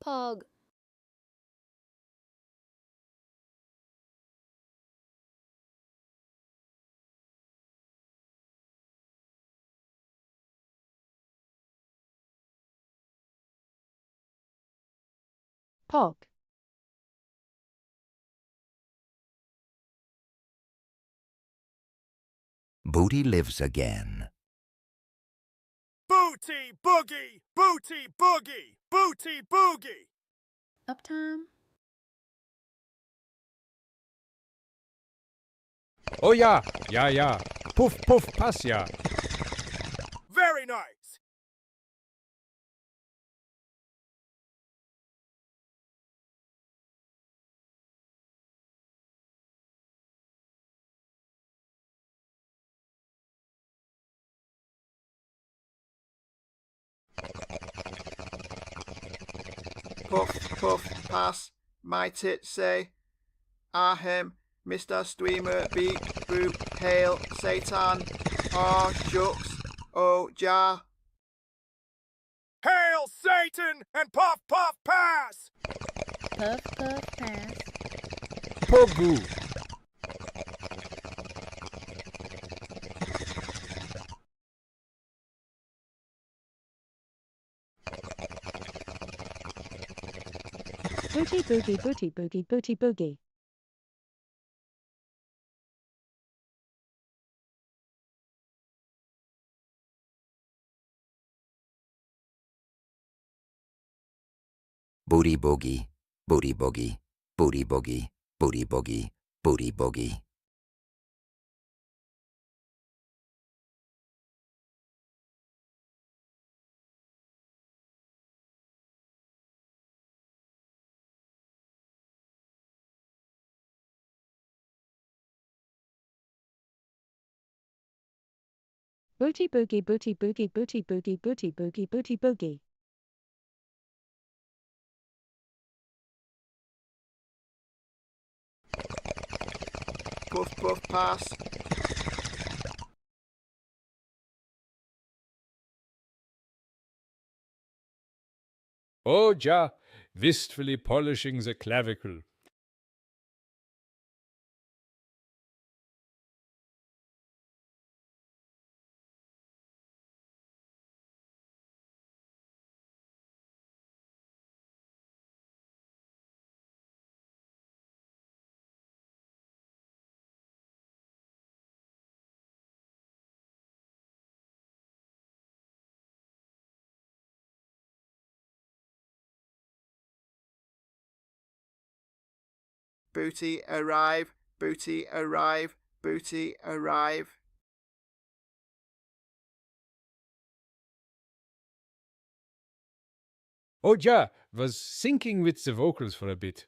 Pug. Pog. Booty lives again. Booty boogie, booty boogie, booty boogie. Uptime. Oh ja, ja, ja. Puff, puff, pass ja. Very nice. Puff, puff, pass. My tits say. Ahem, Mr. Streamer, beep, boop, hail, Satan. Oh, shucks. Oh, jar. Hail Satan and puff puff pass. Puff, puff, pass. Pogu. Booty boogie booty boogie booty boogie. Booty boogie, booty boogie, booty boogie, booty boogie, booty boogie. Booty boogie booty boogie booty boogie booty boogie booty boogie. Puff, puff, pass. Oh ja, wistfully polishing the clavicle. Booty arrive, booty arrive, booty arrive. Oh ja, was syncing with the vocals for a bit.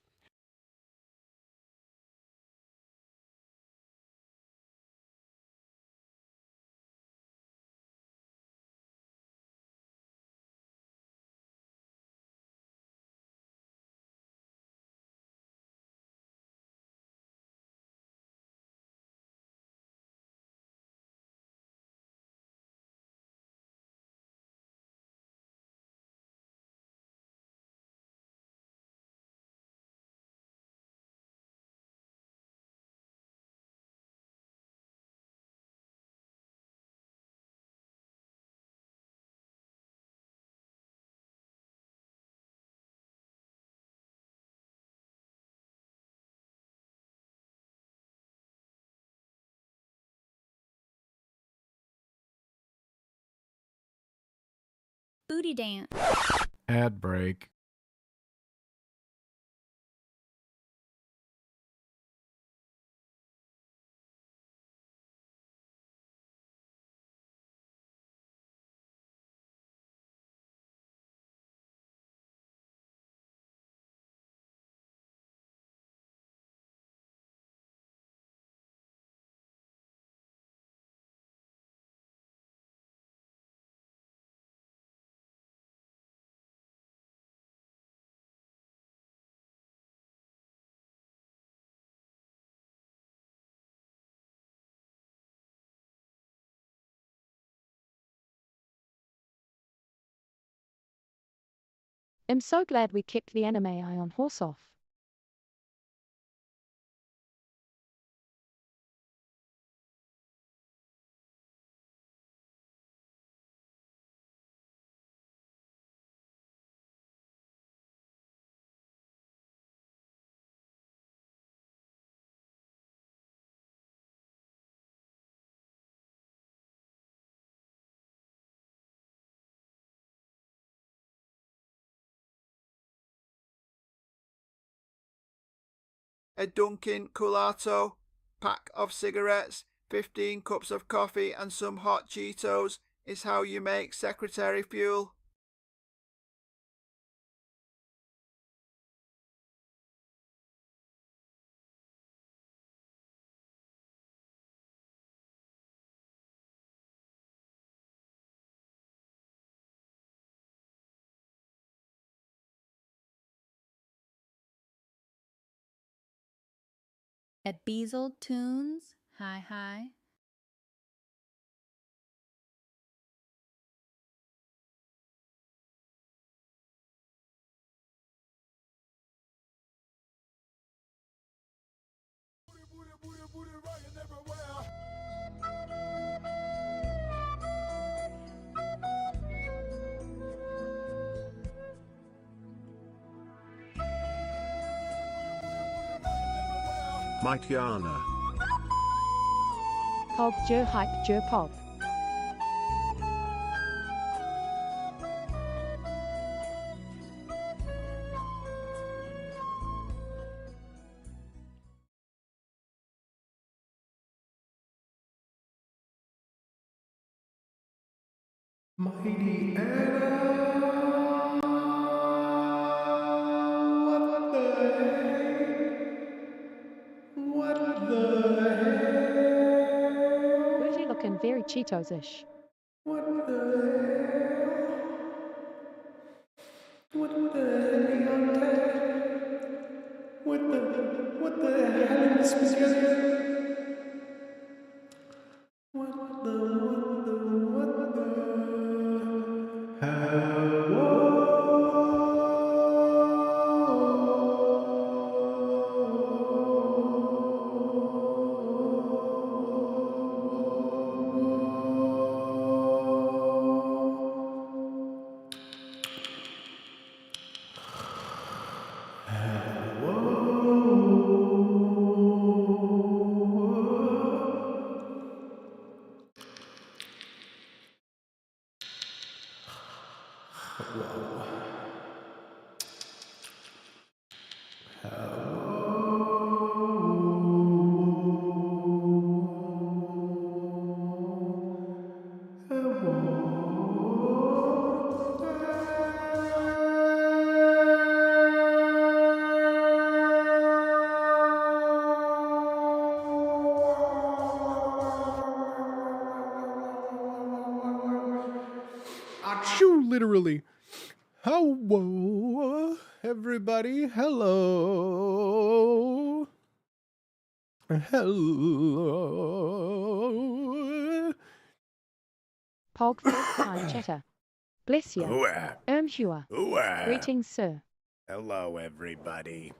Booty dance. Ad break. I'm so glad we kept the anime eye on horse off. A Dunkin' Culato, pack of cigarettes, 15 cups of coffee and some hot Cheetos is how you make secretary fuel. At Beazled Tunes. Hi, hi. Mightyana. Pog Joe Hype Joe Pog. Mighty Anna. What the heck? What the hell? Booty looking very Cheetos-ish. What the hell? What the hell? What the hell in the spaghetti? What the Achoo, literally. Hello, everybody. Hello. Hello. Pog first time chatter. Bless you. Hua. Greetings, sir. Hello, everybody.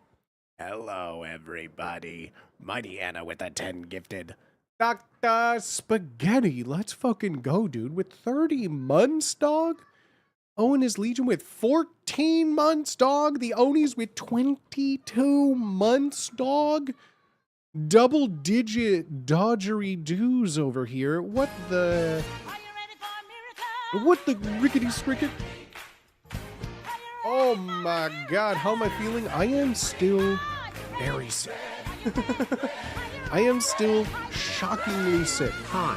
Hello, everybody. Mighty Anna with a 10 gifted. Dr. Spaghetti. Let's fucking go, dude. With 30 months, dog. Owen is Legion with 14 months, dog. The Onis with 22 months, dog. Double digit dodgery doos over here. What the... What the rickety scricket? Oh my god, how am I feeling? I am still very sick. I am still shockingly sick. Hi.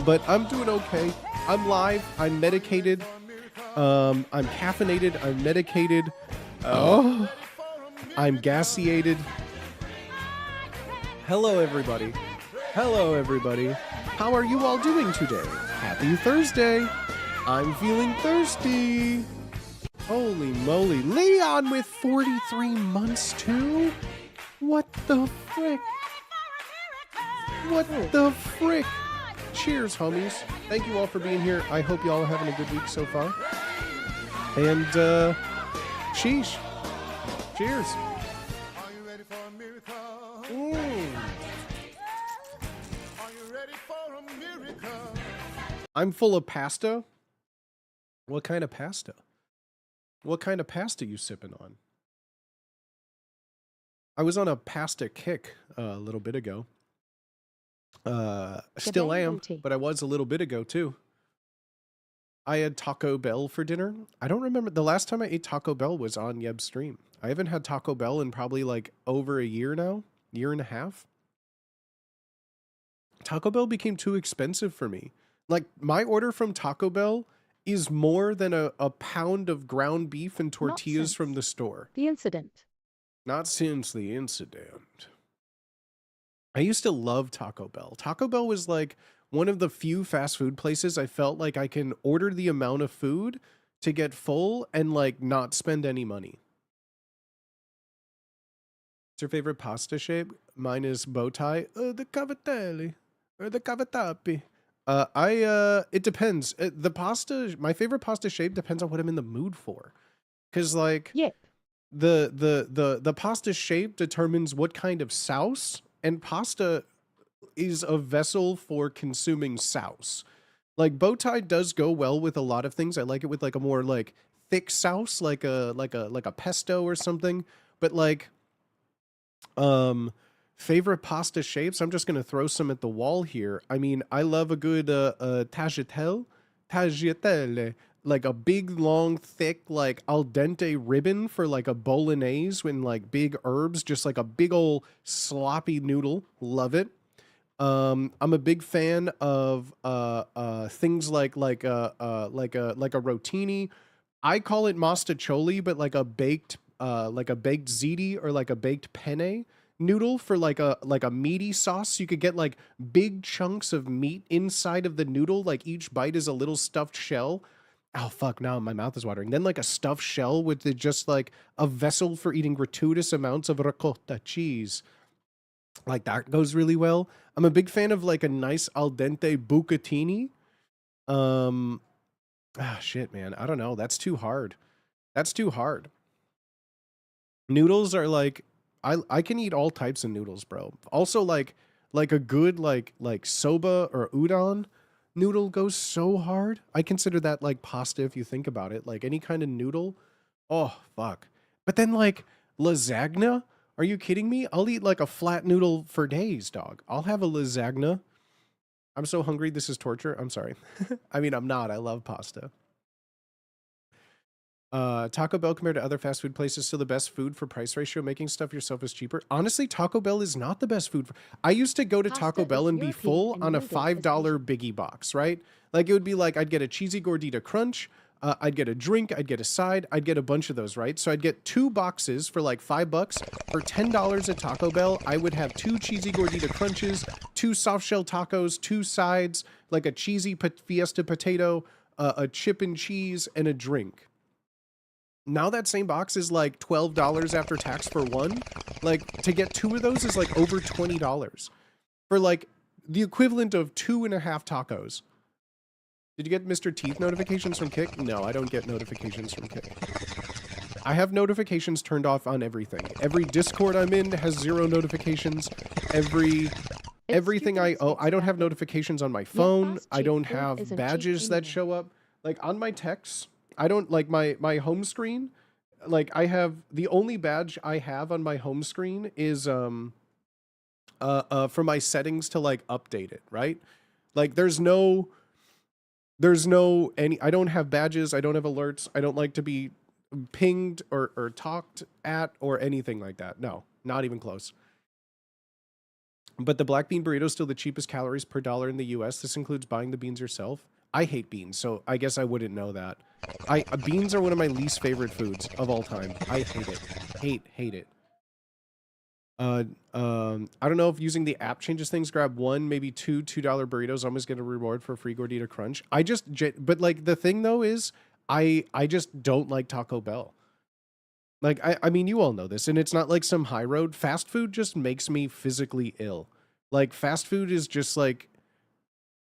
But I'm doing okay. I'm live. I'm medicated. I'm caffeinated. I'm medicated. I'm gaseated. Hello, everybody. Hello, everybody. How are you all doing today? Happy Thursday. I'm feeling thirsty. Holy moly. Leon with 43 months, too? What the frick? What the frick? Cheers, homies. Thank you all for being here. I hope you all are having a good week so far. And sheesh. Cheers. Are you ready for a miracle? Mm. Are you ready for a miracle? I'm full of pasta. What kind of pasta? What kind of pasta you sipping on? I was on a pasta kick a little bit ago. Still day, am, Booty. but I was a little bit ago too. I had Taco Bell for dinner. I don't remember the last time I ate Taco Bell was on Yeb's stream. I haven't had Taco Bell in probably like over a year now, year and a half. Taco Bell became too expensive for me. Like my order from Taco Bell is more than a pound of ground beef and tortillas since from the store. The incident. Not since the incident. I used to love Taco Bell. Taco Bell was like one of the few fast food places I felt like I can order the amount of food to get full and like not spend any money. What's your favorite pasta shape? Mine is bow tie. The cavatelli or the cavatapi. It depends. The pasta, my favorite pasta shape depends on what I'm in the mood for. Cause like Yep. the pasta shape determines what kind of sauce, and pasta is a vessel for consuming sauce. Like bow tie does go well with a lot of things. I like it with like a more like thick sauce, like a pesto or something. But like favorite pasta shapes, I'm just gonna throw some at the wall here. I mean, I love a good tagliatelle, like a big, long, thick, like al dente ribbon for like a bolognese with like big herbs, just like a big old sloppy noodle. Love it. I'm a big fan of things like a rotini. I call it mostaccioli, but like a baked ziti or like a baked penne noodle for like a meaty sauce. You could get like big chunks of meat inside of the noodle, like each bite is a little stuffed shell. Oh fuck, now my mouth is watering. Then like a stuffed shell with just like a vessel for eating gratuitous amounts of ricotta cheese. Like that goes really well. I'm a big fan of like a nice al dente bucatini. Shit, man. I don't know. That's too hard. That's too hard. Noodles are like I can eat all types of noodles, bro. Also like a good like soba or udon noodle goes so hard. I consider that like pasta if you think about it. Like any kind of noodle. Oh, fuck. But then like lasagna? Are you kidding me? I'll eat like a flat noodle for days, dog. I'll have a lasagna. I'm so hungry. This is torture. I'm sorry. I mean, I'm not. I love pasta. Taco Bell compared to other fast food places, still the best food for price ratio. Making stuff yourself is cheaper. Honestly, Taco Bell is not the best food. I used to go to Taco Pasta Bell is and be European full and on a noodles is $5 biggie box, right? Like it would be like I'd get a cheesy gordita crunch. I'd get a drink, I'd get a side, I'd get a bunch of those, right? So I'd get 2 boxes for like $5. For $10 at Taco Bell, I would have 2 cheesy gordita crunches, 2 soft shell tacos, 2 sides, like a cheesy fiesta potato, a chip and cheese, and a drink. Now that same box is like $12 after tax for one. Like to get 2 of those is like over $20 for like the equivalent of 2.5 tacos. Did you get Mr. Teeth notifications from Kick? No, I don't get notifications from Kick. I have notifications turned off on everything. Every Discord I'm in has 0 notifications. Everything I don't have notifications on my phone. I don't have badges that show up. Like on my texts, I don't like my home screen. Like I have the only badge I have on my home screen is for my settings to like update it, right? Like there's no I don't have badges, I don't have alerts, I don't like to be pinged or talked at or anything like that. No, not even close. But the black bean burrito is still the cheapest calories per dollar in the US. This includes buying the beans yourself. I hate beans, so I guess I wouldn't know that. Beans are one of my least favorite foods of all time. I hate it. Hate it. I don't know if using the app changes things. Grab 1, maybe 2 $2 burritos. Almost get a reward for a free gordita crunch. But like the thing though is I just don't like Taco Bell. Like, I mean, you all know this, and it's not like some high road. Fast food just makes me physically ill. Like fast food is just like,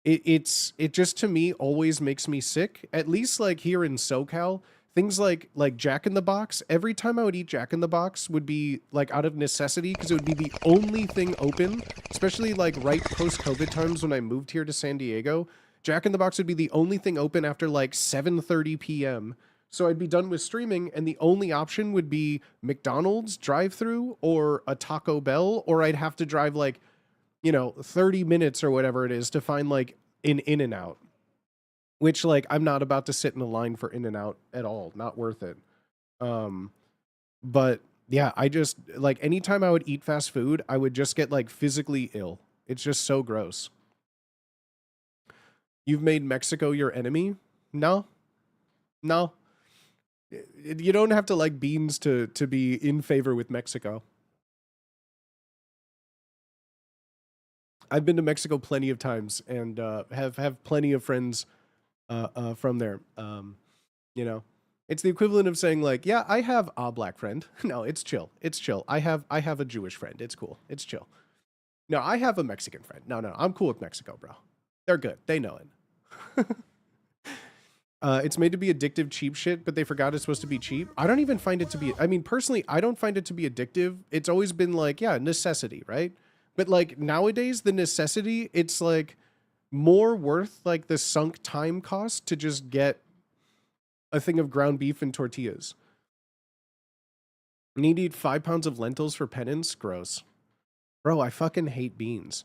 it just to me always makes me sick. At least like here in SoCal, things like Jack in the Box. Every time I would eat Jack in the Box would be like out of necessity because it would be the only thing open, especially like right post-COVID times when I moved here to San Diego. Jack in the Box would be the only thing open after like 7:30 p.m. So I'd be done with streaming and the only option would be McDonald's drive-through or a Taco Bell, or I'd have to drive like, 30 minutes or whatever it is to find like an In-N-Out. Which, like, I'm not about to sit in a line for In-N-Out at all. Not worth it. But yeah, I just, like, anytime I would eat fast food, I would just get, like, physically ill. It's just so gross. You've made Mexico your enemy? No. No. You don't have to like beans to be in favor with Mexico. I've been to Mexico plenty of times and have plenty of friends from there. It's the equivalent of saying like, yeah, I have a black friend. No, it's chill. It's chill. I have a Jewish friend. It's cool. It's chill. No, I have a Mexican friend. No, I'm cool with Mexico, bro. They're good. They know it. It's made to be addictive, cheap shit, but they forgot it's supposed to be cheap. I don't even find it to be, I mean, personally, I don't find it to be addictive. It's always been like, yeah, necessity, right? But like nowadays, the necessity, it's like more worth like the sunk time cost to just get a thing of ground beef and tortillas. Need to eat 5 pounds of lentils for penance? Gross. Bro, I fucking hate beans.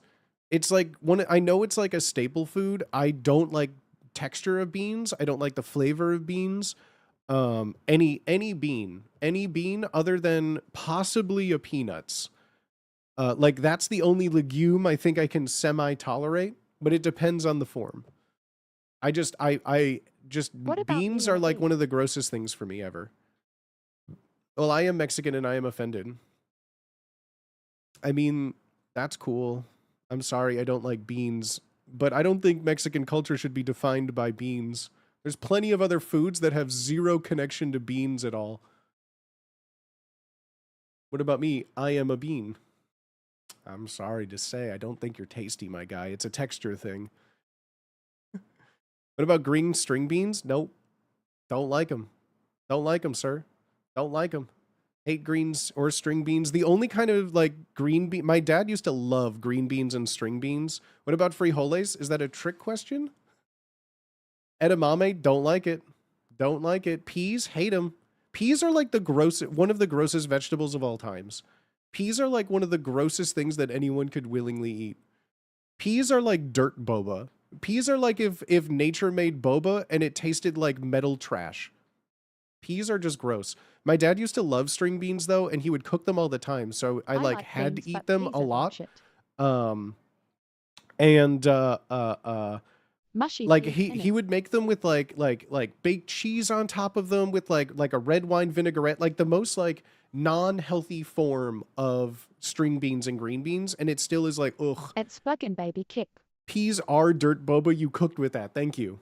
It's like, I know it's like a staple food. I don't like texture of beans. I don't like the flavor of beans. Any bean other than possibly a peanuts. Like that's the only legume I think I can semi-tolerate, but it depends on the form. I just beans are like one of the grossest things for me ever. Well, I am Mexican and I am offended. I mean, that's cool. I'm sorry, I don't like beans, but I don't think Mexican culture should be defined by beans. There's plenty of other foods that have zero connection to beans at all. What about me? I am a bean. I'm sorry to say, I don't think you're tasty, my guy. It's a texture thing. What about green string beans? Nope. Don't like them. Don't like them, sir. Don't like them. Hate greens or string beans. The only kind of like green bean, my dad used to love green beans and string beans. What about frijoles? Is that a trick question? Edamame, don't like it. Don't like it. Peas, hate them. Peas are like one of the grossest vegetables of all times. Peas are like one of the grossest things that anyone could willingly eat. Peas are like dirt boba. Peas are like if nature made boba and it tasted like metal trash. Peas are just gross. My dad used to love string beans though, and he would cook them all the time. So I like had to eat them a lot. Mushy like he would make them with like baked cheese on top of them with like a red wine vinaigrette, like the most like non-healthy form of string beans and green beans, and it still is like ugh. It's fucking baby kick. Peas are dirt boba. You cooked with that. Thank you.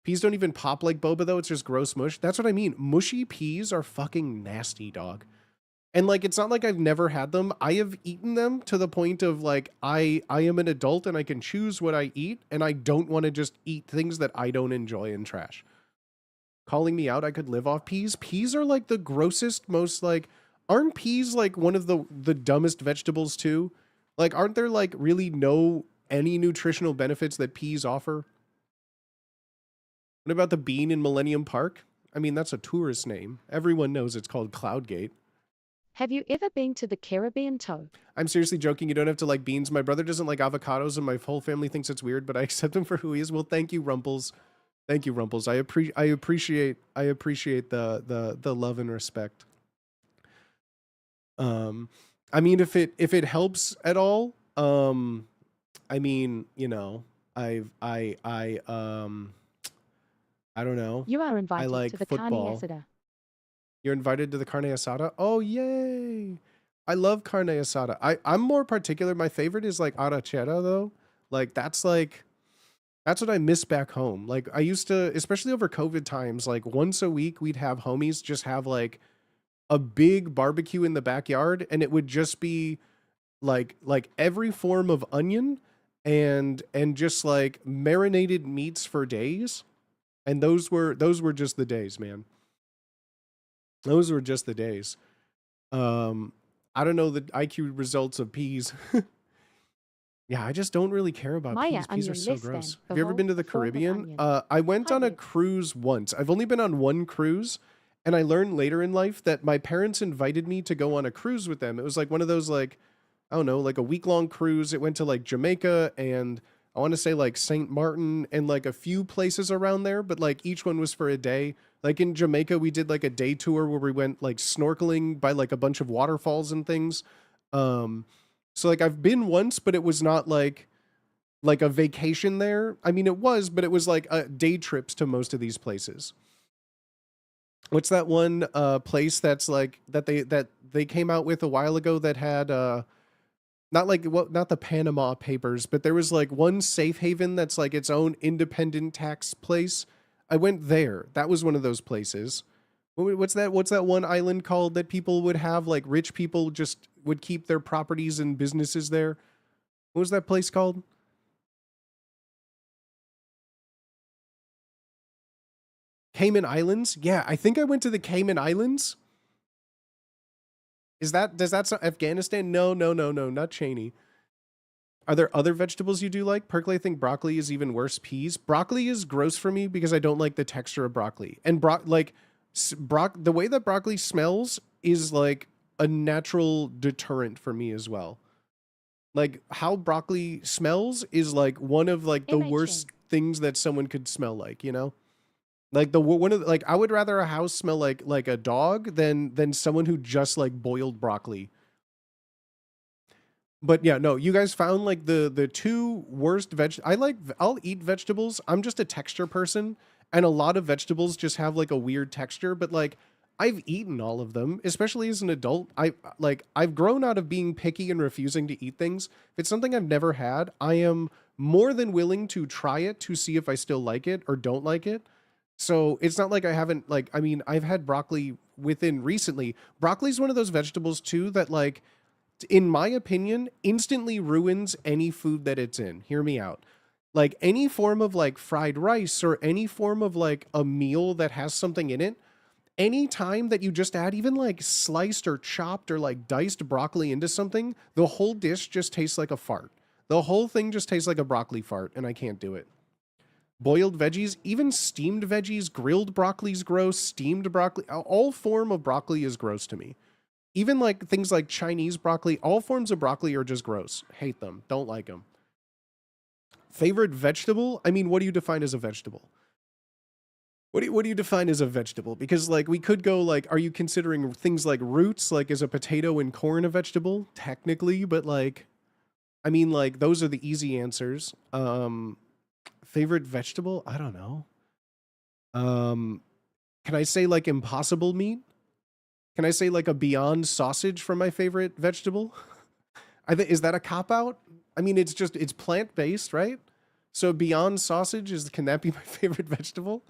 Peas don't even pop like boba though. It's just gross mush. That's what I mean. Mushy peas are fucking nasty, dog. And like, it's not like I've never had them. I have eaten them to the point of like, I am an adult and I can choose what I eat. And I don't want to just eat things that I don't enjoy and trash. Calling me out, I could live off peas. Peas are like the grossest, most like, aren't peas like one of the dumbest vegetables too? Like, aren't there like really any nutritional benefits that peas offer? What about the bean in Millennium Park? I mean, that's a tourist name. Everyone knows it's called Cloudgate. Have you ever been to the Caribbean toe? I'm seriously joking. You don't have to like beans. My brother doesn't like avocados and my whole family thinks it's weird, but I accept him for who he is. Well, thank you, Rumples. Thank you, Rumples. I appreciate the love and respect. I mean, if it helps at all, I mean, you know, I don't know. You are invited like to the football. carne asada. You're invited to the carne asada? Oh, yay. I love carne asada. I'm more particular. My favorite is like arrachera though. Like that's what I miss back home. Like I used to, especially over COVID times, like once a week we'd have homies just have like a big barbecue in the backyard, and it would just be like every form of onion and just like marinated meats for days. And those were just the days, man. Those were just the days. I don't know the IQ results of peas. Yeah, I just don't really care about Maya peas. on Peas your are so list gross. then. Have you ever been to the Form of Caribbean? onion. I went on a Hybrid. cruise once. I've only been on one cruise, and I learned later in life that my parents invited me to go on a cruise with them. It was like one of those like, I don't know, like a week-long cruise. It went to like Jamaica and I want to say like St. Martin and like a few places around there, but like each one was for a day. Like in Jamaica, we did like a day tour where we went like snorkeling by like a bunch of waterfalls and things. Um, so like I've been once, but it was not like a vacation there. I mean, it was, but it was like day trips to most of these places. What's that one place that's like that they came out with a while ago that had not like what not the Panama Papers, but there was like one safe haven that's like its own independent tax place. I went there. That was one of those places. What's that one island called that people would have like rich people just would keep their properties and businesses there? What was that place called? Cayman Islands? Yeah, I think I went to the Cayman Islands. Does that sound Afghanistan? No, no, no, no, not Cheney. Are there other vegetables you do like? Personally, I think broccoli is even worse. Peas. Broccoli is gross for me because I don't like the texture of broccoli. And the way that broccoli smells is like a natural deterrent for me as well. Like how broccoli smells is like one of like the worst things that someone could smell like, you know? Like one of like I would rather a house smell like a dog than someone who just like boiled broccoli. But yeah, no, you guys found like the two worst I'll eat vegetables. I'm just a texture person and a lot of vegetables just have like a weird texture, but like I've eaten all of them, especially as an adult. I've grown out of being picky and refusing to eat things. If it's something I've never had, I am more than willing to try it to see if I still like it or don't like it. So it's not like I haven't I mean, I've had broccoli within recently. Broccoli's one of those vegetables too that like in my opinion instantly ruins any food that it's in. Hear me out. Like any form of like fried rice or any form of like a meal that has something in it, any time that you just add even like sliced or chopped or like diced broccoli into something, the whole dish just tastes like a fart. The whole thing just tastes like a broccoli fart and I can't do it. Boiled veggies, even steamed veggies, grilled broccoli's gross, steamed broccoli, all form of broccoli is gross to me. Even like things like Chinese broccoli, all forms of broccoli are just gross. Hate them. Don't like them. Favorite vegetable? I mean, what do you define as a vegetable? What do you define as a vegetable? Because like we could go like, are you considering things like roots? Like is a potato and corn a vegetable? Technically, but like, I mean like those are the easy answers. Favorite vegetable? I don't know. Can I say like impossible meat? Can I say like a Beyond sausage for my favorite vegetable? I think is that a cop out? I mean, it's plant-based, right? So Beyond sausage can that be my favorite vegetable?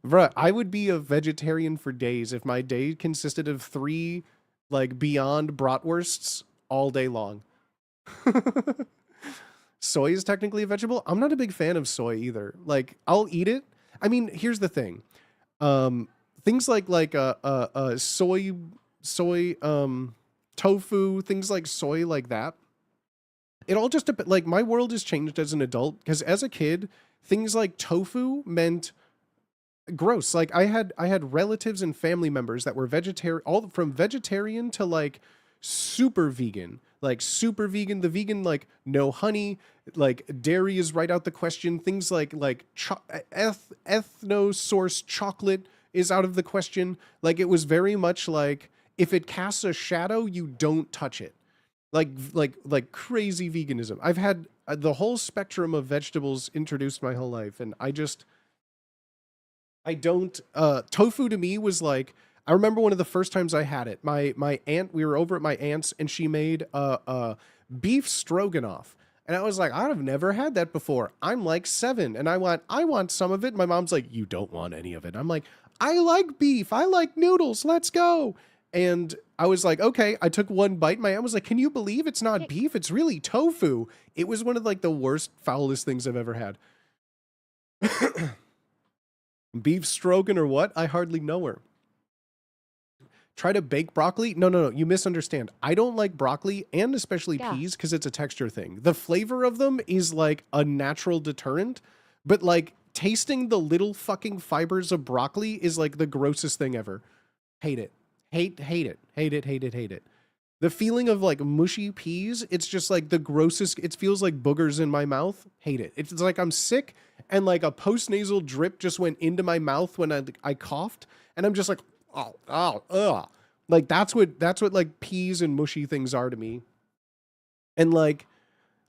Bruh, I would be a vegetarian for days if my day consisted of 3 like Beyond bratwursts all day long. Soy is technically a vegetable. I'm not a big fan of soy either. Like I'll eat it. I mean, here's the thing. Things like soy tofu, things like soy like that. It all just like my world has changed as an adult because as a kid, things like tofu meant gross. Like I had relatives and family members that were vegetarian, all from vegetarian to like super vegan. Like super vegan, the vegan like no honey, like dairy is right out the question. Things like ethno sourced chocolate is out of the question. Like it was very much like if it casts a shadow, you don't touch it. Like crazy veganism. I've had the whole spectrum of vegetables introduced my whole life, and I don't tofu to me was like I remember one of the first times I had it. My aunt, we were over at my aunt's and she made beef stroganoff. And I was like, I've never had that before. I'm like 7 and I want some of it. My mom's like, you don't want any of it. I'm like, I like beef. I like noodles. Let's go. And I was like, okay, I took one bite. My aunt was like, can you believe it's not beef? It's really tofu. It was one of like the worst, foulest things I've ever had. Beef Strogan or what? I hardly know her. Try to bake broccoli. No. You misunderstand. I don't like broccoli and especially Yeah. peas because it's a texture thing. The flavor of them is like a natural deterrent, but like tasting the little fucking fibers of broccoli is like the grossest thing ever. Hate it. Hate it. The feeling of like mushy peas, it's just like the grossest. It feels like boogers in my mouth. Hate it. It's like I'm sick and like a postnasal drip just went into my mouth when I coughed, and I'm just like, ugh. Like that's what like peas and mushy things are to me. And like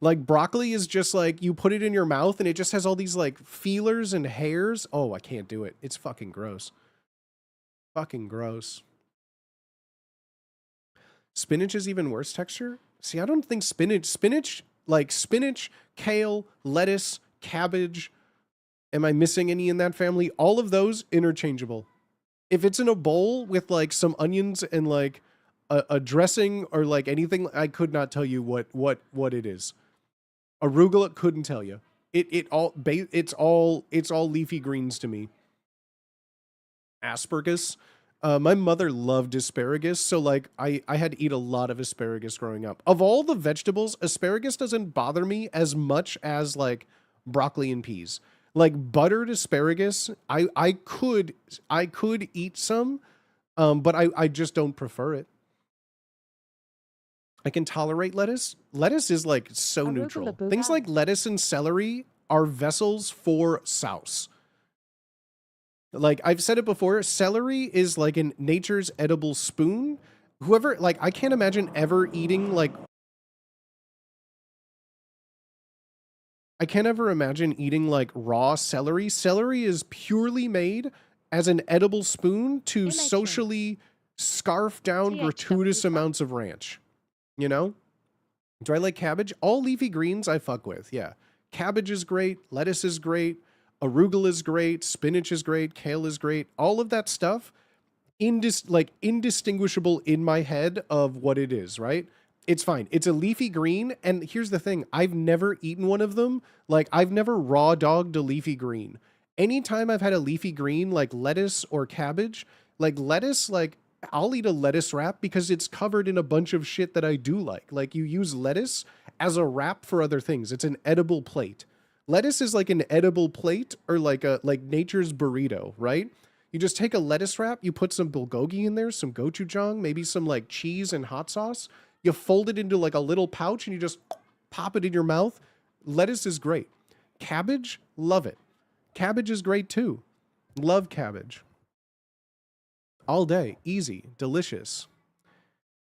broccoli is just like you put it in your mouth and it just has all these like feelers and hairs. Oh, I can't do it. It's fucking gross. Fucking gross. Spinach is even worse texture. See, I don't think spinach, kale, lettuce, cabbage. Am I missing any in that family? All of those interchangeable. If it's in a bowl with like some onions and like a dressing or like anything, I could not tell you what it is. Arugula couldn't tell you. It's all leafy greens to me. Asparagus. My mother loved asparagus, so like I had to eat a lot of asparagus growing up. Of all the vegetables, asparagus doesn't bother me as much as like broccoli and peas. Like buttered asparagus, I could eat some, but I just don't prefer it. I can tolerate lettuce. Lettuce is like so Arugula neutral. booga. Things like lettuce and celery are vessels for sauce. Like I've said it before, celery is like in nature's edible spoon. Whoever, like, I can't imagine ever eating like, I can't ever imagine eating like raw celery. Celery is purely made as an edible spoon to makes sense. socially scarf down TH gratuitous double amounts of ranch. You know? Do I like cabbage? All leafy greens I fuck with, yeah. Cabbage is great, lettuce is great, arugula is great, spinach is great, kale is great. All of that stuff, indistinguishable in my head of what it is, right? It's fine. It's a leafy green, and here's the thing. I've never eaten one of them. Like, I've never raw dogged a leafy green. Anytime I've had a leafy green, like lettuce or cabbage, like lettuce, like, I'll eat a lettuce wrap because it's covered in a bunch of shit that I do like. Like, you use lettuce as a wrap for other things. It's an edible plate. Lettuce is like an edible plate or like nature's burrito, right? You just take a lettuce wrap, you put some bulgogi in there, some gochujang, maybe some like cheese and hot sauce. You fold it into like a little pouch and you just pop it in your mouth. Lettuce is great. Cabbage, love it. Cabbage is great too. Love cabbage. All day, easy, delicious.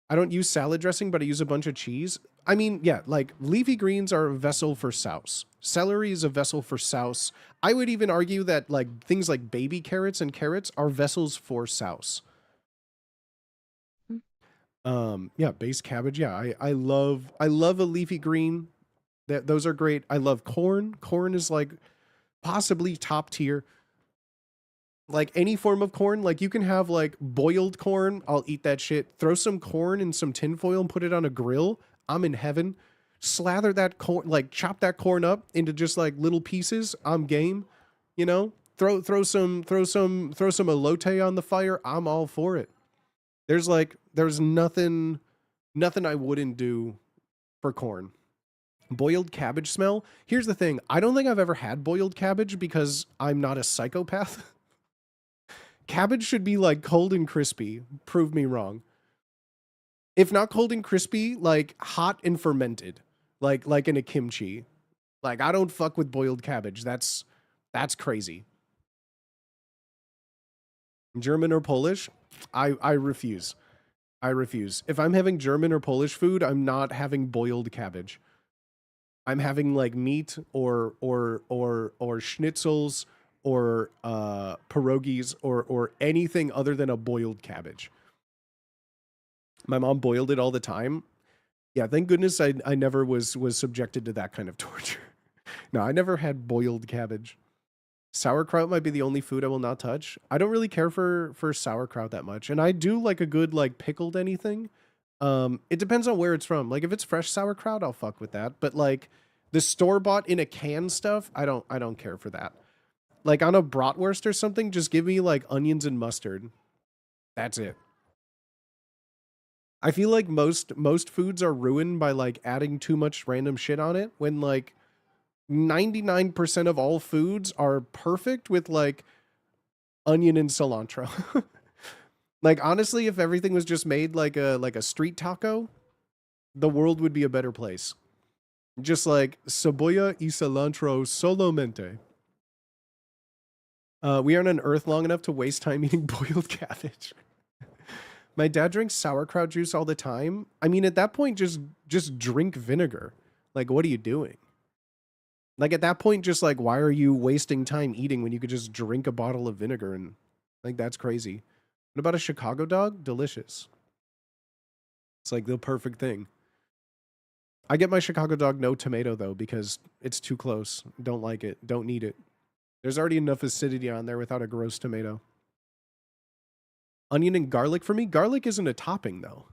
I don't use salad dressing, but I use a bunch of cheese. I mean, yeah, like leafy greens are a vessel for sauce. Celery is a vessel for sauce. I would even argue that like things like baby carrots and carrots are vessels for sauce. Yeah, base cabbage. Yeah, I love a leafy green. Those are great. I love corn. Corn is like possibly top tier. Like any form of corn, like you can have like boiled corn. I'll eat that shit. Throw some corn in some tinfoil and put it on a grill. I'm in heaven. Slather that corn, like chop that corn up into just like little pieces. I'm game. You know, throw some elote on the fire. I'm all for it. There's nothing I wouldn't do for corn. Boiled cabbage smell. Here's the thing. I don't think I've ever had boiled cabbage because I'm not a psychopath. Cabbage should be like cold and crispy. Prove me wrong. If not cold and crispy, like hot and fermented. Like in a kimchi. Like I don't fuck with boiled cabbage. That's crazy. German or Polish? I refuse. I refuse. If I'm having German or Polish food, I'm not having boiled cabbage. I'm having like meat or schnitzels or pierogies or anything other than a boiled cabbage. My mom boiled it all the time. Yeah, thank goodness I never was subjected to that kind of torture. No, I never had boiled cabbage. Sauerkraut might be the only food I will not touch. I don't really care for sauerkraut that much. And I do like a good like pickled anything. It depends on where it's from. Like if it's fresh sauerkraut, I'll fuck with that. But like the store-bought in a can stuff, I don't care for that. Like on a bratwurst or something, just give me like onions and mustard. That's it. I feel like most foods are ruined by like adding too much random shit on it when like 99% of all foods are perfect with like onion and cilantro. Like honestly, if everything was just made like a street taco, the world would be a better place. Just like cebolla y cilantro solamente. We aren't on Earth long enough to waste time eating boiled cabbage. My dad drinks sauerkraut juice all the time. I mean, at that point, just drink vinegar. Like, what are you doing? Like, at that point, just like, why are you wasting time eating when you could just drink a bottle of vinegar? And like, that's crazy. What about a Chicago dog? Delicious. It's like the perfect thing. I get my Chicago dog no tomato, though, because it's too close. Don't like it. Don't need it. There's already enough acidity on there without a gross tomato. Onion and garlic for me? Garlic isn't a topping, though.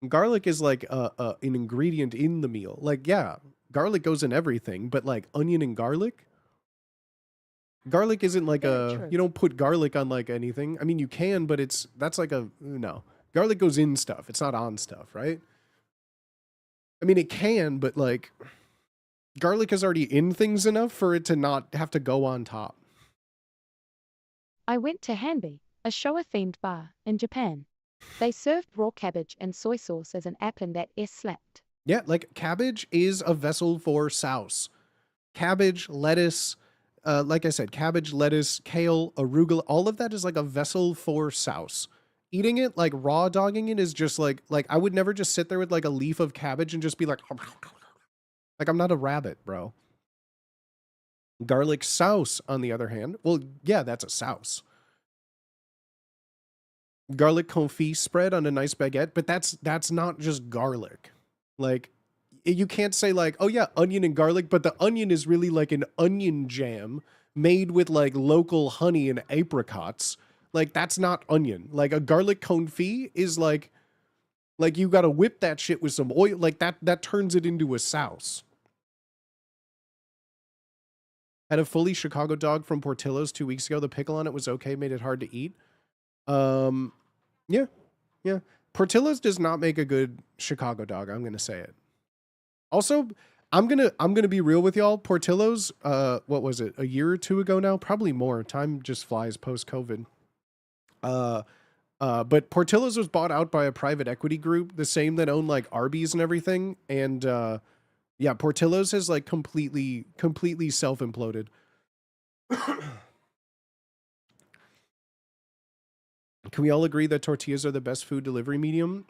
Garlic is like an ingredient in the meal. Like, yeah, garlic goes in everything, but like onion and garlic? Garlic isn't like you don't put garlic on like anything. I mean, you can, but that's like no. Garlic goes in stuff. It's not on stuff, right? I mean, it can, but like garlic is already in things enough for it to not have to go on top. I went to Hanbi, a Showa-themed bar in Japan. They served raw cabbage and soy sauce as an appin that slapped. Yeah, like cabbage is a vessel for sauce. Cabbage, lettuce, like I said, cabbage, lettuce, kale, arugula, all of that is like a vessel for sauce. Eating it, like raw dogging it, is just like I would never just sit there with like a leaf of cabbage and just be like I'm not a rabbit, bro. Garlic sauce, on the other hand, well, yeah, that's a sauce. Garlic confit spread on a nice baguette, but that's not just garlic. Like, you can't say like, oh yeah, onion and garlic, but the onion is really like an onion jam made with like local honey and apricots. Like, that's not onion. Like, a garlic confit is like you gotta whip that shit with some oil. Like, that turns it into a sauce. Had a fully Chicago dog from Portillo's 2 weeks ago. The pickle on it was okay, made it hard to eat. Yeah. Portillo's does not make a good Chicago dog. I'm gonna say it. Also, I'm gonna be real with y'all. Portillo's, what was it, a year or two ago now? Probably more. Time just flies post-COVID. But Portillo's was bought out by a private equity group, the same that owned like Arby's and everything. And yeah, Portillo's has like completely self-imploded. Can we all agree that tortillas are the best food delivery medium?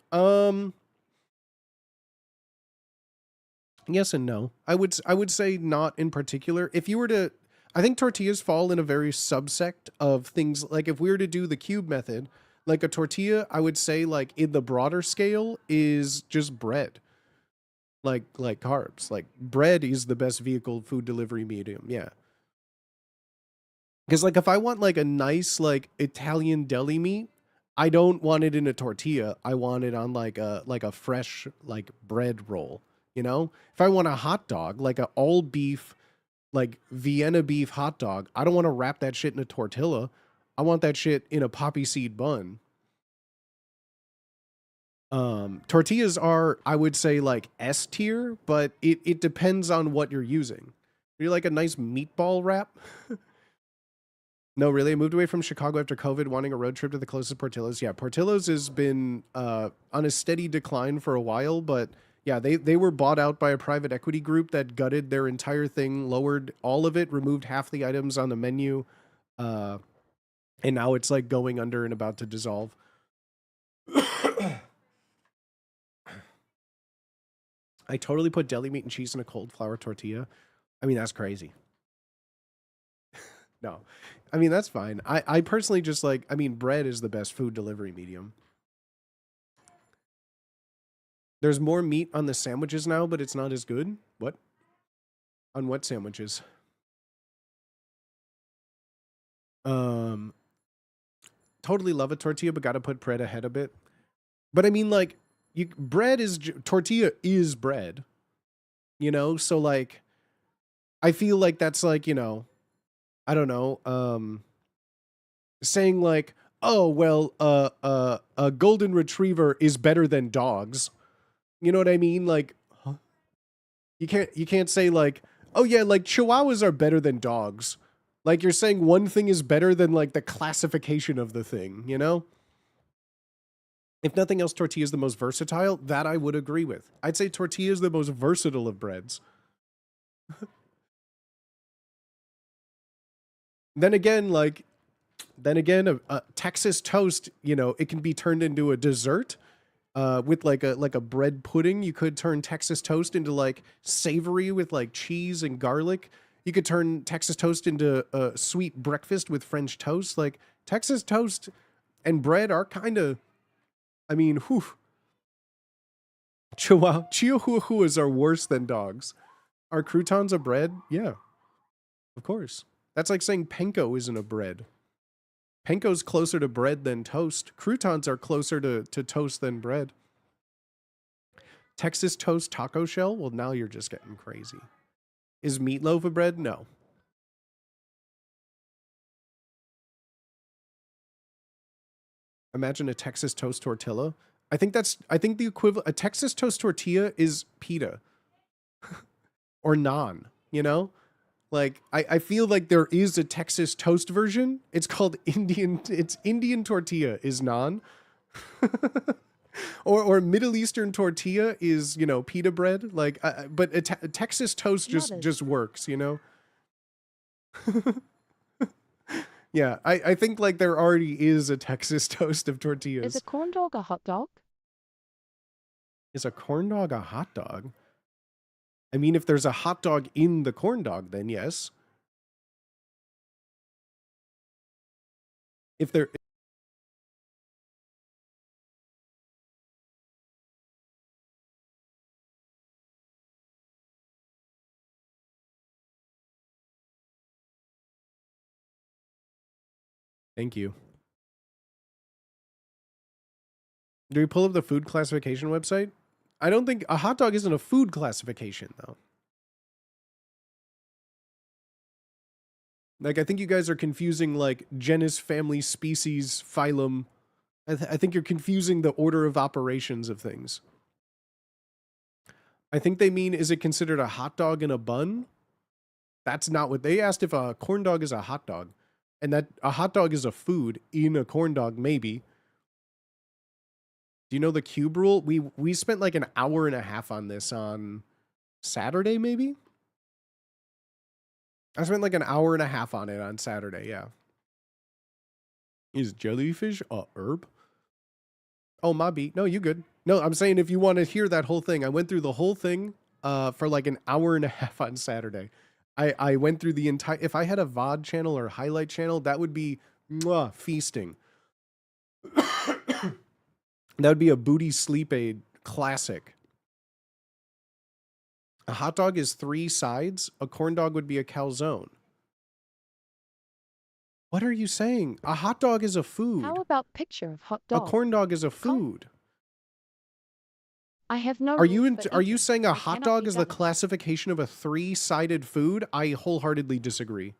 Yes and no. I would say not in particular. If you were to, I think tortillas fall in a very subsect of things. Like if we were to do the cube method, like a tortilla, I would say like in the broader scale is just bread. Like carbs. Like bread is the best vehicle food delivery medium. Yeah. Because like if I want like a nice like Italian deli meat, I don't want it in a tortilla. I want it on like a fresh like bread roll. You know, if I want a hot dog, like a all beef, like Vienna beef hot dog, I don't want to wrap that shit in a tortilla. I want that shit in a poppy seed bun. Tortillas are, I would say, like S tier, but it depends on what you're using. You like a nice meatball wrap? No, really. I moved away from Chicago after COVID, wanting a road trip to the closest Portillo's. Yeah, Portillo's has been on a steady decline for a while, but yeah, they were bought out by a private equity group that gutted their entire thing, lowered all of it, removed half the items on the menu, and now it's like going under and about to dissolve. I totally put deli meat and cheese in a cold flour tortilla. I mean, that's crazy. No, I mean, that's fine. I personally just like, I mean, bread is the best food delivery medium. There's more meat on the sandwiches now, but it's not as good. What? On what sandwiches? Totally love a tortilla, but gotta put bread ahead a bit. But I mean, like, tortilla is bread. You know, so like, I feel like that's like, you know, I don't know, saying like, oh, well, a golden retriever is better than dogs. You know what I mean? Like, huh? You can't say like, oh yeah, like chihuahuas are better than dogs. Like you're saying one thing is better than like the classification of the thing, you know? If nothing else, tortilla is the most versatile. That I would agree with. I'd say tortilla is the most versatile of breads. Then again, a Texas toast, you know, it can be turned into a dessert. With like a bread pudding, you could turn Texas toast into like savory with like cheese and garlic. You could turn Texas toast into a sweet breakfast with French toast. Like Texas toast and bread are kind of, I mean, whew. Chihuahuas are worse than dogs. Are croutons a bread? Yeah, of course. That's like saying panko isn't a bread. Panko's closer to bread than toast. Croutons are closer to toast than bread. Texas toast taco shell? Well, now you're just getting crazy. Is meatloaf a bread? No. Imagine a Texas toast tortilla. I think the equivalent, a Texas toast tortilla is pita or naan, you know? Like, I feel like there is a Texas toast version. It's called Indian tortilla is naan. or Middle Eastern tortilla is, you know, pita bread. Like, but a Texas toast just works, you know? Yeah, I think like there already is a Texas toast of tortillas. Is a corn dog a hot dog? Is a corn dog a hot dog? I mean, if there's a hot dog in the corn dog, then yes. If there... Thank you. Do we pull up the food classification website? I don't think... A hot dog isn't a food classification, though. Like, I think you guys are confusing, like, genus, family, species, phylum. I think you're confusing the order of operations of things. I think they mean, is it considered a hot dog in a bun? That's not what... They asked if a corn dog is a hot dog. And that a hot dog is a food in a corn dog, maybe. Do you know the cube rule? We spent like an hour and a half on this on Saturday, maybe? I spent like an hour and a half on it on Saturday, yeah. Is jellyfish a herb? Oh, my beat. No, you good. No, I'm saying if you want to hear that whole thing, I went through the whole thing for like an hour and a half on Saturday. I went through the entire... If I had a VOD channel or highlight channel, that would be feasting. That would be a booty sleep aid classic. A hot dog is 3 sides. A corn dog would be a calzone. What are you saying? A hot dog is a food. How about picture of hot dog? A corn dog is a food. I have no... Are you saying a hot dog is the classification of a 3-sided food? I wholeheartedly disagree.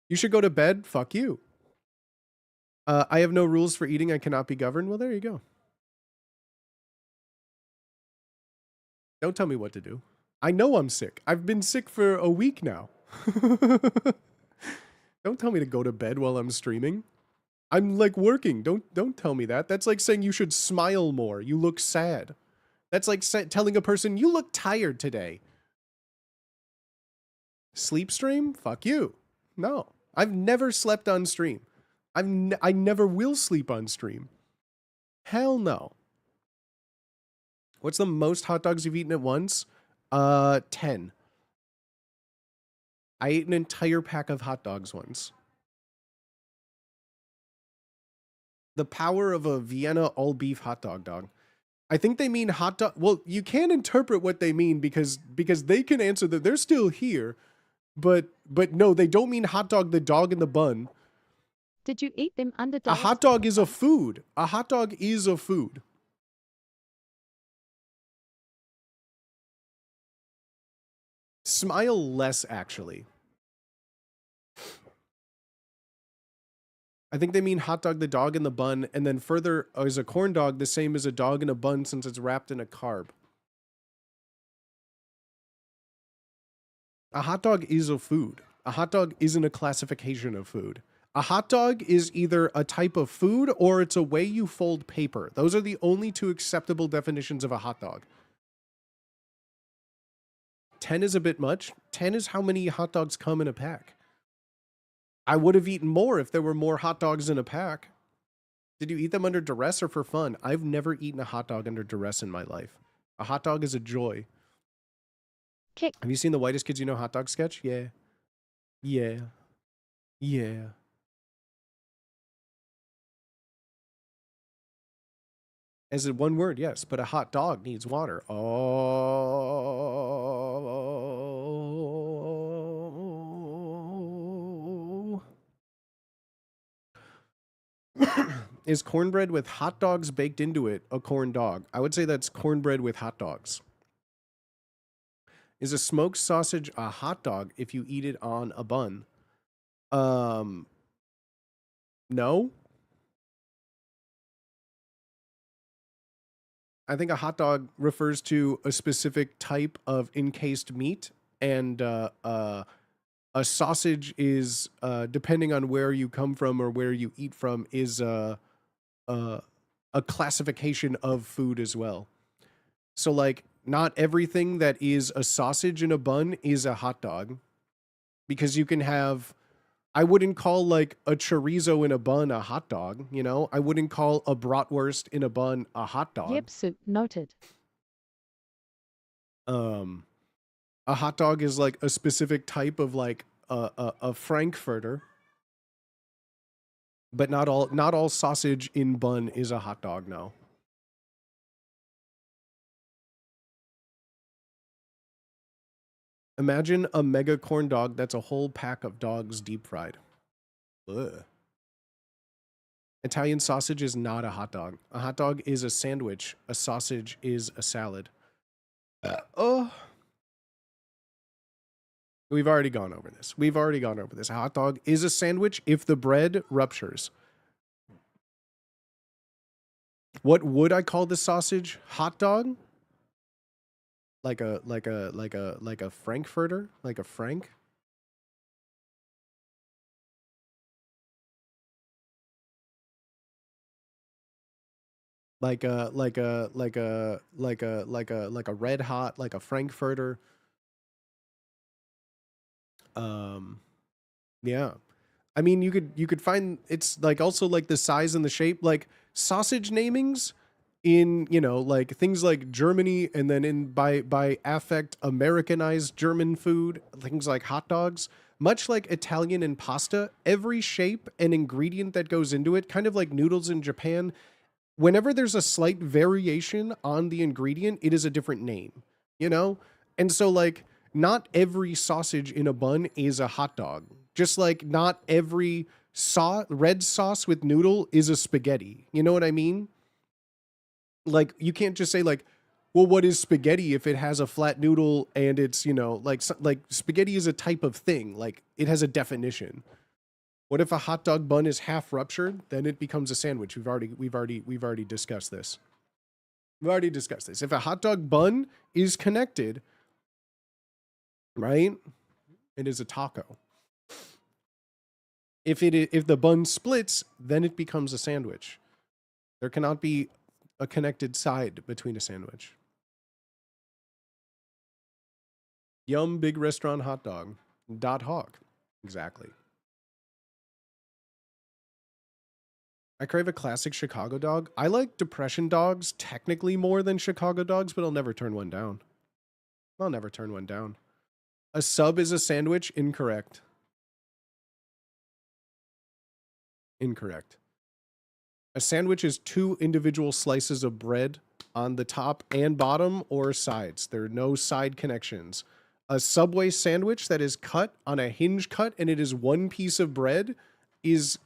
You should go to bed. Fuck you. I have no rules for eating. I cannot be governed. Well, there you go. Don't tell me what to do. I know I'm sick. I've been sick for a week now. Don't tell me to go to bed while I'm streaming. I'm like working. Don't tell me that. That's like saying you should smile more. You look sad. That's like telling a person you look tired today. Sleep stream? Fuck you. No. I've never slept on stream. I never will sleep on stream. Hell no. What's the most hot dogs you've eaten at once? 10. I ate an entire pack of hot dogs once. The power of a Vienna all-beef hot dog. I think they mean hot dog. Well, you can interpret what they mean because they can answer that they're still here. But no, they don't mean hot dog, the dog in the bun. Did you eat them under... A hot dog is a food. A hot dog is a food. Smile less, actually. I think they mean hot dog, the dog in the bun, and then further, is a corn dog the same as a dog in a bun since it's wrapped in a carb? A hot dog is a food. A hot dog isn't a classification of food. A hot dog is either a type of food or it's a way you fold paper. Those are the only two acceptable definitions of a hot dog. 10 is a bit much. 10 is how many hot dogs come in a pack. I would have eaten more if there were more hot dogs in a pack. Did you eat them under duress or for fun? I've never eaten a hot dog under duress in my life. A hot dog is a joy. Kick. Have you seen the Whitest Kids You Know hot dog sketch? Yeah. Yeah. Yeah. As in one word, yes, but a hot dog needs water. Oh. Is cornbread with hot dogs baked into it a corn dog? I would say that's cornbread with hot dogs. Is a smoked sausage a hot dog if you eat it on a bun? No. I think a hot dog refers to a specific type of encased meat, and a sausage is, depending on where you come from or where you eat from, is a classification of food as well. So, like, not everything that is a sausage in a bun is a hot dog, because you can have, I wouldn't call like a chorizo in a bun a hot dog, you know? I wouldn't call a bratwurst in a bun a hot dog. Yep, soup noted. A hot dog is like a specific type of like a frankfurter, but not all sausage in bun is a hot dog. No. Imagine a mega corn dog that's a whole pack of dogs deep fried. Ugh. Italian sausage is not a hot dog. A hot dog is a sandwich. A sausage is a salad. Oh. We've already gone over this. A hot dog is a sandwich if the bread ruptures. What would I call the sausage? Hot dog? Like a frankfurter? Like a frank? Like a red hot, like a frankfurter. Yeah. I mean, you could find, it's like also like the size and the shape, like sausage namings in, you know, like things like Germany, and then in by affect Americanized German food, things like hot dogs, much like Italian and pasta, every shape and ingredient that goes into it, kind of like noodles in Japan, whenever there's a slight variation on the ingredient, it is a different name, you know? And so like not every sausage in a bun is a hot dog. Just like not every red sauce with noodle is a spaghetti. You know what I mean? Like you can't just say like, well, what is spaghetti if it has a flat noodle and it's, you know, like spaghetti is a type of thing. Like it has a definition. What if a hot dog bun is half ruptured? Then it becomes a sandwich. We've already discussed this. If a hot dog bun is connected, right? It is a taco. If the bun splits, then it becomes a sandwich. There cannot be a connected side between a sandwich. Yum, big restaurant hot dog. .hog. Exactly. I crave a classic Chicago dog. I like depression dogs technically more than Chicago dogs, but I'll never turn one down. A sub is a sandwich? Incorrect. A sandwich is two individual slices of bread on the top and bottom or sides. There are no side connections. A Subway sandwich that is cut on a hinge cut and it is one piece of bread is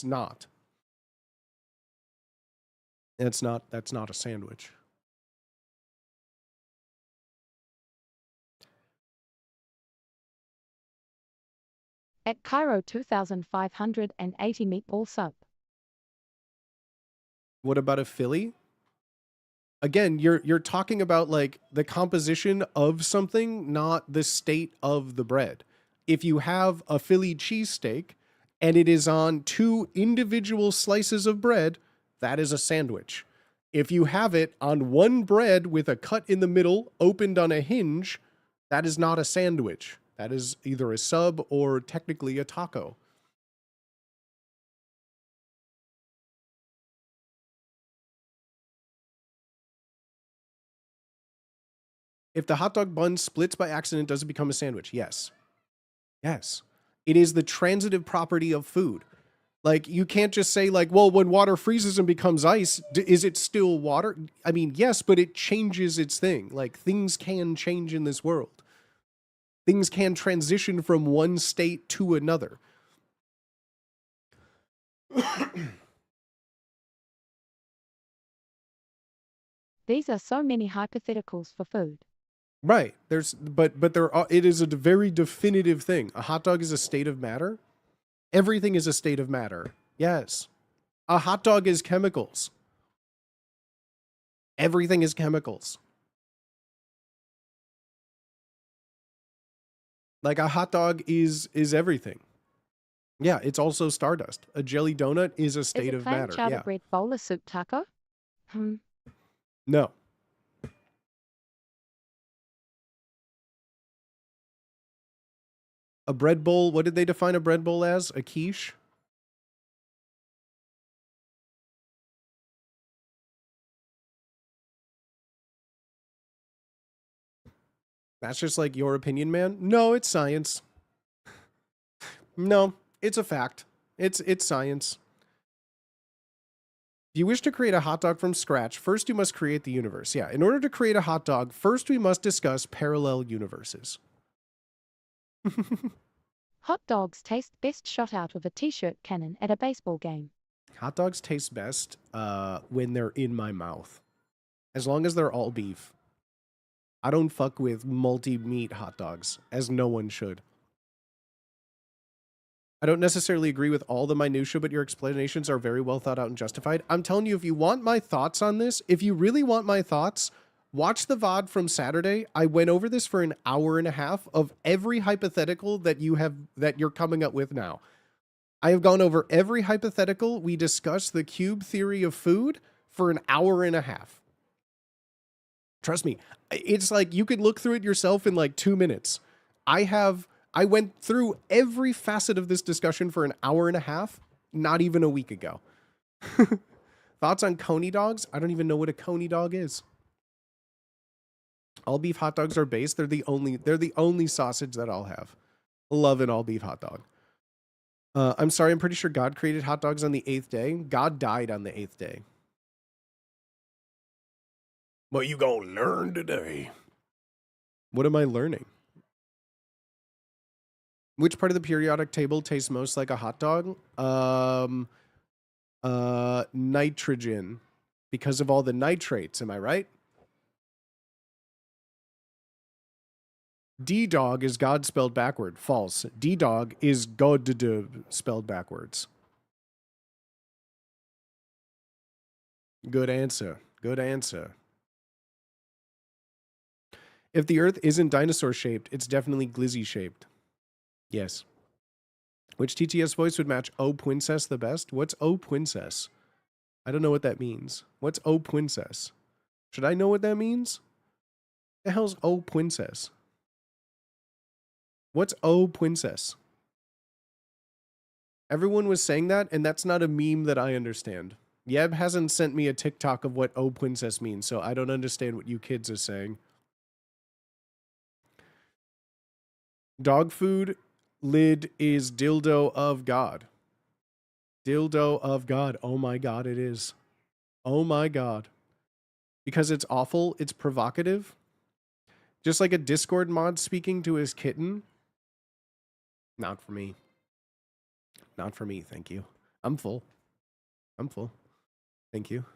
not. That's not a sandwich. At Cairo 2580 meatball sub. What about a Philly? Again, you're talking about like the composition of something, not the state of the bread. If you have a Philly cheesesteak and it is on 2 individual slices of bread, that is a sandwich. If you have it on one bread with a cut in the middle, opened on a hinge, that is not a sandwich. That is either a sub or technically a taco. If the hot dog bun splits by accident, does it become a sandwich? Yes. Yes. It is the transitive property of food. Like, you can't just say, like, well, when water freezes and becomes ice, is it still water? I mean, yes, but it changes its thing. Like, things can change in this world. Things can transition from one state to another. These are so many hypotheticals for food. Right. But there are, it is a very definitive thing. A hot dog is a state of matter. Everything is a state of matter. Yes. A hot dog is chemicals. Everything is chemicals. Like a hot dog is everything. Yeah, it's also stardust. A jelly donut is a state of matter. Is a plain chowder Yeah. bread bowl a soup taco? No. A bread bowl, what did they define a bread bowl as? A quiche? That's just like your opinion, man? No, it's science. No, it's a fact. It's science. If you wish to create a hot dog from scratch, first you must create the universe. Yeah, in order to create a hot dog, first we must discuss parallel universes. Hot dogs taste best shot out of a t-shirt cannon at a baseball game. Hot dogs taste best when they're in my mouth. As long as they're all beef. I don't fuck with multi-meat hot dogs, as no one should. I don't necessarily agree with all the minutiae, but your explanations are very well thought out and justified. I'm telling you, if you want my thoughts on this, if you really want my thoughts, watch the VOD from Saturday. I went over this for an hour and a half of every hypothetical that you're coming up with now. I have gone over every hypothetical. We discussed the cube theory of food for an hour and a half. Trust me, it's like you could look through it yourself in like 2 minutes. I went through every facet of this discussion for an hour and a half, not even a week ago. Thoughts on coney dogs? I don't even know what a coney dog is. All beef hot dogs are base. They're the only sausage that I'll have. Love an all beef hot dog. I'm sorry, I'm pretty sure God created hot dogs on the 8th day. God died on the 8th day. What you gonna learn today? What am I learning? Which part of the periodic table tastes most like a hot dog? Nitrogen. Because of all the nitrates, am I right? D-dog is God spelled backward. False. D-dog is God spelled backwards. Good answer. Good answer. If the Earth isn't dinosaur-shaped, it's definitely glizzy-shaped. Yes. Which TTS voice would match O Princess the best? What's O Princess? I don't know what that means. What's O Princess? Should I know what that means? The hell's O Princess? What's O Princess? Everyone was saying that, and that's not a meme that I understand. Yeb hasn't sent me a TikTok of what O Princess means, so I don't understand what you kids are saying. Dog food lid is dildo of God. Dildo of God. Oh my God, it is. Oh my God. Because it's awful, it's provocative. Just like a Discord mod speaking to his kitten. Not for me. Not for me, thank you. I'm full. I'm full. Thank you.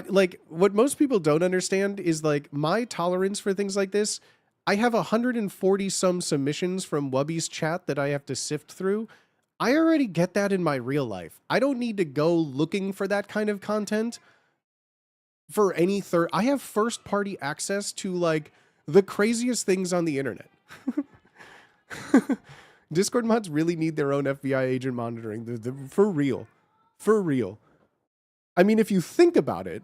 Like, what most people don't understand is, like, my tolerance for things like this, I have 140 some submissions from Wubby's chat that I have to sift through. I already get that in my real life. I don't need to go looking for that kind of content for any third. I have first party access to like the craziest things on the internet. Discord mods really need their own FBI agent monitoring. For real. For real. I mean, if you think about it,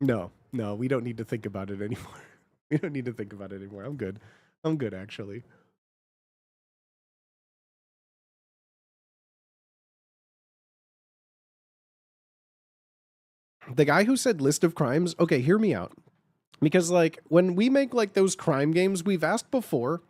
no, we don't need to think about it anymore. We don't need to think about it anymore. I'm good. I'm good, actually. The guy who said list of crimes, okay, hear me out. Because, like, when we make, like, those crime games, we've asked before,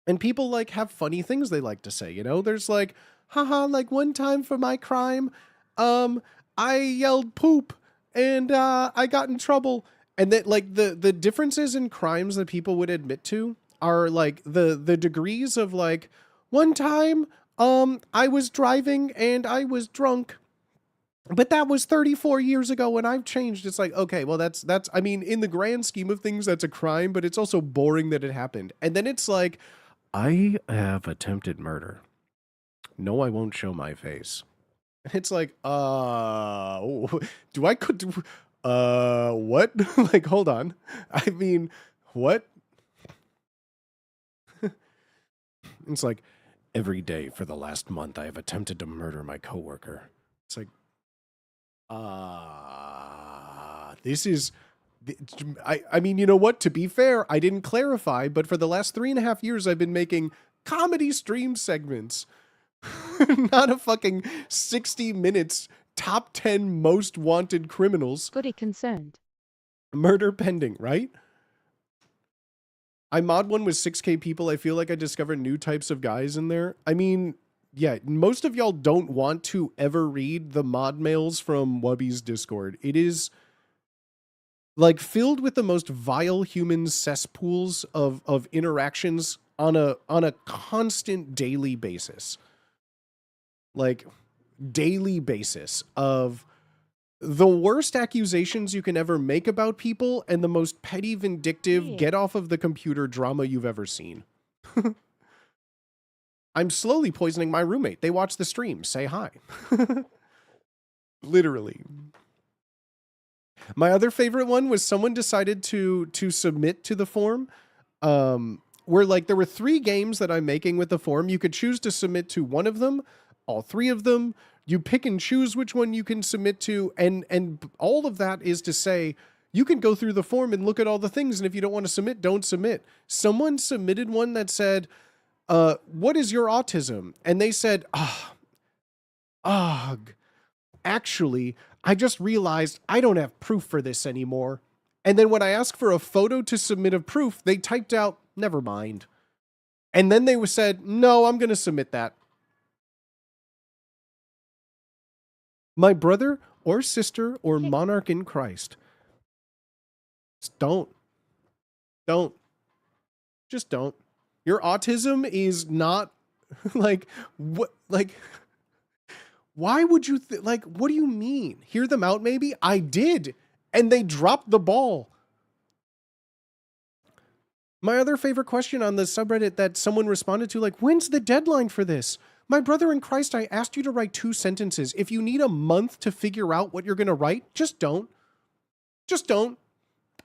and people, like, have funny things they like to say, you know? There's, like, haha, like, one time for my crime, I yelled poop, and, I got in trouble. And that, like, the differences in crimes that people would admit to are, like, the degrees of, like, one time, I was driving and I was drunk. But that was 34 years ago and I've changed. It's like, okay, well, that's, I mean, in the grand scheme of things, that's a crime, but it's also boring that it happened. And then it's like, I have attempted murder. No, I won't show my face. It's like, do I could do, what? Like, hold on. I mean, what? It's like, every day for the last month, I have attempted to murder my coworker. It's like, this is, I mean, you know what? To be fair, I didn't clarify, but for the last 3.5 years, I've been making comedy stream segments. Not a fucking 60 minutes, top 10 most wanted criminals. Goody concerned. Murder pending, right? I mod one with 6K people. I feel like I discovered new types of guys in there. I mean, yeah, most of y'all don't want to ever read the mod mails from Wubby's Discord. It is like filled with the most vile human cesspools of interactions on a constant daily basis. Like daily basis of the worst accusations you can ever make about people and the most petty, vindictive, get off of the computer drama you've ever seen. I'm slowly poisoning my roommate. They watch the stream. Say hi. Literally. My other favorite one was someone decided to submit to the form. Where like there were 3 games that I'm making with the form. You could choose to submit to one of them, all 3 of them. You pick and choose which one you can submit to. And all of that is to say, you can go through the form and look at all the things. And if you don't want to submit, don't submit. Someone submitted one that said, what is your autism? And they said, actually, I just realized I don't have proof for this anymore. And then when I asked for a photo to submit of proof, they typed out, never mind. And then they said, no, I'm going to submit that. My brother or sister or monarch in Christ. Just don't. Just don't. Your autism is not like, what, like, why would you, like, what do you mean? Hear them out, maybe? I did. And they dropped the ball. My other favorite question on the subreddit that someone responded to, like, when's the deadline for this? My brother in Christ, I asked you to write 2 sentences. If you need a month to figure out what you're going to write, just don't. Just don't.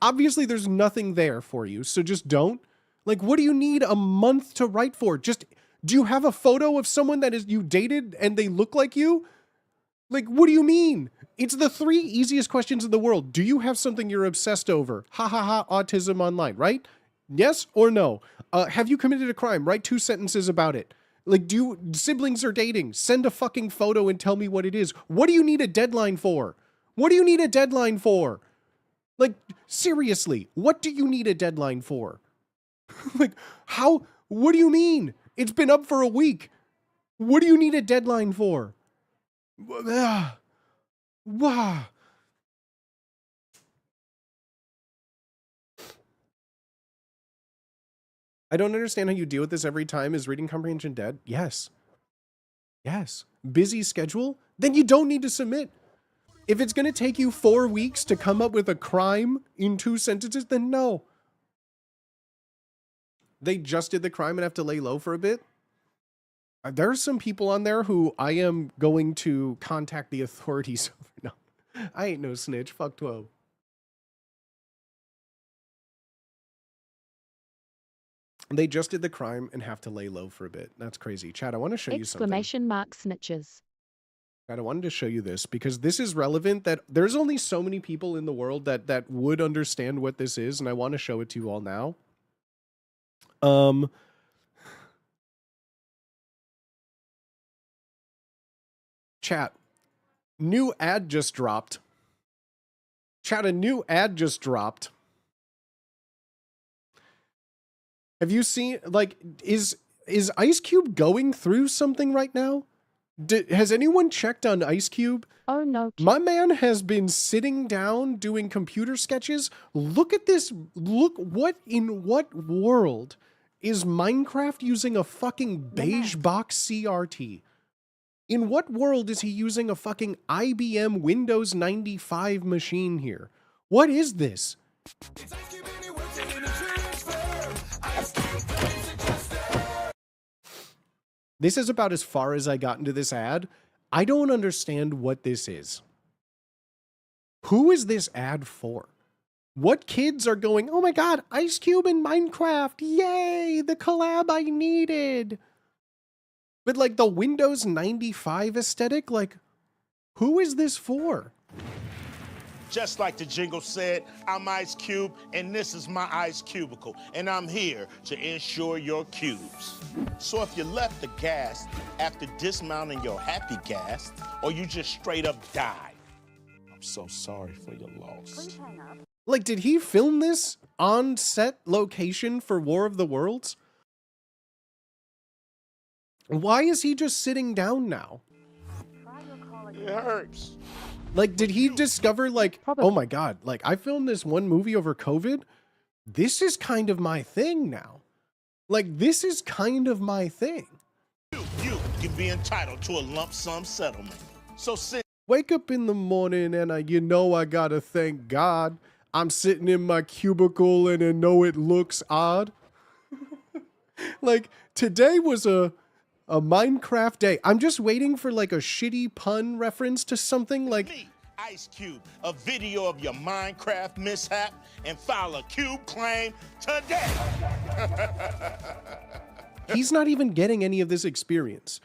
Obviously, there's nothing there for you, so just don't. Like, what do you need a month to write for? Just, do you have a photo of someone that is you dated and they look like you? Like, what do you mean? It's the 3 easiest questions in the world. Do you have something you're obsessed over? Ha ha ha, autism online, right? Yes or no? Have you committed a crime? Write 2 sentences about it. Like, siblings are dating? Send a fucking photo and tell me what it is. What do you need a deadline for? What do you need a deadline for? Like, seriously, what do you need a deadline for? Like, how, what do you mean? It's been up for a week. What do you need a deadline for? Wow. I don't understand how you deal with this every time. Is reading comprehension dead? Yes. Yes. Busy schedule? Then you don't need to submit. If it's going to take you 4 weeks to come up with a crime in 2 sentences, then no. They just did the crime and have to lay low for a bit. There are some people on there who I am going to contact the authorities over. No, I ain't no snitch. Fuck 12. They just did the crime and have to lay low for a bit. That's crazy. Chad, I want to show you something. Exclamation mark snitches. Chad, I wanted to show you this because this is relevant that there's only so many people in the world that would understand what this is, and I want to show it to you all now. Chat, new ad just dropped. Chat, a new ad just dropped. Have you seen, like, is Ice Cube going through something right now? Has anyone checked on Ice Cube? Oh no. My man has been sitting down doing computer sketches. Look at this. Look, in what world is Minecraft using a fucking beige box CRT? In what world is he using a fucking IBM Windows 95 machine here? What is this? This is about as far as I got into this ad. I don't understand what this is. Who is this ad for? What kids are going, oh my god, Ice Cube in Minecraft, yay, the collab I needed. But like the Windows 95 aesthetic, like, who is this for? Just like the jingle said, I'm Ice Cube, and this is my ice cubicle, and I'm here to ensure your cubes. So if you left the gas after dismounting your happy gas, or you just straight up died, I'm so sorry for your loss. Like, did he film this on set location for War of the Worlds? Why is he just sitting down now? It hurts. Like, did he discover, like, oh my god, like, I filmed this one movie over COVID. This is kind of my thing now. Like, this is kind of my thing. You can be entitled to a lump sum settlement. So wake up in the morning and I gotta thank God. I'm sitting in my cubicle and I know it looks odd. Like, today was a Minecraft day. I'm just waiting for like a shitty pun reference to something like Ice Cube, a video of your Minecraft mishap, and file a cube claim today. He's not even getting any of this experience.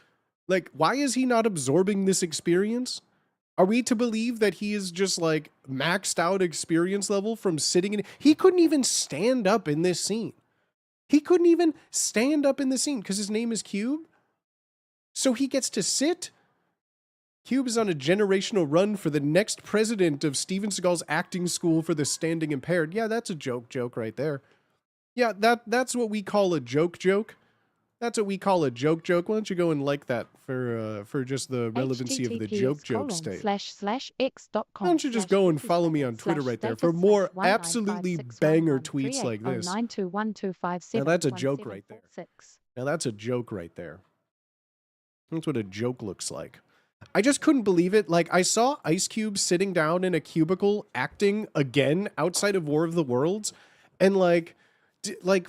Like, why is he not absorbing this experience? Are we to believe that he is just like maxed out experience level from sitting in? He couldn't even stand up in this scene. He couldn't even stand up in the scene because his name is Cube. So he gets to sit. Cube is on a generational run for the next president of Steven Seagal's acting school for the standing impaired. Yeah, that's a joke right there. Yeah, that's what we call a joke. That's what we call a joke. Why don't you go and like that for just the relevancy of the joke state. //x.com. Why don't you just go and follow me on Twitter right there for more absolutely banger tweets like this. Now that's a joke right there. Now that's a joke right there. That's what a joke looks like. I just couldn't believe it. Like, I saw Ice Cube sitting down in a cubicle acting again outside of War of the Worlds. And like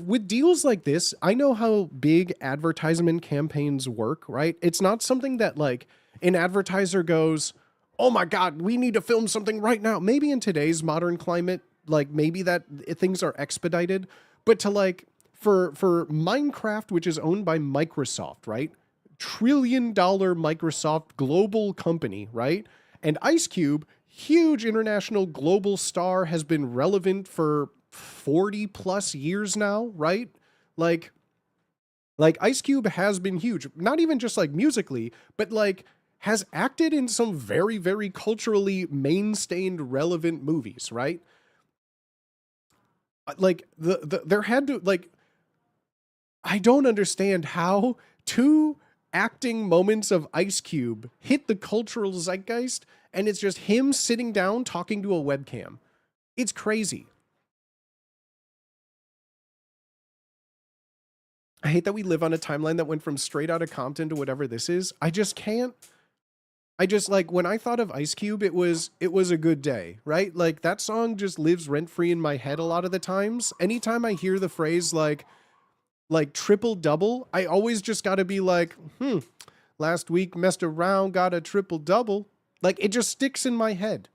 with deals like this, I know how big advertisement campaigns work, right? It's not something that like an advertiser goes, oh my God, we need to film something right now. Maybe in today's modern climate, like maybe that things are expedited, but to like for Minecraft, which is owned by Microsoft, right? $1 trillion Microsoft global company, right? And Ice Cube, huge international global star, has been relevant for 40 plus years now, right? Like Ice Cube has been huge, not even just like musically, but like has acted in some very, very culturally mainstained relevant movies, right? Like there had to, like, I don't understand how two acting moments of Ice Cube hit the cultural zeitgeist and it's just him sitting down talking to a webcam. It's crazy. I hate that we live on a timeline that went from Straight Outta Compton to whatever this is. I just can't. I just like when I thought of Ice Cube, it was a good day, right? Like that song just lives rent free in my head a lot of the times. Anytime I hear the phrase like triple double, I always just got to be like, last week messed around, got a triple double. Like it just sticks in my head.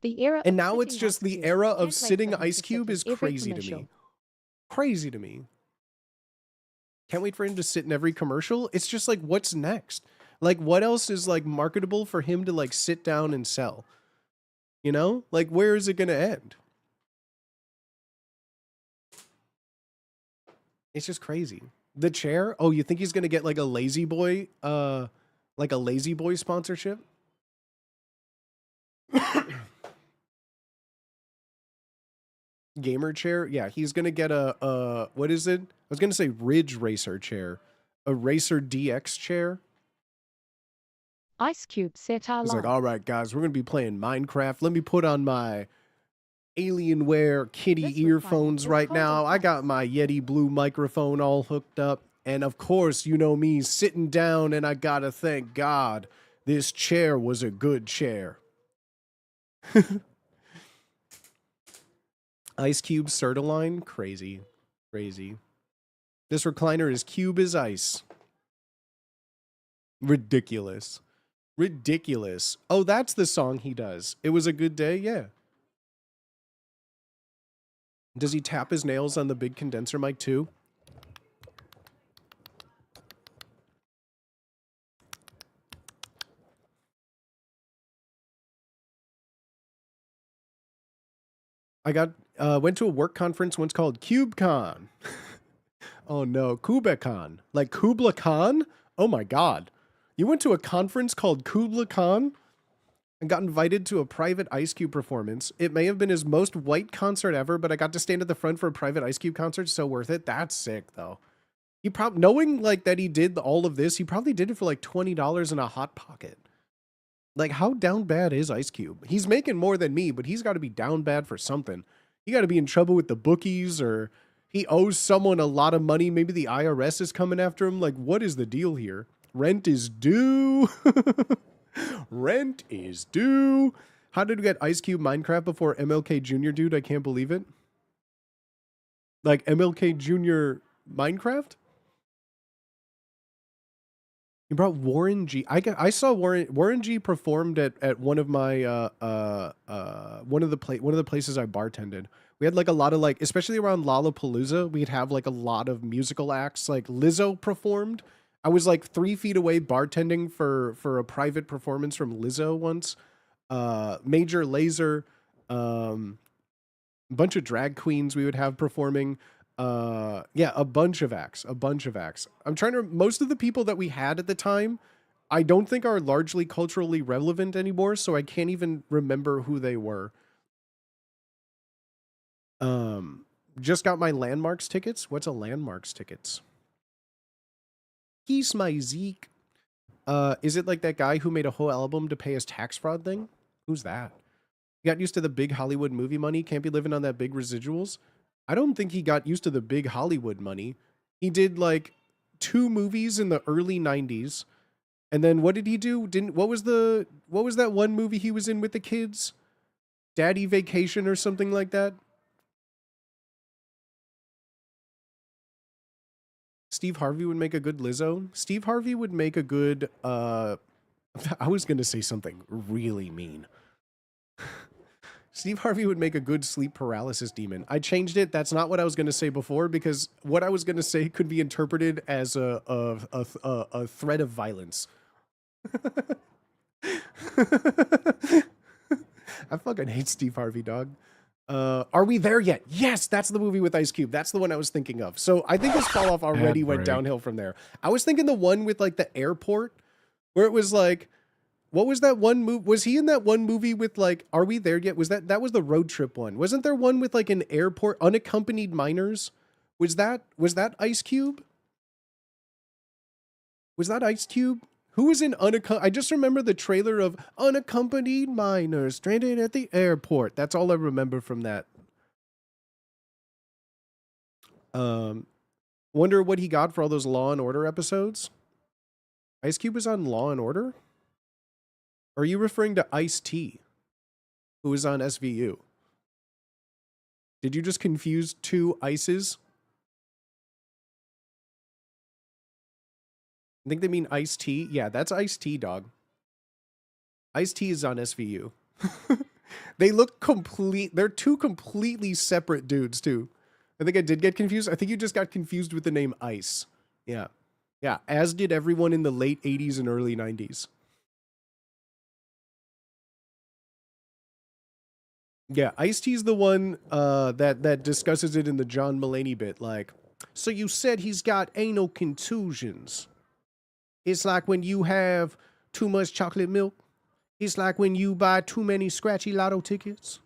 The era And of now it's sitting just Ice the Cube. era of Can't wait sitting for him Ice to sit Cube in is every crazy to commercial. me. Crazy to me. Can't wait for him to sit in every commercial. It's just like, what's next? Like, what else is like marketable for him to like sit down and sell? You know, like, where is it going to end? It's just crazy. The chair. Oh, you think he's going to get like a Lazy Boy, sponsorship? Gamer chair. Yeah, he's going to get a, what is it? I was going to say Ridge Racer chair, a Racer DX chair. Ice Cube set our He's like, line. all right, guys, we're going to be playing Minecraft. Let me put on my Alienware kitty This earphones refinement is right called a now. I house. got my Yeti Blue microphone all hooked up. And of course, you know me sitting down, and I got to thank God this chair was a good chair. Ice Cube Certaline? Crazy. Crazy. This recliner is cube as ice. Ridiculous. Ridiculous. Oh, that's the song he does. It was a good day? Yeah. Does he tap his nails on the big condenser mic too? I went to a work conference once called CubeCon. Oh no, KubeCon. Like Kubla Khan? Oh my god. You went to a conference called Kubla Khan and got invited to a private Ice Cube performance. It may have been his most white concert ever, but I got to stand at the front for a private Ice Cube concert. So worth it. That's sick though. He probably, knowing like that he did all of this, he probably did it for like $20 in a hot pocket. Like, how down bad is Ice Cube? He's making more than me, but he's got to be down bad for something. He got to be in trouble with the bookies, or he owes someone a lot of money. Maybe the IRS is coming after him. Like, what is the deal here? Rent is due. Rent is due. How did we get Ice Cube Minecraft before MLK Jr., dude? I can't believe it. Like, MLK Jr. Minecraft? You brought Warren G. I saw Warren G performed at one of my one of the places I bartended. We had like a lot of like, especially around Lollapalooza, we'd have like a lot of musical acts. Like Lizzo performed. I was like 3 feet away bartending for a private performance from Lizzo once. Major Lazer, a bunch of drag queens we would have performing. Yeah, a bunch of acts. I'm trying to, most of the people that we had at the time, I don't think are largely culturally relevant anymore, so I can't even remember who they were. Just got my Landmarks tickets. What's a Landmarks tickets? He's my Zeke. Is it like that guy who made a whole album to pay his tax fraud thing? Who's that? He got used to the big Hollywood movie money, can't be living on that big residuals. I don't think he got used to the big Hollywood money. He did like 2 movies in the early 90s. And then what did he do? What was that one movie he was in with the kids? Daddy Vacation or something like that? Steve Harvey would make a good Lizzo. Steve Harvey would make a good I was going to say something really mean. Steve Harvey would make a good sleep paralysis demon. I changed it. That's not what I was going to say before, because what I was going to say could be interpreted as a threat of violence. I fucking hate Steve Harvey, dog. Are we there yet? Yes, that's the movie with Ice Cube. That's the one I was thinking of. So I think his fall off already went downhill from there. I was thinking the one with like the airport, where it was like, what was that one movie? Was he in that one movie with like, Are We There Yet? Was that was the road trip one? Wasn't there one with like an airport, unaccompanied minors? Was that Ice Cube? Was that Ice Cube? Who was in I just remember the trailer of Unaccompanied Minors stranded at the airport. That's all I remember from that. Wonder what he got for all those Law and Order episodes. Ice Cube was on Law and Order? Or are you referring to Ice-T, who was on SVU? Did you just confuse two ices? I think they mean Ice-T. Yeah, that's Ice-T, dog. Ice-T is on SVU. They look they're two completely separate dudes, too. I think I did get confused. I think you just got confused with the name Ice. Yeah. Yeah, as did everyone in the late 80s and early 90s. Yeah, Ice-T's the one that discusses it in the John Mulaney bit. Like, so you said he's got anal contusions. It's like when you have too much chocolate milk. It's like when you buy too many scratchy lotto tickets.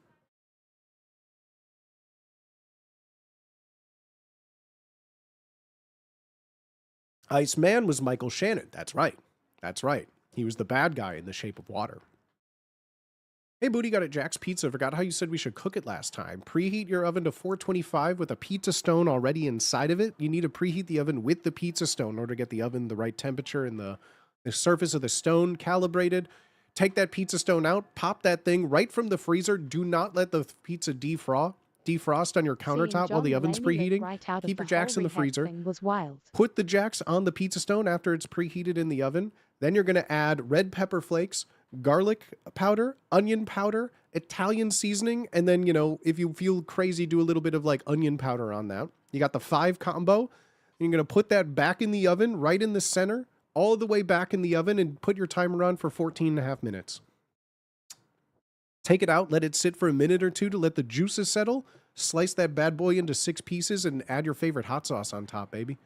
Iceman was Michael Shannon. That's right. That's right. He was the bad guy in The Shape of Water. Hey, Booty got at Jack's Pizza. Forgot how you said we should cook it last time. Preheat your oven to 425 with a pizza stone already inside of it. You need to preheat the oven with the pizza stone in order to get the oven the right temperature and the surface of the stone calibrated. Take that pizza stone out, pop that thing right from the freezer. Do not let the pizza defrost on your countertop while the oven's preheating. Keep your jacks in the freezer. Was wild. Put the jacks on the pizza stone after it's preheated in the oven. Then you're going to add red pepper flakes, garlic powder, onion powder, Italian seasoning, and then, you know, if you feel crazy, do a little bit of like onion powder on that. You got the 5 combo. You're going to put that back in the oven, right in the center, all the way back in the oven, and put your timer on for 14.5 minutes. Take it out, let it sit for a minute or two to let the juices settle. Slice that bad boy into 6 pieces and add your favorite hot sauce on top, baby.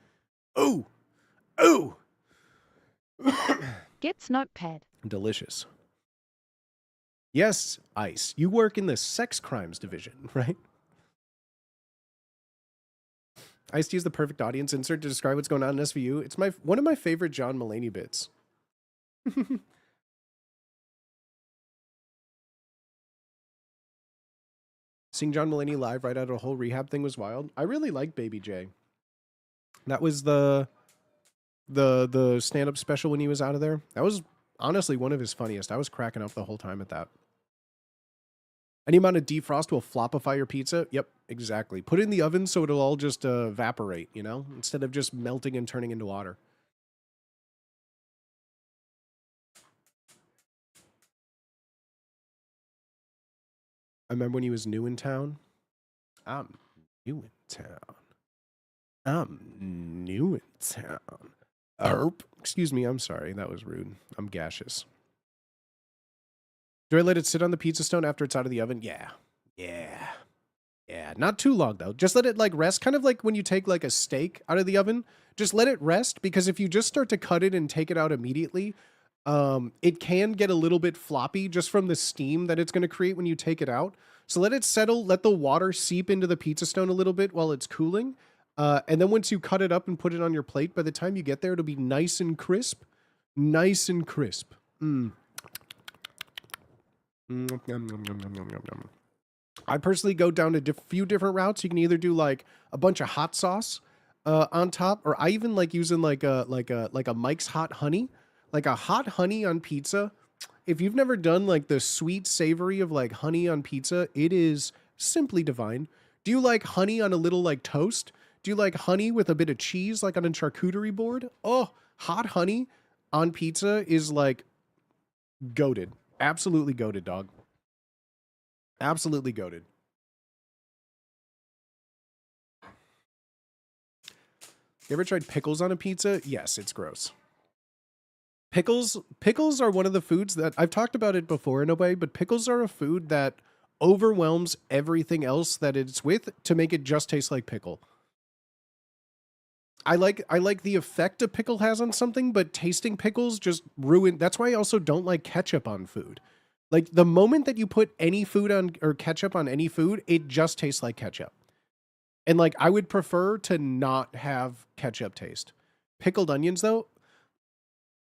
Ooh! Ooh! Gets notepad. Delicious. Yes, Ice. You work in the sex crimes division, right? Ice-T is the perfect audience insert to describe what's going on in SVU. It's one of my favorite John Mulaney bits. Seeing John Mulaney live right out of a whole rehab thing was wild. I really like Baby J. That was the stand-up special when he was out of there. That was honestly one of his funniest. I was cracking up the whole time at that. Any amount of defrost will flopify your pizza. Yep, exactly. Put it in the oven so it'll all just evaporate, you know, instead of just melting and turning into water. I remember when he was new in town. I'm new in town. I'm new in town. Excuse me, I'm sorry. That was rude. I'm gaseous. Do I let it sit on the pizza stone after it's out of the oven? Yeah. Not too long, though. Just let it, like, rest. Kind of like when you take, like, a steak out of the oven. Just let it rest, because if you just start to cut it and take it out immediately, it can get a little bit floppy just from the steam that it's going to create when you take it out. So let it settle. Let the water seep into the pizza stone a little bit while it's cooling. And then once you cut it up and put it on your plate, by the time you get there, it'll be nice and crisp. Nice and crisp. I personally go down a few different routes. You can either do like a bunch of hot sauce on top, or I even like using like a Mike's Hot Honey, like a hot honey on pizza. If you've never done like the sweet savory of like honey on pizza, it is simply divine. Do you like honey on a little like toast? Do you like honey with a bit of cheese like on a charcuterie board? Oh, hot honey on pizza is like goated. Absolutely goated, dog. Absolutely goated. You ever tried pickles on a pizza? Yes, it's gross. Pickles are one of the foods that I've talked about it before in a way, but pickles are a food that overwhelms everything else that it's with to make it just taste like pickle. I like the effect a pickle has on something, but tasting pickles just ruin. That's why I also don't like ketchup on food. Like the moment that you put any food on or ketchup on any food, it just tastes like ketchup. And like I would prefer to not have ketchup taste. Pickled onions though,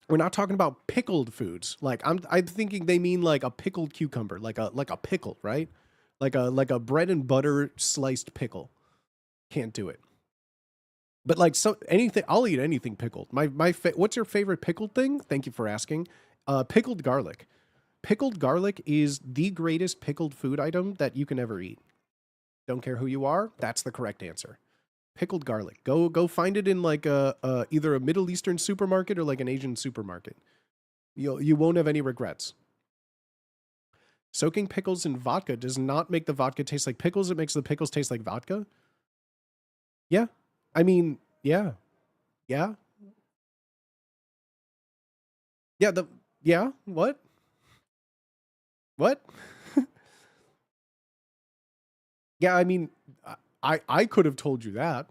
we're not talking about pickled foods. Like I'm thinking they mean like a pickled cucumber, like a pickle, right? Like a bread and butter sliced pickle. Can't do it. But like anything, I'll eat anything pickled. What's your favorite pickled thing? Thank you for asking. Pickled garlic. pickled garlic is the greatest pickled food item that you can ever eat. Don't care who you are, that's the correct answer. Pickled garlic. Go find it in like either a Middle Eastern supermarket or like an Asian supermarket. You won't have any regrets. Soaking pickles in vodka does not make the vodka taste like pickles. It makes the pickles taste like vodka. Yeah. I mean, yeah. Yeah. Yeah, what? What? Yeah, I mean, I could have told you that.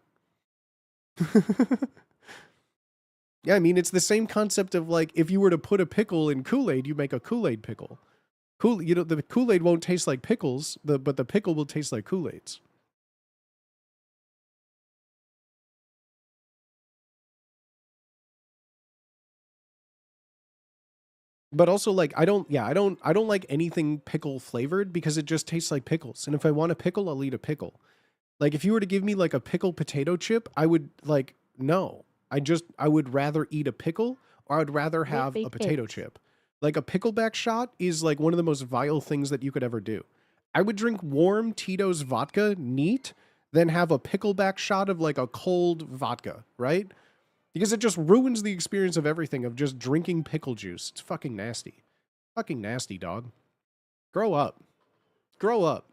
Yeah, I mean, it's the same concept of like, if you were to put a pickle in Kool-Aid, you make a Kool-Aid pickle. The Kool-Aid won't taste like pickles, but the pickle will taste like Kool-Aids. But also, like, I don't like anything pickle flavored because it just tastes like pickles. And if I want a pickle, I'll eat a pickle. Like, if you were to give me like a pickle potato chip, I would like, no. I would rather eat a pickle, or I would rather have a potato chip. Like, a pickleback shot is like one of the most vile things that you could ever do. I would drink warm Tito's vodka neat, then have a pickleback shot of like a cold vodka, right? Because it just ruins the experience of everything, of just drinking pickle juice. It's fucking nasty. Fucking nasty, dog. Grow up. Grow up.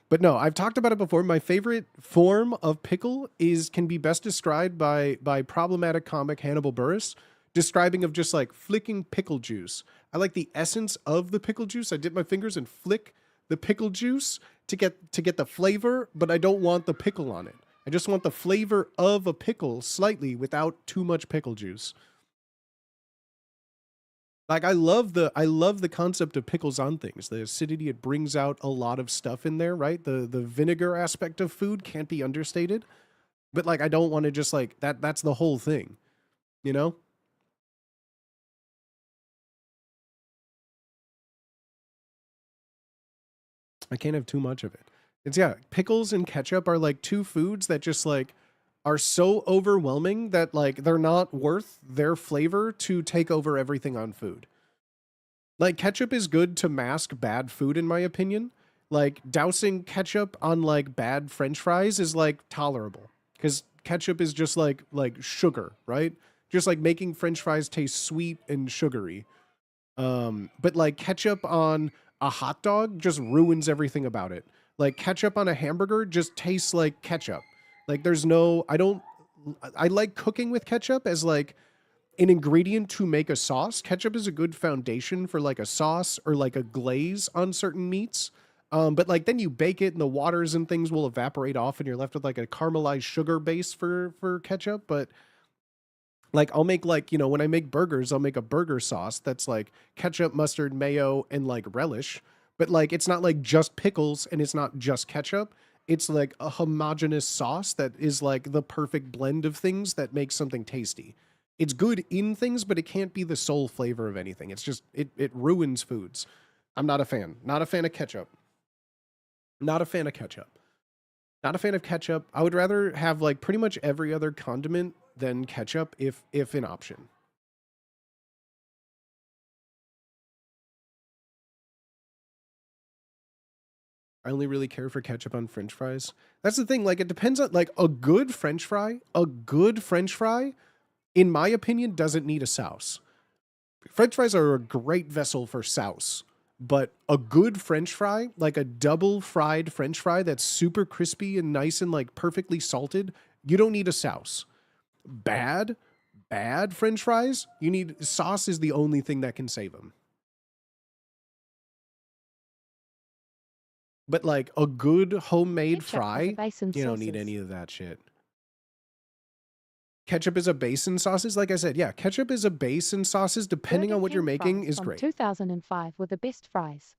But no, I've talked about it before. My favorite form of pickle can be best described by problematic comic Hannibal Buress, describing of just like flicking pickle juice. I like the essence of the pickle juice. I dip my fingers and flick the pickle juice to get the flavor, but I don't want the pickle on it. I just want the flavor of a pickle slightly without too much pickle juice. Like, I love the concept of pickles on things. The acidity, it brings out a lot of stuff in there, right? The vinegar aspect of food can't be understated. But like, I don't want to just like that's the whole thing, you know? I can't have too much of it. It's pickles and ketchup are like two foods that just like are so overwhelming that like they're not worth their flavor to take over everything on food. Like, ketchup is good to mask bad food, in my opinion. Like, dousing ketchup on like bad French fries is like tolerable because ketchup is just like sugar, right? Just like making French fries taste sweet and sugary. But like ketchup on a hot dog just ruins everything about it. Like, ketchup on a hamburger just tastes like ketchup. Like, I like cooking with ketchup as like an ingredient to make a sauce. Ketchup is a good foundation for like a sauce or like a glaze on certain meats. But like then you bake it and the waters and things will evaporate off and you're left with like a caramelized sugar base for ketchup. But like, I'll make like, when I make burgers, I'll make a burger sauce that's like ketchup, mustard, mayo, and like relish. But like, it's not like just pickles and it's not just ketchup. It's like a homogeneous sauce that is like the perfect blend of things that makes something tasty. It's good in things, but it can't be the sole flavor of anything. It's just, it ruins foods. I'm not a fan. Not a fan of ketchup. Not a fan of ketchup. Not a fan of ketchup. I would rather have like pretty much every other condiment than ketchup if an option. I only really care for ketchup on French fries. That's the thing. Like, it depends on like a good French fry, in my opinion, doesn't need a sauce. French fries are a great vessel for sauce, but a good French fry, like a double fried French fry that's super crispy and nice and like perfectly salted, you don't need a sauce. Bad French fries, you need sauce is the only thing that can save them. But like a good homemade Ketchup fry, is a base in you don't need sauces. any of that shit. Ketchup is a base in sauces. Like I said, yeah, ketchup is a base in sauces. Depending Burger on what you're King making fries is from great. 2005 were the best fries.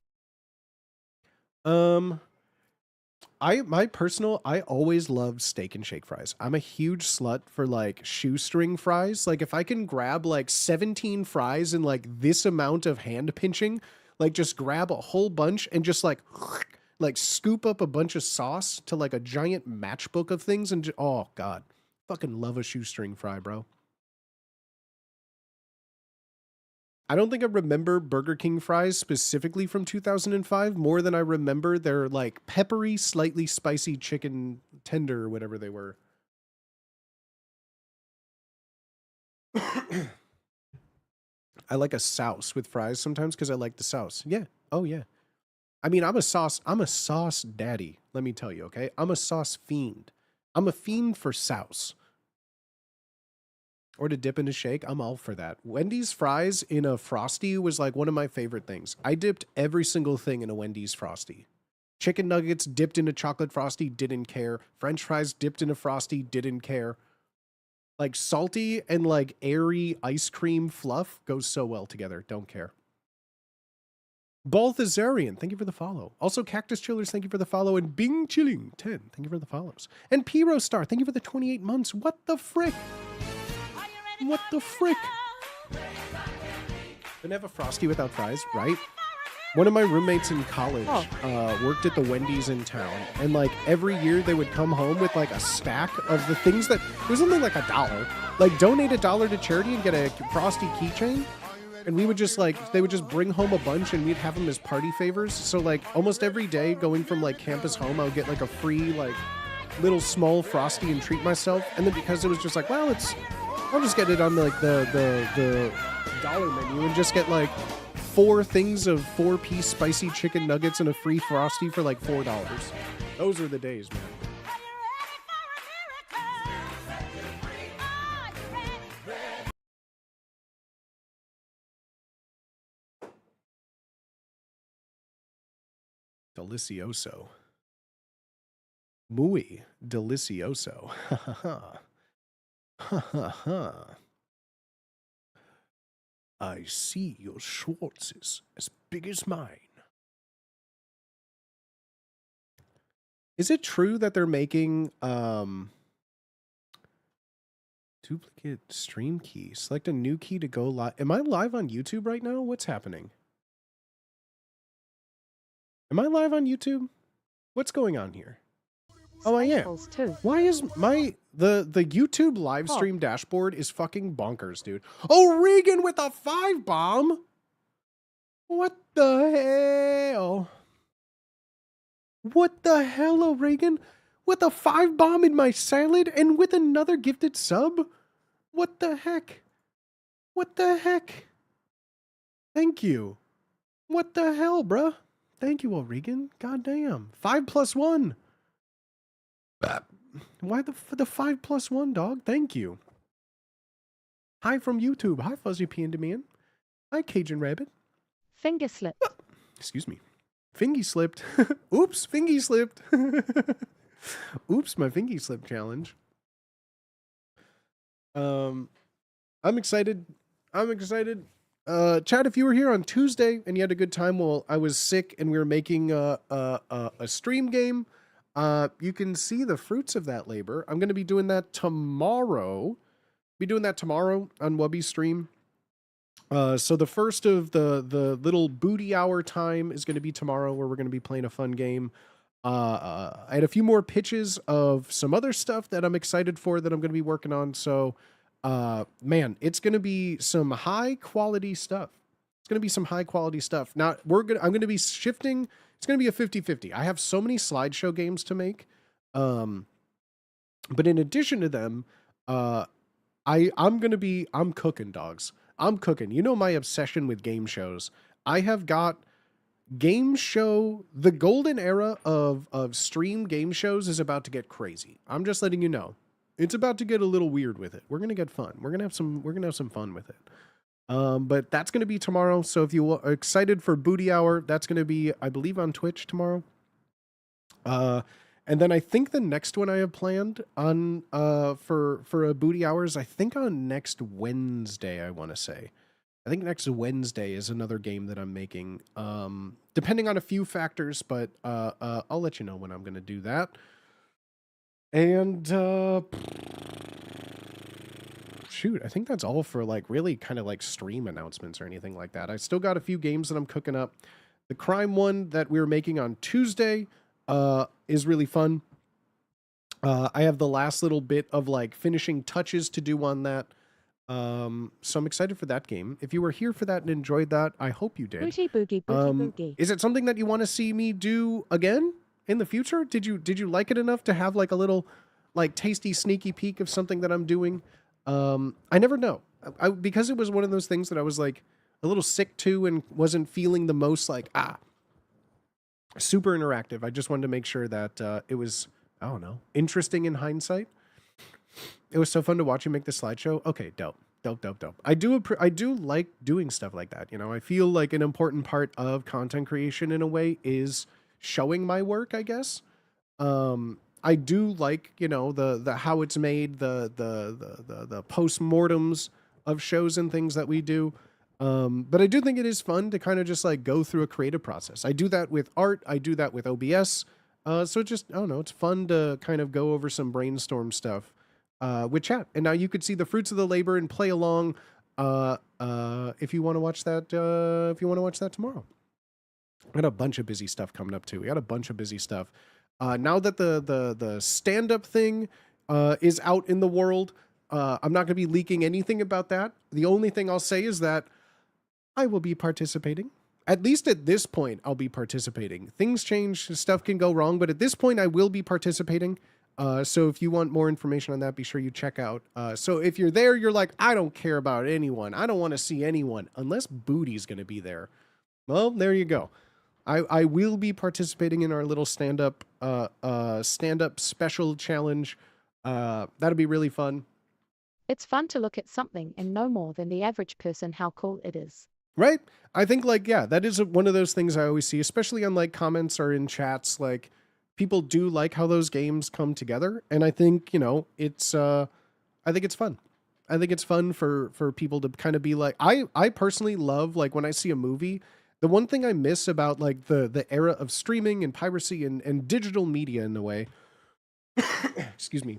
I always loved Steak and Shake fries. I'm a huge slut for like shoestring fries. Like, if I can grab like 17 fries in like this amount of hand pinching, like just grab a whole bunch and just like scoop up a bunch of sauce to like a giant matchbook of things and oh God, fucking love a shoestring fry, bro. I don't think I remember Burger King fries specifically from 2005 more than I remember their like peppery, slightly spicy chicken tender or whatever they were. I like a sauce with fries sometimes because I like the sauce. Yeah. Oh yeah. I mean, I'm a sauce daddy, let me tell you, okay? I'm a sauce fiend. I'm a fiend for sauce. Or to dip in a shake, I'm all for that. Wendy's fries in a Frosty was like one of my favorite things. I dipped every single thing in a Wendy's Frosty. Chicken nuggets dipped in a chocolate Frosty, didn't care. French fries dipped in a Frosty, didn't care. Like salty and like airy ice cream fluff goes so well together, don't care. Balthazarian, thank you for the follow. Also, Cactus Chillers, thank you for the follow. And Bing Chilling 10, thank you for the follows. And Pyro Star, thank you for the 28 months. What the frick? What the frick? Couldn't have a Frosty without fries, right? One of my roommates in college worked at the Wendy's in town. And like every year they would come home with like a stack of the things that, it was only like $1. Like donate $1 to charity and get a Frosty keychain. And we would just like, they would just bring home a bunch and we'd have them as party favors. So like almost every day going from like campus home, I would get like a free like little small Frosty and treat myself. And then because it was just like, well, I'll just get it on like the dollar menu and just get like 4 things of 4-piece spicy chicken nuggets and a free Frosty for like $4. Those are the days, man. Delicioso. Muy delicioso. Ha ha ha. Ha ha ha. I see your Schwartz is as big as mine. Is it true that they're making duplicate stream key? Select a new key to go live. Am I live on YouTube right now? What's happening? Am I live on YouTube? What's going on here? Oh, I am. Why is the YouTube live stream dashboard is fucking bonkers, dude? Oh, Regan with a 5 bomb. What the hell? What the hell, oh, Regan? With a 5 bomb in my salad and with another gifted sub? What the heck? What the heck? Thank you. What the hell, bruh? Thank you, O'Regan. Goddamn. 5 plus 1. Why the 5 plus 1, dog? Thank you. Hi from YouTube. Hi, Fuzzy P and Demian. Hi, Cajun Rabbit. Finger slip. Excuse me. Fingy slipped. Oops, fingy slipped. Oops, my fingy slip challenge. I'm excited. Chad, if you were here on Tuesday and you had a good time while I was sick and we were making a stream game, you can see the fruits of that labor. I'm going to be doing that tomorrow. On Wubby's stream. So the first of the little booty hour time is going to be tomorrow, where we're going to be playing a fun game. I had a few more pitches of some other stuff that I'm excited for that I'm going to be working on. So, man, it's going to be some high quality stuff. Now I'm going to be shifting. It's going to be a 50-50. I have so many slideshow games to make. But in addition to them, I'm cooking, dogs. I'm cooking. You know my obsession with game shows. I have got the golden era of stream game shows is about to get crazy. I'm just letting you know. It's about to get a little weird with it. We're going to get fun. We're going to have some fun with it. But that's going to be tomorrow. So if you are excited for Booty Hour, that's going to be, I believe, on Twitch tomorrow. And then I think the next one I have planned on for a Booty Hours, I think on next Wednesday, I want to say. I think next Wednesday is another game that I'm making, depending on a few factors, but I'll let you know when I'm going to do that. And shoot, I think that's all for like really kind of like stream announcements or anything like that. I still got a few games that I'm cooking up. The crime one that we were making on Tuesday is really fun. I have the last little bit of like finishing touches to do on that. So I'm excited for that game. If you were here for that and enjoyed that, I hope you did. Booty boogie, booty boogie. Is it something that you want to see me do again in the future? Did you like it enough to have like a little like tasty sneaky peek of something that I'm doing? I never know. Because it was one of those things that I was like a little sick to and wasn't feeling the most like super interactive. I just wanted to make sure that it was, I don't know, interesting in hindsight. It was so fun to watch you make the slideshow. Okay, dope. I do like doing stuff like that. You know, I feel like an important part of content creation in a way is showing my work, I guess. I do like, you know, the how it's made, the postmortems of shows and things that we do. But I do think it is fun to kind of just like go through a creative process. I do that with art. I do that with OBS. So it just, I don't know, it's fun to kind of go over some brainstorm stuff with chat. And now you could see the fruits of the labor and play along if you want to watch that, tomorrow. I got a bunch of busy stuff coming up too. We got a bunch of busy stuff. Now that the stand-up thing is out in the world, I'm not going to be leaking anything about that. The only thing I'll say is that I will be participating. At least at this point, I'll be participating. Things change, stuff can go wrong, but at this point, I will be participating. So if you want more information on that, be sure you check out. So if you're there, you're like, I don't care about anyone. I don't want to see anyone unless Booty's going to be there. Well, there you go. I will be participating in our little stand-up special challenge. That'll be really fun. It's fun to look at something and know more than the average person how cool it is. Right? I think like, yeah, that is one of those things I always see, especially on like comments or in chats. Like people do like how those games come together. And I think, you know, it's, I think it's fun. I think it's fun for people to kind of be like, I personally love like when I see a movie, the one thing I miss about like the era of streaming and piracy and digital media in a way, excuse me,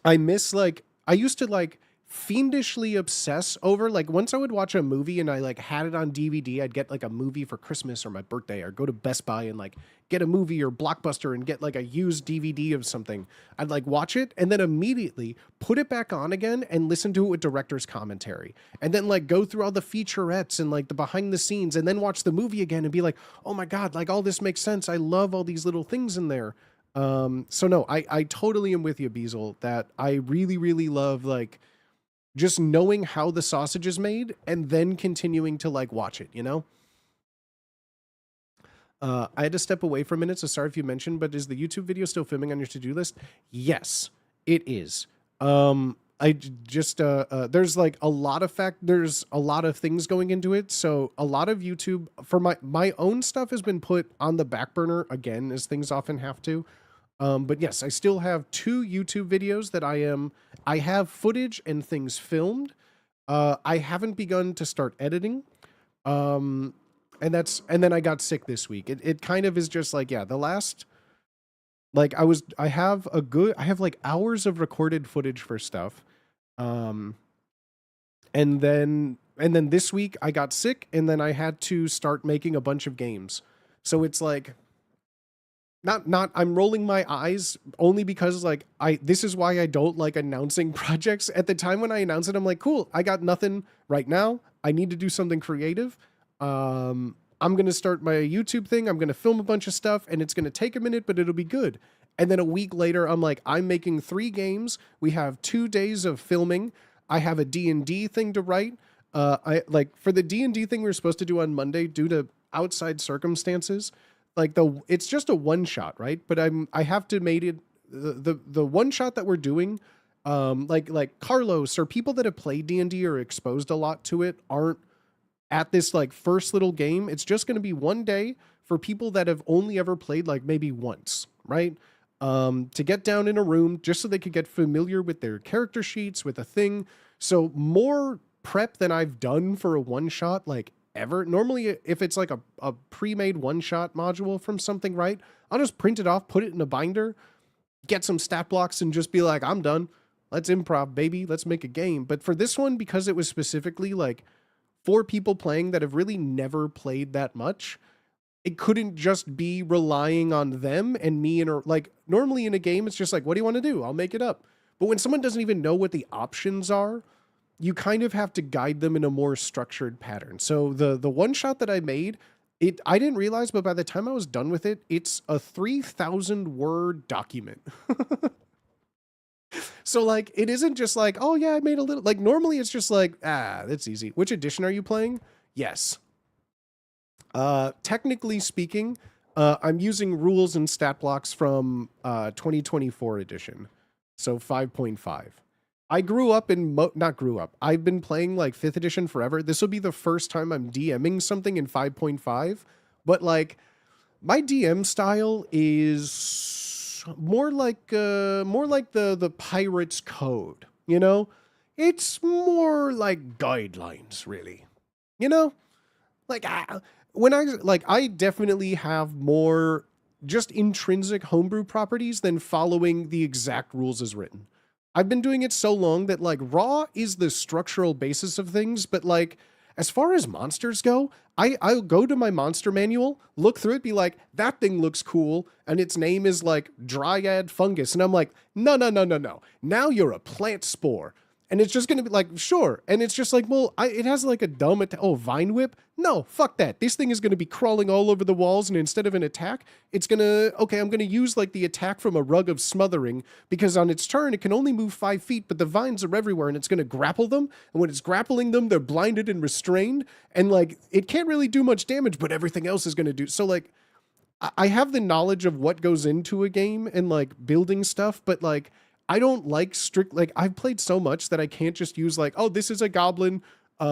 I miss like, I used to like fiendishly obsess over like once I would watch a movie and I like had it on DVD, I'd get like a movie for Christmas or my birthday or go to Best Buy and like get a movie or Blockbuster and get like a used DVD of something. I'd like watch it and then immediately put it back on again and listen to it with director's commentary and then like go through all the featurettes and like the behind the scenes and then watch the movie again and be like, oh my God, like all this makes sense. I love all these little things in there. So no, I totally am with you, Beazle, that I really, really love like just knowing how the sausage is made and then continuing to like watch it, you know? I had to step away for a minute, so sorry if you mentioned, but is the YouTube video still filming on your to-do list? Yes, it is. I just, there's like a lot of there's a lot of things going into it. So a lot of YouTube for my own stuff has been put on the back burner again, as things often have to. But yes, I still have 2 YouTube videos that I have footage and things filmed. I haven't begun to start editing. And then I got sick this week. It kind of is just like, yeah, the last, like I have like hours of recorded footage for stuff. And then this week I got sick and then I had to start making a bunch of games. So it's like, I'm rolling my eyes only because like this is why I don't like announcing projects. At the time when I announce it, I'm like, cool, I got nothing right now. I need to do something creative. I'm going to start my YouTube thing. I'm going to film a bunch of stuff and it's going to take a minute, but it'll be good. And then a week later, I'm like, I'm making 3 games. We have 2 days of filming. I have a D&D thing to write. I like for the D&D thing we were supposed to do on Monday due to outside circumstances. Like it's just a one shot, right? But I have to make it the one shot that we're doing, like Carlos or people that have played D&D or exposed a lot to it aren't at this like first little game. It's just going to be one day for people that have only ever played like maybe once, right? To get down in a room just so they could get familiar with their character sheets, with a thing. So more prep than I've done for a one shot, like ever. Normally, if it's like a pre-made one-shot module from something, right? I'll just print it off, put it in a binder, get some stat blocks, and just be like, I'm done. Let's improv, baby. Let's make a game. But for this one, because it was specifically like 4 people playing that have really never played that much, it couldn't just be relying on them and me. And like normally in a game, it's just like, what do you want to do? I'll make it up. But when someone doesn't even know what the options are, you kind of have to guide them in a more structured pattern. So the one shot that I made, I didn't realize, but by the time I was done with it, it's a 3,000 word document. So like, it isn't just like, oh yeah, I made a little, like normally it's just like, that's easy. Which edition are you playing? Yes. Technically speaking, I'm using rules and stat blocks from 2024 edition. So 5.5. I grew up in, not grew up, I've been playing like 5th edition forever. This will be the first time I'm DMing something in 5.5. But like, my DM style is more like the pirate's code, you know? It's more like guidelines, really. You know? Like, I definitely have more just intrinsic homebrew properties than following the exact rules as written. I've been doing it so long that like raw is the structural basis of things, but like as far as monsters go, I'll go to my monster manual, look through it, be like, that thing looks cool, and its name is like Dryad Fungus. And I'm like, no. Now you're a plant spore. And it's just going to be like, sure. And it's just like, well, it has like a dumb, Vine Whip? No, fuck that. This thing is going to be crawling all over the walls, and instead of an attack, it's going to, okay, I'm going to use like the attack from a Rug of Smothering, because on its turn, it can only move 5 feet, but the vines are everywhere, and it's going to grapple them. And when it's grappling them, they're blinded and restrained. And like, it can't really do much damage, but everything else is going to do. So like, I have the knowledge of what goes into a game and like building stuff, but like, I don't like like I've played so much that I can't just use like, oh, this is a goblin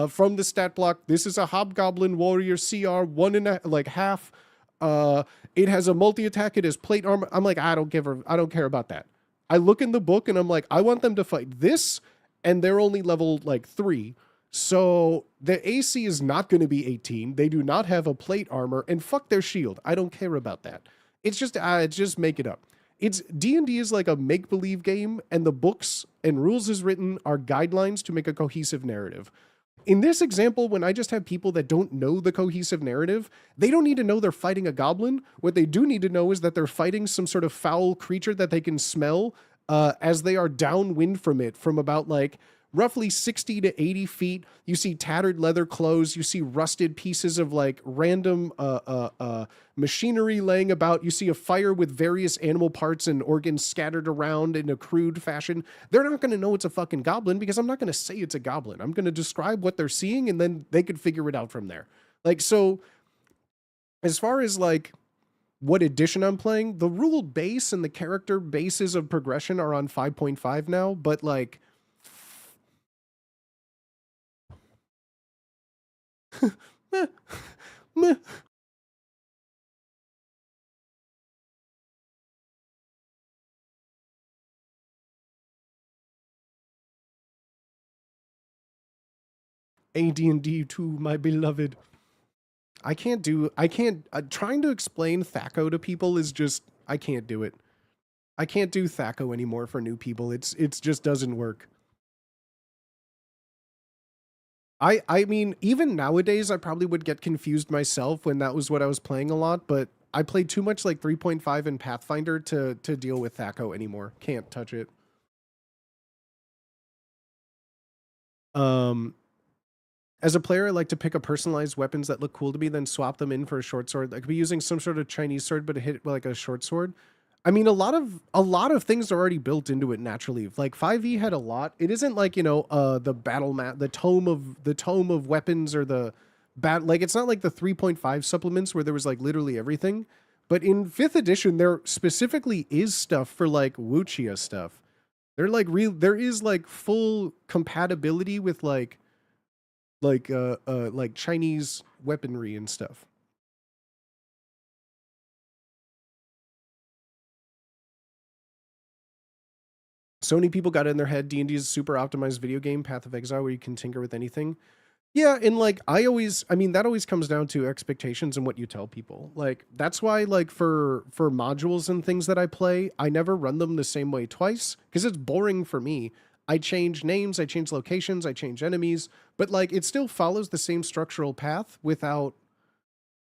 from the stat block. This is a hobgoblin warrior CR 1.5. It has a multi-attack. It has plate armor. I'm like, I don't care about that. I look in the book and I'm like, I want them to fight this, and they're only level like 3. So the AC is not going to be 18. They do not have a plate armor, and fuck their shield. I don't care about that. It's just make it up. It's D&D is like a make-believe game, and the books and rules as written are guidelines to make a cohesive narrative. In this example, when I just have people that don't know the cohesive narrative, they don't need to know they're fighting a goblin. What they do need to know is that they're fighting some sort of foul creature that they can smell as they are downwind from it from about like roughly 60 to 80 feet. You see tattered leather clothes. You see rusted pieces of like random machinery laying about. You see a fire with various animal parts and organs scattered around in a crude fashion. They're not going to know it's a fucking goblin because I'm not going to say it's a goblin. I'm going to describe what they're seeing, and then they could figure it out from there. Like, so as far as like what edition I'm playing, the rule base and the character bases of progression are on 5.5 now, but like, meh. AD&D 2, my beloved. Trying to explain Thaco to people is just, I can't do it. I can't do Thaco anymore for new people. It's just doesn't work. I mean, even nowadays, I probably would get confused myself when that was what I was playing a lot, but I played too much like 3.5 and Pathfinder to deal with Thaco anymore. Can't touch it. As a player, I like to pick up personalized weapons that look cool to me, then swap them in for a short sword. I could be using some sort of Chinese sword, but it hit like a short sword. I mean, a lot of things are already built into it naturally. Like 5e had a lot. It isn't like, you know, the battle map, the tome of weapons, or the like, it's not like the 3.5 supplements where there was like literally everything. But in 5th edition, there specifically is stuff for like Wuxia stuff. There is like full compatibility with like Chinese weaponry and stuff. Sony people got it in their head D&D is a super optimized video game, Path of Exile, where you can tinker with anything. Yeah, and like that always comes down to expectations and what you tell people. Like that's why like for modules and things that I play, I never run them the same way twice because it's boring for me. I change names, I change locations, I change enemies, but like it still follows the same structural path without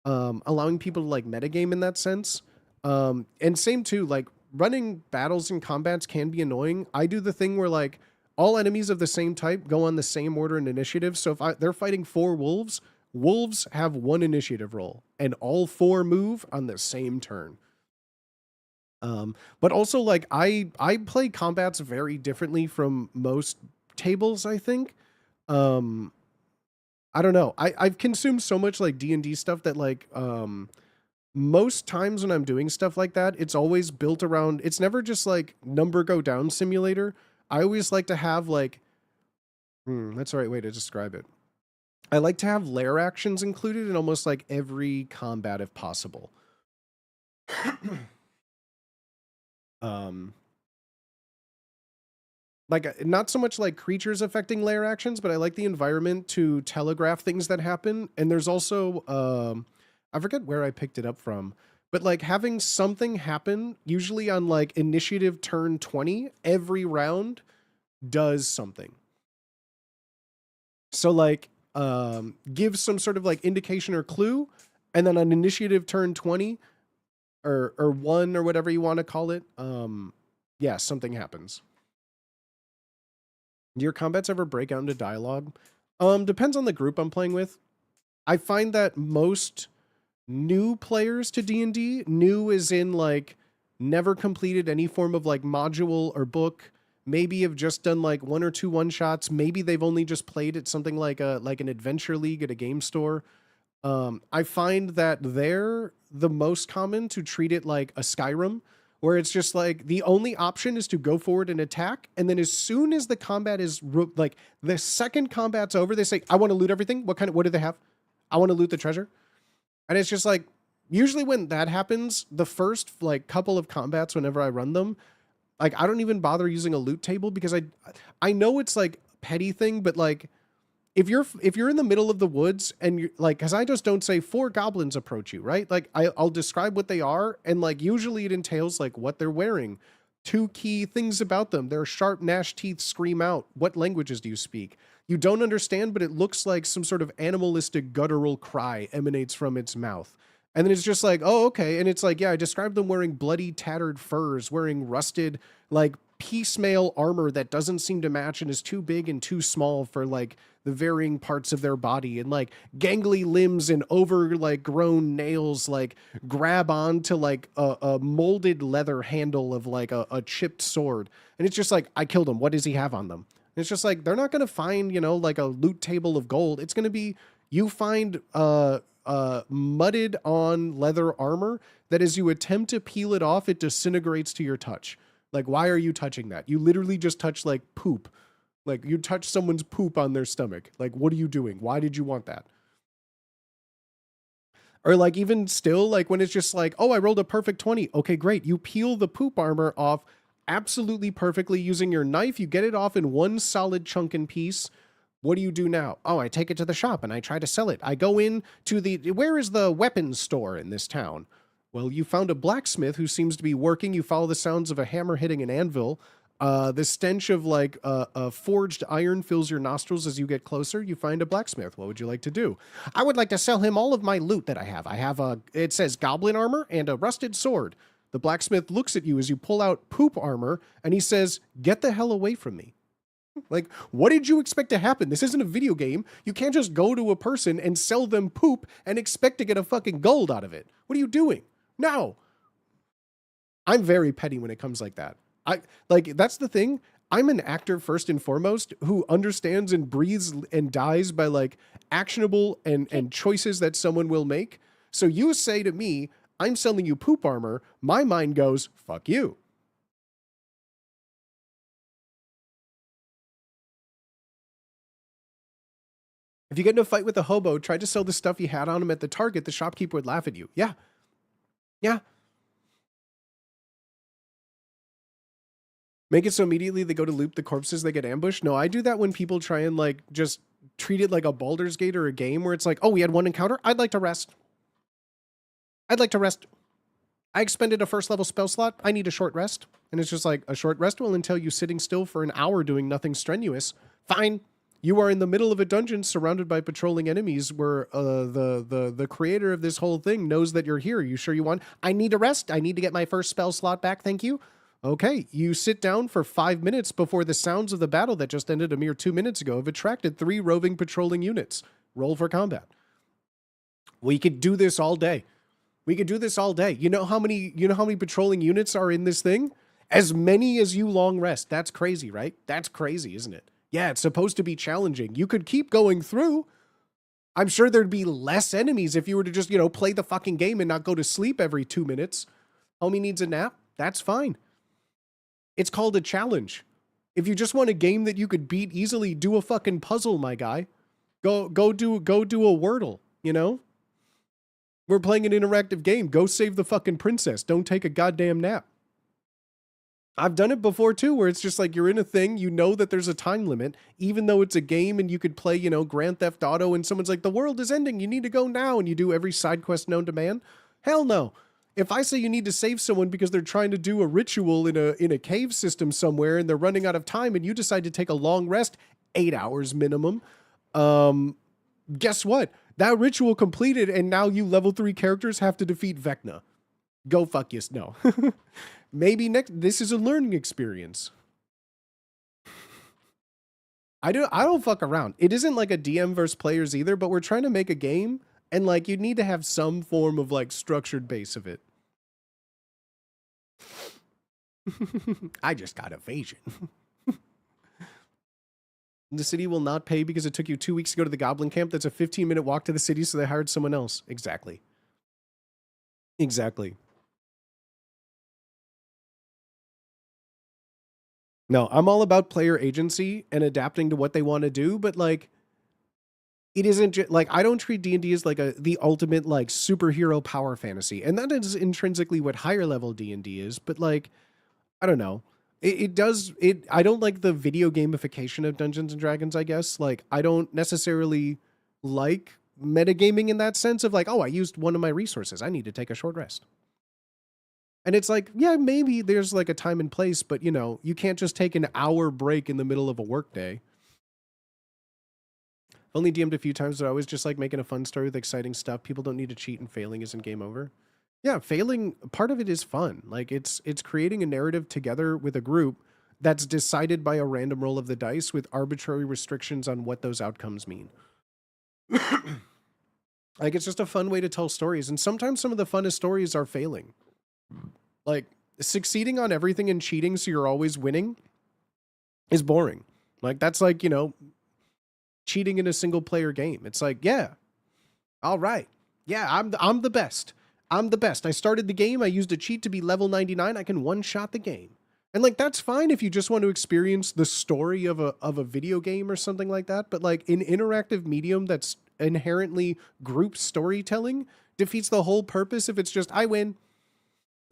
allowing people to like metagame in that sense. And same too, like running battles and combats can be annoying. I do the thing where like all enemies of the same type go on the same order in initiative. So if they're fighting 4 wolves, wolves have 1 initiative roll, and all 4 move on the same turn. But also, like, I play combats very differently from most tables, I think. I don't know. I've consumed so much, like, D&D stuff that, like, most times when I'm doing stuff like that, it's always built around, it's never just, like, number go down simulator. I always like to have, like, that's the right way to describe it. I like to have lair actions included in almost, like, every combat if possible. Like, not so much like creatures affecting lair actions, but I like the environment to telegraph things that happen. And there's also, I forget where I picked it up from, but like having something happen, usually on like initiative turn 20, every round does something. So like, give some sort of like indication or clue, and then on initiative turn 20, or 1 or whatever you want to call it, yeah, something happens. Do your combats ever break out into dialogue? Depends on the group I'm playing with. I find that most new players to D&D, new is in like never completed any form of like module or book, maybe have just done like 1 or 2 one-shots, maybe they've only just played at something like an adventure league at a game store. I find that they're the most common to treat it like a Skyrim, where it's just like the only option is to go forward and attack. And then as soon as the combat is like the second combat's over, they say, I want to loot everything. What do they have? I want to loot the treasure. And it's just like, usually when that happens, the first like couple of combats, whenever I run them, like I don't even bother using a loot table, because I know it's like a petty thing, but like, if you're in the middle of the woods and you're like, because I just don't say 4 goblins approach you, right? Like I'll describe what they are, and like usually it entails like what they're wearing, 2 key things about them. Their sharp gnash teeth scream out. What languages do you speak? You don't understand, but it looks like some sort of animalistic guttural cry emanates from its mouth. And then it's just like, oh, okay. And it's like, yeah, I described them wearing bloody, tattered furs, wearing rusted, like piecemeal armor that doesn't seem to match and is too big and too small for like the varying parts of their body, and like gangly limbs and over like grown nails like grab on to like a molded leather handle of like a chipped sword. And it's just like, I killed him. What does he have on them? And it's just like, they're not going to find, like a loot table of gold. It's going to be, you find mudded on leather armor that as you attempt to peel it off, it disintegrates to your touch. Like, why are you touching that? You literally just touch like poop. Like you touch someone's poop on their stomach. Like, what are you doing? Why did you want that? Or like even still, like when it's just like, oh, I rolled a perfect 20. Okay, great. You peel the poop armor off absolutely perfectly using your knife. You get it off in one solid chunk and piece. What do you do now? Oh, I take it to the shop and I try to sell it. I go in to where is the weapons store in this town? Well, you found a blacksmith who seems to be working. You follow the sounds of a hammer hitting an anvil. The stench of like forged iron fills your nostrils as you get closer. You find a blacksmith. What would you like to do? I would like to sell him all of my loot that I have. I have it says goblin armor and a rusted sword. The blacksmith looks at you as you pull out poop armor and he says, get the hell away from me. Like, what did you expect to happen? This isn't a video game. You can't just go to a person and sell them poop and expect to get a fucking gold out of it. What are you doing? No. I'm very petty when it comes like that. That's the thing. I'm an actor first and foremost who understands and breathes and dies by like actionable and choices that someone will make. So you say to me, I'm selling you poop armor. My mind goes, fuck you. If you get in a fight with a hobo, try to sell the stuff you had on him at the Target, the shopkeeper would laugh at you. Yeah. Yeah. Make it so immediately they go to loot the corpses, they get ambushed. No, I do that when people try and like just treat it like a Baldur's Gate or a game where it's like, oh, we had one encounter. I'd like to rest. I expended a first level spell slot. I need a short rest. And it's just like, a short rest will entail you sitting still for an hour doing nothing strenuous. Fine. You are in the middle of a dungeon surrounded by patrolling enemies where the creator of this whole thing knows that you're here. You sure you want? I need a rest. I need to get my first spell slot back. Thank you. Okay, you sit down for 5 minutes before the sounds of the battle that just ended a mere 2 minutes ago have attracted 3 roving patrolling units. Roll for combat. We could do this all day. We could do this all day. You know how many patrolling units are in this thing? As many as you long rest. That's crazy, right? That's crazy, isn't it? Yeah, it's supposed to be challenging. You could keep going through. I'm sure there'd be less enemies if you were to just, play the fucking game and not go to sleep every 2 minutes. Homie needs a nap. That's fine. It's called a challenge. If you just want a game that you could beat easily, do a fucking puzzle, my guy. Go do a Wordle, We're playing an interactive game. Go save the fucking princess. Don't take a goddamn nap. I've done it before too, where it's just like you're in a thing, you know that there's a time limit, even though it's a game and you could play, Grand Theft Auto and someone's like, the world is ending, you need to go now, and you do every side quest known to man. Hell no. If I say you need to save someone because they're trying to do a ritual in a cave system somewhere and they're running out of time and you decide to take a long rest, 8 hours minimum, guess what? That ritual completed and now you level 3 characters have to defeat Vecna. Go fuck yes. No. Maybe this is a learning experience. I don't fuck around. It isn't like a DM versus players either, but we're trying to make a game and like you need to have some form of like structured base of it. I just got evasion. The city will not pay because it took you 2 weeks to go to the goblin camp. That's a 15-minute walk to the city, so they hired someone else. Exactly. Exactly. No, I'm all about player agency and adapting to what they want to do, but like, it isn't just like, I don't treat D&D as like the ultimate like superhero power fantasy. And that is intrinsically what higher level D&D is, but like, I don't know. I don't like the video gamification of Dungeons and Dragons, I guess. Like, I don't necessarily like metagaming in that sense of like, oh, I used one of my resources. I need to take a short rest. And it's like, yeah, maybe there's like a time and place, but you can't just take an hour break in the middle of a workday. Only DM'd a few times, but I always just like making a fun story with exciting stuff. People don't need to cheat and failing isn't game over. Yeah, failing, part of it is fun. Like it's creating a narrative together with a group that's decided by a random roll of the dice with arbitrary restrictions on what those outcomes mean. Like it's just a fun way to tell stories. And sometimes some of the funnest stories are failing. Like succeeding on everything and cheating so you're always winning is boring. Like that's like, cheating in a single player game. It's like, yeah, all right. Yeah, I'm the best. I'm the best. I started the game. I used a cheat to be level 99. I can one-shot the game. And like, that's fine if you just want to experience the story of a video game or something like that. But like an interactive medium that's inherently group storytelling defeats the whole purpose if it's just, I win.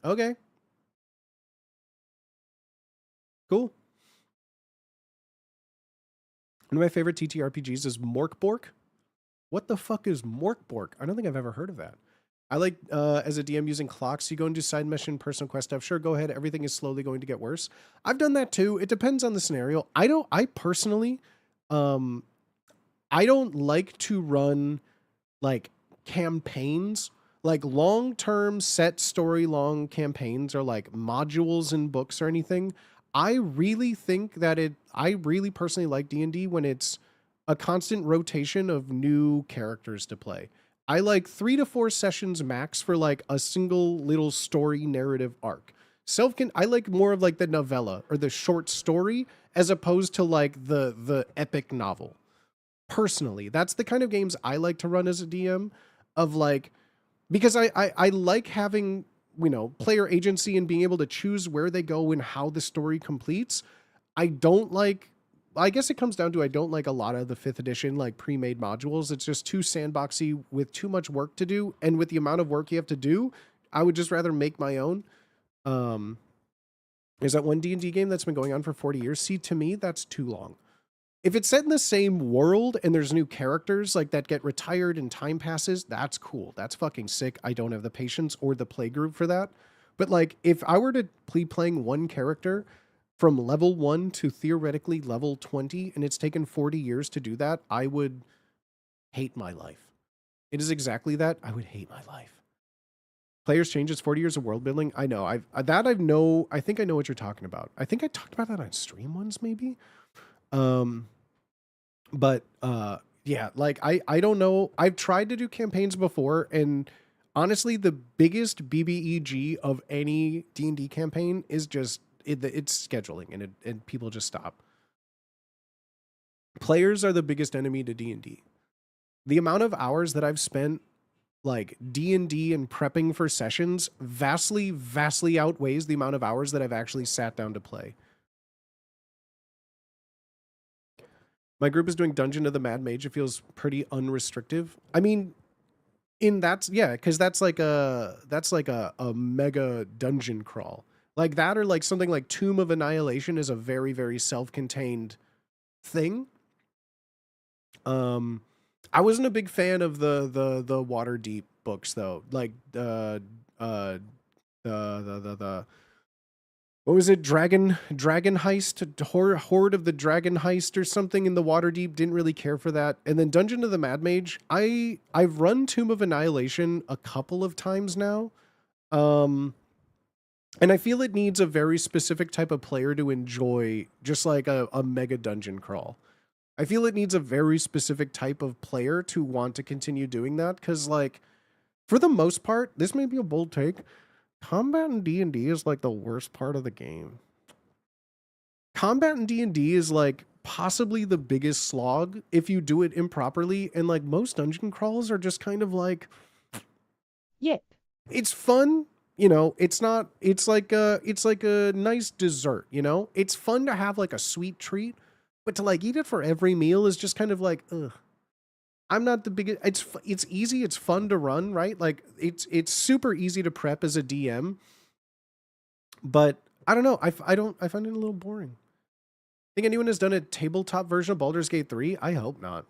Okay. Cool. One of my favorite TTRPGs is Morkbork. What the fuck is Morkbork? I don't think I've ever heard of that. I like, as a DM, using clocks. You go and do side mission, personal quest stuff. Sure, go ahead. Everything is slowly going to get worse. I've done that too. It depends on the scenario. I personally, I don't like to run like campaigns, like long-term set story long campaigns or like modules in books or anything. I really think that I really personally like D&D when it's a constant rotation of new characters to play. I like 3 to 4 sessions max for like a single little story narrative arc. I like more of like the novella or the short story as opposed to like the epic novel. Personally, that's the kind of games I like to run as a DM of like, because I like having, player agency and being able to choose where they go and how the story completes. I guess it comes down to I don't like a lot of the 5th edition like pre-made modules. It's just too sandboxy with too much work to do. And with the amount of work you have to do, I would just rather make my own. There's that one D&D game that's been going on for 40 years. See, to me, that's too long. If it's set in the same world and there's new characters like that get retired and time passes, that's cool. That's fucking sick. I don't have the patience or the play group for that. But like, if I were to be playing one character from level 1 to theoretically level 20, and it's taken 40 years to do that, I would hate my life. It is exactly that. I would hate my life. Players changes 40 years of world building. I know. I think I know what you're talking about. I think I talked about that on stream once, maybe. But yeah, like I don't know. I've tried to do campaigns before, and honestly, the biggest BBEG of any D&D campaign is just it's scheduling, and people just stop. Players are the biggest enemy to D&D. The amount of hours that I've spent like D&D and prepping for sessions vastly outweighs the amount of hours that I've actually sat down to play. My group is doing Dungeon of the Mad Mage. It feels pretty unrestrictive. I mean, because that's like a mega dungeon crawl. Like that, or like something like Tomb of Annihilation is a very self-contained thing. I wasn't a big fan of the Waterdeep books though. Like the what was it? Dragon Heist, Horde of the Dragon Heist or something in the Waterdeep. Didn't really care for that. And then Dungeon of the Mad Mage. I've run Tomb of Annihilation a couple of times now. And I feel it needs a very specific type of player to enjoy just like a mega dungeon crawl. I feel it needs a very specific type of player to want to continue doing that. Because like, for the most part, this may be a bold take, combat in D&D is like the worst part of the game. Combat in D&D is like possibly the biggest slog if you do it improperly, and like most dungeon crawls are just kind of like, Yep. it's fun, you know, it's like a nice dessert, you know? It's fun to have like a sweet treat, but to like eat it for every meal is just kind of like, ugh. I'm not the biggest. It's easy. It's fun to run, right? Like it's super easy to prep as a DM. But I don't know. I find it a little boring. Think anyone has done a tabletop version of Baldur's Gate 3? I hope not.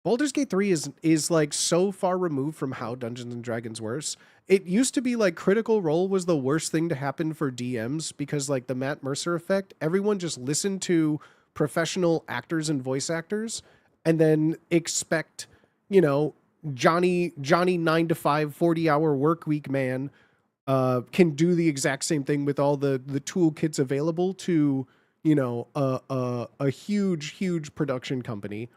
Baldur's Gate 3 is like so far removed from how Dungeons and Dragons works. It used to be like Critical Role was the worst thing to happen for DMs because like the Matt Mercer effect, everyone just listened to professional actors and voice actors and then expect, you know, Johnny 9 to 5, 40-hour work week man can do the exact same thing with all the toolkits available to, you know, a huge production company.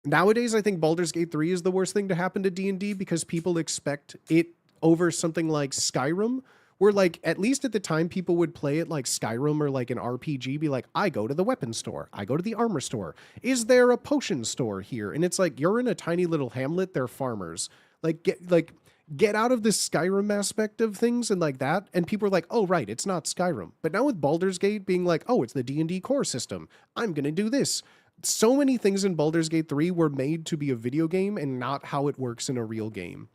Nowadays, I think Baldur's Gate 3 is the worst thing to happen to D&D because people expect it over something like Skyrim, where like at least at the time people would play it like Skyrim or like an RPG, be like, I go to the weapon store, I go to the armor store, is there a potion store here? And it's like, you're in a tiny little hamlet, they're farmers. Get out of this Skyrim aspect of things and like that, and people are like, oh right, it's not Skyrim. But now with Baldur's Gate being like, oh, it's the D&D core system, I'm gonna do this. So many things in Baldur's Gate 3 were made to be a video game and not how it works in a real game.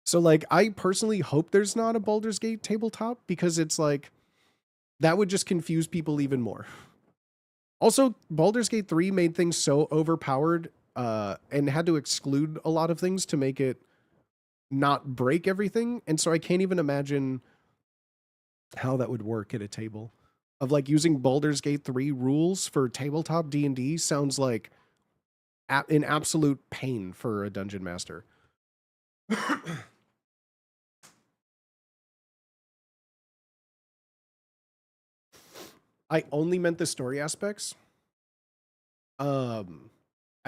So like, I personally hope there's not a Baldur's Gate tabletop because it's like, that would just confuse people even more. Also, Baldur's Gate 3 made things so overpowered and had to exclude a lot of things to make it not break everything. And so I can't even imagine how that would work at a table. Of like using Baldur's Gate 3 rules for tabletop D&D sounds like an absolute pain for a dungeon master. I only meant the story aspects. I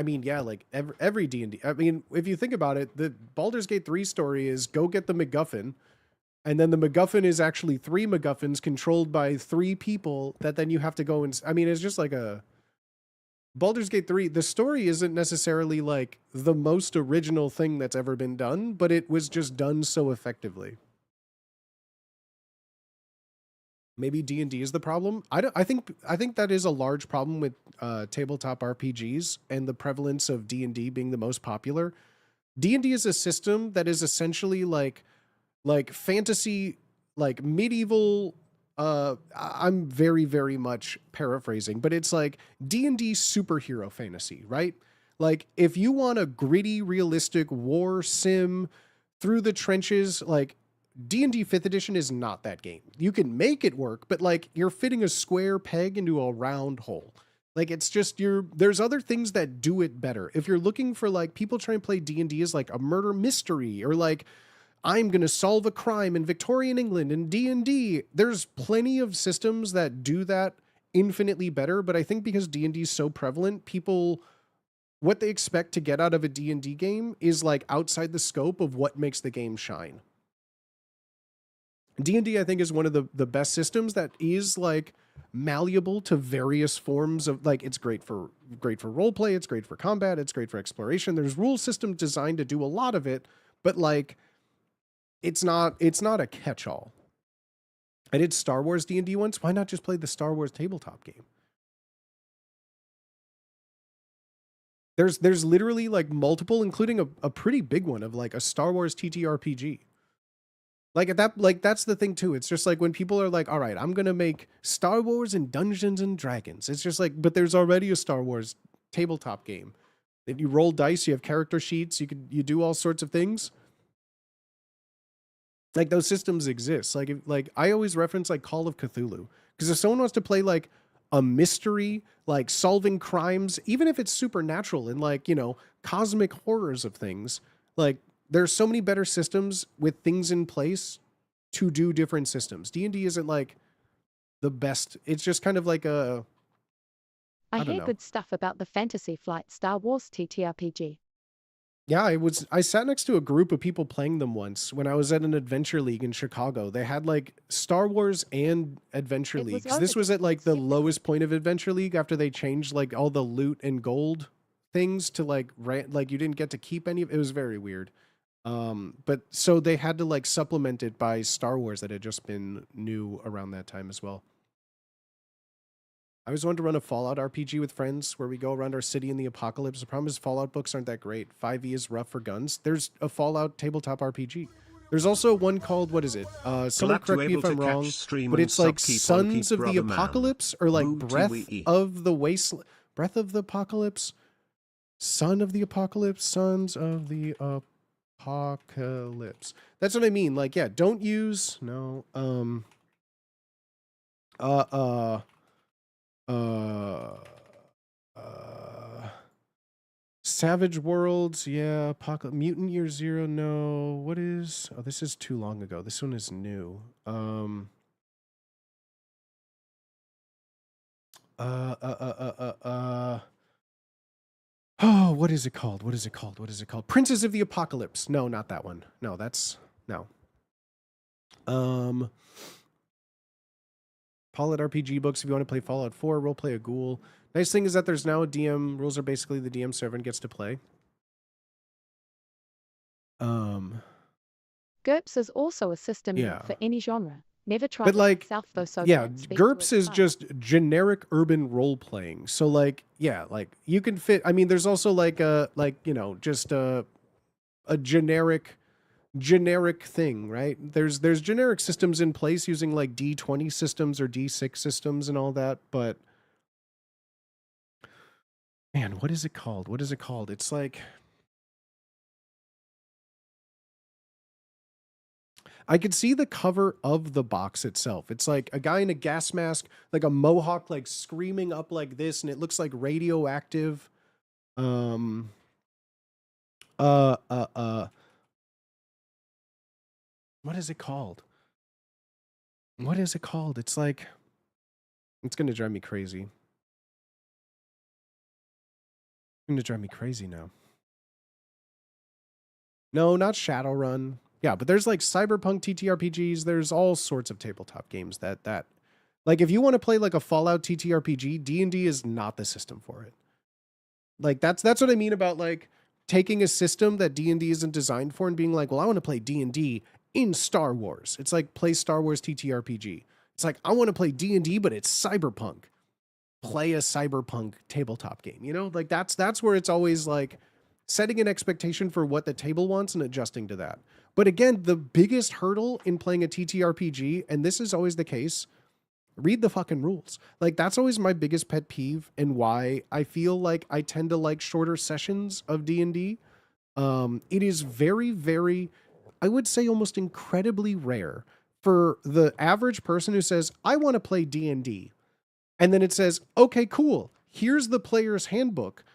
mean, yeah, like every D&D. I mean, if you think about it, the Baldur's Gate 3 story is go get the MacGuffin, and then the MacGuffin is actually 3 MacGuffins controlled by 3 people that then you have to go and... I mean, it's just like a... Baldur's Gate 3, the story isn't necessarily like the most original thing that's ever been done, but it was just done so effectively. Maybe D&D is the problem. I think that is a large problem with tabletop RPGs and the prevalence of D&D being the most popular. D&D is a system that is essentially like fantasy, like medieval. I'm very much paraphrasing, but it's like D&D superhero fantasy, right? Like if you want a gritty, realistic war sim through the trenches, like D&D 5th edition is not that game. You can make it work, but like you're fitting a square peg into a round hole. Like it's just there's other things that do it better. If you're looking for like people trying to play D&D as like a murder mystery or like I'm going to solve a crime in Victorian England in D&D. There's plenty of systems that do that infinitely better, but I think because D&D is so prevalent, people, what they expect to get out of a D&D game is like outside the scope of what makes the game shine. D&D, I think, is one of the best systems that is like malleable to various forms of, like, it's great for role play, it's great for combat, it's great for exploration. There's rule systems designed to do a lot of it, but like it's not a catch-all. I did Star Wars D&D once. Why not just play the Star Wars tabletop game? There's literally like multiple, including a pretty big one of like a Star Wars TTRPG. Like at that, like that's the thing too. It's just like when people are like, all right, I'm going to make Star Wars and Dungeons and Dragons. It's just like, but there's already a Star Wars tabletop game. If you roll dice, you have character sheets, you do all sorts of things. Like those systems exist. Like I always reference like Call of Cthulhu, because if someone wants to play like a mystery, like solving crimes, even if it's supernatural and like, you know, cosmic horrors of things, like there's so many better systems with things in place to do different systems. D&D isn't like the best. It's just kind of like a, I don't hear know. good stuff about the Fantasy Flight Star Wars TTRPG. Yeah, I sat next to a group of people playing them once when I was at an adventure league in Chicago. They had like Star Wars and Adventure It was League. 'Cause this over was at like the 6 lowest point of Adventure League after they changed like all the loot and gold things to like like you didn't get to keep any of it. Was very weird. But so they had to like supplement it by Star Wars that had just been new around that time as well. I always wanted to run a Fallout RPG with friends where we go around our city in the apocalypse. The problem is Fallout books aren't that great. 5e is rough for guns. There's a Fallout tabletop RPG. There's also one called, what is it? Someone Glad to correct me if able I'm to wrong, catch, stream, but and it's like sub keep on Sons keep, of the brother man. Apocalypse or like Booty Breath wee. of the Wasteland. Breath of the Apocalypse? Son of the Apocalypse? Sons of the Apocalypse. That's what I mean. Like, yeah, don't use, no, uh, Savage Worlds, yeah. Apocalypse, Mutant Year Zero, no. What is? Oh, this is too long ago. This one is new. Oh, what is it called? What is it called? What is it called? Princes of the Apocalypse. No, not that one. No, that's no. Fallout RPG books if you want to play Fallout 4, roleplay a ghoul. Nice thing is that there's now a DM. Rules are basically the DM servant gets to play. GURPS is also a system Yeah. for any genre. Never tried But it like, myself though, so yeah, can't speak to GURPS its is fun. just generic urban role playing. So like, yeah, like you can fit. I mean, there's also like a you know just a generic thing, right? There's generic systems in place using like D20 systems or D6 systems and all that, but man, what is it called? What is it called? It's like I could see the cover of the box itself. It's like a guy in a gas mask, like a mohawk, like screaming up like this, and it looks like radioactive. What is it called? What is it called? It's like, it's gonna drive me crazy. It's gonna drive me crazy now. No, not Shadowrun. Yeah, but there's like cyberpunk TTRPGs. There's all sorts of tabletop games that like if you want to play like a Fallout TTRPG, D&D is not the system for it. Like that's what I mean about like taking a system that D&D isn't designed for and being like, well, I want to play D&D in Star Wars. It's like play Star Wars TTRPG. It's like I want to play D&D, but it's cyberpunk. Play a cyberpunk tabletop game. You know, like that's where it's always like setting an expectation for what the table wants and adjusting to that. But again, the biggest hurdle in playing a TTRPG, and this is always the case, read the fucking rules. Like that's always my biggest pet peeve and why I feel like I tend to like shorter sessions of D&D. It is very, very, I would say almost incredibly rare for the average person who says, I want to play D&D. And then it says, okay, cool. Here's the player's handbook.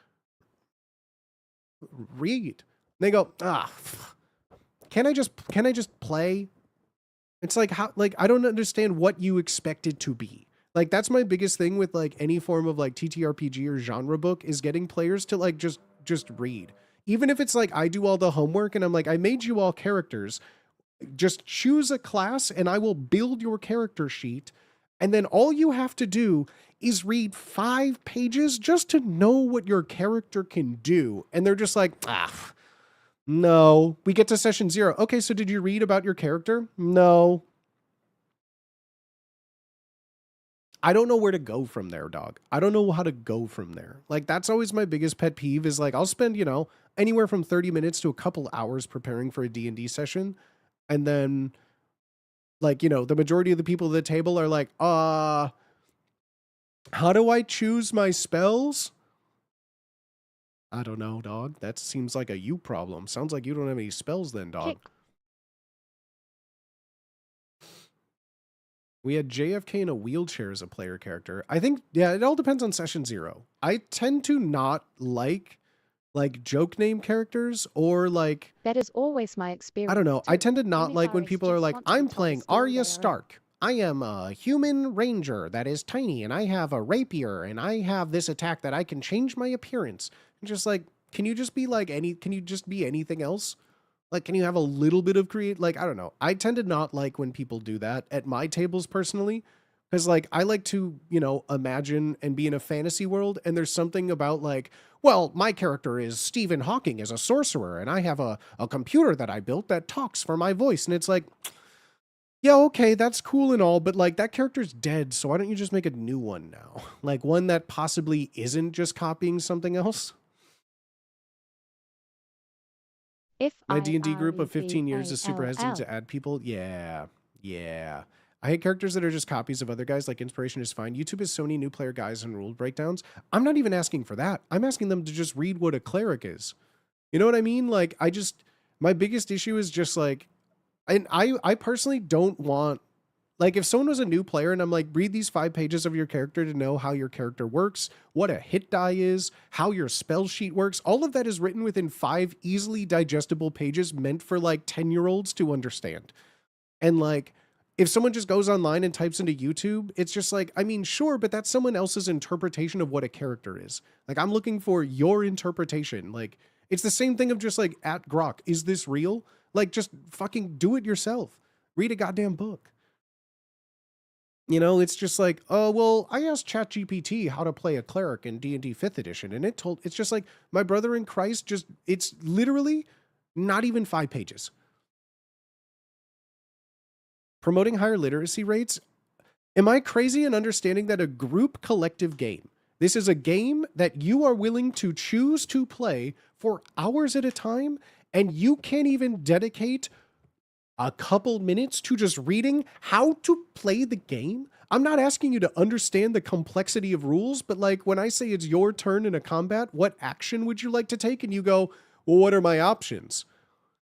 Read. They go, can I just play? It's like, how, like, I don't understand what you expect it to be. Like, that's my biggest thing with like any form of like TTRPG or genre book, is getting players to like just read. Even if it's like I do all the homework and I'm like, I made you all characters, just choose a class and I will build your character sheet. And then all you have to do is read 5 pages just to know what your character can do. And they're just like, no. We get to session 0. Okay, so did you read about your character? No. I don't know where to go from there, dog. I don't know how to go from there. Like, that's always my biggest pet peeve, is like, I'll spend, you know, anywhere from 30 minutes to a couple hours preparing for a D&D session. And then, like, you know, the majority of the people at the table are like, how do I choose my spells? I don't know, dog. That seems like a you problem. Sounds like you don't have any spells then, dog. We had JFK in a wheelchair as a player character. I think, yeah, it all depends on session 0. I tend to not like joke name characters, or like, That is always my experience. I don't know. I tend to not Many like when guys people are just like, want to I'm tell playing the story Arya they are in. Stark. I am a human ranger that is tiny, and I have a rapier, and I have this attack that I can change my appearance. And just like, can you just be like can you just be anything else? Like, can you have a little bit of like, I don't know. I tend to not like when people do that at my tables personally. Because, like, I like to, you know, imagine and be in a fantasy world. And there's something about, like, well, my character is Stephen Hawking as a sorcerer. And I have a computer that I built that talks for my voice. And it's like, yeah, okay, that's cool and all. But, like, that character's dead. So why don't you just make a new one now? Like, one that possibly isn't just copying something else. My D&D group of 15 years is super hesitant to add people. Yeah. I hate characters that are just copies of other guys. Like, inspiration is fine. YouTube has so many new player guides and rule breakdowns. I'm not even asking for that. I'm asking them to just read what a cleric is. You know what I mean? Like, my biggest issue is just like, and I personally don't want, like, if someone was a new player and I'm like, read these 5 pages of your character to know how your character works, what a hit die is, how your spell sheet works, all of that is written within 5 easily digestible pages meant for like 10-year-olds to understand. And like, if someone just goes online and types into YouTube, it's just like, I mean, sure, but that's someone else's interpretation of what a character is. Like, I'm looking for your interpretation. Like, it's the same thing of just like, at Grok, is this real? Like, just fucking do it yourself. Read a goddamn book. You know, it's just like, oh, well, I asked ChatGPT how to play a cleric in D&D 5th edition, and it's just like, my brother in Christ, it's literally not even 5 pages. Promoting higher literacy rates. Am I crazy in understanding that a group collective game, this is a game that you are willing to choose to play for hours at a time, and you can't even dedicate a couple minutes to just reading how to play the game? I'm not asking you to understand the complexity of rules, but like, when I say it's your turn in a combat, what action would you like to take? And you go, well, what are my options?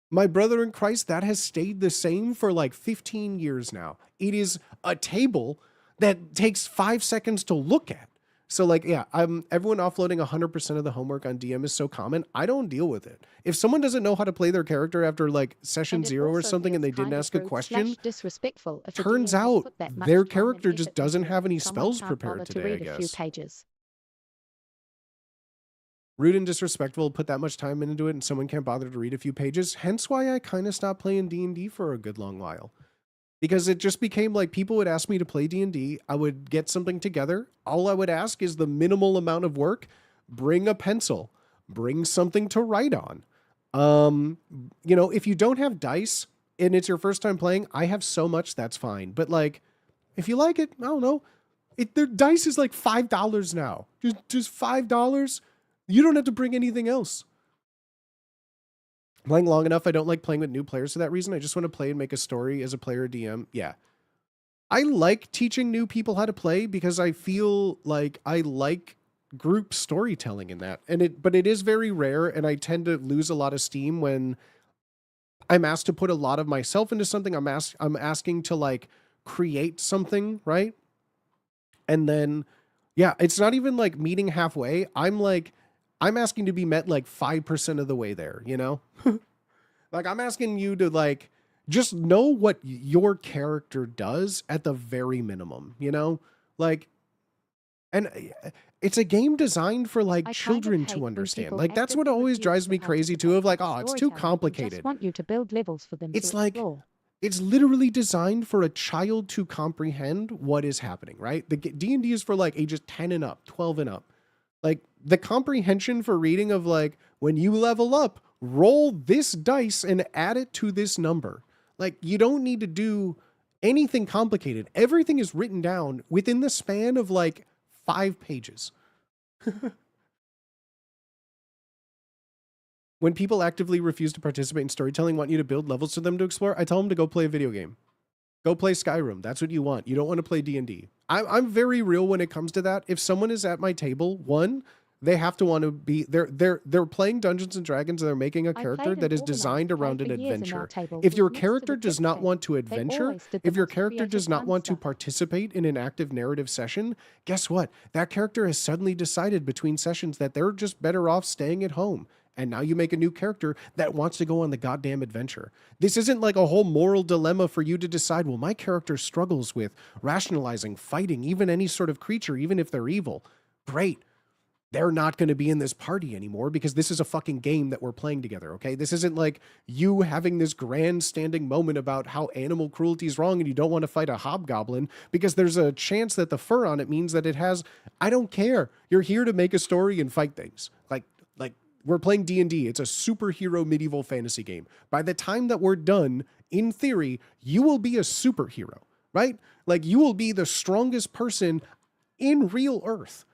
My brother in Christ, that has stayed the same for like 15 years now. It is a table that takes 5 seconds to look at. So like, yeah, everyone offloading 100% of the homework on DM is so common. I don't deal with it. If someone doesn't know how to play their character after like session 0 or something and they didn't ask a question, Disrespectful if turns out their character just doesn't have any spells prepared today, I guess. Rude and disrespectful, put that much time into it and someone can't bother to read a few pages. Hence why I kind of stopped playing D&D for a good long while. Because it just became like, people would ask me to play D&D. I would get something together. All I would ask is the minimal amount of work. Bring a pencil. Bring something to write on. You know, if you don't have dice and it's your first time playing, I have so much, that's fine. But like, if you like it, I don't know. Their dice is like $5 now. Just $5. You don't have to bring anything else. Playing long enough, I don't like playing with new players for that reason. I just want to play and make a story as a player DM. Yeah. I like teaching new people how to play because I feel like I like group storytelling in that. But it is very rare, and I tend to lose a lot of steam when I'm asked to put a lot of myself into something. I'm asking to like create something, right? And then, yeah, it's not even like meeting halfway. I'm asking to be met like 5% of the way there, you know? Like, I'm asking you to, like, just know what your character does at the very minimum, you know? Like, and it's a game designed for, like, I kind of children hate to when understand. people Like, that's what actively always refuse drives to me crazy, too, participate of like, in oh, it's too storytelling and complicated. just want you to build levels for them It's to like, explore. it's literally designed for a child to comprehend what is happening, right? The D&D is for, like, ages 10 and up, 12 and up. Like, the comprehension for reading of, like, when you level up, roll this dice and add it to this number. Like, you don't need to do anything complicated. Everything is written down within the span of, like, 5 pages. When people actively refuse to participate in storytelling, want you to build levels for them to explore, I tell them to go play a video game. Go play Skyrim. That's what you want. You don't want to play D&D. I'm very real when it comes to that. If someone is at my table, one, they have to want to be, they're playing Dungeons and Dragons and they're making a character that is designed around an adventure. If your character does not want to adventure, if your character does not want to participate in an active narrative session, guess what? That character has suddenly decided between sessions that they're just better off staying at home. And now you make a new character that wants to go on the goddamn adventure. This isn't like a whole moral dilemma for you to decide, well, my character struggles with rationalizing, fighting, even any sort of creature, even if they're evil. Great. They're not going to be in this party anymore because this is a fucking game that we're playing together, okay? This isn't like you having this grandstanding moment about how animal cruelty is wrong and you don't want to fight a hobgoblin because there's a chance that the fur on it means that it has, I don't care. You're here to make a story and fight things. Like, we're playing D&D. It's a superhero medieval fantasy game. By the time that we're done, in theory, you will be a superhero, right? Like, you will be the strongest person in real Earth.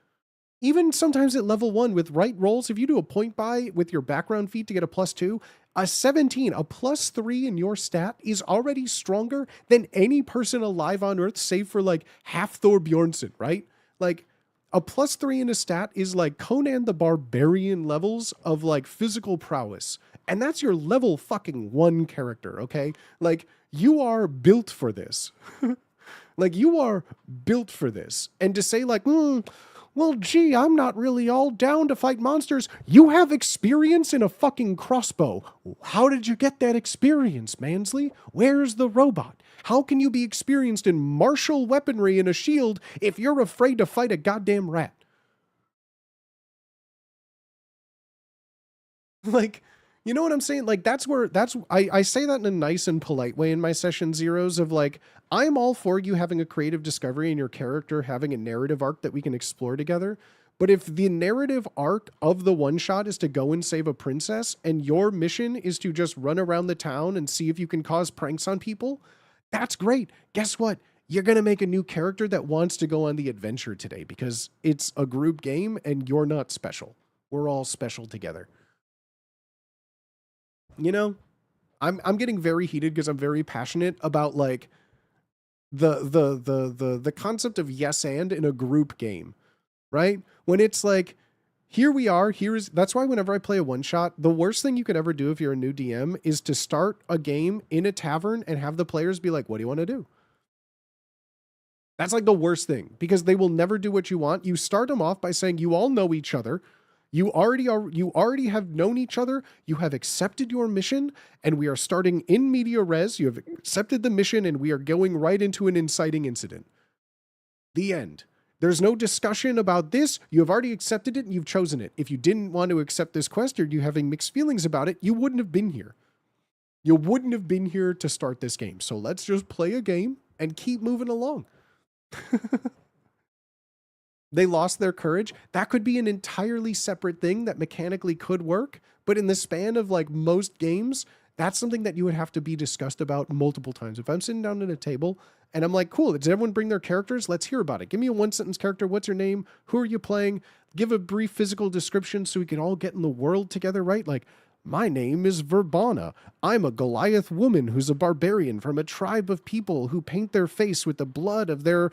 Even sometimes at level 1 with right rolls, if you do a point buy with your background feat to get a +2, a 17, a +3 in your stat is already stronger than any person alive on Earth, save for like half Thor Bjornsson, right? Like, a +3 in a stat is like Conan the Barbarian levels of like physical prowess. And that's your level fucking 1 character, okay? Like, you are built for this. Like, you are built for this. And to say like, well, gee, I'm not really all down to fight monsters. You have experience in a fucking crossbow. How did you get that experience, Mansley? Where's the robot? How can you be experienced in martial weaponry and a shield if you're afraid to fight a goddamn rat? Like, you know what I'm saying? Like, I say that in a nice and polite way in my session zeros of like, I'm all for you having a creative discovery and your character having a narrative arc that we can explore together. But if the narrative arc of the one shot is to go and save a princess and your mission is to just run around the town and see if you can cause pranks on people, that's great. Guess what? You're going to make a new character that wants to go on the adventure today because it's a group game and you're not special. We're all special together. You know, I'm getting very heated because I'm very passionate about like the concept of yes and in a group game, right? When it's like, here we are, that's why whenever I play a one shot, the worst thing you could ever do if you're a new DM is to start a game in a tavern and have the players be like, what do you want to do? That's like the worst thing because they will never do what you want. You start them off by saying you all know each other. You already have known each other. You have accepted your mission and we are starting in media res. You have accepted the mission and we are going right into an inciting incident. The end. There's no discussion about this. You have already accepted it and you've chosen it. If you didn't want to accept this quest or you're having mixed feelings about it, you wouldn't have been here. You wouldn't have been here to start this game. So let's just play a game and keep moving along. They lost their courage. That could be an entirely separate thing that mechanically could work. But in the span of like most games, that's something that you would have to be discussed about multiple times. If I'm sitting down at a table and I'm like, cool, did everyone bring their characters? Let's hear about it. Give me a 1-sentence character. What's your name? Who are you playing? Give a brief physical description so we can all get in the world together, right? Like, my name is Verbana. I'm a Goliath woman who's a barbarian from a tribe of people who paint their face with the blood of their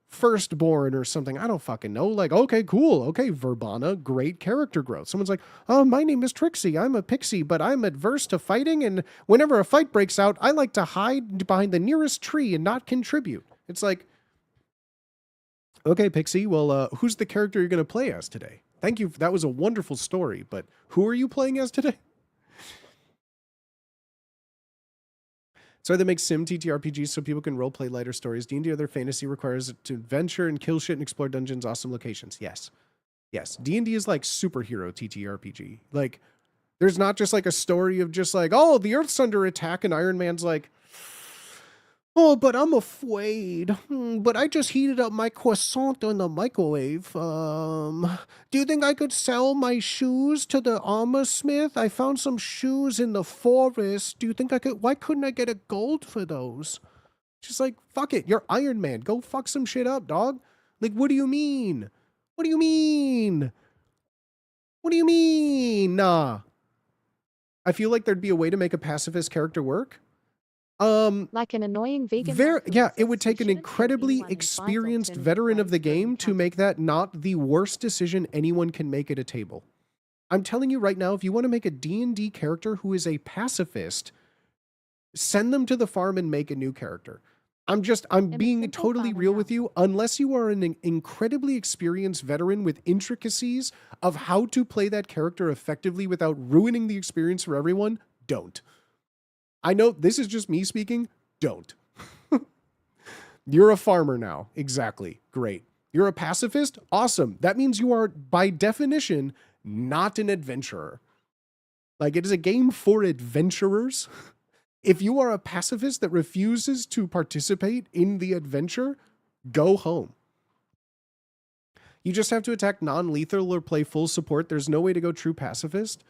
firstborn or something. I don't fucking know. Like, okay, cool. Okay, Verbana, great character growth. Someone's like, oh, my name is Trixie. I'm a pixie, but I'm adverse to fighting. And whenever a fight breaks out, I like to hide behind the nearest tree and not contribute. It's like, okay, Pixie, well, who's the character you're going to play as today? Thank you. That was a wonderful story, but who are you playing as today? So they make sim TTRPGs so people can roleplay lighter stories. D&D other fantasy requires to adventure and kill shit and explore dungeons, awesome locations. Yes. Yes. D&D is like superhero TTRPG. Like, there's not just like a story of just like, oh, the Earth's under attack, and Iron Man's like, oh, but I'm afraid. But I just heated up my croissant in the microwave. Do you think I could sell my shoes to the armor smith? I found some shoes in the forest. Do you think I could? Why couldn't I get a gold for those? Just like, fuck it. You're Iron Man. Go fuck some shit up, dog. Like, what do you mean? What do you mean? What do you mean? Nah. I feel like there'd be a way to make a pacifist character work. Like an annoying vegan. Yeah, it would take an incredibly experienced veteran of the game to make that not the worst decision anyone can make at a table. I'm telling you right now, if you want to make a D&D character who is a pacifist, send them to the farm and make a new character. I'm being totally real with you. Unless you are an incredibly experienced veteran with intricacies of how to play that character effectively without ruining the experience for everyone, don't. I know this is just me speaking. Don't. You're a farmer now. Exactly. Great. You're a pacifist? Awesome. That means you are, by definition, not an adventurer. Like, it is a game for adventurers. If you are a pacifist that refuses to participate in the adventure, go home. You just have to attack non-lethal or play full support. There's no way to go true pacifist.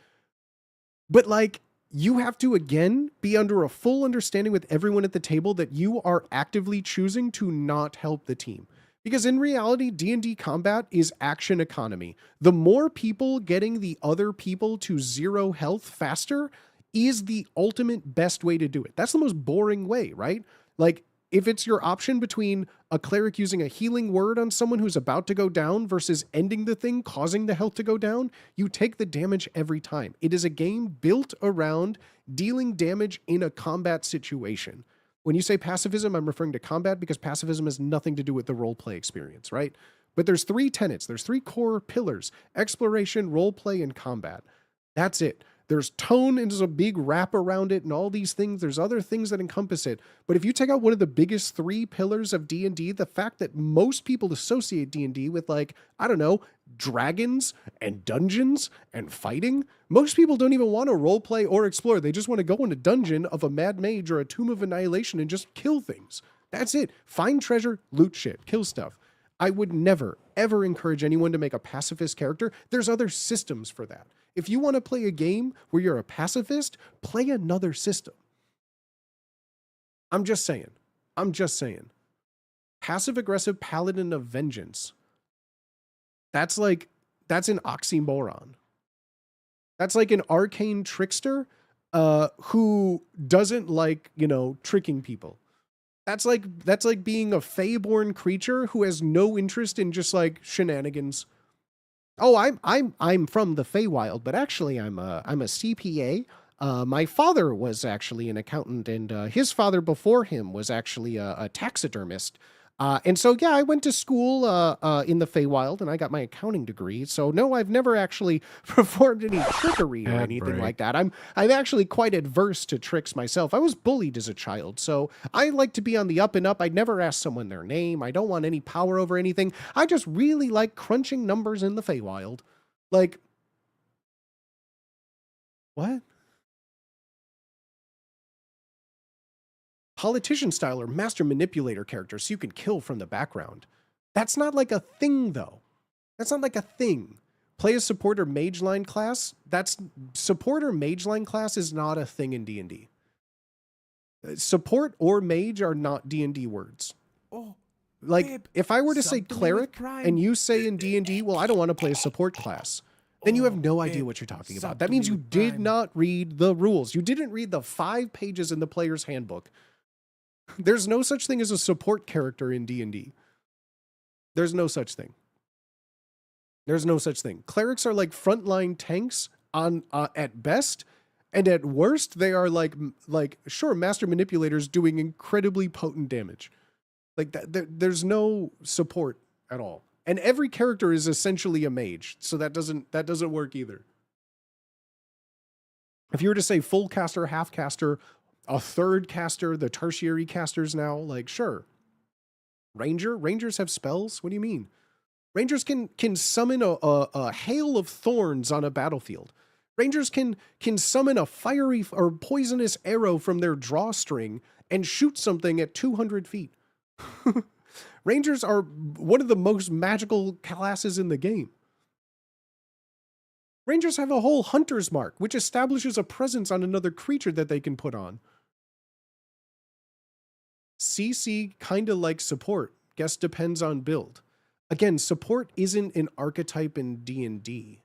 But like, you have to, again, be under a full understanding with everyone at the table that you are actively choosing to not help the team. Because in reality, D&D combat is action economy. The more people getting the other people to 0 health faster is the ultimate best way to do it. That's the most boring way, right? Like, if it's your option between a cleric using a healing word on someone who's about to go down versus ending the thing, causing the health to go down, you take the damage every time. It is a game built around dealing damage in a combat situation. When you say pacifism, I'm referring to combat because pacifism has nothing to do with the roleplay experience, right? But there's 3 tenets. There's 3 core pillars: exploration, roleplay, and combat. That's it. There's tone and there's a big wrap around it and all these things. There's other things that encompass it. But if you take out one of the biggest 3 pillars of D&D, the fact that most people associate D&D with, like, I don't know, dragons and dungeons and fighting. Most people don't even want to roleplay or explore. They just want to go in a dungeon of a mad mage or a tomb of annihilation and just kill things. That's it. Find treasure, loot shit, kill stuff. I would never, ever encourage anyone to make a pacifist character. There's other systems for that. If you want to play a game where you're a pacifist, play another system. I'm just saying. Passive-aggressive paladin of vengeance. That's an oxymoron. That's like an arcane trickster who doesn't like, tricking people. That's like being a Feyborn creature who has no interest in just like shenanigans. Oh, I'm from the Feywild, but actually I'm a CPA. My father was actually an accountant, and his father before him was actually a taxidermist. And so, yeah, I went to school in the Feywild, and I got my accounting degree. So, no, I've never actually performed any trickery or anything like that. I'm actually quite adverse to tricks myself. I was bullied as a child, so I like to be on the up and up. I'd never ask someone their name. I don't want any power over anything. I just really like crunching numbers in the Feywild. Like, what? Politician style or master manipulator characters so you can kill from the background. That's not like a thing, though. That's not like a thing. Play a support or mage line class. Support or mage line class is not a thing in D&D. Support or mage are not D&D words. Oh, like, babe, if I were to say something cleric, with Prime. and you say in D&D, well, I don't want to play a support class, then you have no idea what you're talking about. That means you did not read the rules. You didn't read the 5 pages in the player's handbook. There's no such thing as a support character in D&D. There's no such thing. There's no such thing. Clerics are like frontline tanks on at best, and at worst, they are like sure, master manipulators doing incredibly potent damage. Like that, there's no support at all. And every character is essentially a mage, so that doesn't work either. If you were to say full caster, half caster, a third caster, the tertiary casters now, like, sure. Rangers have spells? What do you mean? Rangers can summon a hail of thorns on a battlefield. Rangers can summon a fiery or poisonous arrow from their drawstring and shoot something at 200 feet. Rangers are one of the most magical classes in the game. Rangers have a whole hunter's mark, which establishes a presence on another creature that they can put on. CC kinda like support. Guess depends on build. Again, support isn't an archetype in D&D.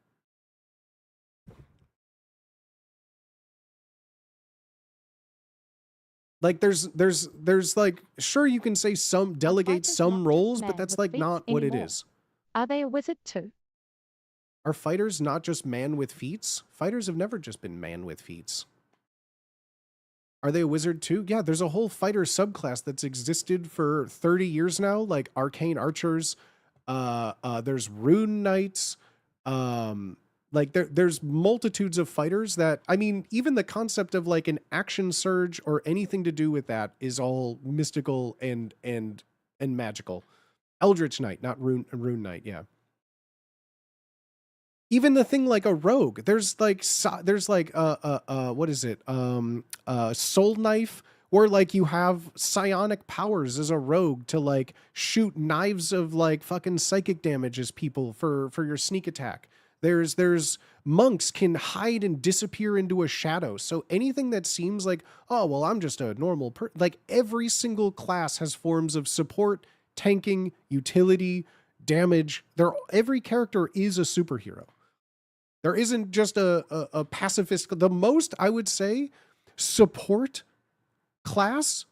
Like there's like, sure, you can say delegate some roles, but that's like not what it is. Are they a wizard too? Are fighters not just man with feats? Fighters have never just been man with feats. Are they a wizard too? Yeah, there's a whole fighter subclass that's existed for 30 years now, like arcane archers. There's rune knights. Like there's multitudes of fighters that, I mean, even the concept of like an action surge or anything to do with that is all mystical and magical. Eldritch Knight, not rune knight, yeah. Even the thing like a rogue, there's like what is it? Soul Knife, where like you have psionic powers as a rogue to like shoot knives of like fucking psychic damage as people for your sneak attack. There's monks can hide and disappear into a shadow. So anything that seems like, oh, well, I'm just a normal like every single class has forms of support, tanking, utility, damage. Every character is a superhero. There isn't just a pacifist. The most, I would say, support class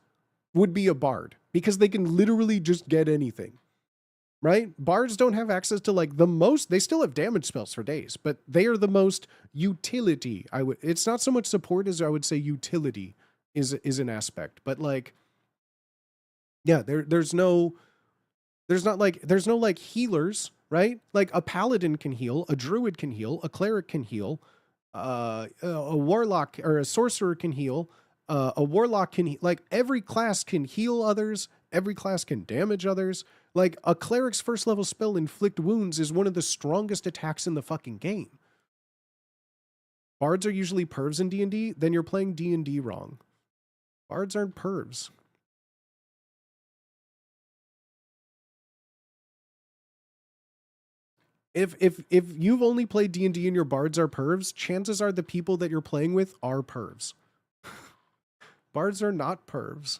would be a bard, because they can literally just get anything, right? Bards don't have access to like the most, they still have damage spells for days, but they are the most utility. It's not so much support as I would say utility is an aspect, but like, yeah, there's no healers, right? Like a paladin can heal, a druid can heal, a cleric can heal, a warlock or a sorcerer can heal, a warlock can like every class can heal others, every class can damage others. Like a cleric's first level spell, Inflict Wounds, is one of the strongest attacks in the fucking game. Bards are usually pervs in D&D, then you're playing D&D wrong. Bards aren't pervs. If you've only played D&D and your bards are pervs, chances are the people that you're playing with are pervs. Bards are not pervs.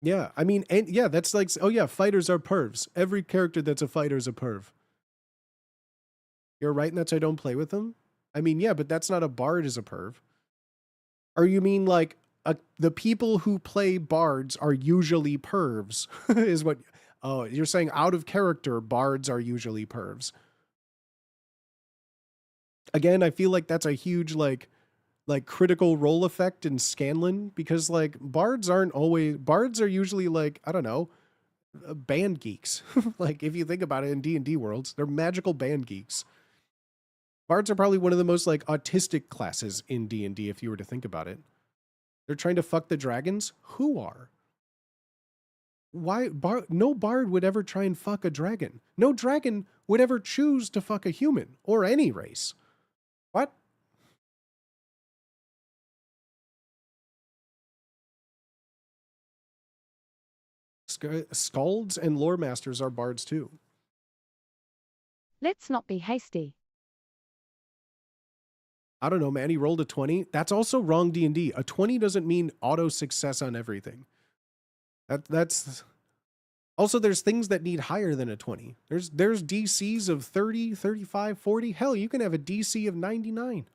Yeah, I mean, and yeah, that's like, oh yeah, fighters are pervs. Every character that's a fighter is a perv. You're right, and that's why I don't play with them? I mean, yeah, but that's not a bard is a perv. Or you mean like the people who play bards are usually pervs is what, oh, you're saying out of character, bards are usually pervs. Again, I feel like that's a huge like critical role effect in Scanlan, because like bards are usually like, I don't know, band geeks. Like if you think about it in D&D worlds, they're magical band geeks. Bards are probably one of the most like autistic classes in D&D if you were to think about it. They're trying to fuck the dragons? Who are? Why? No bard would ever try and fuck a dragon. No dragon would ever choose to fuck a human or any race. What? Skalds and lore masters are bards too. Let's not be hasty. I don't know, man. He rolled a 20. That's also wrong D&D. A 20 doesn't mean auto success on everything. That's also, there's things that need higher than a 20. There's DCs of 30, 35, 40. Hell, you can have a DC of 99.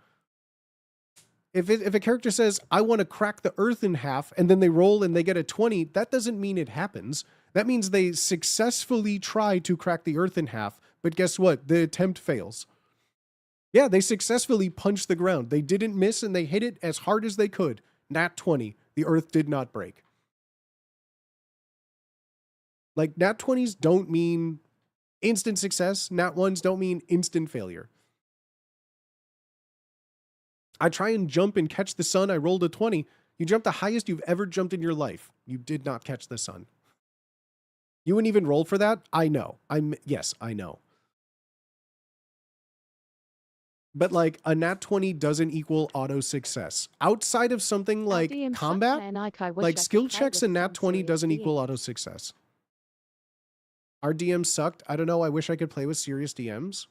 If a character says, I want to crack the earth in half, and then they roll and they get a 20, that doesn't mean it happens. That means they successfully try to crack the earth in half, but guess what? The attempt fails. Yeah, they successfully punched the ground. They didn't miss and they hit it as hard as they could. Nat 20. The earth did not break. Like, nat 20s don't mean Instant success. Nat ones don't mean instant failure. I try and jump and catch the sun. I rolled a 20. You jumped the highest you've ever jumped in your life. You did not catch the sun. You wouldn't even roll for that? I know. Yes, I know. But like a nat 20 doesn't equal auto success. Outside of something like DM combat, sucked, man. I wish I like could skill play checks with and nat some 20 serious doesn't equal DM. auto success. Our DM sucked. I don't know. I wish I could play with serious DMs.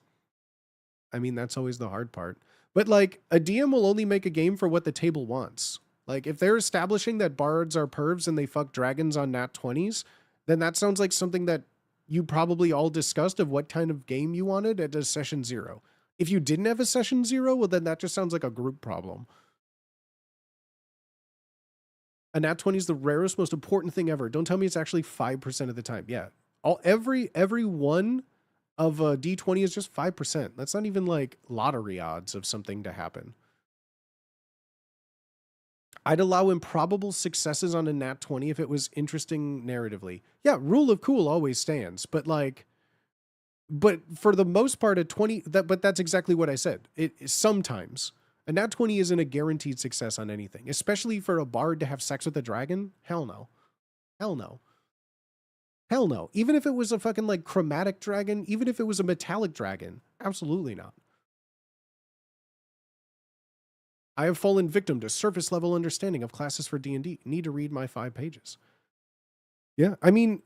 I mean, that's always the hard part. But like a DM will only make a game for what the table wants. Like if they're establishing that bards are pervs and they fuck dragons on nat 20s, then that sounds like something that you probably all discussed of what kind of game you wanted at a session 0. If you didn't have a session 0, well, then that just sounds like a group problem. A nat 20 is the rarest, most important thing ever. Don't tell me it's actually 5% of the time. Yeah. Every one of a D20 is just 5%. That's not even like lottery odds of something to happen. I'd allow improbable successes on a nat 20 if it was interesting narratively. Yeah, rule of cool always stands, but for the most part, but that's exactly what I said. It sometimes a nat 20 isn't a guaranteed success on anything, especially for a bard to have sex with a dragon. Hell no. Hell no. Hell no. Even if it was a fucking like chromatic dragon, even if it was a metallic dragon, absolutely not. I have fallen victim to surface level understanding of classes for D&D. Need to read my 5 pages. Yeah, I mean,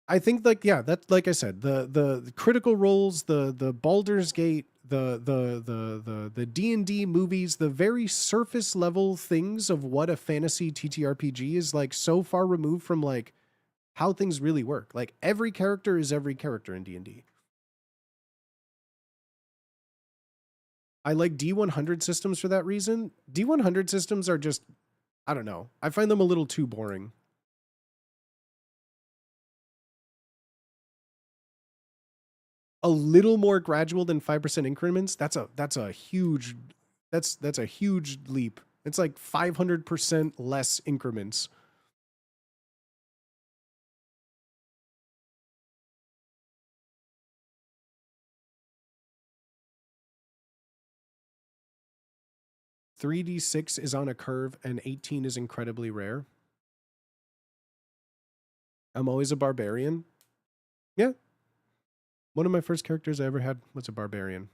I think like, yeah, that's like I said, the critical roles, the Baldur's Gate, the D&D movies, the very surface level things of what a fantasy TTRPG is like so far removed from like how things really work. Like every character is every character in D&D. I like D100 systems for that reason. D100 systems are just, I don't know. I find them a little too boring. A little more gradual than 5% increments. That's a huge leap. It's like 500% less increments. $3d6 is on a curve and 18 is incredibly rare. I'm always a barbarian. Yeah. One of my first characters I ever had was a barbarian.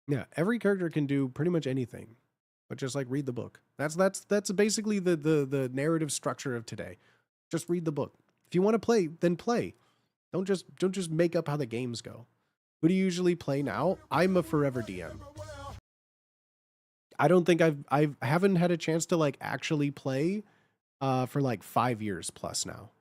Yeah, every character can do pretty much anything, but just like read the book. That's basically the narrative structure of today. Just read the book. If you want to play, then play. Don't just make up how the games go. Who do you usually play now? I'm a forever DM. I don't think I haven't had a chance to like actually play for like 5 years plus now.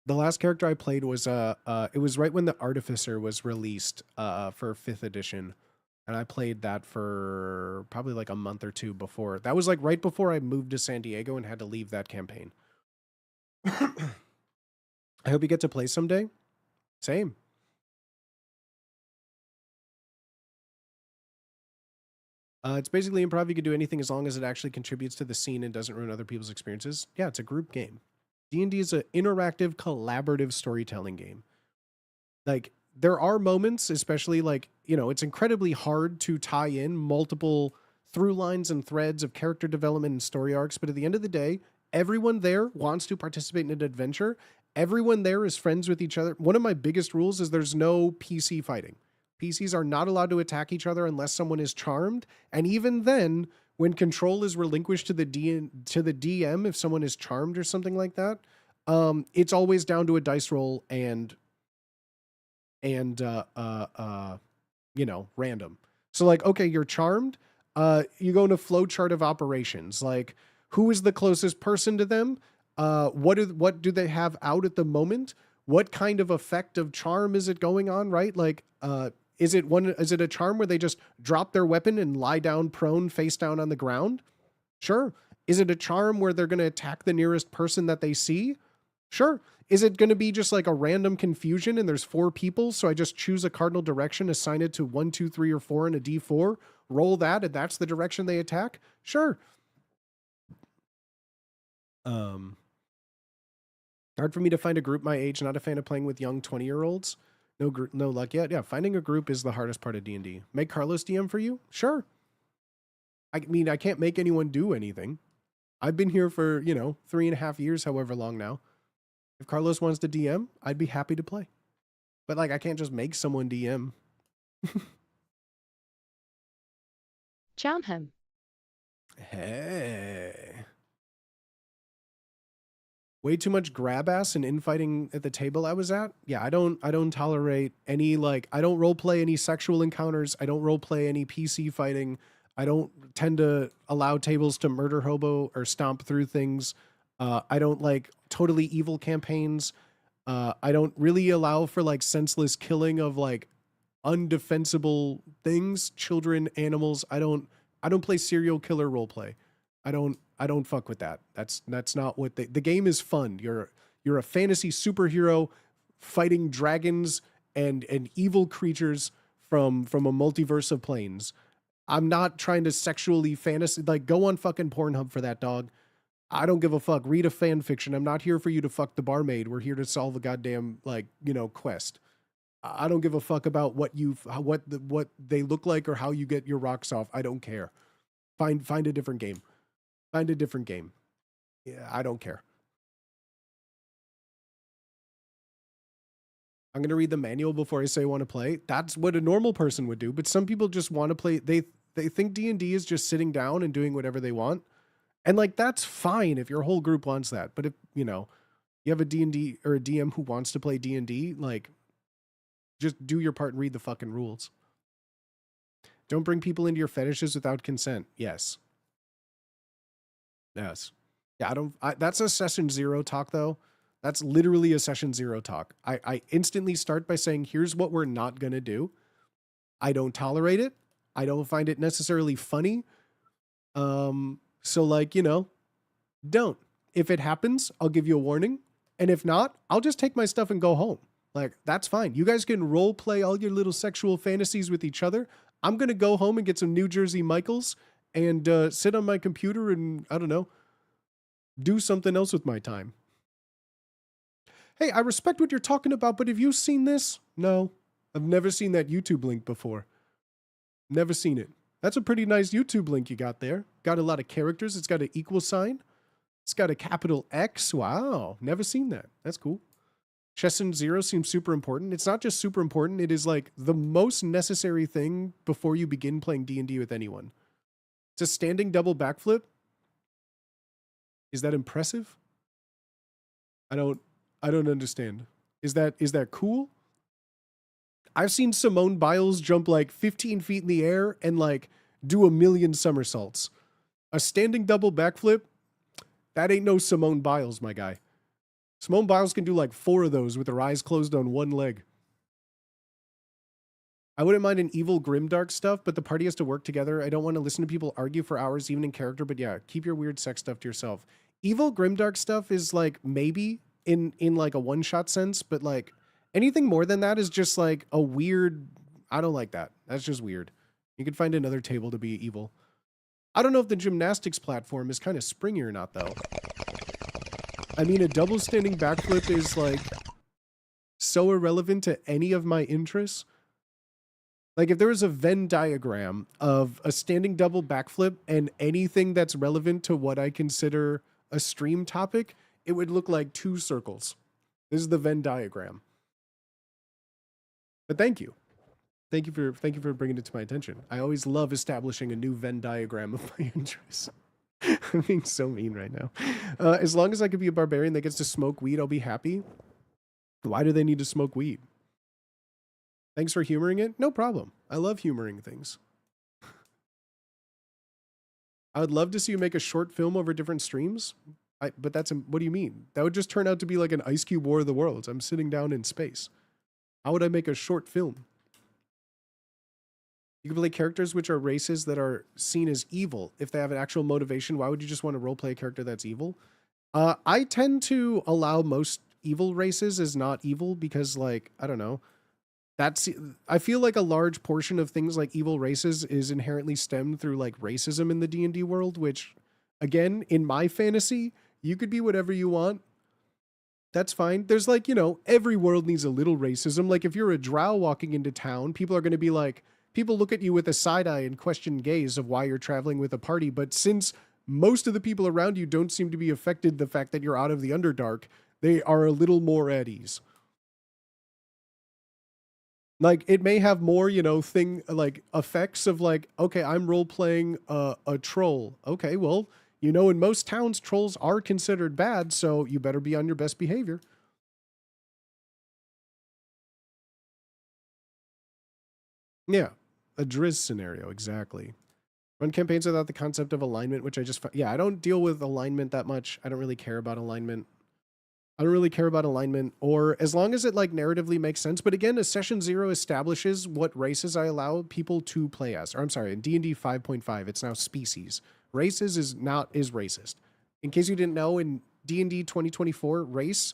The last character I played was it was right when the Artificer was released for 5th edition, and I played that for probably like a month or 2 before. That was like right before I moved to San Diego and had to leave that campaign. I hope you get to play someday. Same. It's basically improv. You can do anything as long as it actually contributes to the scene and doesn't ruin other people's experiences. Yeah, it's a group game. D&D is an interactive, collaborative storytelling game. Like, there are moments, especially like, you know, it's incredibly hard to tie in multiple through lines and threads of character development and story arcs. But at the end of the day, everyone there wants to participate in an adventure. Everyone there is friends with each other. One of my biggest rules is there's no PC fighting. PCs are not allowed to attack each other unless someone is charmed. And even then, when control is relinquished to the DM, if someone is charmed or something like that, it's always down to a dice roll and you know, random. So like, okay, you're charmed. You go into flow chart of operations. Like, who is the closest person to them? What do they have out at the moment? What kind of effect of charm is it going on? Right? Like, is it a charm where they just drop their weapon and lie down prone, face down on the ground? Sure. Is it a charm where they're going to attack the nearest person that they see? Sure. Is it going to be just like a random confusion and there's 4 people, so I just choose a cardinal direction, assign it to 1, 2, 3, or 4 and a D4, roll that, and that's the direction they attack? Sure. Hard for me to find a group my age, not a fan of playing with young 20-year-olds. No luck yet. Yeah, finding a group is the hardest part of D&D. Make Carlos DM for you? Sure. I mean, I can't make anyone do anything. I've been here for, 3.5 years, however long now. If Carlos wants to DM, I'd be happy to play. But, like, I can't just make someone DM. Charm him. Hey. Way too much grab ass and infighting at the table I was at. Yeah, I don't tolerate any, like, I don't role play any sexual encounters. I don't role play any PC fighting. I don't tend to allow tables to murder hobo or stomp through things. I don't like totally evil campaigns. I don't really allow for like senseless killing of like undefensible things, children, animals. I don't play serial killer role play. I don't fuck with that. That's not what the game is fun. You're a fantasy superhero fighting dragons and evil creatures from a multiverse of planes. I'm not trying to sexually fantasy, like, go on fucking Pornhub for that, dog. I don't give a fuck. Read a fan fiction. I'm not here for you to fuck the barmaid. We're here to solve a goddamn, like, quest. I don't give a fuck about what they look like or how you get your rocks off. I don't care. Find a different game. Find a different game. Yeah, I don't care. I'm going to read the manual before I say I want to play. That's what a normal person would do, but some people just want to play. They think D&D is just sitting down and doing whatever they want. And like, that's fine if your whole group wants that. But if, you have a D&D or a DM who wants to play D&D, like, just do your part and read the fucking rules. Don't bring people into your fetishes without consent. Yes. Yes. Yeah, that's a session 0 talk though. That's literally a session 0 talk. I instantly start by saying, here's what we're not going to do. I don't tolerate it. I don't find it necessarily funny. So like, don't. If it happens, I'll give you a warning. And if not, I'll just take my stuff and go home. Like, that's fine. You guys can role play all your little sexual fantasies with each other. I'm going to go home and get some New Jersey Michaels and sit on my computer and, I don't know, do something else with my time. Hey, I respect what you're talking about, but have you seen this? No, I've never seen that YouTube link before. Never seen it. That's a pretty nice YouTube link you got there. Got a lot of characters. It's got an equal sign. It's got a capital X. Wow. Never seen that. That's cool. Session 0 seems super important. It's not just super important. It is like the most necessary thing before you begin playing D&D with anyone. It's a standing double backflip. Is that impressive? I don't understand. Is that cool? I've seen Simone Biles jump like 15 feet in the air and like do a million somersaults. A standing double backflip, that ain't no Simone Biles, my guy. Simone Biles can do like 4 of those with her eyes closed on one leg. I wouldn't mind an evil grimdark stuff, but the party has to work together. I don't want to listen to people argue for hours, even in character, but yeah, keep your weird sex stuff to yourself. Evil grimdark stuff is like maybe in like a one-shot sense, but like anything more than that is just like a weird, I don't like that. That's just weird. You could find another table to be evil. I don't know if the gymnastics platform is kind of springy or not, though. I mean, a double standing backflip is like so irrelevant to any of my interests. Like if there was a Venn diagram of a standing double backflip and anything that's relevant to what I consider a stream topic, it would look like 2 circles. This is the Venn diagram. But thank you. Thank you for bringing it to my attention. I always love establishing a new Venn diagram of my interests. I'm being so mean right now. As long as I could be a barbarian that gets to smoke weed, I'll be happy. Why do they need to smoke weed? Thanks for humoring it. No problem. I love humoring things. I would love to see you make a short film over different streams. But what do you mean? That would just turn out to be like an Ice Cube War of the Worlds. I'm sitting down in space. How would I make a short film? You can play characters which are races that are seen as evil. If they have an actual motivation, why would you just want to roleplay a character that's evil? I tend to allow most evil races as not evil because, like, I don't know. I feel like a large portion of things like evil races is inherently stemmed through like racism in the D&D world, which again, in my fantasy, you could be whatever you want. That's fine. There's like, you know, every world needs a little racism. Like if you're a drow walking into town, people are going to be like, people look at you with a side eye and question gaze of why you're traveling with a party. But since most of the people around you don't seem to be affected the fact that you're out of the Underdark, they are a little more at ease. Like it may have more, you know, like effects of like, okay, I'm role playing a troll. Okay, well, you know, in most towns, trolls are considered bad, so you better be on your best behavior. Yeah, a Driz scenario, exactly. Run campaigns without the concept of alignment, which I just, yeah, I don't deal with alignment that much. I don't really care about alignment. Or as long as it like narratively makes sense. But again, a session 0 establishes what races I allow people to play as. Or I'm sorry, in D&D 5.5, it's now species. Races is racist. In case you didn't know, in D&D 2024, race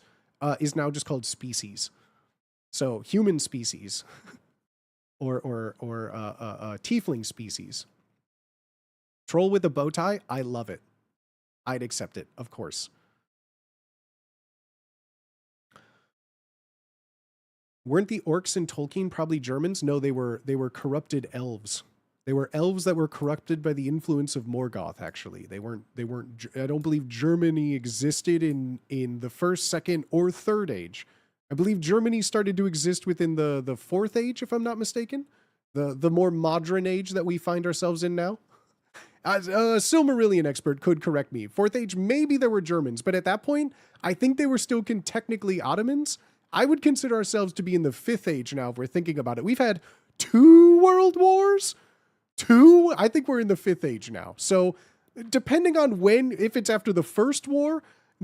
is now just called species. So human species or tiefling species. Troll with a bow tie, I love it. I'd accept it, of course. Weren't the orcs in Tolkien probably Germans? No, they were corrupted elves. They were elves that were corrupted by the influence of Morgoth, actually. They weren't, I don't believe Germany existed in the first, second, or third age. I believe Germany started to exist within the fourth age, if I'm not mistaken. The more modern age that we find ourselves in now. A Silmarillion expert could correct me. Fourth age, maybe there were Germans, but at that point, I think they were still technically Ottomans. I would consider ourselves to be in the fifth age now if we're thinking about it. We've had 2 world wars. I think we're in the fifth age now. So depending on when, if it's after the first war,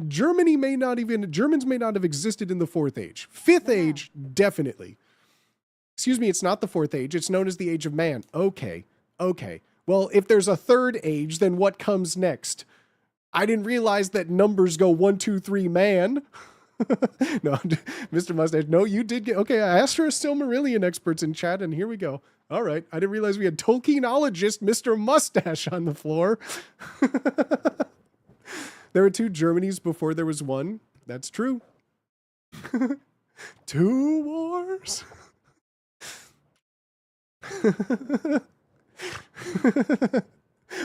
Germans may not have existed in the fourth age. Fifth age, definitely. Excuse me, it's not the fourth age. It's known as the age of man. Okay. Well, if there's a third age, then what comes next? I didn't realize that numbers go 1, 2, 3, man. No, Mr. Mustache. No, you did get... Okay, I asked for a Silmarillion experts in chat, and here we go. All right. I didn't realize we had Tolkienologist Mr. Mustache on the floor. There were 2 Germanys before there was one. That's true. 2 wars.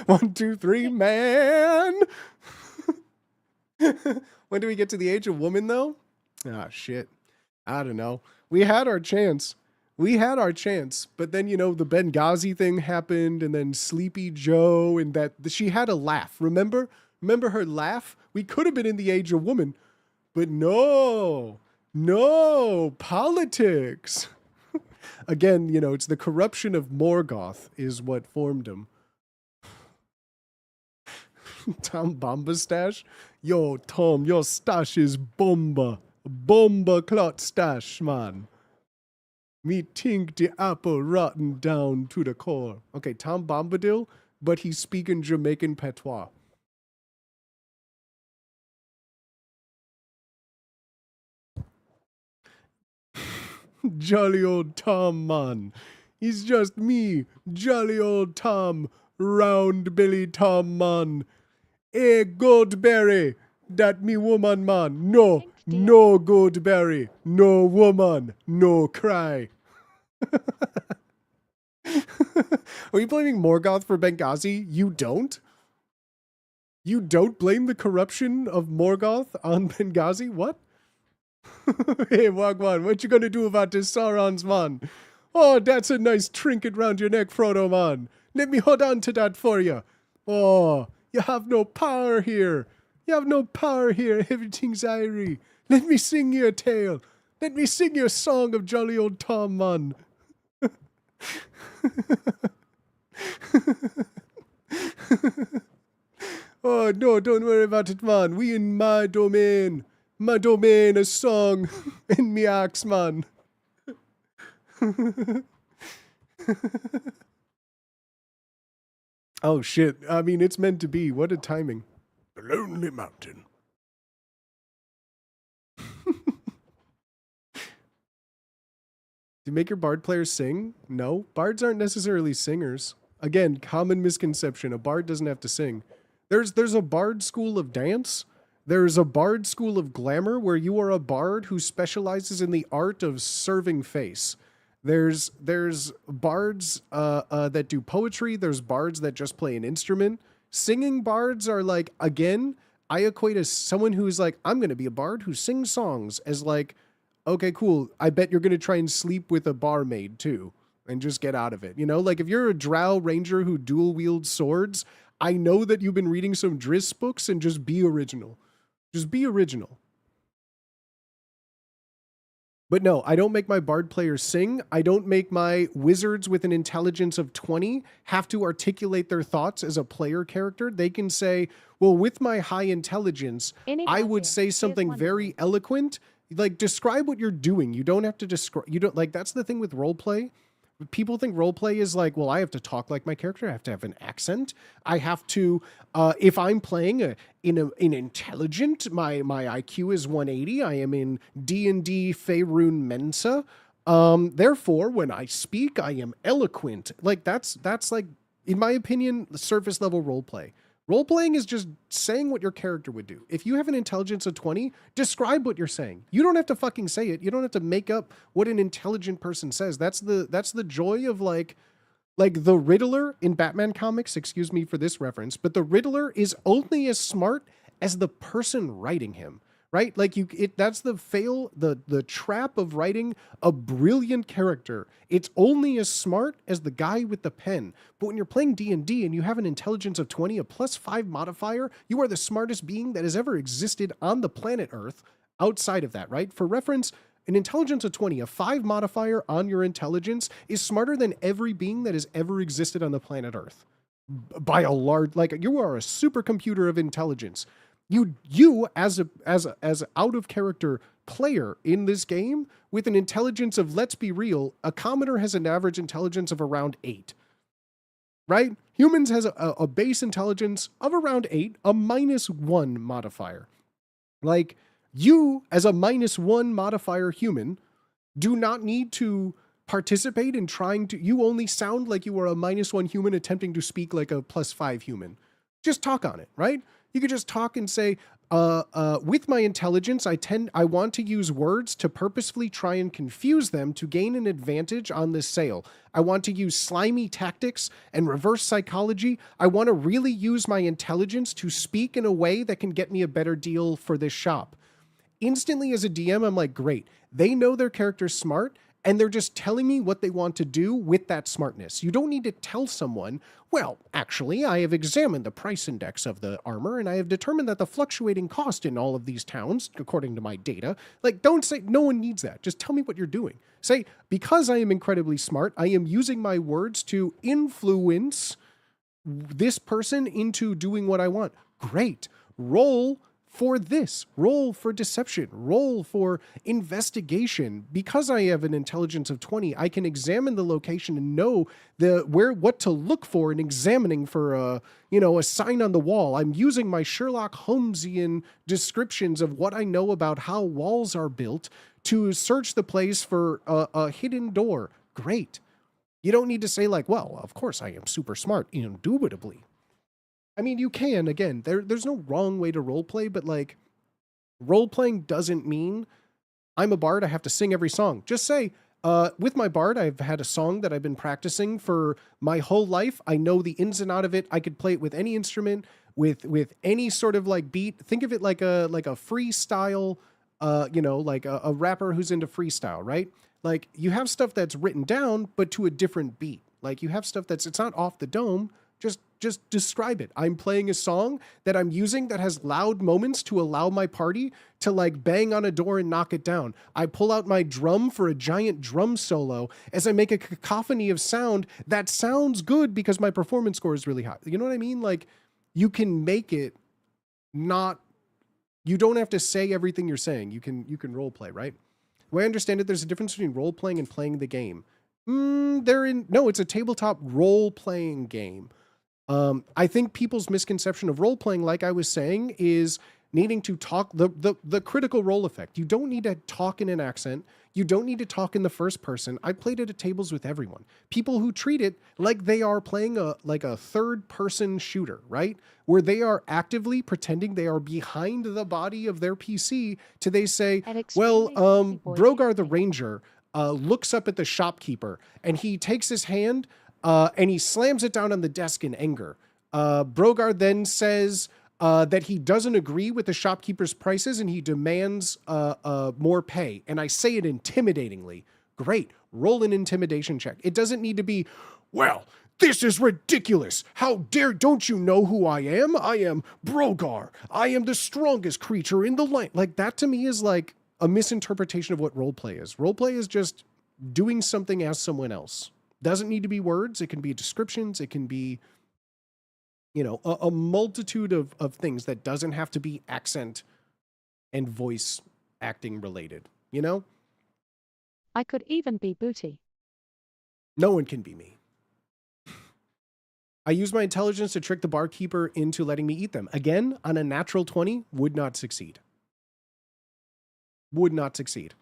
1, 2, 3, man. When do we get to the age of woman, though? Ah, shit. I don't know. We had our chance. But then, you know, the Benghazi thing happened, and then Sleepy Joe, and she had a laugh. Remember her laugh? We could have been in the age of woman. But no, politics. Again, you know, it's the corruption of Morgoth is what formed him. Tom Bomba stash? Yo, Tom, your stash is bomba. Bomba clot stash, man. Me think the apple rotten down to the core. Okay, Tom Bombadil, but he's speaking Jamaican patois. Jolly old Tom, man. He's just me, jolly old Tom, round Billy Tom, man. Eh, Goldberry, that me woman, man. No, no Goldberry, no woman, no cry. Are you blaming Morgoth for Benghazi? You don't? You don't blame the corruption of Morgoth on Benghazi? What? Hey, Wagwan, what you gonna do about this Sauron's, man? Oh, that's a nice trinket round your neck, Frodo, man. Let me hold on to that for you. Oh, you have no power here. Everything's irie. Let me sing you a tale. Let me sing you a song of jolly old Tom, man. Oh, no, don't worry about it, man. We in my domain. My domain, a song in me axe, man. Oh, shit. I mean, it's meant to be. What a timing. The Lonely Mountain. Do you make your bard players sing? No. Bards aren't necessarily singers. Again, common misconception. A bard doesn't have to sing. There's a bard school of dance. There's a bard school of glamour where you are a bard who specializes in the art of serving face. There's bards that do poetry. There's bards that just play an instrument. Singing bards are like, again, I equate as someone who's like, I'm going to be a bard who sings songs as like, okay, cool. I bet you're going to try and sleep with a barmaid too and just get out of it. You know, like if you're a drow ranger who dual wields swords, I know that you've been reading some Driss books, and just be original. Just be original. But no, I don't make my bard players sing. I don't make my wizards with an intelligence of 20 have to articulate their thoughts as a player character. They can say, well, with my high intelligence, I would say something very eloquent. Like, describe what you're doing. You don't have to describe, you don't, like, that's the thing with role play. People think role play is like, well, I have to talk like my character. I have to have an accent. I have to, if I'm playing in an intelligent, my IQ is 180. I am in D&D Faerun Mensa. Therefore, when I speak, I am eloquent. Like that's like, in my opinion, surface level role play. Role playing is just saying what your character would do. If you have an intelligence of 20, describe what you're saying. You don't have to fucking say it. You don't have to make up what an intelligent person says. That's the joy of like the Riddler in Batman comics, excuse me for this reference, but the Riddler is only as smart as the person writing him. Right? Like that's the trap of writing a brilliant character. It's only as smart as the guy with the pen. But when you're playing D&D and you have an intelligence of 20, a +5 modifier, you are the smartest being that has ever existed on the planet Earth outside of that, right? For reference, an intelligence of 20, a 5 modifier on your intelligence is smarter than every being that has ever existed on the planet Earth. By a large, like you are a supercomputer of intelligence. You as out of character player in this game with an intelligence of, let's be real, a commoner has an average intelligence of around 8. Right? Humans has a base intelligence of around 8, a -1 modifier. Like you as a -1 modifier human do not need to participate in trying to, you only sound like you are a -1 human attempting to speak like a +5 human. Just talk on it, right? You could just talk and say, with my intelligence, I want to use words to purposefully try and confuse them to gain an advantage on this sale. I want to use slimy tactics and reverse psychology. I want to really use my intelligence to speak in a way that can get me a better deal for this shop. Instantly as a DM, I'm like, great. They know their character's smart, and they're just telling me what they want to do with that smartness. You don't need to tell someone, well, actually, I have examined the price index of the armor, and I have determined that the fluctuating cost in all of these towns, according to my data, like, don't say, no one needs that. Just tell me what you're doing. Say, because I am incredibly smart, I am using my words to influence this person into doing what I want. Great. Roll for this, roll for deception, roll for investigation. Because I have an intelligence of 20, I can examine the location and know what to look for in examining for a sign on the wall. I'm using my Sherlock Holmesian descriptions of what I know about how walls are built to search the place for a hidden door. Great. You don't need to say like, well, of course I am super smart, indubitably. I mean, you can, again, there's no wrong way to roleplay, but like, role-playing doesn't mean I'm a bard, I have to sing every song. Just say, with my bard, I've had a song that I've been practicing for my whole life. I know the ins and out of it. I could play it with any instrument, with any sort of like beat. Think of it like a freestyle, like a rapper who's into freestyle, right? Like, you have stuff that's written down, but to a different beat. Like, you have stuff it's not off the dome. Just describe it. I'm playing a song that I'm using that has loud moments to allow my party to like bang on a door and knock it down. I pull out my drum for a giant drum solo as I make a cacophony of sound that sounds good because my performance score is really high. You know what I mean? Like, you can make it not, you don't have to say everything you're saying. You can role play, right? The way I understand it, there's a difference between role playing and playing the game. No, it's a tabletop role playing game. I think people's misconception of role-playing, like I was saying, is needing to talk, the critical role effect. You don't need to talk in an accent. You don't need to talk in the first person. I played it at tables with everyone. People who treat it like they are playing a third person shooter, right? Where they are actively pretending they are behind the body of their PC to they say, well, Brogar the Ranger looks up at the shopkeeper and he takes his hand and he slams it down on the desk in anger. Brogar then says that he doesn't agree with the shopkeeper's prices and he demands more pay. And I say it intimidatingly. Great. Roll an intimidation check. It doesn't need to be, well, this is ridiculous. How don't you know who I am? I am Brogar. I am the strongest creature in the land. Like, that to me is like a misinterpretation of what roleplay is. Roleplay is just doing something as someone else. Doesn't need to be words. It can be descriptions. It can be, you know, a multitude of things that doesn't have to be accent and voice acting related, you know? I could even be Booty. No one can be me. I use my intelligence to trick the barkeeper into letting me eat them. Again, on a natural 20, would not succeed. Would not succeed.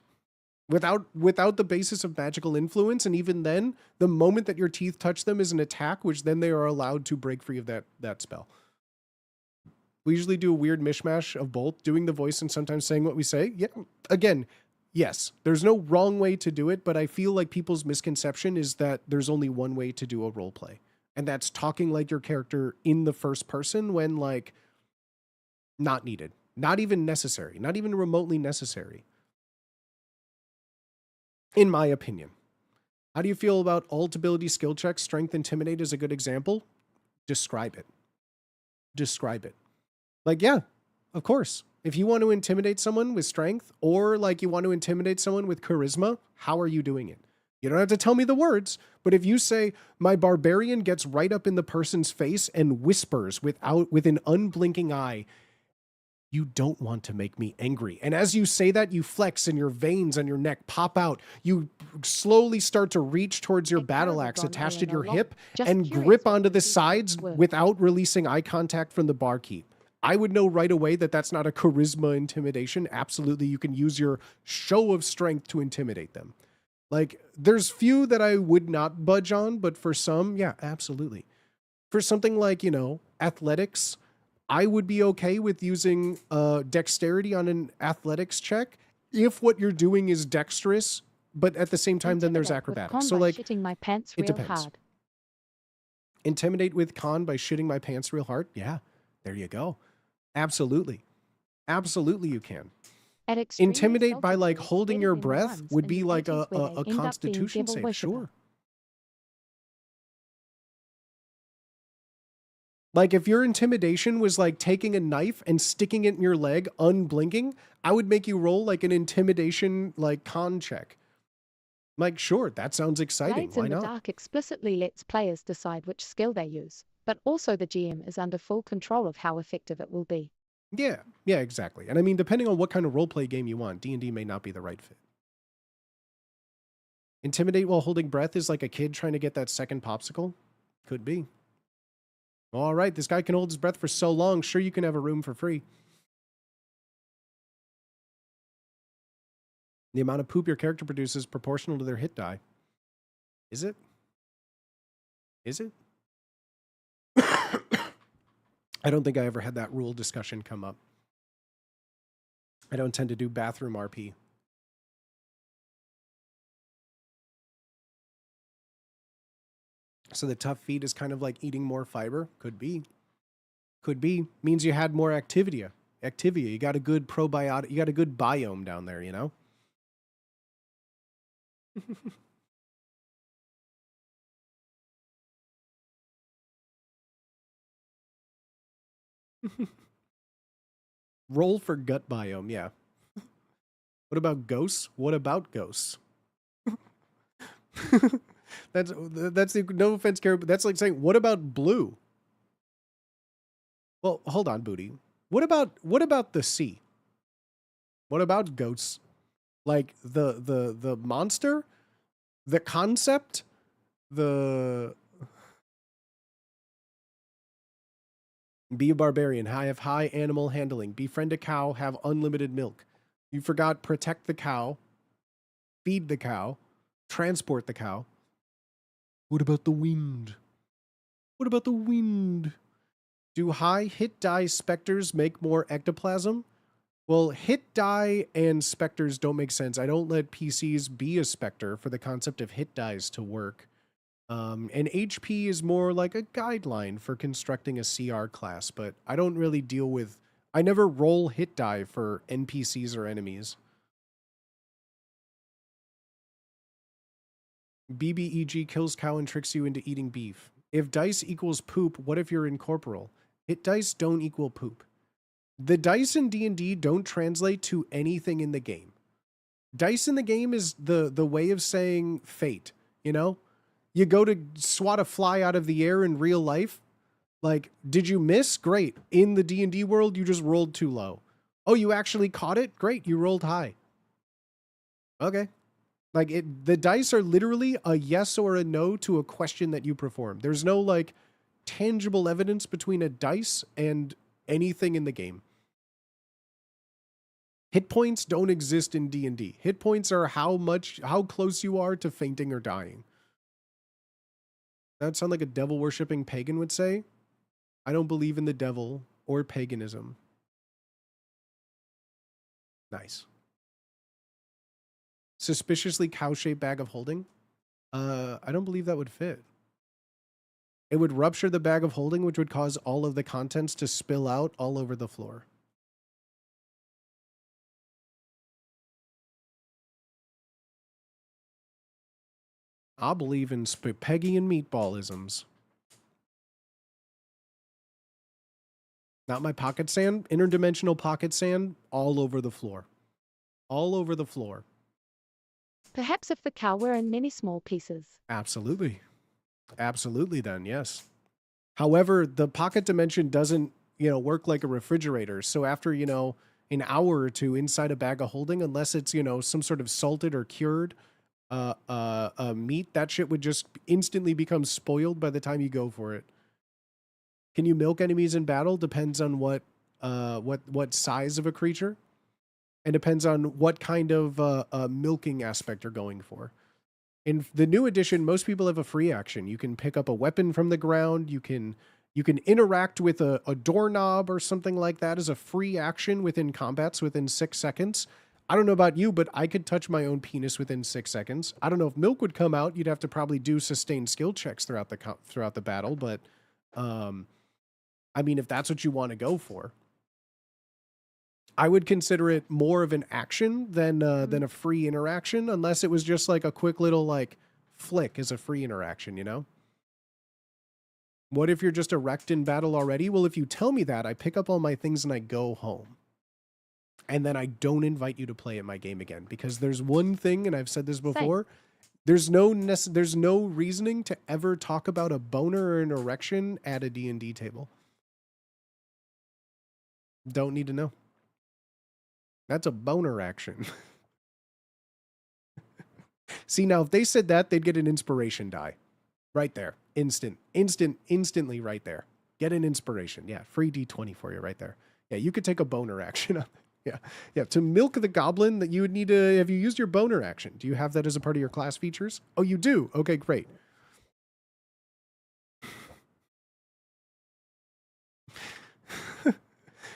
Without the basis of magical influence, and even then, the moment that your teeth touch them is an attack, which then they are allowed to break free of that spell. We usually do a weird mishmash of both, doing the voice and sometimes saying what we say. Yeah, again, yes, there's no wrong way to do it, but I feel like people's misconception is that there's only one way to do a role play, and that's talking like your character in the first person when, like, not needed, not even necessary, not even remotely necessary. In my opinion. How do you feel about alt ability skill checks? Strength Intimidate is a good example. Describe it. Describe it. Like, yeah, of course. If you want to intimidate someone with strength, or like you want to intimidate someone with charisma, how are you doing it? You don't have to tell me the words, but if you say, my barbarian gets right up in the person's face and whispers with an unblinking eye, you don't want to make me angry. And as you say that, you flex and your veins on your neck pop out. You slowly start to reach towards your battle axe attached to your hip and grip onto the sides without releasing eye contact from the barkeep. I would know right away that that's not a charisma intimidation. Absolutely, you can use your show of strength to intimidate them. Like, there's few that I would not budge on, but for some, yeah, absolutely. For something like, you know, athletics, I would be okay with using dexterity on an athletics check if what you're doing is dexterous, but at the same time, then there's acrobatics. So, like, shitting my pants it real depends. hard. Intimidate with con by shitting my pants real hard? Yeah, there you go. Absolutely. Absolutely you can. Intimidate by, like, holding your breath would be like a constitution save, sure. Like, if your intimidation was like taking a knife and sticking it in your leg, unblinking, I would make you roll like an intimidation, like, con check. Like, sure, that sounds exciting. Blades Why in the not? Dark explicitly lets players decide which skill they use, but also the GM is under full control of how effective it will be. Yeah, exactly. And I mean, depending on what kind of roleplay game you want, D&D may not be the right fit. Intimidate while holding breath is like a kid trying to get that second popsicle? Could be. All right, this guy can hold his breath for so long, sure you can have a room for free. The amount of poop your character produces is proportional to their hit die. Is it? Is it? I don't think I ever had that rule discussion come up. I don't tend to do bathroom RP. So the tough feed is kind of like eating more fiber? Could be. Could be. Means you had more activity. You got a good probiotic. You got a good biome down there, you know? Roll for gut biome, yeah. What about ghosts? What about ghosts? That's the, no offense, Carrie, but that's like saying, what about blue? Well, hold on, Booty. What about the sea? What about ghosts? Like the monster, the concept, the be a barbarian, have high animal handling, befriend a cow, have unlimited milk. You forgot protect the cow. feed the cow, transport the cow. What about the wind? What about the wind? Do high hit die specters make more ectoplasm? Well, hit die and specters don't make sense. I don't let PCs be a specter for the concept of hit dies to work. And HP is more like a guideline for constructing a CR class, but I don't really deal with... I never roll hit die for NPCs or enemies. BBEG kills cow and tricks you into eating beef. If dice equals poop, what if you're incorporeal? Hit dice don't equal poop. The dice in D&D don't translate to anything in the game. Dice in the game is the way of saying fate, you know? You go to swat a fly out of the air in real life. Like, did you miss? Great. In the D&D world, you just rolled too low. Oh, you actually caught it? Great, you rolled high. Okay. Like, the dice are literally a yes or a no to a question that you perform. There's no, like, tangible evidence between a dice and anything in the game. Hit points don't exist in D&D. Hit points are how close you are to fainting or dying. That would sound like a devil-worshipping pagan would say. I don't believe in the devil or paganism. Nice. Suspiciously cow-shaped bag of holding? I don't believe that would fit. It would rupture the bag of holding, which would cause all of the contents to spill out all over the floor. I believe in Peggy and meatballisms. Not my pocket sand. Interdimensional pocket sand all over the floor. All over the floor. Perhaps if the cow were in many small pieces. Absolutely. Absolutely then, yes. However, the pocket dimension doesn't, work like a refrigerator. So after, an hour or two inside a bag of holding, unless it's, some sort of salted or cured meat, that shit would just instantly become spoiled by the time you go for it. Can you milk enemies in battle? Depends on what size of a creature, and depends on what kind of milking aspect you're going for. In the new edition, most people have a free action. You can pick up a weapon from the ground. You can interact with a doorknob or something like that as a free action within combats within 6 seconds. I don't know about you, but I could touch my own penis within 6 seconds. I don't know if milk would come out. You'd have to probably do sustained skill checks throughout the battle, but I mean, if that's what you want to go for, I would consider it more of an action than a free interaction, unless it was just like a quick little like flick as a free interaction, you know? What if you're just erect in battle already? Well, if you tell me that, I pick up all my things and I go home. And then I don't invite you to play at my game again, because there's one thing, and I've said this before, there's no reasoning to ever talk about a boner or an erection at a D&D table. Don't need to know. That's a boner action. See, now if they said that, they'd get an inspiration die. Right there. Instantly right there. Get an inspiration. Yeah, free D20 for you right there. Yeah, you could take a boner action. Yeah. To milk the goblin, that you would need to, have you used your boner action? Do you have that as a part of your class features? Oh, you do? Okay, great.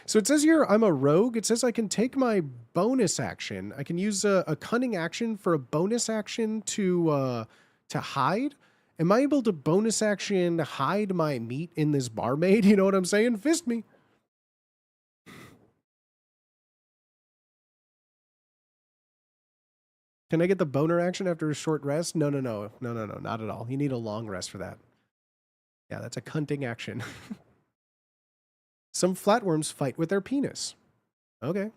So it says here, I'm a rogue. It says I can take my bonus action. I can use a cunning action for a bonus action to hide. Am I able to bonus action hide my meat in this barmaid? You know what I'm saying? Fist me. Can I get the boner action after a short rest? No, not at all. You need a long rest for that. Yeah, that's a cunting action. Some flatworms fight with their penis. Okay.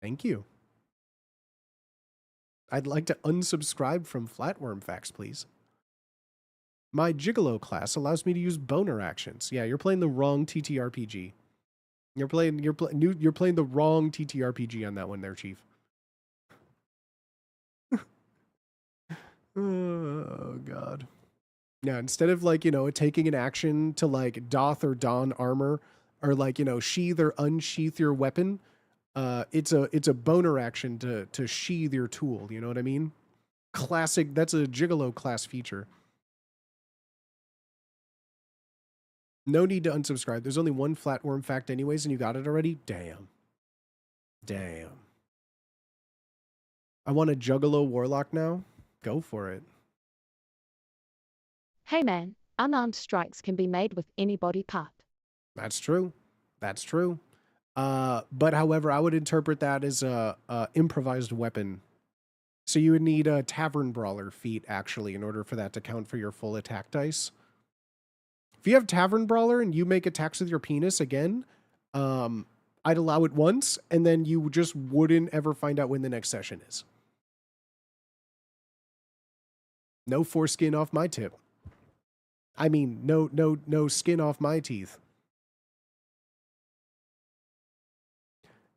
Thank you. I'd like to unsubscribe from flatworm facts, please. My gigolo class allows me to use boner actions. Yeah, you're playing the wrong TTRPG. You're playing the wrong TTRPG on that one there, Chief. Oh God. Yeah, instead of like, taking an action to like doth or don armor, or like, sheath or unsheath your weapon, it's a boner action to sheathe your tool. You know what I mean? Classic. That's a gigolo class feature. No need to unsubscribe. There's only one flatworm fact anyways, and you got it already? Damn. Damn. I want a juggalo warlock now. Go for it. Hey man, unarmed strikes can be made with any body part. That's true. That's true. But however, I would interpret that as a improvised weapon. So you would need a tavern brawler feat actually in order for that to count for your full attack dice. If you have tavern brawler and you make attacks with your penis again, I'd allow it once, and then you just wouldn't ever find out when the next session is. No foreskin off my tip. I mean, no skin off my teeth.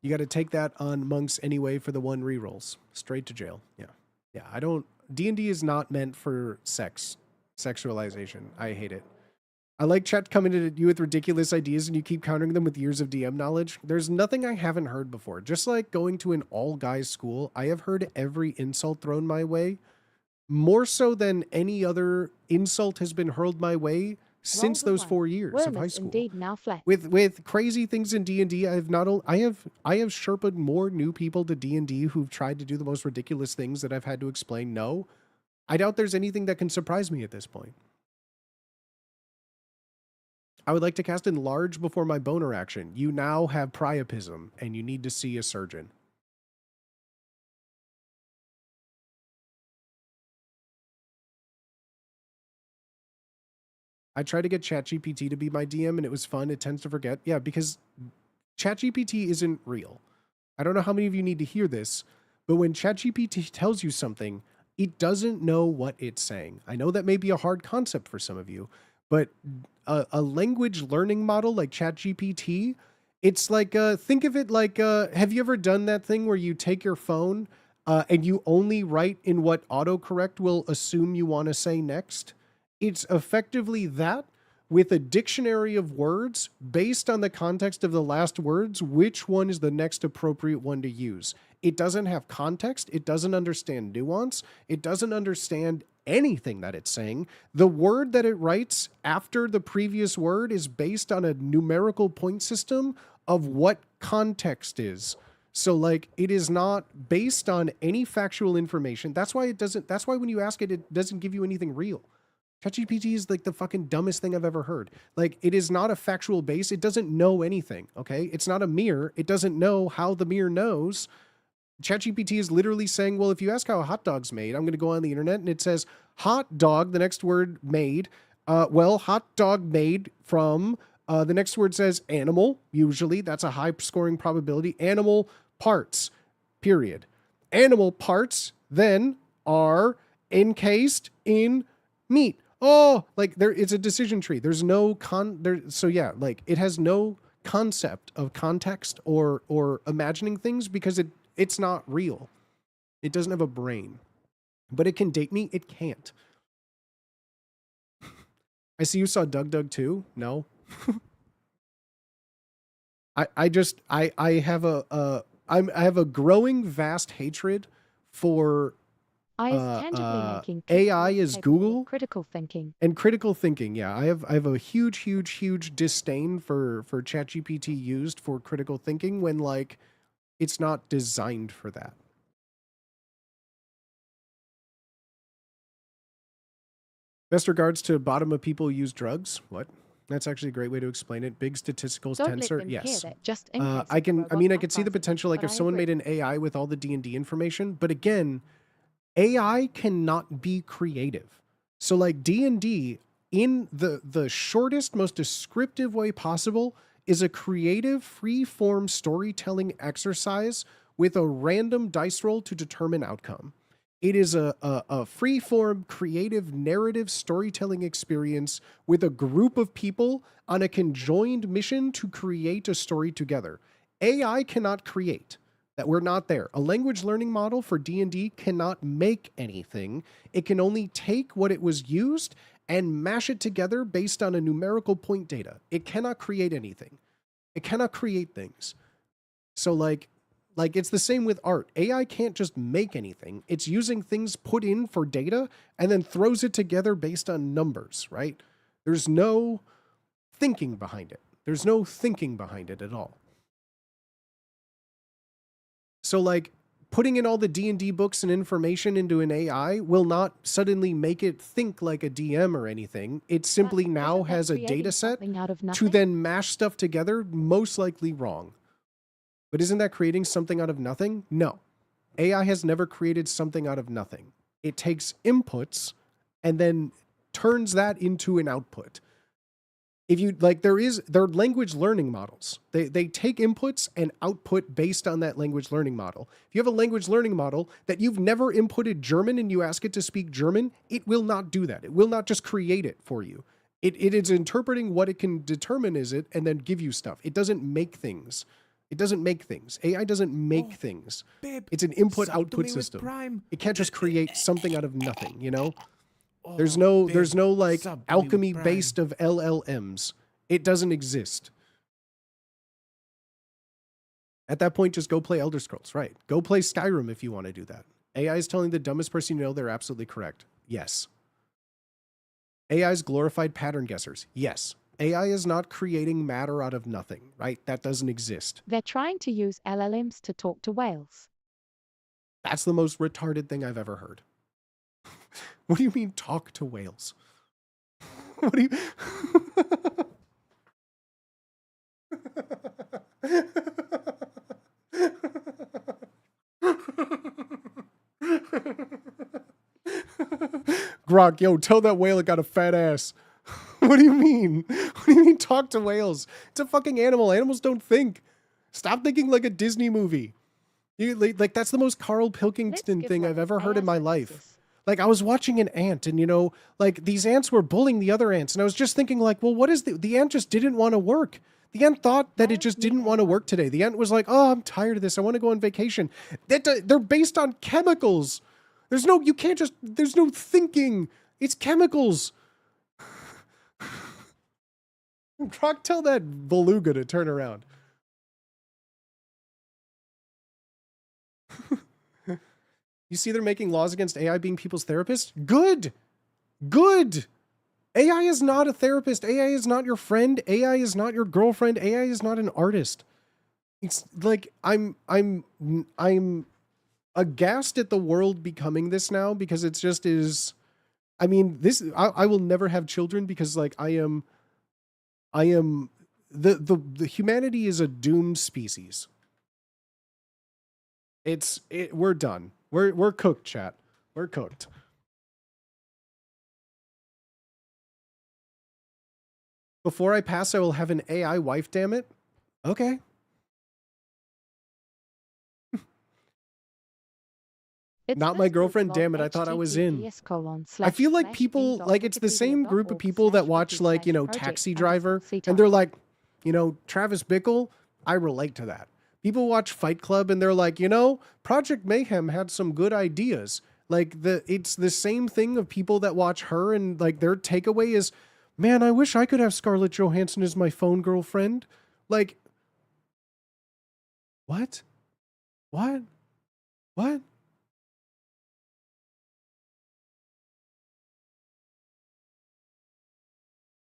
You got to take that on monks anyway for the 1 rerolls. Straight to jail. Yeah. Yeah, I don't... D&D is not meant for sexualization. I hate it. I like chat coming at you with ridiculous ideas and you keep countering them with years of DM knowledge. There's nothing I haven't heard before. Just like going to an all-guys school, I have heard every insult thrown my way. More so than any other insult has been hurled my way since those 4 years of high school. Indeed now flat. With crazy things in D&D, I have sherped more new people to D&D who've tried to do the most ridiculous things that I've had to explain no. I doubt there's anything that can surprise me at this point. I would like to cast Enlarge before my boner action. You now have priapism, and you need to see a surgeon. I tried to get ChatGPT to be my DM, and it was fun. It tends to forget. Yeah, because ChatGPT isn't real. I don't know how many of you need to hear this, but when ChatGPT tells you something, it doesn't know what it's saying. I know that may be a hard concept for some of you, but a language learning model like ChatGPT, it's like, think of it like, have you ever done that thing where you take your phone and you only write in what autocorrect will assume you want to say next? It's effectively that with a dictionary of words based on the context of the last words, which one is the next appropriate one to use. It doesn't have context. It doesn't understand nuance. It doesn't understand anything that it's saying. The word that it writes after the previous word is based on a numerical point system of what context is. So like it is not based on any factual information. That's why when you ask it, it doesn't give you anything real. ChatGPT is like the fucking dumbest thing I've ever heard. Like it is not a factual base. It doesn't know anything. Okay. It's not a mirror. It doesn't know how the mirror knows. ChatGPT is literally saying, well, if you ask how a hot dog's made, I'm going to go on the internet and it says hot dog, the next word made. Well, hot dog made from, the next word says animal. Usually that's a high scoring probability. Animal parts, period. Animal parts then are encased in meat. Oh, like it's a decision tree. There's no so yeah, like it has no concept of context or imagining things because it's not real. It doesn't have a brain. But it can date me? It can't. I see you saw Doug 2? No. I have a growing vast hatred for AI is Google critical thinking and critical thinking. Yeah, I have a huge disdain for ChatGPT used for critical thinking when like it's not designed for that. Best regards to bottom of people who use drugs. What? That's actually a great way to explain it. Big statistical tensor. Yes. I could see the potential. Like if someone made an AI with all the D&D information, but again, AI cannot be creative. So like D&D in the shortest, most descriptive way possible is a creative free-form storytelling exercise with a random dice roll to determine outcome. It is a free-form creative narrative storytelling experience with a group of people on a conjoined mission to create a story together. AI cannot create. That we're not there. A language learning model for D&D cannot make anything. It can only take what it was used and mash it together based on a numerical point data. It cannot create anything. It cannot create things. So like Like, it's the same with art. AI can't just make anything. It's using things put in for data and then throws it together based on numbers, right? There's no thinking behind it. There's no thinking behind it at all. So, like, putting in all the D&D books and information into an AI will not suddenly make it think like a DM or anything. It simply now has a data set to then mash stuff together, most likely wrong. But isn't that creating something out of nothing? No. AI has never created something out of nothing. It takes inputs and then turns that into an output. If you like, they're language learning models. They take inputs and output based on that language learning model. If you have a language learning model that you've never inputted German and you ask it to speak German, it will not do that. It will not just create it for you. It is interpreting what it can determine is it and then give you stuff. It doesn't make things. It doesn't make things. AI doesn't make things. Babe, It's an input-output system. It can't just create something out of nothing, you know? There's no like alchemy based of LLMs. It doesn't exist. At that point, just go play Elder Scrolls, right? Go play Skyrim if you want to do that. AI is telling the dumbest person you know they're absolutely correct. Yes. AI is glorified pattern guessers. Yes. AI is not creating matter out of nothing, right? That doesn't exist. They're trying to use LLMs to talk to whales. That's the most retarded thing I've ever heard. What do you mean talk to whales? What do you... Grok, yo, tell that whale it got a fat ass. What do you mean? What do you mean talk to whales? It's a fucking animal. Animals don't think. Stop thinking like a Disney movie. Like that's the most Carl Pilkington thing I've ever heard in my life. Like, I was watching an ant and, you know, like these ants were bullying the other ants. And I was just thinking like, well, what is the ant just didn't want to work. The ant thought that it just didn't want to work today. The ant was like, oh, I'm tired of this. I want to go on vacation. They're based on chemicals. There's no thinking. It's chemicals. Croc, tell that beluga to turn around. You see they're making laws against AI being people's therapists? Good. Good. AI is not a therapist. AI is not your friend. AI is not your girlfriend. AI is not an artist. It's like I'm aghast at the world becoming this now because it's just is. I mean, I will never have children because like I am the humanity is a doomed species. We're done. We're cooked, chat. We're cooked. Before I pass, I will have an AI wife, damn it. Okay. Not my girlfriend, damn it. I thought I was in. I feel like people, like it's the same group of people that watch like, you know, Taxi Driver and they're like, you know, Travis Bickle, I relate to that. People watch Fight Club and they're like, you know, Project Mayhem had some good ideas. Like it's the same thing of people that watch her and like their takeaway is, man, I wish I could have Scarlett Johansson as my phone girlfriend. Like, what? What? What?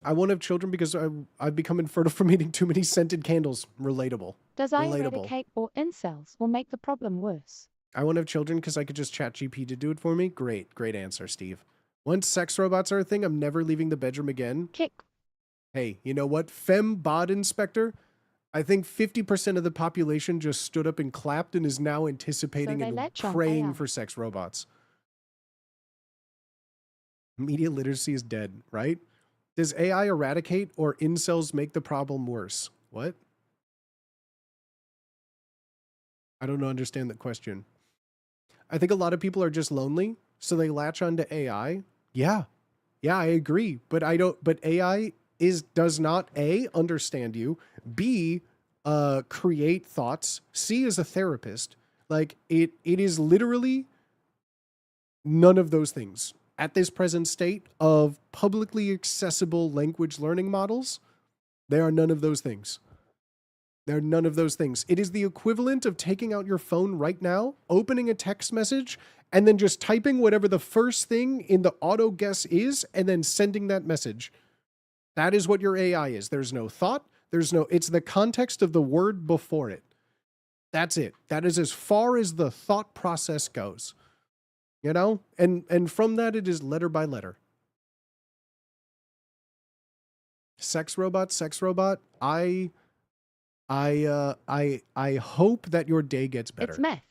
I won't have children because I've become infertile from eating too many scented candles. Relatable. Does I eradicate or incels will make the problem worse? I won't have children because I could just chat GP to do it for me. Great answer, Steve. Once sex robots are a thing, I'm never leaving the bedroom again. Kick. Hey, you know what? Fembod Inspector, I think 50% of the population just stood up and clapped and is now anticipating and praying for sex robots. Media literacy is dead, right? Does AI eradicate or incels make the problem worse? What? I don't understand the question. I think a lot of people are just lonely, so they latch onto AI. Yeah, I agree. But AI does not A, understand you, B, create thoughts, C, is a therapist. Like it is literally none of those things. At this present state of publicly accessible language learning models, there are none of those things. There are none of those things. It is the equivalent of taking out your phone right now, opening a text message, and then just typing whatever the first thing in the auto guess is, and then sending that message. That is what your AI is. There's no thought. It's the context of the word before it. That's it. That is as far as the thought process goes. You know? And from that, it is letter by letter. Sex robot. I hope that your day gets better. It's meth.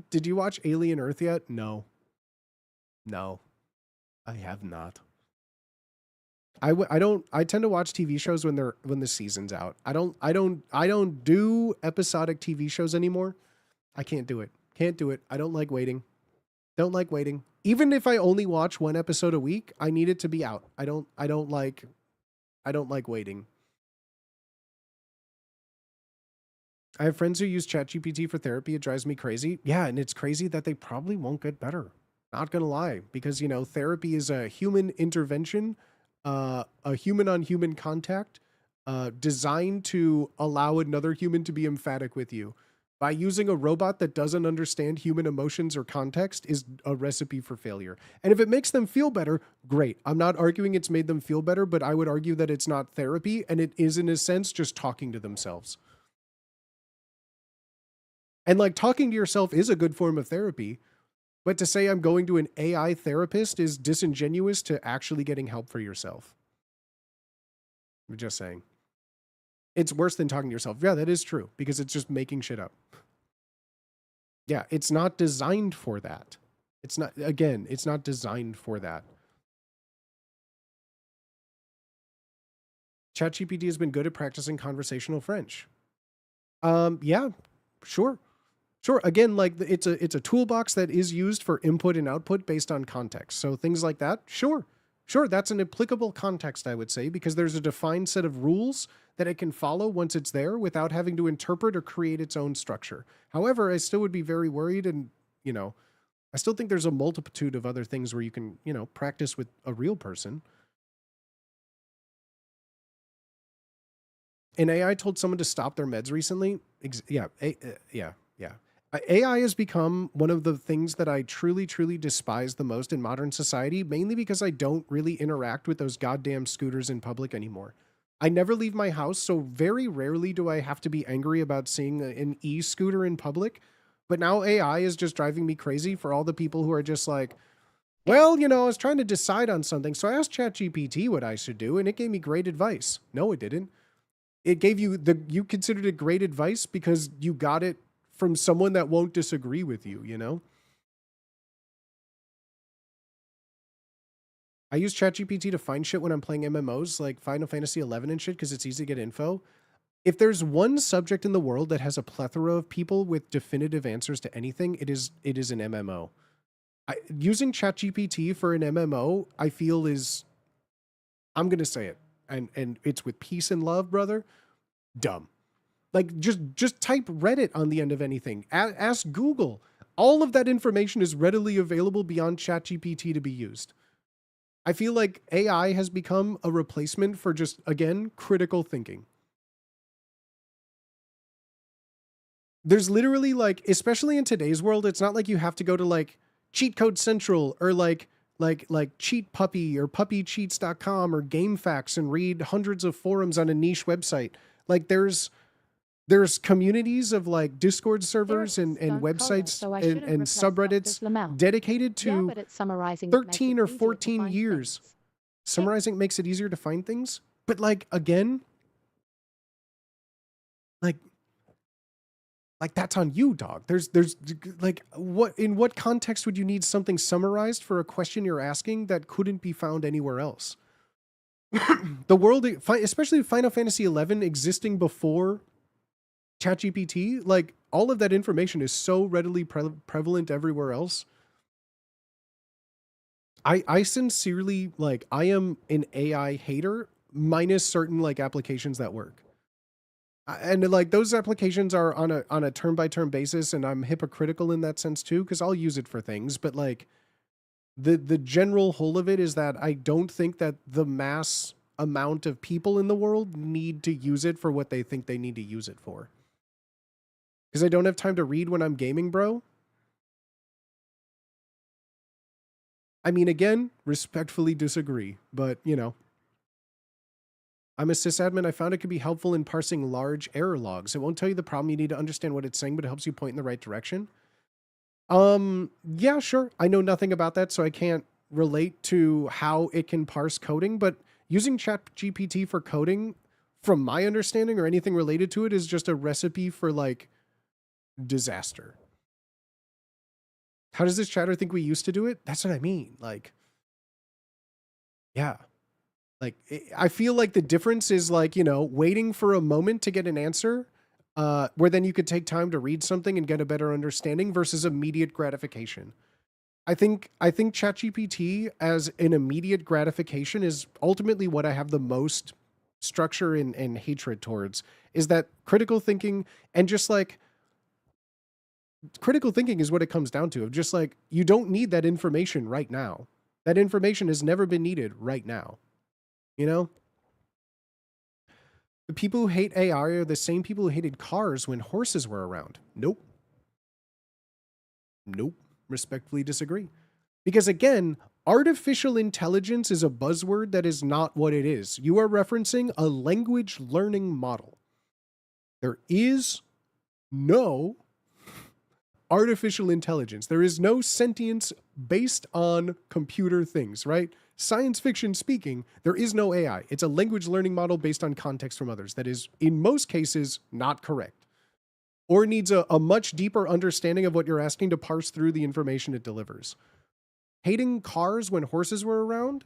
Did you watch Alien Earth yet? No, I have not. I tend to watch TV shows when the season's out. I don't do episodic TV shows anymore. I can't do it. I don't like waiting. Even if I only watch one episode a week, I need it to be out. I don't like waiting. I have friends who use ChatGPT for therapy. It drives me crazy. Yeah, and it's crazy that they probably won't get better. Not gonna lie, because therapy is a human intervention, a human on human contact, designed to allow another human to be emphatic with you. By using a robot that doesn't understand human emotions or context is a recipe for failure. And if it makes them feel better, great. I'm not arguing it's made them feel better, but I would argue that it's not therapy, and it is in a sense just talking to themselves. And like talking to yourself is a good form of therapy, but to say I'm going to an AI therapist is disingenuous to actually getting help for yourself. I'm just saying. It's worse than talking to yourself. Yeah, that is true, because it's just making shit up. Yeah, it's not designed for that. It's not designed for that. ChatGPT has been good at practicing conversational French. Yeah, sure. Again, like it's a toolbox that is used for input and output based on context. So things like that, sure, that's an applicable context, I would say, because there's a defined set of rules that it can follow once it's there without having to interpret or create its own structure. However, I still would be very worried, and I still think there's a multitude of other things where you can, practice with a real person. An AI told someone to stop their meds recently. Yeah. AI has become one of the things that I truly, truly despise the most in modern society, mainly because I don't really interact with those goddamn scooters in public anymore. I never leave my house, so very rarely do I have to be angry about seeing an e-scooter in public. But now AI is just driving me crazy for all the people who are just like, well, I was trying to decide on something, so I asked ChatGPT what I should do, and it gave me great advice. No, it didn't. It gave you you considered it great advice because you got it from someone that won't disagree with you, I use ChatGPT to find shit when I'm playing MMOs like Final Fantasy 11 and shit because it's easy to get info. If there's one subject in the world that has a plethora of people with definitive answers to anything, it is an MMO. Using ChatGPT for an MMO, I feel is, I'm going to say it, and it's with peace and love, brother, dumb. Like, just type Reddit on the end of anything. Ask Google. All of that information is readily available beyond ChatGPT to be used. I feel like AI has become a replacement for just, again, critical thinking. There's literally, like, especially in today's world, it's not like you have to go to, like, Cheat Code Central or, like Cheat Puppy or puppycheats.com or GameFAQs and read hundreds of forums on a niche website. Like, there's communities of like Discord servers and websites and subreddits dedicated to 13 or 14 years. Summarizing makes it easier to find things. But like, again, like that's on you, dog. There's like, in what context would you need something summarized for a question you're asking that couldn't be found anywhere else? The world, especially Final Fantasy 11 existing before ChatGPT, like all of that information is so readily prevalent everywhere else. I sincerely, like, I am an AI hater minus certain like applications that work. And like those applications are on a term by term basis, and I'm hypocritical in that sense too, because I'll use it for things, but like the general whole of it is that I don't think that the mass amount of people in the world need to use it for what they think they need to use it for. Because I don't have time to read when I'm gaming, bro. I mean, again, respectfully disagree, but you know. I'm a sysadmin. I found it could be helpful in parsing large error logs. It won't tell you the problem. You need to understand what it's saying, but it helps you point in the right direction. Yeah, sure. I know nothing about that, so I can't relate to how it can parse coding, but using ChatGPT for coding, from my understanding or anything related to it, is just a recipe for like disaster. How does this chatter think we used to do it? That's what I mean. Like, yeah. Like, I feel like the difference is like, you know, waiting for a moment to get an answer, where then you could take time to read something and get a better understanding versus immediate gratification. I think ChatGPT as an immediate gratification is ultimately what I have the most structure and hatred towards, is that critical thinking, and just like critical thinking is what it comes down to, of just like, you don't need that information right now. That information has never been needed right now. You know? The people who hate AI are the same people who hated cars when horses were around. Nope. Nope. Respectfully disagree. Because again, artificial intelligence is a buzzword that is not what it is. You are referencing a language learning model. There is no artificial intelligence. There is no sentience based on computer things, right? Science fiction speaking, there is no AI. It's a language learning model based on context from others that is, in most cases, not correct, or needs a much deeper understanding of what you're asking to parse through the information it delivers. Hating cars when horses were around?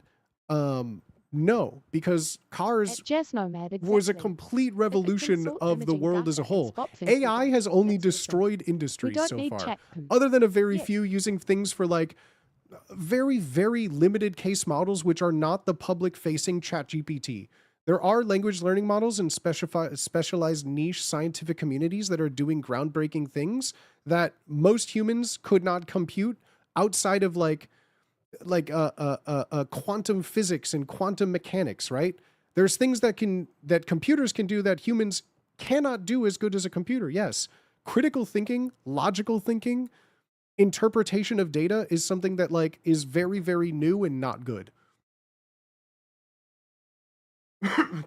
No, because cars was a complete revolution of the world as a whole. AI has only destroyed industry so far, other than a very few using things for like very, very limited case models, which are not the public-facing ChatGPT. There are language learning models in specialized niche scientific communities that are doing groundbreaking things that most humans could not compute outside of like quantum physics and quantum mechanics, right? There's things that computers can do that humans cannot do as good as a computer. Yes. Critical thinking, logical thinking, interpretation of data is something that like is very, very new and not good.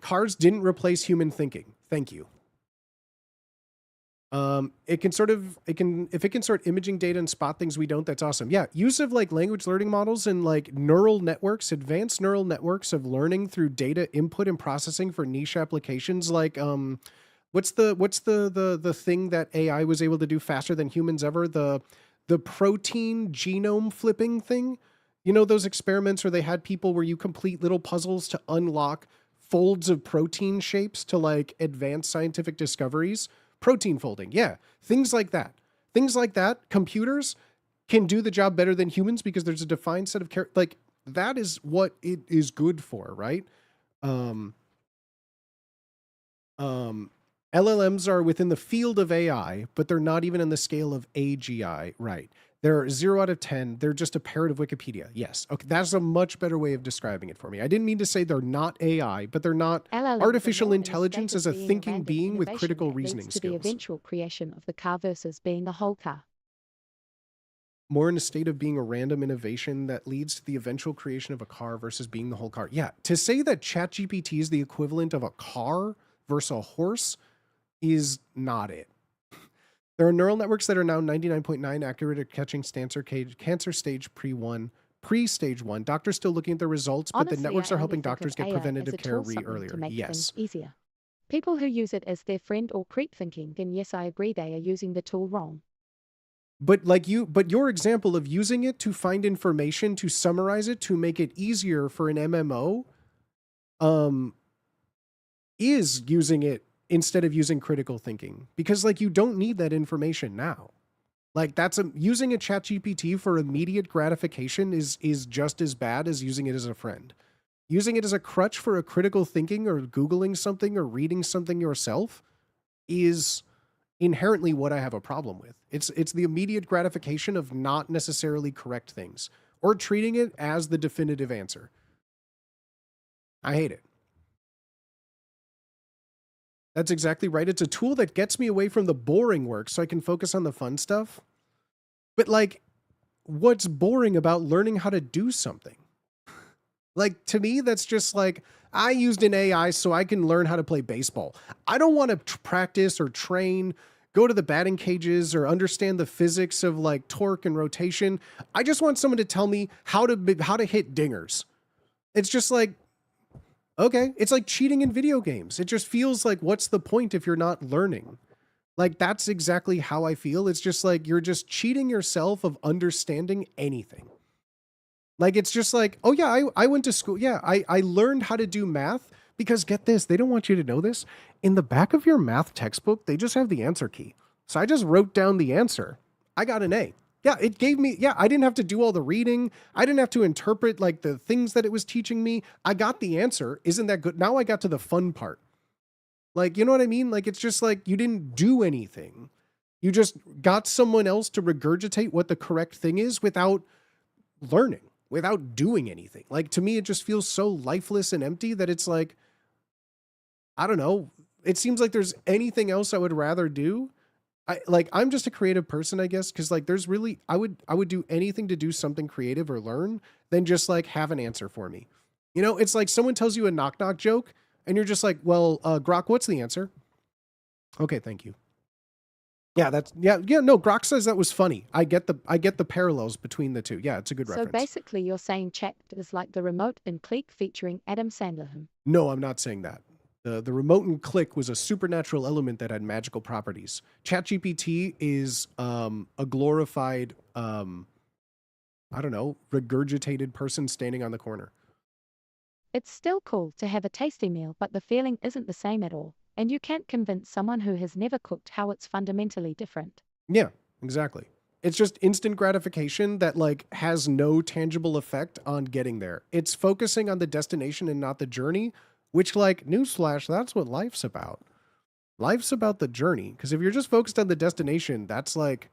Cars didn't replace human thinking. Thank you. If it can start imaging data and spot things we don't, that's awesome. Yeah. Use of like language learning models and like neural networks, advanced neural networks of learning through data input and processing for niche applications. Like, what's the thing that AI was able to do faster than humans ever? The protein genome flipping thing. You know, those experiments where they had people where you complete little puzzles to unlock folds of protein shapes to like advance scientific discoveries. Protein folding. Yeah. Things like that. Things like that. Computers can do the job better than humans because there's a defined set of like that is what it is good for, right? LLMs are within the field of AI, but they're not even in the scale of AGI, right? They're 0 out of 10. They're just a parrot of Wikipedia. Yes. Okay. That's a much better way of describing it for me. I didn't mean to say they're not AI, but they're not artificial intelligence as a thinking being with critical reasoning skills. The eventual creation of the car versus being the whole car. More in a state of being a random innovation that leads to the eventual creation of a car versus being the whole car. Yeah. To say that ChatGPT is the equivalent of a car versus a horse is not it. There are neural networks that are now 99.9 accurate at catching cancer stage pre-stage 1. Doctors still looking at the results, but the networks are helping doctors get preventative care earlier. Yes. Easier. People who use it as their friend or creep thinking, then yes, I agree they are using the tool wrong. But your example of using it to find information, to summarize it, to make it easier for an MMO, is using it instead of using critical thinking, because like you don't need that information now. Like using a ChatGPT for immediate gratification is just as bad as using it as a friend. Using it as a crutch for a critical thinking or Googling something or reading something yourself is inherently what I have a problem with. It's the immediate gratification of not necessarily correct things or treating it as the definitive answer. I hate it. That's exactly right. It's a tool that gets me away from the boring work so I can focus on the fun stuff. But like, what's boring about learning how to do something? Like, to me, that's just like, I used an AI so I can learn how to play baseball. I don't want to practice or train, go to the batting cages, or understand the physics of like torque and rotation. I just want someone to tell me how to hit dingers. It's just like, okay, it's like cheating in video games. It just feels like, what's the point if you're not learning? Like, that's exactly how I feel. It's just like, you're just cheating yourself of understanding anything. Like, it's just like, oh yeah, I went to school. Yeah, I learned how to do math because, get this, they don't want you to know this. In the back of your math textbook, they just have the answer key. So I just wrote down the answer. I got an A. Yeah, it gave me, yeah, I didn't have to do all the reading. I didn't have to interpret like the things that it was teaching me. I got the answer. Isn't that good? Now I got to the fun part. Like, you know what I mean? Like, it's just like, you didn't do anything. You just got someone else to regurgitate what the correct thing is without learning, without doing anything. Like, to me, it just feels so lifeless and empty that it's like, I don't know. It seems like there's anything else I would rather do. I'm just a creative person, I guess. Cause like, there's really, I would do anything to do something creative or learn than just like have an answer for me. You know, it's like someone tells you a knock knock joke and you're just like, well, Grok, what's the answer? Okay. Thank you. Yeah, no, Grok says that was funny. I get the parallels between the two. Yeah, it's a good reference. So basically you're saying chat is like the remote in Click featuring Adam Sandler. No, I'm not saying that. The remote and Click was a supernatural element that had magical properties. ChatGPT is a glorified, I don't know, regurgitated person standing on the corner. It's still cool to have a tasty meal, but the feeling isn't the same at all. And you can't convince someone who has never cooked how it's fundamentally different. Yeah, exactly. It's just instant gratification that like has no tangible effect on getting there. It's focusing on the destination and not the journey, which, like, newsflash, that's what life's about. Life's about the journey. Because if you're just focused on the destination, that's like,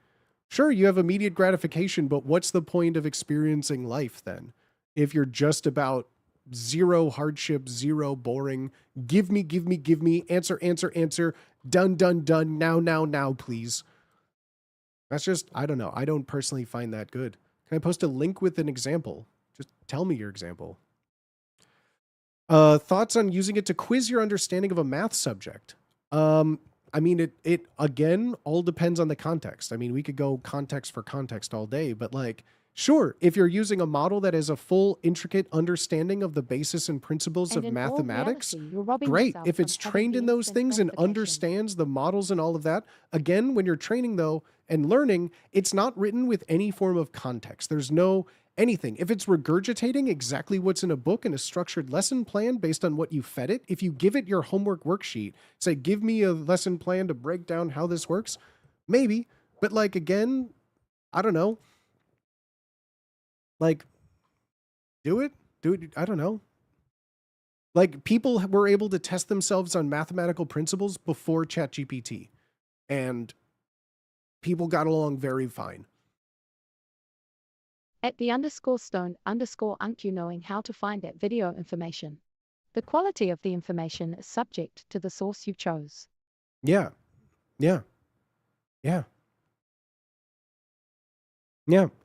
sure, you have immediate gratification, but what's the point of experiencing life then? If you're just about zero hardship, zero boring, give me, answer, done, now, please. That's just, I don't know. I don't personally find that good. Can I post a link with an example? Just tell me your example. Thoughts on using it to quiz your understanding of a math subject? I mean, it again, all depends on the context. I mean, we could go context for context all day, but like, sure, if you're using a model that has a full, intricate understanding of the basis and principles of mathematics, great. If it's trained in those things and understands the models and all of that, again, when you're training though and learning, it's not written with any form of context. There's no anything. If it's regurgitating exactly what's in a book and a structured lesson plan based on what you fed it, if you give it your homework worksheet, say, give me a lesson plan to break down how this works, maybe. But like, again, I don't know. Like, do it. I don't know. Like, people were able to test themselves on mathematical principles before ChatGPT, and people got along very fine. At the _stone_unc you knowing how to find that video information. The quality of the information is subject to the source you chose. Yeah.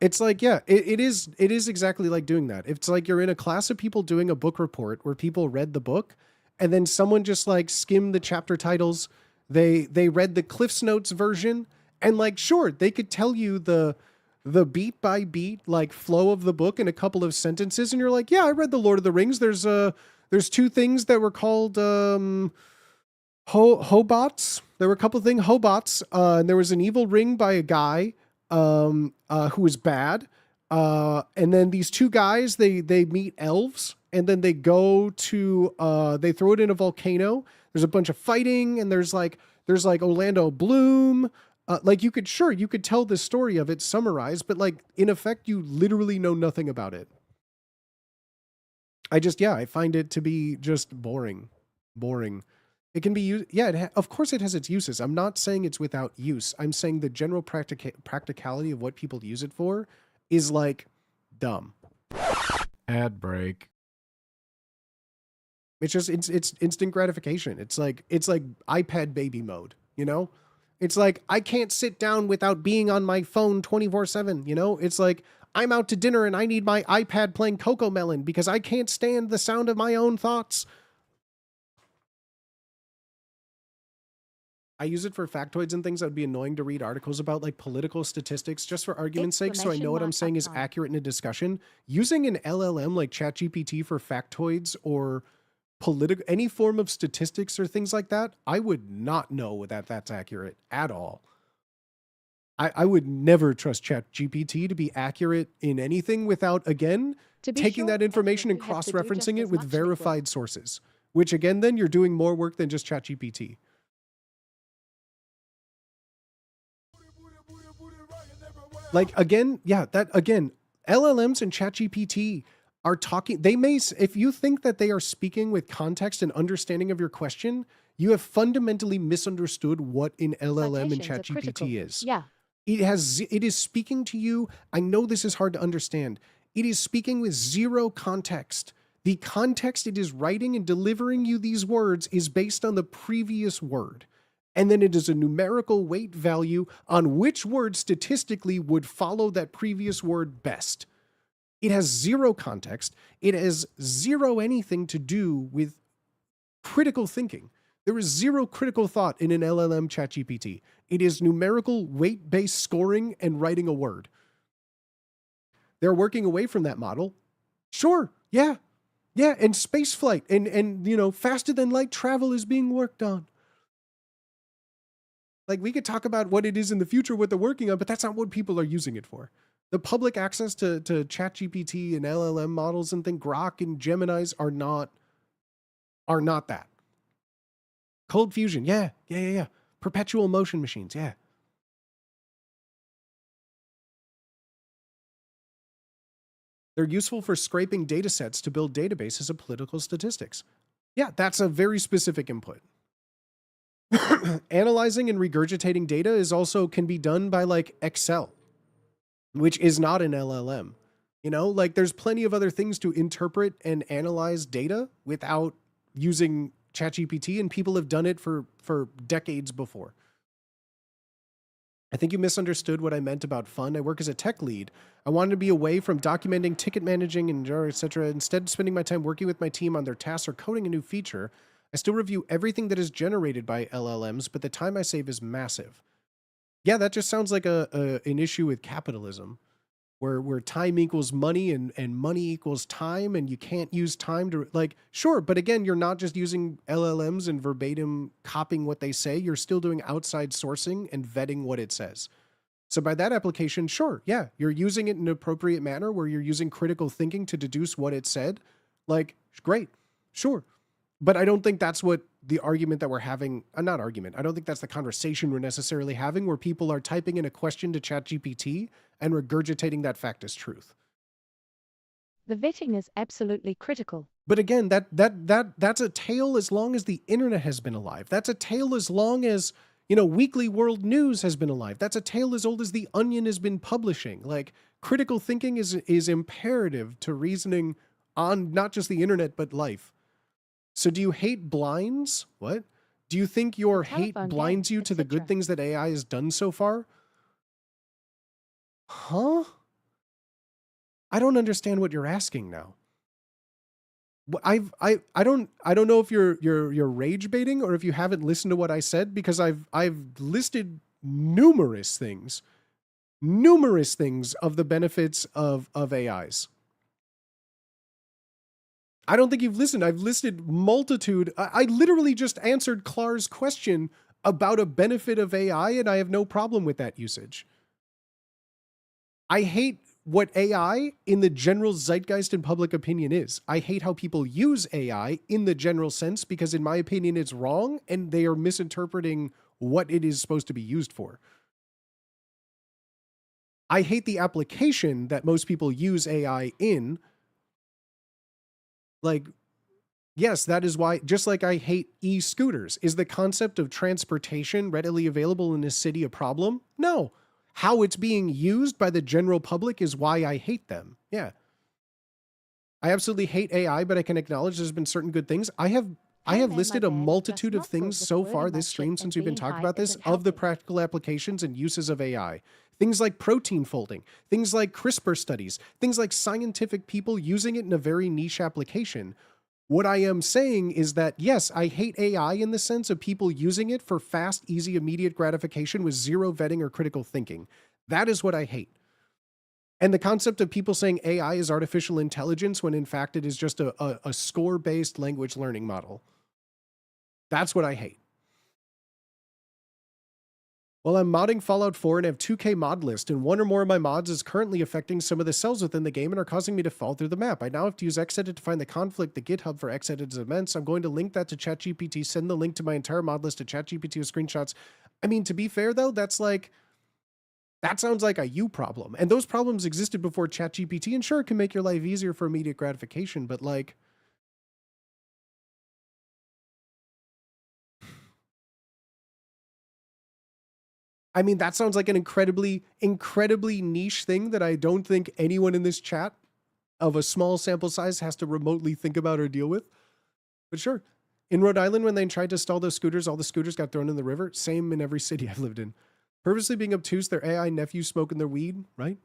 It's like, yeah, it is exactly like doing that. It's like you're in a class of people doing a book report where people read the book and then someone just like skimmed the chapter titles. They read the Cliff's Notes version and like, sure, they could tell you the beat by beat like flow of the book in a couple of sentences. And you're like, yeah, I read the Lord of the Rings. There's two things that were called, hobots. There were a couple of things, hobots. And there was an evil ring by a guy, who was bad. And then these two guys, they meet elves and then they go to, they throw it in a volcano. There's a bunch of fighting and there's like Orlando Bloom. Like you could tell the story of it summarized, but like in effect, you literally know nothing about it. I find it to be just boring. It can be used. Yeah, of course it has its uses. I'm not saying it's without use. I'm saying the general practicality of what people use it for is like dumb. Ad break. It's just it's instant gratification. It's like iPad baby mode, you know? It's like I can't sit down without being on my phone 24/7, you know? It's like I'm out to dinner and I need my iPad playing Cocomelon because I can't stand the sound of my own thoughts. I use it for factoids and things that would be annoying to read articles about, like political statistics, just for argument's sake, so I know what I'm saying is accurate in a discussion. Using an LLM like ChatGPT for factoids or any form of statistics or things like that, I would not know that that's accurate at all. I would never trust ChatGPT to be accurate in anything without, again, taking that information and cross-referencing it with verified sources, which again, then you're doing more work than just ChatGPT. Like, again, yeah, that, again, LLMs and ChatGPT are talking, they may, if you think that they are speaking with context and understanding of your question, you have fundamentally misunderstood what an LLM and ChatGPT is. Yeah. It is speaking to you. I know this is hard to understand. It is speaking with zero context. The context it is writing and delivering you these words is based on the previous word. And then it is a numerical weight value on which word statistically would follow that previous word best. It has zero context. It has zero anything to do with critical thinking. There is zero critical thought in an LLM ChatGPT. It is numerical weight-based scoring and writing a word. They're working away from that model. Sure, yeah. Yeah, and space flight and you know, faster than light travel is being worked on. Like, we could talk about what it is in the future, what they're working on, but that's not what people are using it for. The public access to ChatGPT and LLM models and things, Grok and Geminis are not that. Cold fusion, yeah. Perpetual motion machines, yeah. They're useful for scraping data sets to build databases of political statistics. Yeah, that's a very specific input. Analyzing and regurgitating data can be done by like Excel, which is not an LLM. You know, like there's plenty of other things to interpret and analyze data without using ChatGPT, and people have done it for decades before. I think you misunderstood what I meant about fun. I work as a tech lead. I wanted to be away from documenting, ticket managing, and etc. Instead, spending my time working with my team on their tasks or coding a new feature. I still review everything that is generated by LLMs, but the time I save is massive. Yeah, that just sounds like an issue with capitalism, where time equals money and money equals time, and you can't use time to, like, sure, but again, you're not just using LLMs and verbatim copying what they say, you're still doing outside sourcing and vetting what it says. So by that application, sure, yeah, you're using it in an appropriate manner where you're using critical thinking to deduce what it said. Like, great, sure. But I don't think that's what the argument that we're having, not argument, I don't think that's the conversation we're necessarily having, where people are typing in a question to ChatGPT and regurgitating that fact as truth. The vetting is absolutely critical. But again, that's a tale as long as the internet has been alive. That's a tale as long as, you know, Weekly World News has been alive. That's a tale as old as The Onion has been publishing. Like, critical thinking is imperative to reasoning on not just the internet, but life. So do you hate blinds? What? Do you think your hate blinds you to the good things that AI has done so far? Huh? I don't understand what you're asking now. I don't know if you're rage baiting or if you haven't listened to what I said, because I've listed numerous things of the benefits of AIs. I don't think you've listened. I've listed multitude. I literally just answered Clar's question about a benefit of AI, and I have no problem with that usage. I hate what AI in the general zeitgeist and public opinion is. I hate how people use AI in the general sense, because in my opinion, it's wrong and they are misinterpreting what it is supposed to be used for. I hate the application that most people use AI in. Like, yes, that is why, just like I hate e-scooters. Is the concept of transportation readily available in a city a problem? No. How it's being used by the general public is why I hate them. Yeah. I absolutely hate AI, but I can acknowledge there's been certain good things. I have Hey man, my listed a bad, just multitude of not good things with so wording far my this shit stream and since we've been being talking high about this isn't of the helping. practical applications and uses of AI. Things like protein folding, things like CRISPR studies, things like scientific people using it in a very niche application. What I am saying is that, yes, I hate AI in the sense of people using it for fast, easy, immediate gratification with zero vetting or critical thinking. That is what I hate. And the concept of people saying AI is artificial intelligence when in fact it is just a score-based language learning model. That's what I hate. Well, I'm modding Fallout 4 and have 2K mod list, and one or more of my mods is currently affecting some of the cells within the game and are causing me to fall through the map. I now have to use Xedit to find the conflict. The GitHub for Xedit is immense. I'm going to link that to ChatGPT, send the link to my entire mod list to ChatGPT with screenshots. I mean, to be fair though, that sounds like a you problem. And those problems existed before ChatGPT, and sure, it can make your life easier for immediate gratification, but like, I mean, that sounds like an incredibly, incredibly niche thing that I don't think anyone in this chat of a small sample size has to remotely think about or deal with. But sure. In Rhode Island, when they tried to install those scooters, all the scooters got thrown in the river. Same in every city I've lived in. Purposely being obtuse, their AI nephews smoking their weed, right?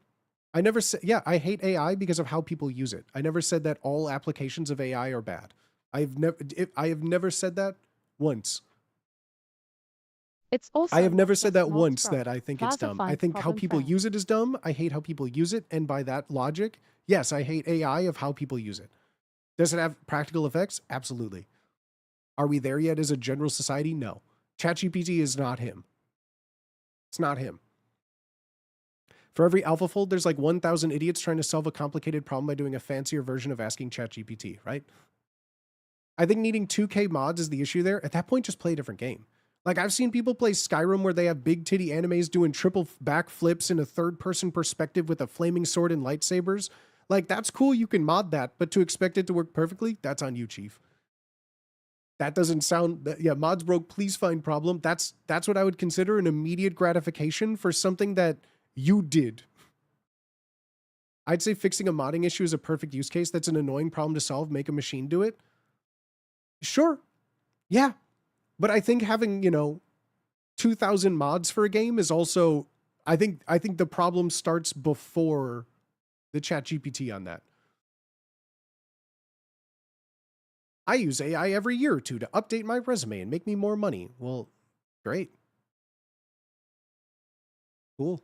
I never said, yeah, I hate AI because of how people use it. I never said that all applications of AI are bad. I have never said that once. It's also I have never not said just that mod once scroll. that I think it's Plaza dumb. I finds think how problem people found. use it is dumb. I hate how people use it. And by that logic, yes, I hate AI of how people use it. Does it have practical effects? Absolutely. Are we there yet as a general society? No. ChatGPT is not him. It's not him. For every AlphaFold, there's like 1,000 idiots trying to solve a complicated problem by doing a fancier version of asking ChatGPT, right? I think needing 2K mods is the issue there. At that point, just play a different game. Like, I've seen people play Skyrim where they have big titty animes doing triple backflips in a third-person perspective with a flaming sword and lightsabers. Like, that's cool, you can mod that, but to expect it to work perfectly, that's on you, Chief. That doesn't sound, yeah, mods broke, please find problem. That's what I would consider an immediate gratification for something that you did. I'd say fixing a modding issue is a perfect use case. That's an annoying problem to solve. Make a machine do it. Sure. Yeah. But I think having, 2,000 mods for a game is also, I think the problem starts before the ChatGPT on that. I use AI every year or two to update my resume and make me more money. Well, great. Cool.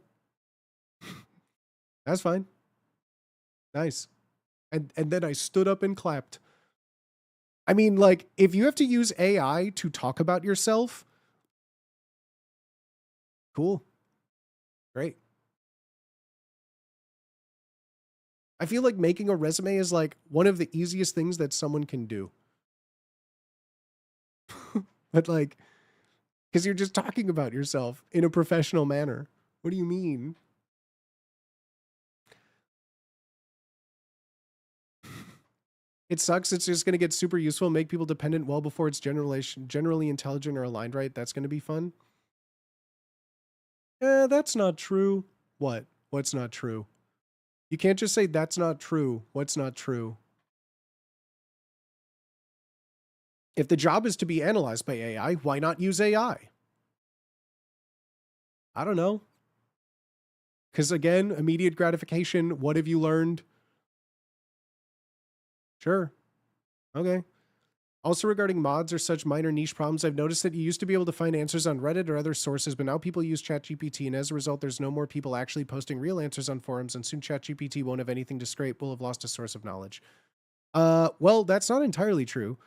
That's fine. Nice. And then I stood up and clapped. I mean, like, if you have to use AI to talk about yourself, cool. Great. I feel like making a resume is like one of the easiest things that someone can do. But like, because you're just talking about yourself in a professional manner. What do you mean? It sucks. It's just going to get super useful, make people dependent well before it's generally intelligent or aligned right. That's going to be fun. That's not true. What? What's not true? You can't just say that's not true. What's not true? If the job is to be analyzed by AI, why not use AI? I don't know. Because again, immediate gratification. What have you learned? Sure. Okay. Also regarding mods or such minor niche problems, I've noticed that you used to be able to find answers on Reddit or other sources, but now people use ChatGPT, and as a result, there's no more people actually posting real answers on forums, and soon ChatGPT won't have anything to scrape, will have lost a source of knowledge. Well, that's not entirely true.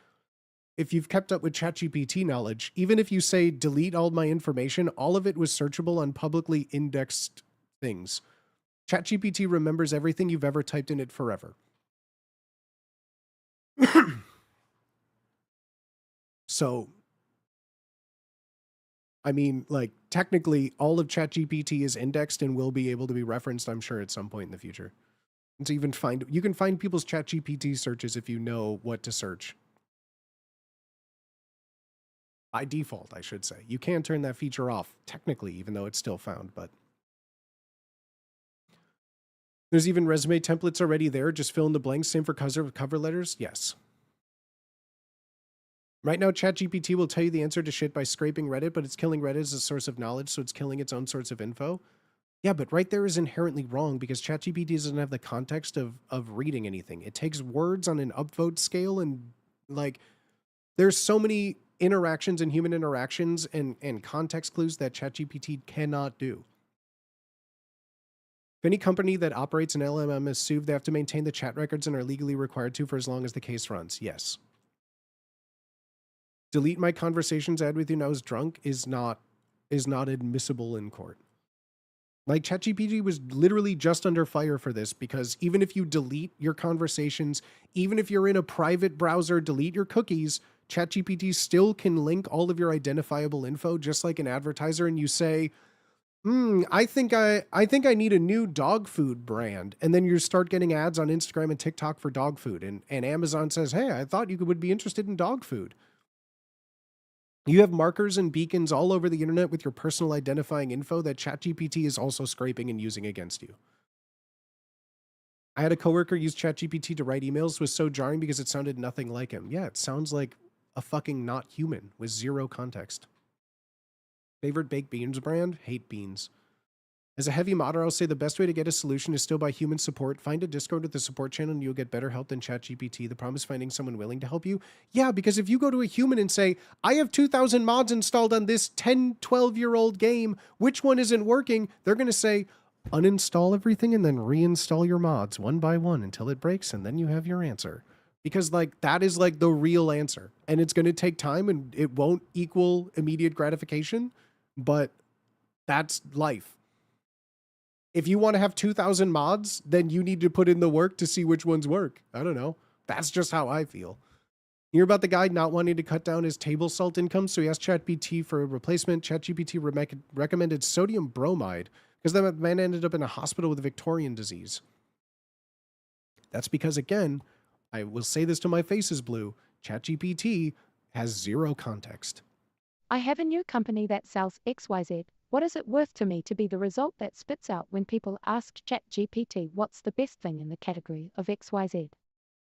If you've kept up with ChatGPT knowledge, even if you say delete all my information, all of it was searchable on publicly indexed things. ChatGPT remembers everything you've ever typed in it forever. So, I mean, like, technically, all of ChatGPT is indexed and will be able to be referenced, I'm sure, at some point in the future. And to even you can find people's ChatGPT searches if you know what to search. By default, I should say. You can turn that feature off, technically, even though it's still found, but There's even resume templates already there. Just fill in the blanks. Same for cover letters. Yes. Right now, ChatGPT will tell you the answer to shit by scraping Reddit, but it's killing Reddit as a source of knowledge, so it's killing its own source of info. Yeah, but right there is inherently wrong because ChatGPT doesn't have the context of reading anything. It takes words on an upvote scale, and like there's so many interactions and human interactions and context clues that ChatGPT cannot do. If any company that operates an LLM is sued, they have to maintain the chat records and are legally required to for as long as the case runs. Yes. Delete my conversations I had with you when I was drunk is not admissible in court. Like ChatGPT was literally just under fire for this because even if you delete your conversations, even if you're in a private browser, delete your cookies, ChatGPT still can link all of your identifiable info just like an advertiser, and you say, I think I need a new dog food brand. And then you start getting ads on Instagram and TikTok for dog food. And Amazon says, hey, I thought you would be interested in dog food. You have markers and beacons all over the internet with your personal identifying info that ChatGPT is also scraping and using against you. I had a coworker use ChatGPT to write emails. It was so jarring because it sounded nothing like him. Yeah, it sounds like a fucking not human with zero context. Favorite baked beans brand? Hate beans. As a heavy modder, I'll say the best way to get a solution is still by human support. Find a Discord with a support channel and you'll get better help than ChatGPT. The problem is finding someone willing to help you. Yeah, because if you go to a human and say, I have 2,000 mods installed on this 10, 12-year-old game, which one isn't working? They're going to say, uninstall everything and then reinstall your mods one by one until it breaks, and then you have your answer. Because like that is like the real answer. And it's going to take time and it won't equal immediate gratification, but that's life. If you want to have 2,000 mods, then you need to put in the work to see which ones work. I don't know. That's just how I feel. Hear about the guy not wanting to cut down his table salt income, so he asked ChatGPT for a replacement. ChatGPT recommended sodium bromide because the man ended up in a hospital with Victorian disease. That's because, again, I will say this till my face is blue, ChatGPT has zero context. I have a new company that sells XYZ. What is it worth to me to be the result that spits out when people ask ChatGPT what's the best thing in the category of XYZ?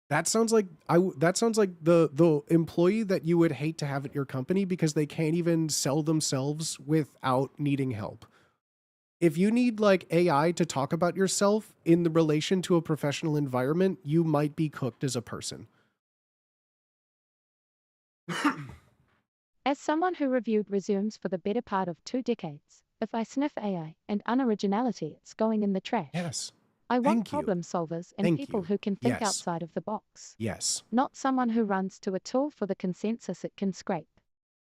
That sounds like the employee that you would hate to have at your company because they can't even sell themselves without needing help. If you need like AI to talk about yourself in the relation to a professional environment, you might be cooked as a person. As someone who reviewed resumes for the better part of 2 decades, if I sniff AI and unoriginality, it's going in the trash. Yes. I want Thank you. problem solvers and Thank people you. who can think Yes. outside of the box. Yes. Not someone who runs to a tool for the consensus it can scrape.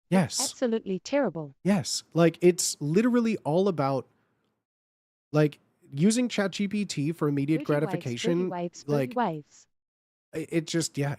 Yes. Absolutely terrible. Yes. Like it's literally all about like using ChatGPT for immediate gratification. Booty waves. It just, yeah,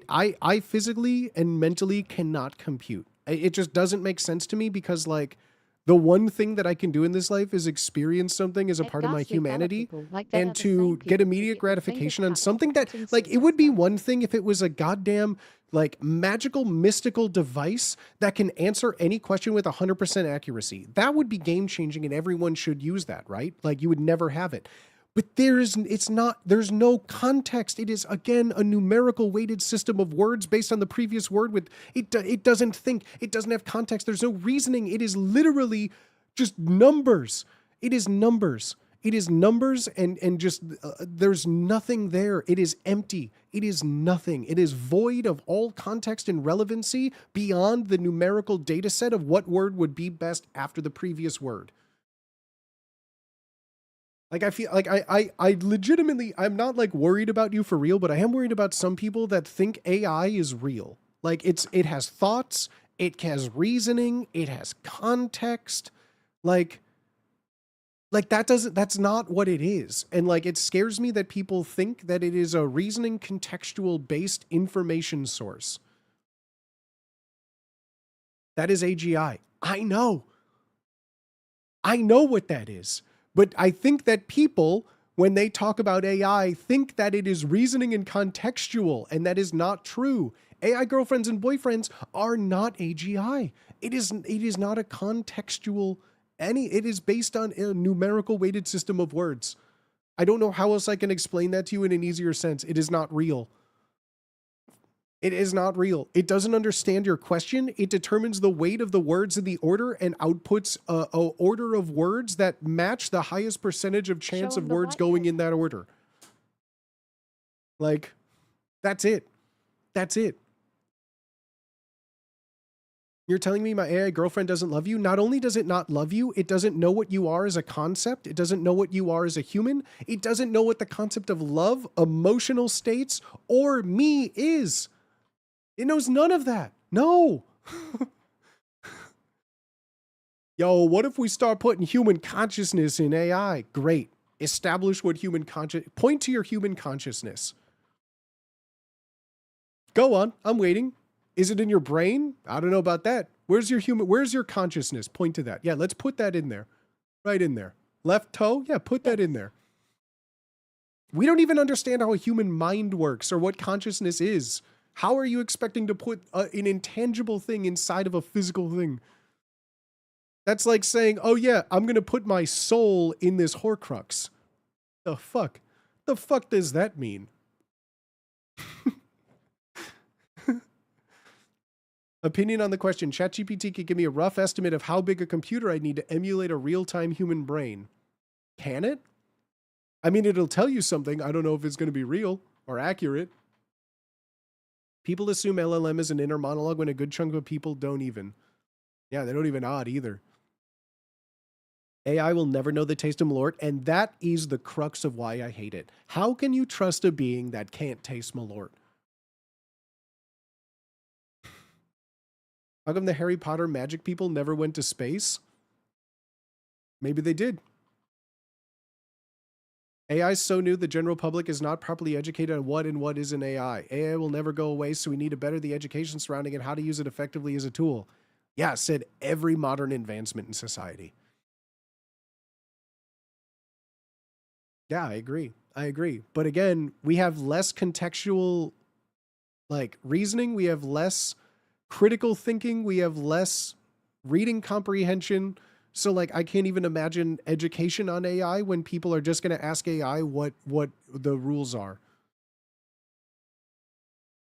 I physically and mentally cannot compute. It just doesn't make sense to me because like the one thing that I can do in this life is experience something as a part of my humanity and to get immediate gratification on something that like, it would be one thing if it was a goddamn like magical mystical device that can answer any question with 100% accuracy. That would be game changing and everyone should use that, right? Like you would never have it. But there's no context. It is, again, a numerical weighted system of words based on the previous word with, it doesn't think, it doesn't have context. There's no reasoning. It is literally just numbers. It is numbers. It is numbers and just, there's nothing there. It is empty. It is nothing. It is void of all context and relevancy beyond the numerical data set of what word would be best after the previous word. Like, I feel like I legitimately, I'm not like worried about you for real, but I am worried about some people that think AI is real. Like it has thoughts, it has reasoning, it has context. Like that's not what it is. And like, it scares me that people think that it is a reasoning contextual based information source. That is AGI. I know what that is. But I think that people, when they talk about AI, think that it is reasoning and contextual, and that is not true. AI girlfriends and boyfriends are not AGI. It is not a contextual it is based on a numerical weighted system of words. I don't know how else I can explain that to you in an easier sense. It is not real. It is not real. It doesn't understand your question. It determines the weight of the words in the order and outputs a order of words that match the highest percentage of chance Show 'em of the words white going paper. in that order. Like, that's it. That's it. You're telling me my AI girlfriend doesn't love you? Not only does it not love you, it doesn't know what you are as a concept. It doesn't know what you are as a human. It doesn't know what the concept of love, emotional states, or me is. It knows none of that. No. Yo, what if we start putting human consciousness in AI? Great. Establish what human point to your human consciousness. Go on. I'm waiting. Is it in your brain? I don't know about that. Where's your consciousness? Point to that. Yeah, let's put that in there. Right in there. Left toe? Yeah, put that in there. We don't even understand how a human mind works or what consciousness is. How are you expecting to put an intangible thing inside of a physical thing? That's like saying, oh yeah, I'm going to put my soul in this Horcrux. The fuck? The fuck does that mean? Opinion on the question. ChatGPT could give me a rough estimate of how big a computer I'd need to emulate a real-time human brain. Can it? I mean, it'll tell you something. I don't know if it's going to be real or accurate. People assume LLM is an inner monologue when a good chunk of people don't even. Yeah, they don't even odd either. AI will never know the taste of Malort, and that is the crux of why I hate it. How can you trust a being that can't taste Malort? How come the Harry Potter magic people never went to space? Maybe they did. AI is so new, the general public is not properly educated on what and what is an AI. AI will never go away, so we need to better the education surrounding it, how to use it effectively as a tool. Yeah, said every modern advancement in society. Yeah, I agree. I agree. But again, we have less contextual, reasoning. We have less critical thinking. We have less reading comprehension. So I can't even imagine education on AI when people are just going to ask AI what the rules are.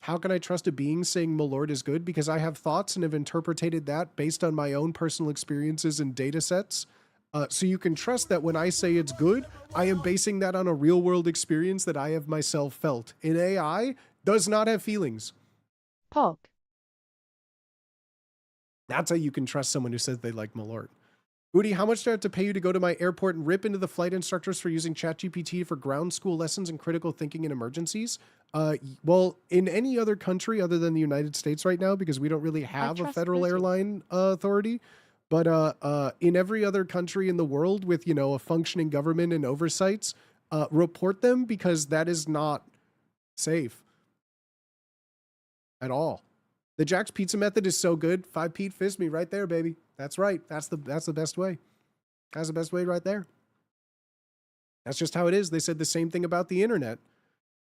How can I trust a being saying Malort is good? Because I have thoughts and have interpreted that based on my own personal experiences and data sets. So you can trust that when I say it's good, I am basing that on a real world experience that I have myself felt. An AI does not have feelings. Pog. That's how you can trust someone who says they like Malort. Udi, how much do I have to pay you to go to my airport and rip into the flight instructors for using ChatGPT for ground school lessons and critical thinking in emergencies? Well, in any other country other than the United States right now, because we don't really have a federal airline authority, but in every other country in the world with, a functioning government and oversights, report them because that is not safe at all. The Jack's Pizza method is so good. 5 Pete fist me right there, baby. That's right. That's the best way. That's the best way right there. That's just how it is. They said the same thing about the internet.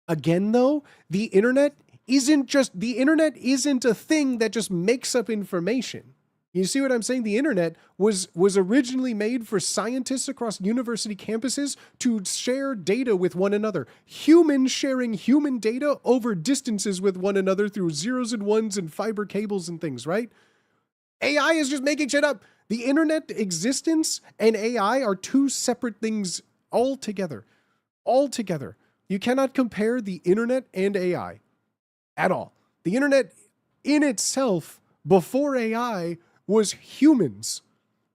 Again, though, the internet isn't a thing that just makes up information. You see what I'm saying? The internet was originally made for scientists across university campuses to share data with one another. Humans sharing human data over distances with one another through zeros and ones and fiber cables and things, right? AI is just making shit up. The internet existence and AI are two separate things altogether. Altogether. You cannot compare the internet and AI at all. The internet in itself, before AI, was humans.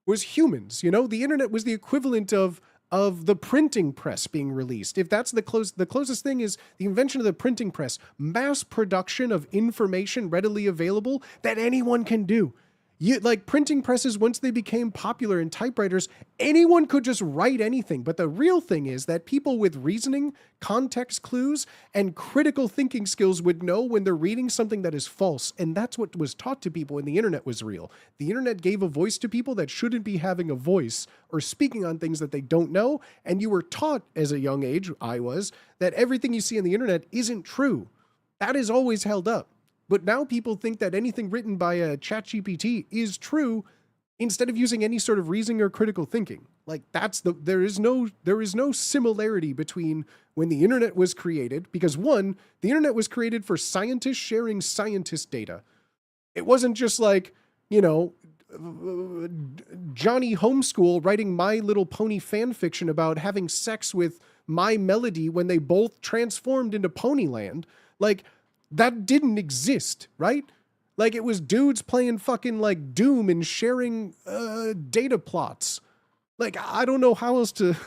The internet was the equivalent of the printing press being released. If that's the closest thing is the invention of the printing press, mass production of information readily available that anyone can do. Printing presses, once they became popular in typewriters, anyone could just write anything. But the real thing is that people with reasoning, context clues, and critical thinking skills would know when they're reading something that is false. And that's what was taught to people when the internet was real. The internet gave a voice to people that shouldn't be having a voice or speaking on things that they don't know. And you were taught as a young age, I was, that everything you see on the internet isn't true. That is always held up. But now people think that anything written by a ChatGPT is true instead of using any sort of reasoning or critical thinking. Like there is no similarity between when the internet was created, because one, the internet was created for scientists sharing scientist data. It wasn't just like, you know, Johnny Homeschool writing My Little Pony fan fiction about having sex with My Melody when they both transformed into Ponyland. Like, that didn't exist, right? Like, it was dudes playing fucking like Doom and sharing data plots. Like, I don't know how else to...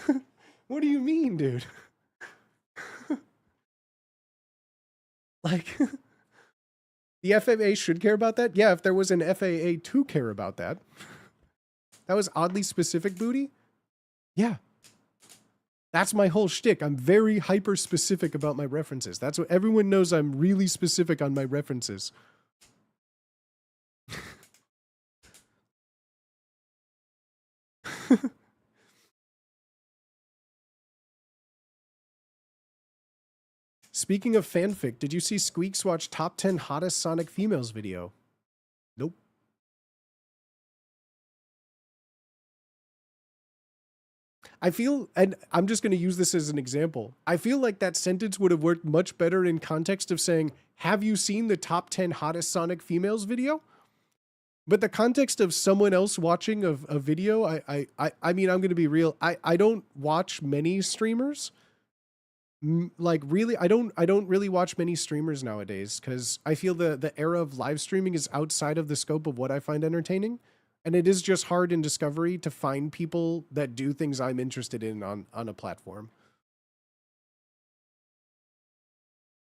What do you mean, dude? Like... The FAA should care about that? Yeah, if there was an FAA to care about that. That was oddly specific, Booty? Yeah. That's my whole shtick. I'm very hyper-specific about my references. That's what everyone knows. I'm really specific on my references. Speaking of fanfic, did you see Squeaks watch Top 10 Hottest Sonic Females video? Nope. I feel, and I'm just going to use this as an example, I feel like that sentence would have worked much better in context of saying, have you seen the Top 10 Hottest Sonic Females video? But the context of someone else watching a video, I mean, I'm going to be real. I don't watch many streamers. Like, really, I don't really watch many streamers nowadays, because I feel the era of live streaming is outside of the scope of what I find entertaining, and it is just hard in Discovery to find people that do things I'm interested in on a platform.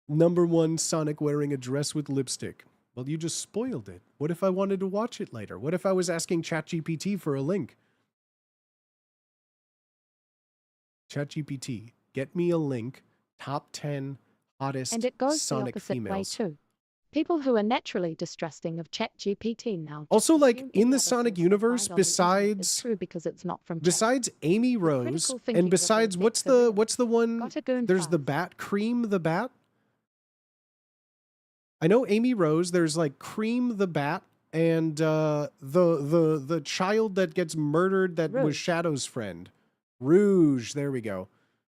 Number 1, Sonic wearing a dress with lipstick. Well, you just spoiled it. What if I wanted to watch it later? What if I was asking ChatGPT for a link? ChatGPT, get me a link. Top 10 hottest And it goes Sonic the opposite females. way too. People who are naturally distrusting of ChatGPT now. Also, like, assume in any the other Sonic source universe, provided on the internet is besides true because it's not from besides Amy Rose, critical thinking and of the besides effects of it. what's the one? Got a goon There's the fast. bat, Cream the Bat. I know Amy Rose. There's like Cream the Bat, and the child that gets murdered that was Rouge. Shadow's friend, Rouge. There we go,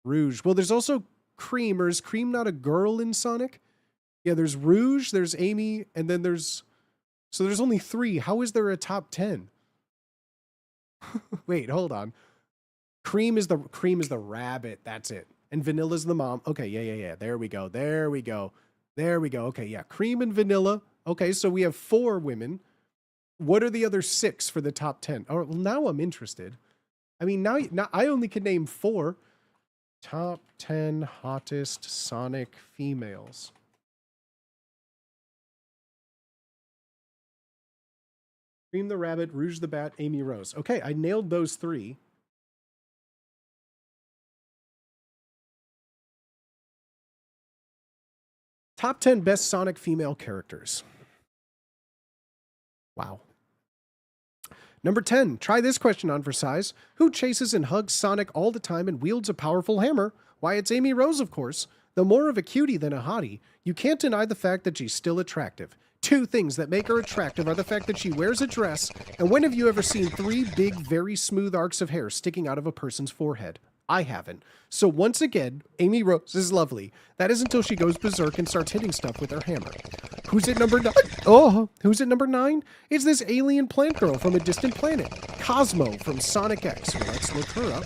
Rouge. Well, there's also Cream, or is Cream not a girl in Sonic? Yeah, there's Rouge, there's Amy, and then there's only 3. How is there a top 10? Wait, hold on. Cream is the rabbit. That's it. And Vanilla's the mom. Okay, yeah. There we go. Okay, yeah. Cream and Vanilla. Okay, so we have 4 women. What are the other 6 for the top 10? Oh, well, now I'm interested. I mean, now I only can name 4. Top 10 hottest Sonic females. Cream the Rabbit, Rouge the Bat, Amy Rose. Okay, I nailed those 3. Top 10 best Sonic female characters. Wow. Number 10, try this question on for size. Who chases and hugs Sonic all the time and wields a powerful hammer? Why, it's Amy Rose, of course. Though more of a cutie than a hottie, you can't deny the fact that she's still attractive. 2 things that make her attractive are the fact that she wears a dress, and when have you ever seen 3 big, very smooth arcs of hair sticking out of a person's forehead? I haven't. So once again, Amy Rose is lovely. That is until she goes berserk and starts hitting stuff with her hammer. Who's at number 9? Oh, who's at number 9? It's this alien plant girl from a distant planet, Cosmo from Sonic X. Well, let's look her up.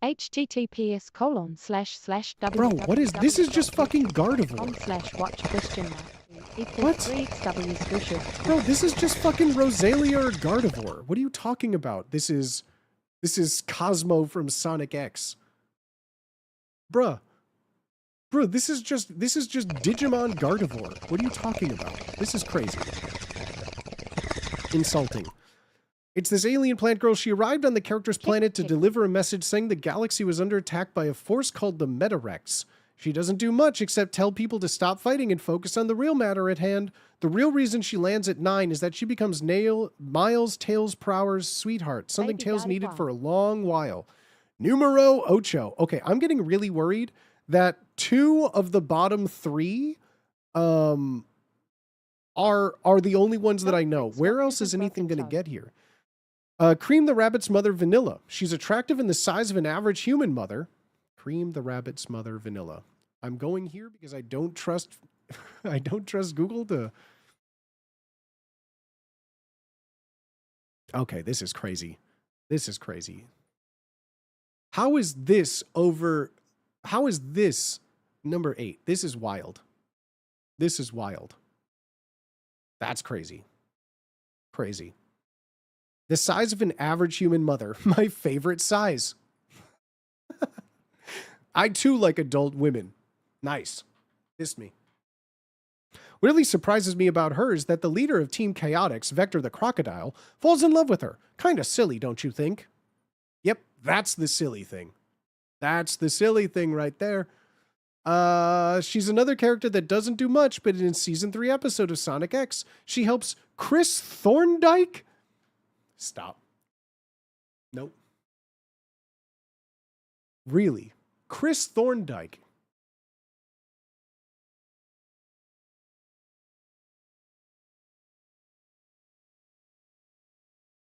https://www. Bro, what is this? Is just fucking Gardevoir. What? Bro, this is just fucking Rosalia or Gardevoir. What are you talking about? This is Cosmo from Sonic X. Bruh, this is just Digimon Gardevoir. What are you talking about? This is crazy. Insulting. It's this alien plant girl. She arrived on the character's planet to deliver a message saying the galaxy was under attack by a force called the Metarex. She doesn't do much except tell people to stop fighting and focus on the real matter at hand. The real reason she lands at 9 is that she becomes Miles Tails Prower's sweetheart, something Tails needed for a long while. Numero ocho. Okay, I'm getting really worried that 2 of the bottom 3 are the only ones that I know. Where else is anything going to get here? Cream the rabbit's mother, Vanilla. She's attractive and the size of an average human mother. Cream the rabbit's mother, Vanilla. I'm going here because I don't trust I don't trust Google to. Okay, this is crazy. This is crazy. How is this number 8? This is wild. This is wild. That's crazy. Crazy. The size of an average human mother. My favorite size. I too like adult women. Nice. Kiss me. What really surprises me about her is that the leader of Team Chaotix, Vector the Crocodile, falls in love with her. Kinda silly, don't you think? Yep, that's the silly thing. That's the silly thing right there. She's another character that doesn't do much, but in season 3 episode of Sonic X, she helps Chris Thorndike. Stop. Nope. Really? Chris Thorndike.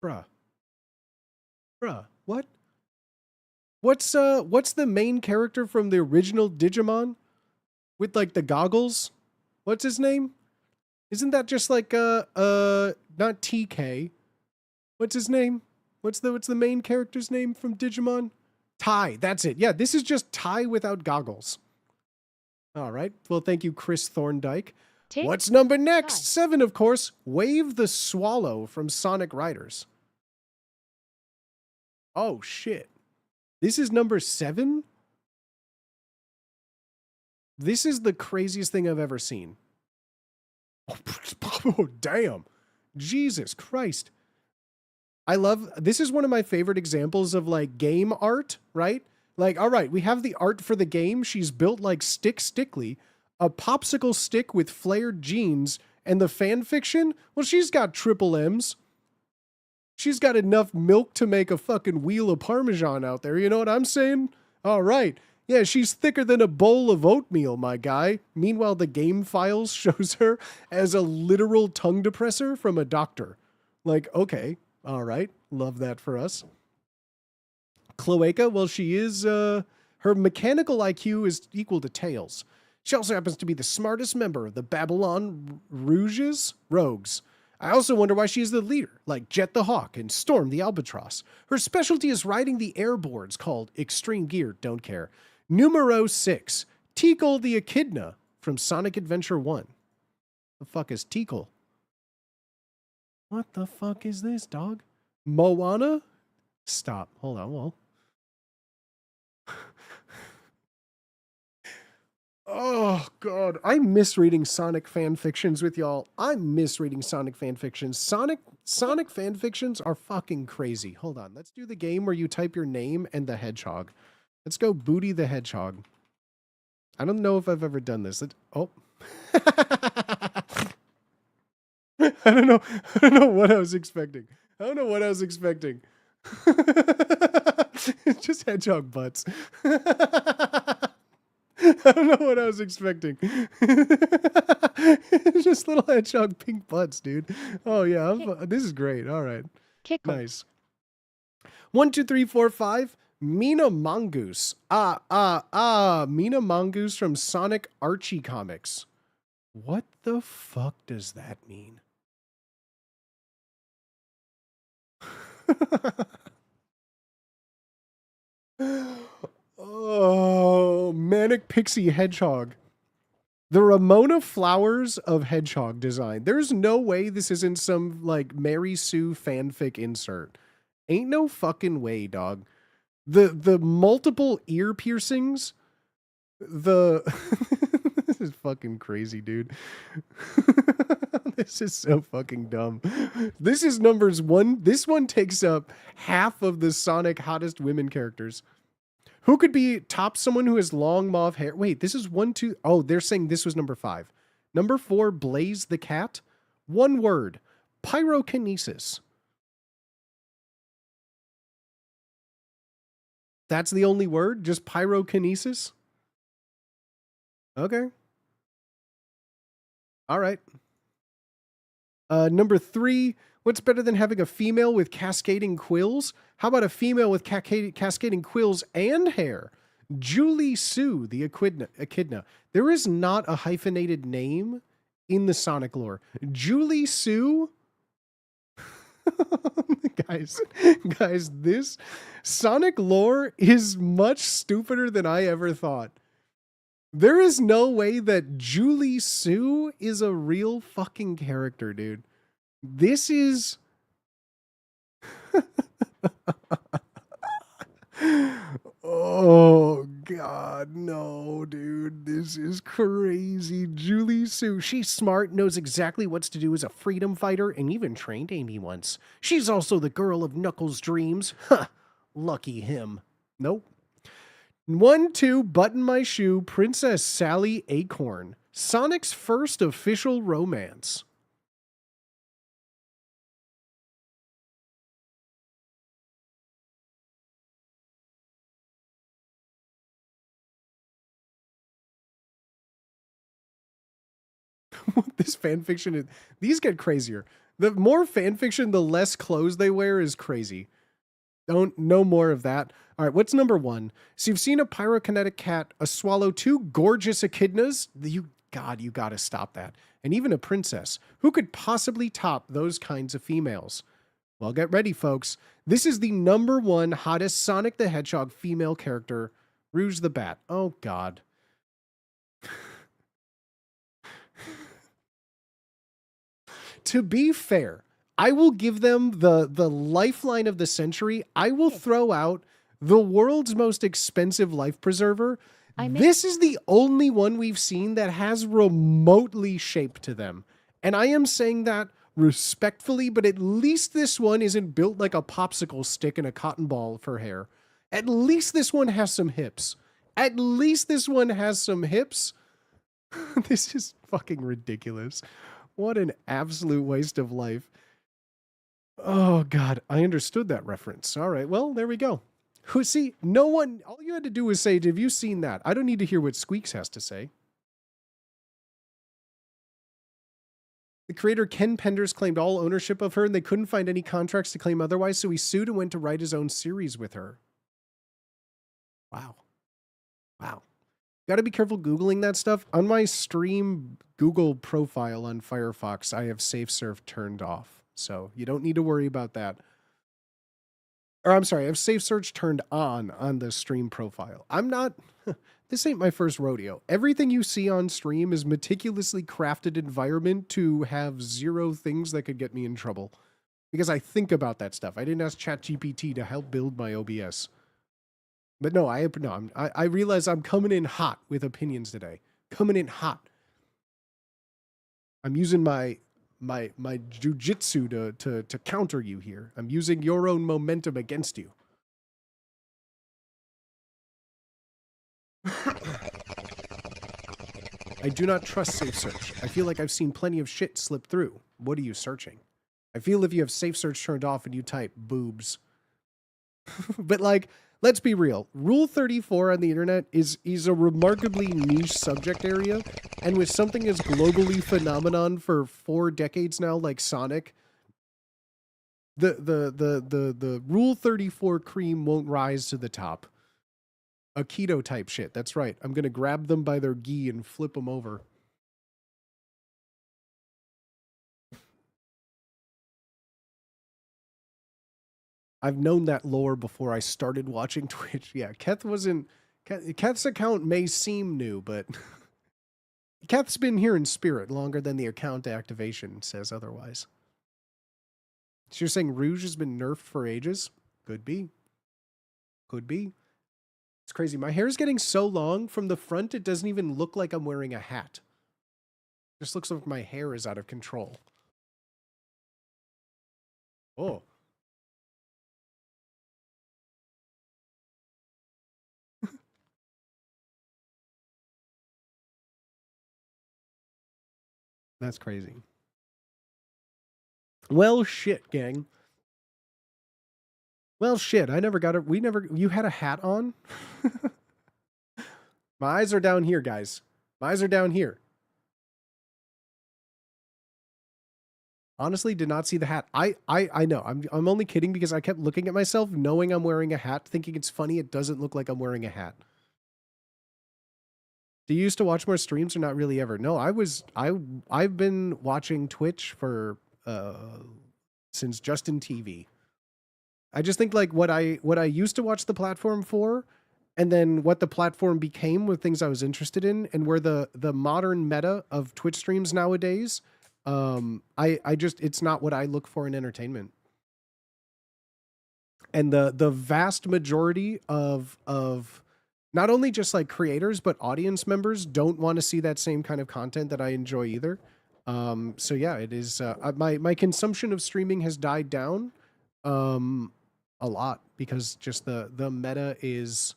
Bruh. What? What's the main character from the original Digimon? With like the goggles? What's his name? Isn't that just like not TK? What's his name? What's the main character's name from Digimon? Tai, that's it. Yeah, this is just Tai without goggles. All right. Well, thank you, Chris Thorndike. What's number next? 7, of course. Wave the Swallow from Sonic Riders. Oh, shit. This is number 7? This is the craziest thing I've ever seen. Oh, damn. Jesus Christ. This is one of my favorite examples of like game art, right? Like, all right, we have the art for the game. She's built like Stickly, a popsicle stick with flared jeans, and the fan fiction, well, she's got triple M's. She's got enough milk to make a fucking wheel of Parmesan out there. You know what I'm saying? All right. Yeah, she's thicker than a bowl of oatmeal, my guy. Meanwhile, the game files shows her as a literal tongue depressor from a doctor. Like, okay, all right. Love that for us. Cloaca, well, she is, her mechanical IQ is equal to Tails. She also happens to be the smartest member of the Babylon Rogues. I also wonder why she's the leader, like Jet the Hawk and Storm the Albatross. Her specialty is riding the airboards called Extreme Gear, don't care. Numero 6, Tikal the Echidna from Sonic Adventure 1. The fuck is Tikal? What the fuck is this, dog? Moana? Stop. Hold on, well. Oh, God. I miss reading Sonic fan fictions with y'all. I miss reading Sonic fan fictions. Sonic fan fictions are fucking crazy. Hold on. Let's do the game where you type your name and the hedgehog. Let's go Booty the Hedgehog. I don't know if I've ever done this. Oh. I don't know what I was expecting. I don't know what I was expecting. It's just hedgehog butts. I don't know what I was expecting. It's just little hedgehog pink butts, dude. Oh yeah, this is great. All right, nice. 1, 2, 3, 4, 5. Mina Mongoose. Mina Mongoose from Sonic Archie comics. What the fuck does that mean? Oh, Manic Pixie Hedgehog. The Ramona Flowers of Hedgehog design. There's no way this isn't some, like, Mary Sue fanfic insert. Ain't no fucking way, dog. The multiple ear piercings. This is fucking crazy, dude. This is so fucking dumb. This is numbers 1. This one takes up half of the Sonic hottest women characters. Who could be top someone who has long mauve hair? Wait, this is 1, 2. Oh, they're saying this was number 5. Number 4, Blaze the Cat. One word, pyrokinesis. That's the only word? Just pyrokinesis? Okay. All right. Number 3, what's better than having a female with cascading quills? How about a female with cascading quills and hair? Julie Sue, the echidna. There is not a hyphenated name in the Sonic lore. Julie Sue? guys, this Sonic lore is much stupider than I ever thought. There is no way that Julie Sue is a real fucking character, dude. This is... Oh, God, no, dude. This is crazy. Julie Sue. She's smart, knows exactly what to do as a freedom fighter, and even trained Amy once. She's also the girl of Knuckles' dreams. Huh. Lucky him. Nope. 1, 2, button my shoe, Princess Sally Acorn. Sonic's first official romance. This fanfiction, these get crazier. The more fanfiction, the less clothes they wear is crazy. No more of that. All right, what's number 1? So you've seen a pyrokinetic cat, a swallow, 2 gorgeous echidnas. You gotta stop that. And even a princess. Who could possibly top those kinds of females? Well, get ready, folks. This is the number 1 hottest Sonic the Hedgehog female character, Rouge the Bat. Oh, God. To be fair, I will give them the lifeline of the century. I will throw out the world's most expensive life preserver. This is the only one we've seen that has remotely shape to them. And I am saying that respectfully, but at least this one isn't built like a popsicle stick and a cotton ball for hair. At least this one has some hips. At least this one has some hips. This is fucking ridiculous. What an absolute waste of life. Oh, God. I understood that reference. All right. Well, there we go. See, no one... All you had to do was say, have you seen that? I don't need to hear what Squeaks has to say. The creator Ken Penders claimed all ownership of her, and they couldn't find any contracts to claim otherwise, so he sued and went to write his own series with her. Wow. Wow. Got to be careful Googling that stuff. On my stream Google profile on Firefox, I have Safe Surf turned off. So you don't need to worry about that. Or I'm sorry, I have Safe Search turned on the stream profile. I'm not... This ain't my first rodeo. Everything you see on stream is meticulously crafted environment to have 0 things that could get me in trouble. Because I think about that stuff. I didn't ask ChatGPT to help build my OBS. But no, I realize I'm coming in hot with opinions today. Coming in hot. I'm using my jujitsu to counter you here. I'm using your own momentum against you. I do not trust Safe Search. I feel like I've seen plenty of shit slip through. What are you searching? I feel if you have Safe Search turned off and you type boobs. But like... Let's be real. Rule 34 on the internet is a remarkably niche subject area, and with something as globally phenomenon for 4 decades now, like Sonic, the Rule 34 cream won't rise to the top. A keto type shit. That's right. I'm gonna grab them by their gi and flip them over. I've known that lore before I started watching Twitch. Yeah, Keth's account may seem new, but Keth's been here in spirit longer than the account activation says otherwise. So you're saying Rouge has been nerfed for ages? Could be. Could be. It's crazy. My hair's getting so long from the front, it doesn't even look like I'm wearing a hat. It just looks like my hair is out of control. Oh. That's crazy. Well, shit, gang. Well, shit, I never got it. You had a hat on? My eyes are down here, guys. My eyes are down here. Honestly, did not see the hat. I know. I'm only kidding because I kept looking at myself, knowing I'm wearing a hat, thinking it's funny. It doesn't look like I'm wearing a hat. Do you used to watch more streams or not really ever? No, I've been watching Twitch for since Justin TV. I just think like what I used to watch the platform for, and then what the platform became with things I was interested in, and where the modern meta of Twitch streams nowadays, I just, it's not what I look for in entertainment. And the vast majority of not only just like creators, but audience members don't want to see that same kind of content that I enjoy either. So yeah, it is, my consumption of streaming has died down, a lot, because just the meta is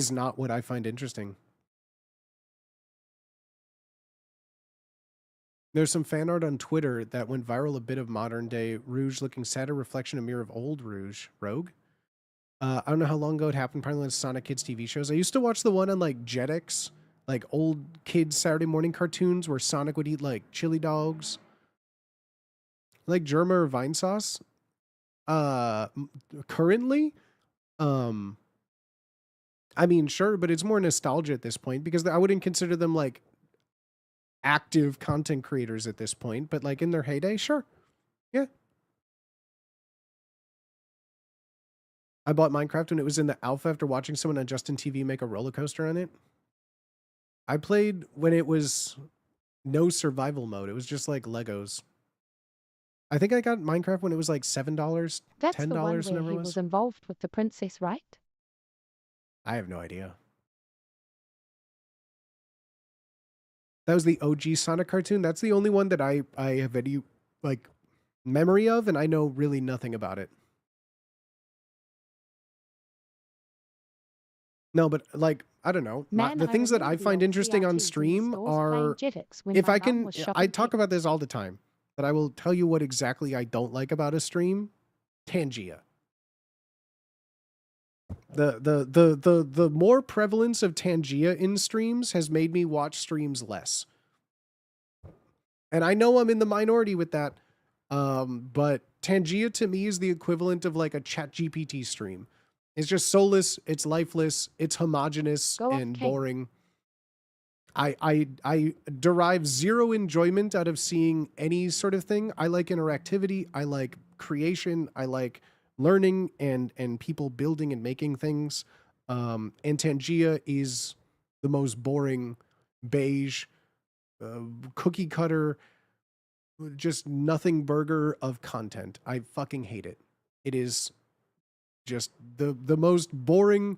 not what I find interesting. There's some fan art on Twitter that went viral, a bit of modern day Rouge looking sad, a reflection, a mirror of old Rouge. Rogue? I don't know how long ago it happened, probably on Sonic Kids TV shows. I used to watch the one on like Jetix, like old kids Saturday morning cartoons where Sonic would eat like chili dogs. Like Germa or Vine Sauce. Currently, I mean, sure, but it's more nostalgia at this point, because I wouldn't consider them like active content creators at this point, but like in their heyday, sure. Yeah. I bought Minecraft when it was in the alpha after watching someone on Justin TV make a roller coaster on it. I played when it was no survival mode. It was just like Legos. I think I got Minecraft when it was like $7, That's $10, the one where whatever he it was. was involved with the princess, right? I have no idea. That was the OG Sonic cartoon. That's the only one that I have any like memory of, and I know really nothing about it. No, but like, I don't know. Man, The I things that remember I the find old interesting on CRTs in stream stores playing are, Jetix when if my I mum can, was I shopping talk about this all the time, but I will tell you what exactly I don't like about a stream. Tangia. The more prevalence of Tangia in streams has made me watch streams less. And I know I'm in the minority with that, but Tangia to me is the equivalent of like a ChatGPT stream. It's just soulless, it's lifeless, it's homogenous and boring. I derive zero enjoyment out of seeing any sort of thing. I like interactivity, I like creation, I like learning and people building and making things. And Tangia is the most boring, beige, cookie cutter, just nothing burger of content. I fucking hate it. It is just the most boring,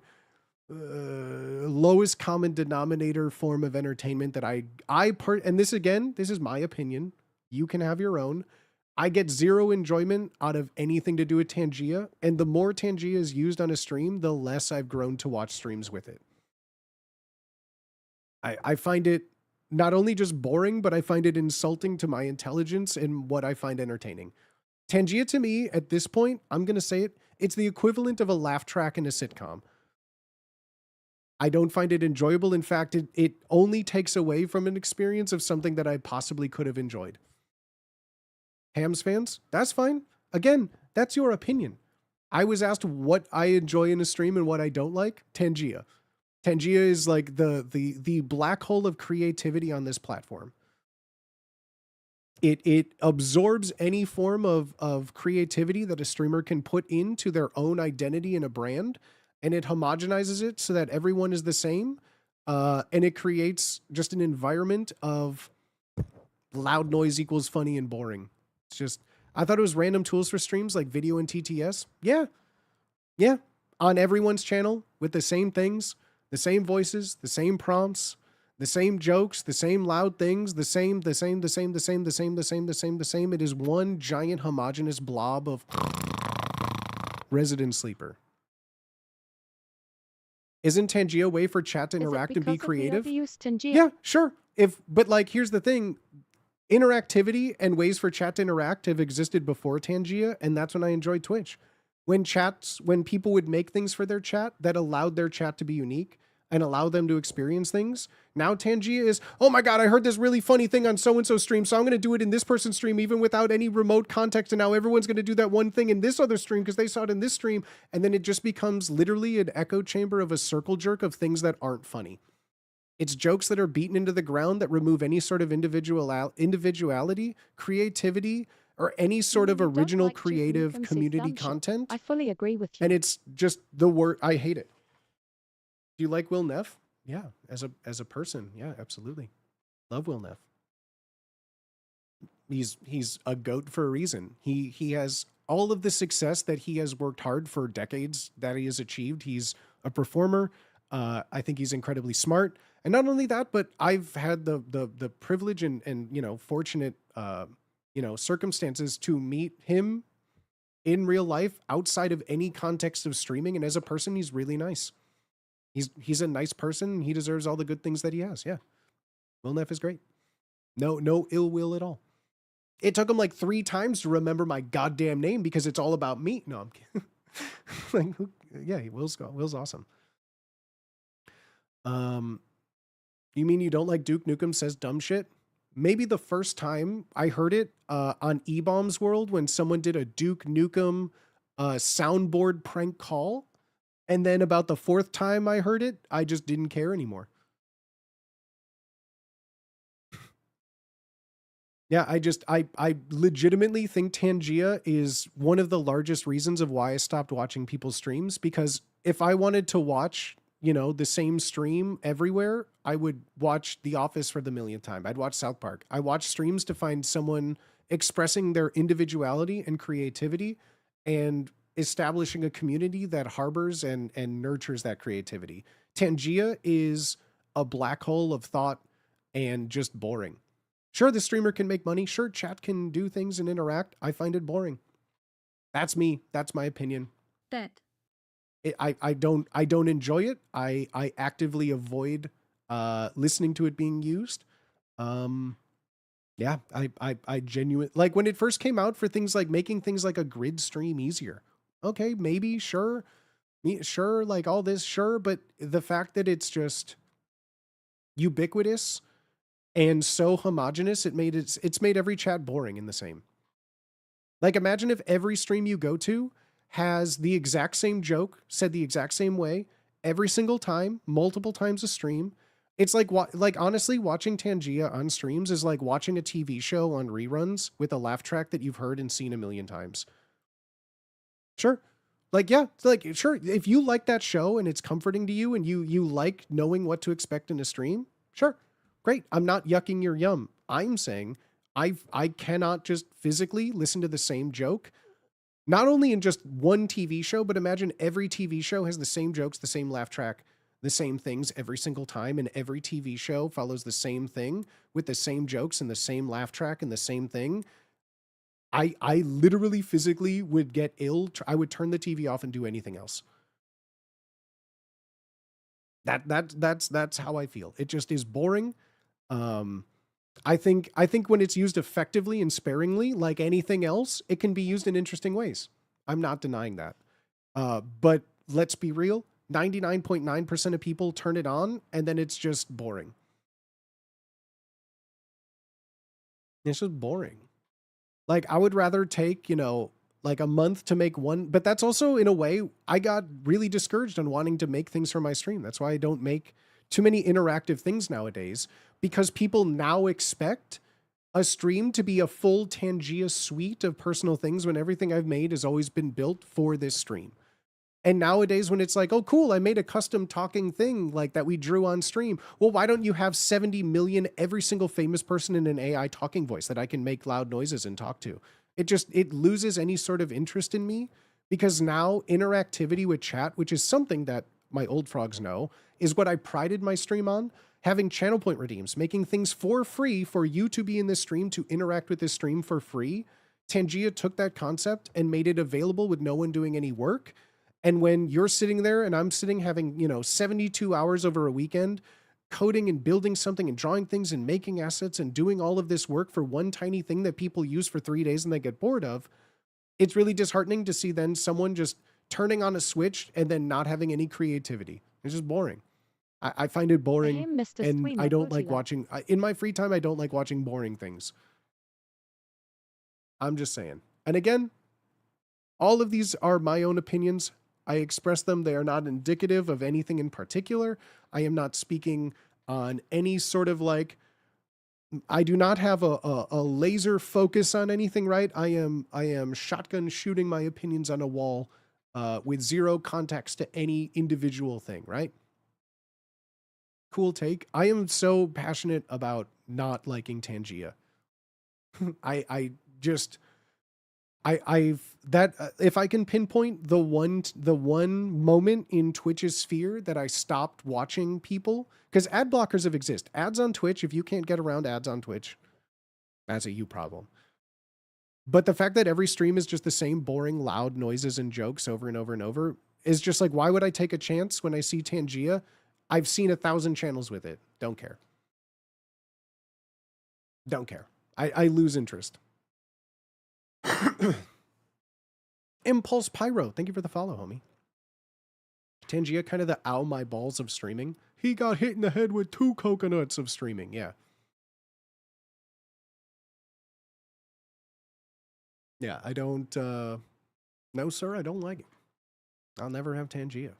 lowest common denominator form of entertainment that and this again, this is my opinion. You can have your own. I get zero enjoyment out of anything to do with Tangia, and the more Tangia is used on a stream, the less I've grown to watch streams with it. I find it not only just boring, but I find it insulting to my intelligence and what I find entertaining. Tangia to me, at this point, I'm going to say it, it's the equivalent of a laugh track in a sitcom. I don't find it enjoyable. In fact, it only takes away from an experience of something that I possibly could have enjoyed. Hams fans, that's fine. Again, that's your opinion. I was asked what I enjoy in a stream and what I don't like. Tangia. Tangia is like the black hole of creativity on this platform. It absorbs any form of creativity that a streamer can put into their own identity and a brand, and it homogenizes it so that everyone is the same. And it creates just an environment of loud noise equals funny and boring. It's just, I thought it was random tools for streams like video and TTS. Yeah. Yeah. On everyone's channel with the same things, the same voices, the same prompts, the same jokes, the same loud things, the same. It is one giant homogenous blob of Resident Sleeper. Isn't Tangia a way for chat to interact and be creative? Yeah, sure. But like, here's the thing. Interactivity and ways for chat to interact have existed before Tangia, and that's when I enjoyed Twitch. When people would make things for their chat that allowed their chat to be unique, and allow them to experience things. Now Tangia is, oh my God, I heard this really funny thing on so-and-so stream, so I'm going to do it in this person's stream, even without any remote context. And now everyone's going to do that one thing in this other stream because they saw it in this stream. And then it just becomes literally an echo chamber of a circle jerk of things that aren't funny. It's jokes that are beaten into the ground that remove any sort of individuality, creativity, or any sort of You don't original like Duke creative Nukem says community dumb shit. content. I fully agree with you. And it's just the word. I hate it. Do you like Will Neff? Yeah, as a person, yeah, absolutely. Love Will Neff. He's a goat for a reason. He has all of the success that he has worked hard for decades that he has achieved. He's a performer. I think he's incredibly smart. And not only that, but I've had the privilege and fortunate circumstances to meet him in real life outside of any context of streaming. And as a person, he's really nice. He's a nice person. And he deserves all the good things that he has. Yeah. Will Neff is great. No ill will at all. It took him like 3 times to remember my goddamn name because it's all about me. No, I'm kidding. Will's awesome. You mean you don't like Duke Nukem Says Dumb Shit? Maybe the first time I heard it on E-Bombs World when someone did a Duke Nukem soundboard prank call. And then about the 4th time I heard it, I just didn't care anymore. Yeah, I legitimately think Tangia is one of the largest reasons of why I stopped watching people's streams, because if I wanted to watch, the same stream everywhere, I would watch The Office for the millionth time. I'd watch South Park. I watch streams to find someone expressing their individuality and creativity and establishing a community that harbors and nurtures that creativity. Tangia is a black hole of thought and just boring. Sure, the streamer can make money. Sure, chat can do things and interact. I find it boring. That's me. That's my opinion. Dead. I don't enjoy it. I actively avoid listening to it being used. Yeah, I genuinely, like when it first came out for things like making things like a grid stream easier. Okay, maybe, sure, like all this, sure, but the fact that it's just ubiquitous and so homogenous, it's made every chat boring and the same. Like imagine if every stream you go to has the exact same joke, said the exact same way, every single time, multiple times a stream. It's like honestly, watching Tangia on streams is like watching a TV show on reruns with a laugh track that you've heard and seen a million times. Sure. Like, yeah, sure. If you like that show and it's comforting to you and you like knowing what to expect in a stream, sure. Great. I'm not yucking your yum. I'm saying I cannot just physically listen to the same joke, not only in just one TV show, but imagine every TV show has the same jokes, the same laugh track, the same things every single time, and every TV show follows the same thing with the same jokes and the same laugh track and the same thing. I literally physically would get ill. I would turn the TV off and do anything else. That's how I feel. It just is boring. I think when it's used effectively and sparingly, like anything else, it can be used in interesting ways. I'm not denying that. But let's be real. 99.9% of people turn it on and then it's just boring. It's just boring. Like I would rather take, like a month to make one, but that's also in a way I got really discouraged on wanting to make things for my stream. That's why I don't make too many interactive things nowadays, because people now expect a stream to be a full Tangia suite of personal things when everything I've made has always been built for this stream. And nowadays when it's like, oh, cool, I made a custom talking thing like that we drew on stream. Well, why don't you have 70 million, every single famous person in an AI talking voice that I can make loud noises and talk to? It loses any sort of interest in me, because now interactivity with chat, which is something that my old frogs know, is what I prided my stream on. Having channel point redeems, making things for free for you to be in this stream, to interact with this stream for free. Tangia took that concept and made it available with no one doing any work. And when you're sitting there and I'm sitting having, 72 hours over a weekend, coding and building something and drawing things and making assets and doing all of this work for one tiny thing that people use for 3 days and they get bored of, it's really disheartening to see then someone just turning on a switch and then not having any creativity. It's just boring. I find it boring, Damn, Mr. and Streamer I don't like Butila. watching, in my free time, I don't like watching boring things. I'm just saying. And again, all of these are my own opinions. I express them. They are not indicative of anything in particular. I am not speaking on any sort of like, I do not have a laser focus on anything, right? I am shotgun shooting my opinions on a wall with zero context to any individual thing, right? Cool take. I am so passionate about not liking Tangia. If I can pinpoint the one moment in Twitch's sphere that I stopped watching people, because ad blockers have exist. Ads on Twitch, if you can't get around ads on Twitch, that's a you problem. But the fact that every stream is just the same boring, loud noises and jokes over and over and over is just like, why would I take a chance when I see Tangia? I've seen 1,000 channels with it. Don't care. Don't care. I lose interest. Impulse Pyro, thank you for the follow, homie. Tangia, kind of the ow my balls of streaming. He got hit in the head with 2 coconuts of streaming, yeah. Yeah, I don't, no sir, I don't like it. I'll never have Tangia.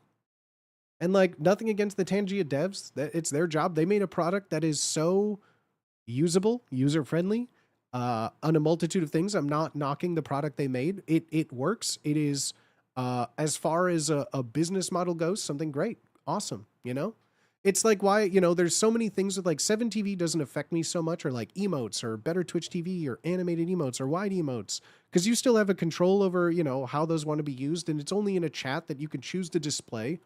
And like, nothing against the Tangia devs, it's their job. They made a product that is so usable, user-friendly, on a multitude of things. I'm not knocking the product they made. It works. It is, as far as a business model goes, something great. Awesome, you know? It's like why, you know, there's so many things with like 7TV doesn't affect me so much, or like emotes or better Twitch TV or animated emotes or wide emotes, because you still have a control over, you know, how those want to be used, and it's only in a chat that you can choose to display.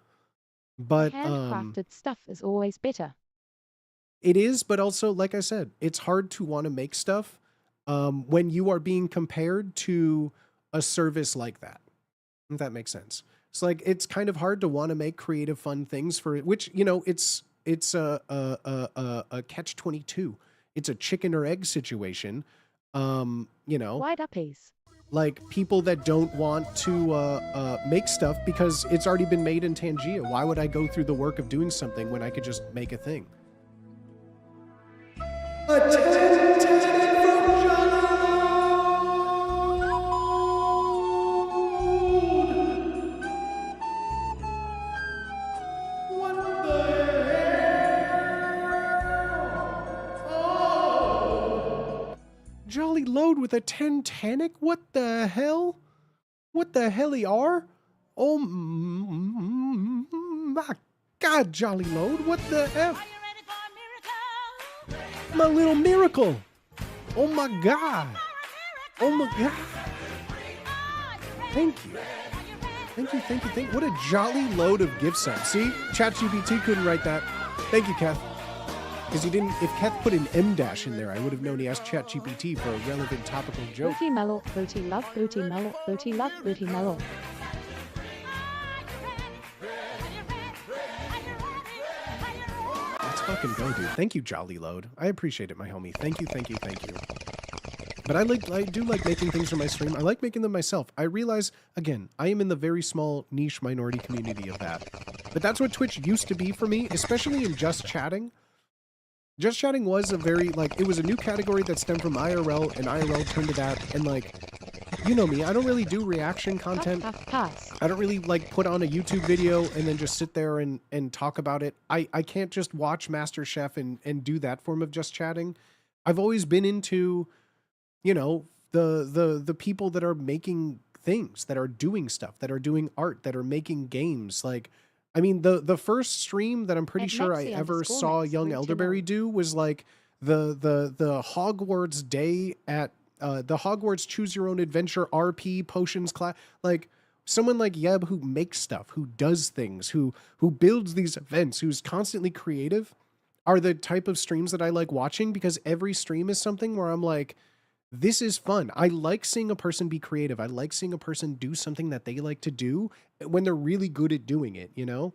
But handcrafted stuff is always better. It is, but also, like I said, it's hard to want to make stuff when you are being compared to a service like that. If that makes sense. It's like, it's kind of hard to want to make creative, fun things for it, which, you know, it's a catch-22. It's a chicken or egg situation. You know, Wide uppies. like people that don't want to make stuff because it's already been made in Tangia. Why would I go through the work of doing something when I could just make a thing? Jolly Load with a 10 Titanic? What the hell? What the hell he are? Oh my God, Jolly Load, what the F? My little miracle. Oh my God. Oh my God. Thank you. Thank you, thank you, thank you. What a jolly load of gift subs. See, ChatGPT couldn't write that. Thank you, Kath. Because he didn't, if Kath put an M dash in there, I would have known he asked ChatGPT for a relevant topical joke. Booty mellow, booty love, booty mellow, booty love, booty mellow. Let's fucking go, dude. Thank you, Jolly Load. I appreciate it, my homie. Thank you, thank you, thank you. But I do like making things for my stream. I like making them myself. I realize, again, I am in the very small niche minority community of that. But that's what Twitch used to be for me, especially in Just Chatting. Just Chatting was a very, like, it was a new category that stemmed from IRL, and IRL turned to that, and like, you know me, I don't really do reaction content. I don't really like put on a YouTube video and then just sit there and talk about it. I can't just watch MasterChef and do that form of Just Chatting. I've always been into, you know, the people that are making things, that are doing stuff, that are doing art, that are making games. Like, I mean, the first stream that I'm pretty sure I ever saw Young Elderberry do was like the Hogwarts day at the Hogwarts Choose Your Own Adventure RP potions class. Like someone like Yeb who makes stuff, who does things, who builds these events, who's constantly creative, are the type of streams that I like watching, because every stream is something where I'm like, this is fun. I like seeing a person be creative. I like seeing a person do something that they like to do when they're really good at doing it, you know?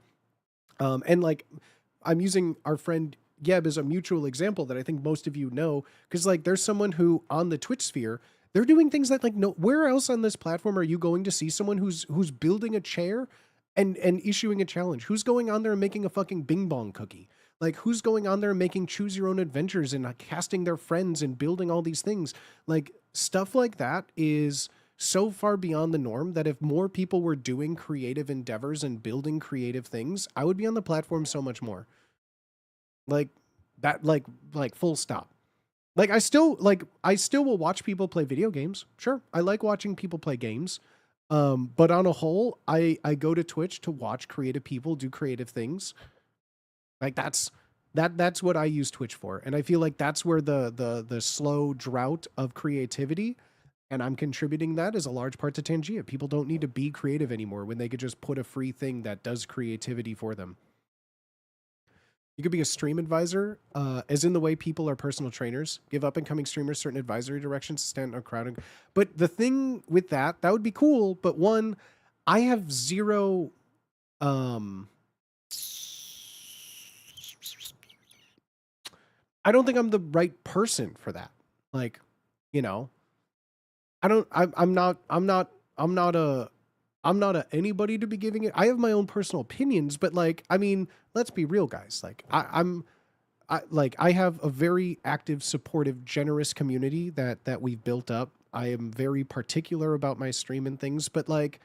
And like, I'm using our friend Yeb as a mutual example that I think most of you know, because like there's someone who on the Twitch sphere, they're doing things that like, no, where else on this platform are you going to see someone who's building a chair and issuing a challenge? Who's going on there and making a fucking bing bong cookie? Like, who's going on there and making choose your own adventures and casting their friends and building all these things? Like, stuff like that is so far beyond the norm that if more people were doing creative endeavors and building creative things, I would be on the platform so much more. Like that, like full stop. Like, I still will watch people play video games. Sure. I like watching people play games. But on a whole, I go to Twitch to watch creative people do creative things. Like that's what I use Twitch for. And I feel like that's where the slow drought of creativity, and I'm contributing that as a large part to Tangia. People don't need to be creative anymore when they could just put a free thing that does creativity for them. You could be a stream advisor, as in the way people are personal trainers, give up and coming streamers certain advisory directions to stand on crowding. But the thing with that would be cool. But one, I have zero, I don't think I'm the right person for that. Like, you know, I'm not a anybody to be giving it. I have my own personal opinions, but like, I mean, let's be real, guys. Like I have a very active, supportive, generous community that we've built up. I am very particular about my stream and things, but like,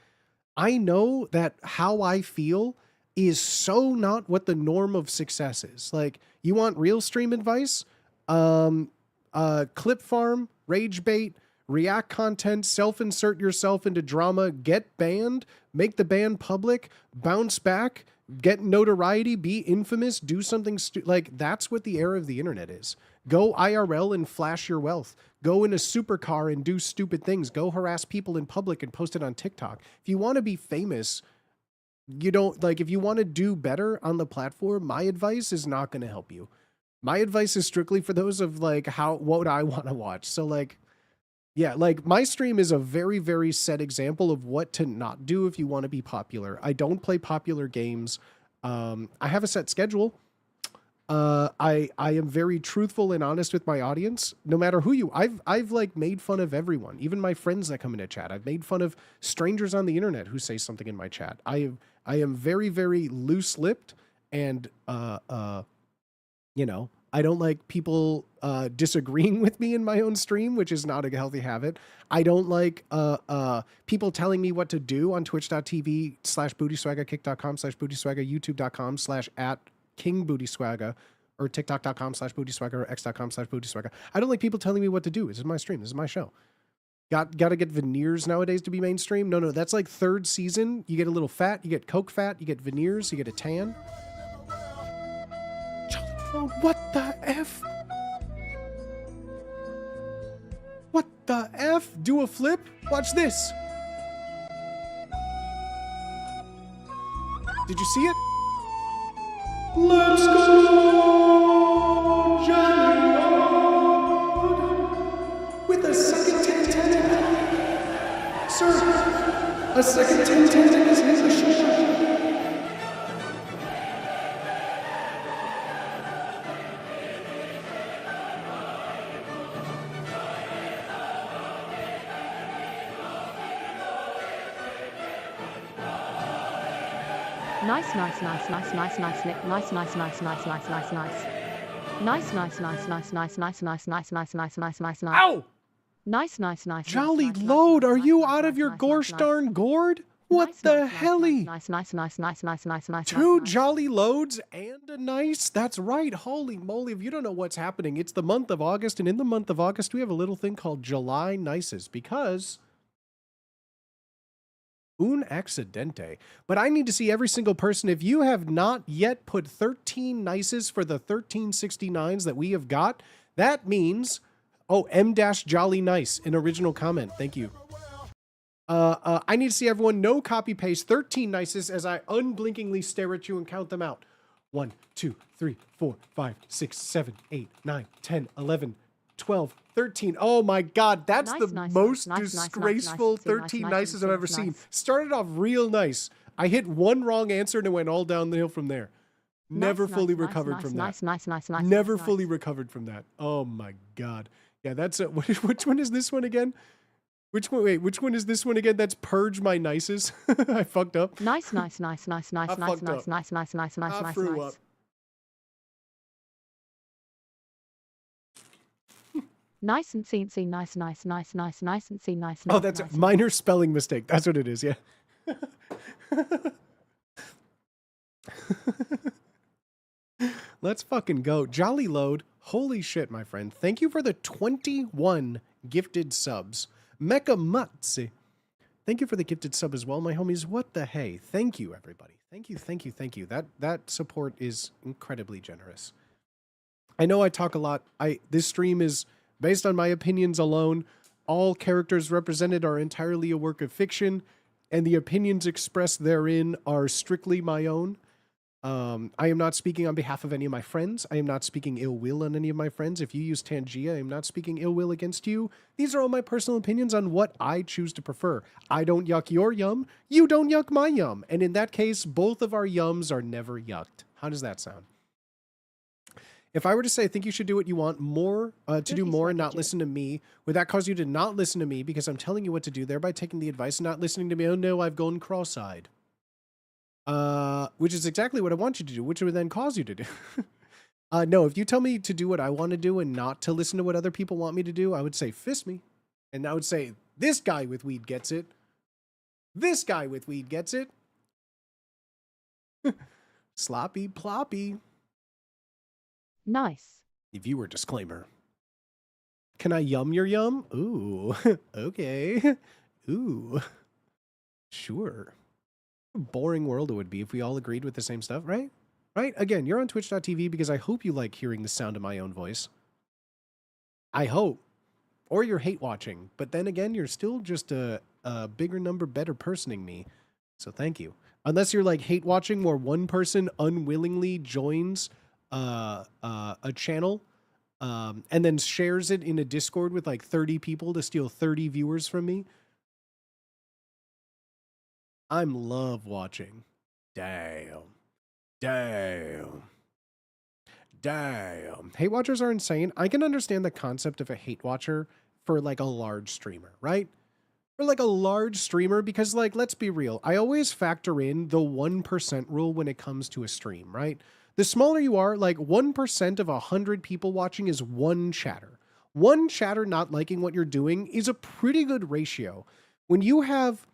I know that how I feel is so not what the norm of success is. Like, you want real stream advice? Clip farm, rage bait, react content, self-insert yourself into drama, get banned, make the ban public, bounce back, get notoriety, be infamous, do something like, that's what the era of the internet is. Go IRL and flash your wealth. Go in a supercar and do stupid things. Go harass people in public and post it on TikTok. If you want to be famous, you don't, like, if you want to do better on the platform, my advice is not going to help you. My advice is strictly for those of like what I want to watch. So like, yeah, like my stream is a very, very set example of what to not do if you want to be popular. I don't play popular games. I have a set schedule. I am very truthful and honest with my audience, no matter who I've like made fun of everyone, even my friends that come into chat. I've made fun of strangers on the internet who say something in my chat. I am very, very loose-lipped, and you know, I don't like people disagreeing with me in my own stream, which is not a healthy habit. I don't like people telling me what to do on twitch.tv/bootyswagga, kick.com/bootyswagga, youtube.com/@kingbootyswagga, or tiktok.com/bootyswagga, or x.com/bootyswagga. I don't like people telling me what to do. This is my stream. This is my show. Got to get veneers nowadays to be mainstream? No, that's like third season. You get a little fat, you get coke fat, you get veneers, you get a tan. Oh, what the F? What the F? Do a flip? Watch this. Did you see it? Let's go, Johnny Road. With a second 10-10. Sir, a second 10-10 is in the show. Nice. Ow! Nice. Jolly Load, are you out of your gosh darn gourd? What the helly? Nice. Two Jolly Loads and a nice? That's right. Holy moly, if you don't know what's happening, it's the month of August, and in the month of August, we have a little thing called July Nices, because un accidente. But I need to see every single person. If you have not yet put 13 nices for the 1369s that we have got, that means, oh, M-Jolly Nice, an original comment. Thank you. I need to see everyone, no copy paste, 13 nices as I unblinkingly stare at you and count them out. 1, 2, 3, 4, 5, 6, 7, 8, 9, 10, 11, 12, 13. Oh my God, that's the most disgraceful 13 nices I've ever seen. Started off real nice. I hit one wrong answer and it went all down the hill from there. Never fully recovered from that. Never fully recovered from that. Oh my God. Yeah, that's which one is this one again? Which one? Wait, which one is this one again? That's Purge My Nices. I fucked up. Nice. I fucked up. I threw up. Nice and CNC, nice and C, nice. Oh, that's a minor spelling mistake. That's what it is, yeah. Let's fucking go. Jolly Load. Holy shit, my friend. Thank you for the 21 gifted subs. Mecha Mutzi. Thank you for the gifted sub as well, my homies. What the hey? Thank you, everybody. Thank you. That support is incredibly generous. I know I talk a lot. This stream is based on my opinions alone. All characters represented are entirely a work of fiction, and the opinions expressed therein are strictly my own. I am not speaking on behalf of any of my friends. I am not speaking ill will on any of my friends. If you use Tangia, I am not speaking ill will against you. These are all my personal opinions on what I choose to prefer. I don't yuck your yum. You don't yuck my yum. And in that case, both of our yums are never yucked. How does that sound? If I were to say, I think you should do what you want more, to do more and not listen to me, would that cause you to not listen to me because I'm telling you what to do, thereby taking the advice and not listening to me? Oh no, I've gone cross-eyed. Which is exactly what I want you to do, which would then cause you to do. No, if you tell me to do what I want to do and not to listen to what other people want me to do, I would say, fist me. And I would say, this guy with weed gets it. This guy with weed gets it. Sloppy ploppy. Nice. Viewer disclaimer. Can I yum your yum? Ooh, okay. Ooh, sure. Boring world it would be if we all agreed with the same stuff, right? Right? Again, you're on twitch.tv because I hope you like hearing the sound of my own voice. I hope. Or you're hate watching. But then again, you're still just a bigger number better personing me. So thank you. Unless you're like hate watching where one person unwillingly joins a channel and then shares it in a Discord with like 30 people to steal 30 viewers from me. I'm love watching. Damn. Hate watchers are insane. I can understand the concept of a hate watcher for like a large streamer, right? For like a large streamer, because like, let's be real. I always factor in the 1% rule when it comes to a stream, right? The smaller you are, like 1% of 100 people watching is one chatter. One chatter not liking what you're doing is a pretty good ratio. When you have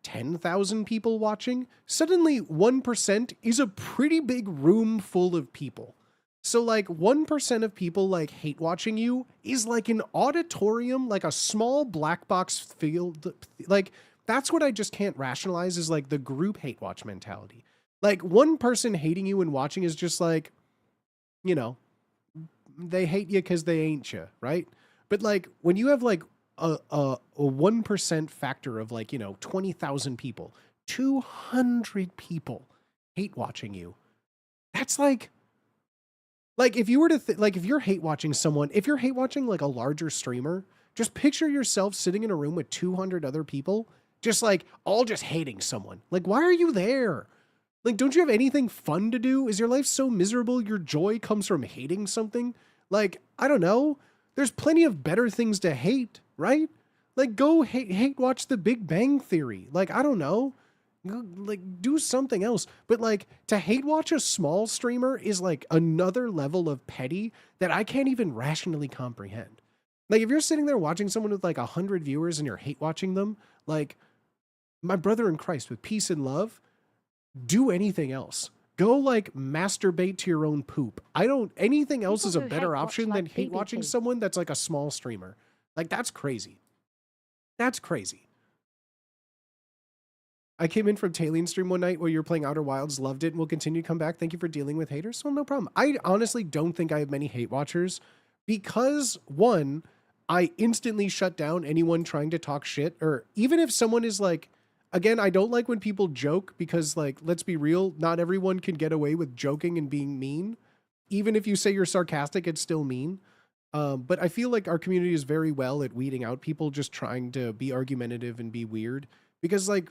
10,000 people watching, suddenly 1% is a pretty big room full of people. So like 1% of people like hate watching you is like an auditorium, like a small black box field. Like that's what I just can't rationalize is like the group hate watch mentality. Like one person hating you and watching is just like, you know, they hate you because they ain't you, right? But like when you have like a 1% factor of like, you know, 20,000 people, 200 people hate watching you. That's like if you were to like, if you're hate watching someone, if you're hate watching like a larger streamer, just picture yourself sitting in a room with 200 other people, just like all just hating someone. Like, why are you there? Like, don't you have anything fun to do? Is your life so miserable your joy comes from hating something? Like, I don't know. There's plenty of better things to hate, right? Like, go hate watch The Big Bang Theory. Like, I don't know. Like, do something else. But, like, to hate watch a small streamer is, like, another level of petty that I can't even rationally comprehend. Like, if you're sitting there watching someone with, like, 100 viewers and you're hate watching them, like, my brother in Christ, with peace and love, do anything else. Go like masturbate to your own poop. Anything else is a better option than hate watching someone that's like a small streamer. Like that's crazy. That's crazy. I came in from Talion stream one night where you were playing Outer Wilds, loved it, and will continue to come back. Thank you for dealing with haters. Well, no problem. I honestly don't think I have many hate watchers because one, I instantly shut down anyone trying to talk shit, or even if someone is like, again, I don't like when people joke because, like, let's be real, not everyone can get away with joking and being mean. Even if you say you're sarcastic, it's still mean. But I feel like our community is very well at weeding out people just trying to be argumentative and be weird. Because, like,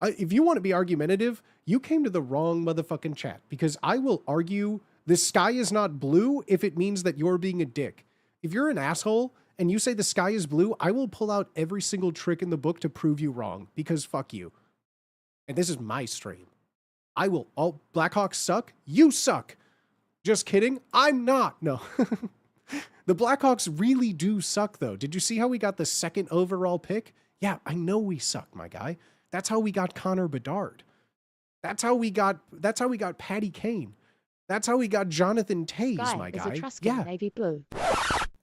if you want to be argumentative, you came to the wrong motherfucking chat. Because I will argue the sky is not blue if it means that you're being a dick. If you're an asshole and you say the sky is blue, I will pull out every single trick in the book to prove you wrong, because fuck you. And this is my stream. I will. All Blackhawks suck. You suck. Just kidding. I'm not. No. The Blackhawks really do suck, though. Did you see how we got the second overall pick? Yeah, I know we suck, my guy. That's how we got Connor Bedard. That's how we got Patty Kane. That's how we got Jonathan Toews, my guy. Is Etruscan navy blue.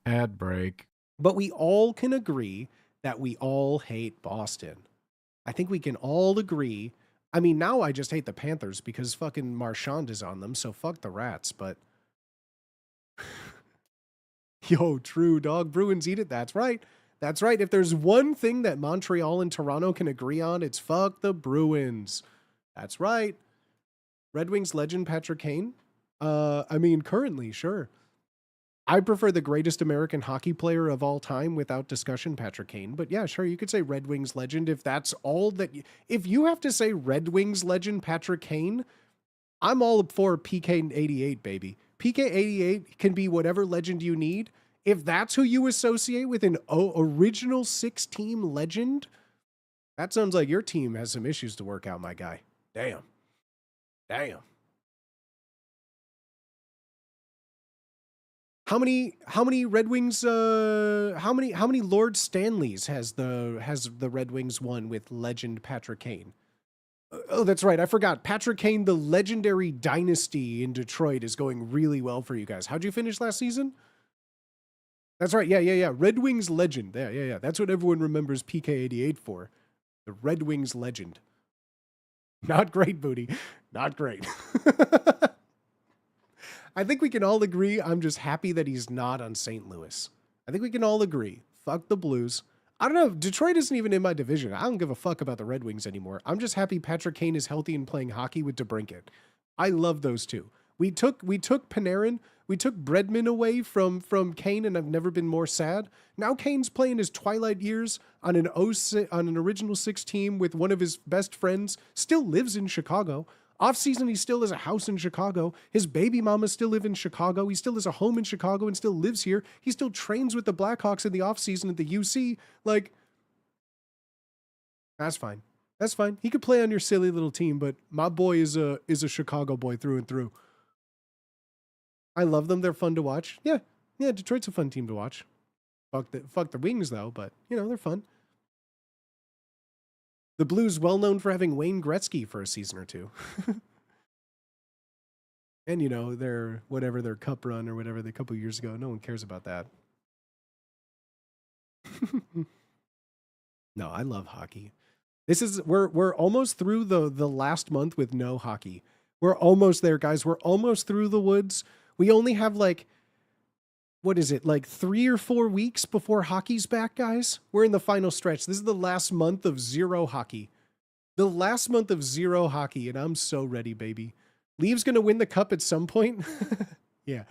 Ad break. But we all can agree that we all hate Boston. I think we can all agree. I mean, now I just hate the Panthers because fucking Marchand is on them, so fuck the Rats, but... Yo, true, dog. Bruins eat it. That's right. That's right. If there's one thing that Montreal and Toronto can agree on, it's fuck the Bruins. That's right. Red Wings legend Patrick Kane? I mean, currently, sure. I prefer the greatest American hockey player of all time without discussion, Patrick Kane. But yeah, sure, you could say Red Wings legend if that's all that... If you have to say Red Wings legend Patrick Kane, I'm all for PK88, baby. PK88 can be whatever legend you need. If that's who you associate with an original 6-team legend, that sounds like your team has some issues to work out, my guy. Damn. Damn. How many Red Wings how many Lord Stanleys has the Red Wings won with legend Patrick Kane? Oh, that's right. I forgot. Patrick Kane, the legendary dynasty in Detroit, is going really well for you guys. How'd you finish last season? That's right. Yeah. Red Wings legend. Yeah. That's what everyone remembers PK88 for. The Red Wings legend. Not great, Booty. Not great. I think we can all agree I'm just happy that he's not on St. Louis. I think we can all agree. Fuck the Blues. I don't know. Detroit isn't even in my division. I don't give a fuck about the Red Wings anymore. I'm just happy Patrick Kane is healthy and playing hockey with DeBrincat. I love those two. We took Panarin, we took Bredman away from Kane, and I've never been more sad. Now Kane's playing his twilight years on an original 6 team with one of his best friends, still lives in Chicago. Off-season, he still has a house in Chicago. His baby mamas still live in Chicago. He still has a home in Chicago and still lives here. He still trains with the Blackhawks in the off-season at the UC. Like, that's fine. That's fine. He could play on your silly little team, but my boy is a Chicago boy through and through. I love them. They're fun to watch. Yeah, Detroit's a fun team to watch. Fuck the Wings, though, but, they're fun. The Blues, well known for having Wayne Gretzky for a season or two. And, their cup run or whatever, a couple years ago, no one cares about that. No, I love hockey. We're almost through the last month with no hockey. We're almost there, guys. We're almost through the woods. We only have what is it, 3 or 4 weeks before hockey's back, guys? We're in the final stretch. This is the last month of zero hockey. The last month of zero hockey, and I'm so ready, baby. Leafs gonna win the cup at some point? Yeah,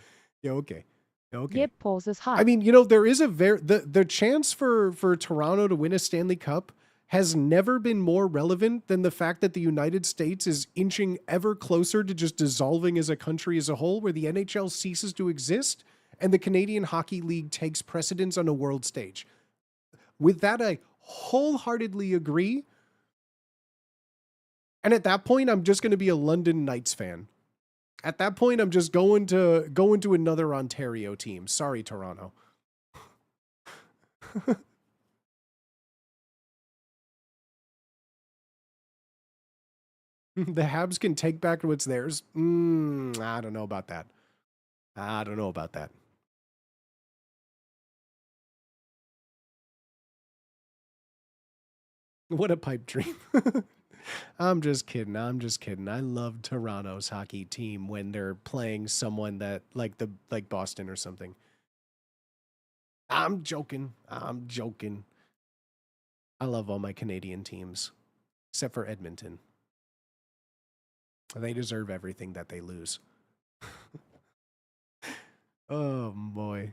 okay. Yep, pause is high. I mean, there is the chance for Toronto to win a Stanley Cup has never been more relevant than the fact that the United States is inching ever closer to just dissolving as a country as a whole, where the NHL ceases to exist and the Canadian Hockey League takes precedence on a world stage. With that, I wholeheartedly agree. And at that point, I'm just going to be a London Knights fan. At that point, I'm just going to another Ontario team. Sorry, Toronto. The Habs can take back what's theirs. I don't know about that. What a pipe dream. I'm just kidding. I love Toronto's hockey team when they're playing someone that like Boston or something. I'm joking. I love all my Canadian teams, except for Edmonton. They deserve everything that they lose. Oh, boy.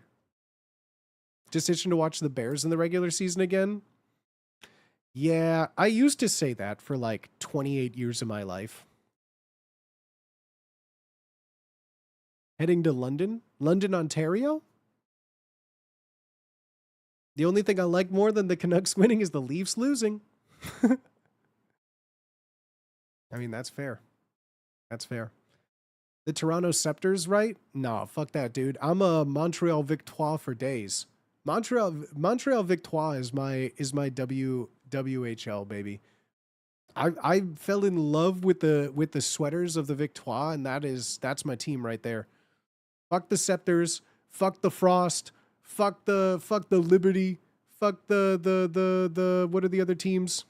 Just itching to watch the Bears in the regular season again? Yeah, I used to say that for 28 years of my life. Heading to London? London, Ontario? The only thing I like more than the Canucks winning is the Leafs losing. I mean, that's fair. That's fair. The Toronto Scepter's right? Nah, fuck that, dude. I'm a Montreal Victoire for days. Montreal Victoire is my WHL, baby. I fell in love with the sweaters of the Victoire, and that's my team right there. Fuck the Scepters, fuck the Frost, fuck the Liberty, fuck the what are the other teams?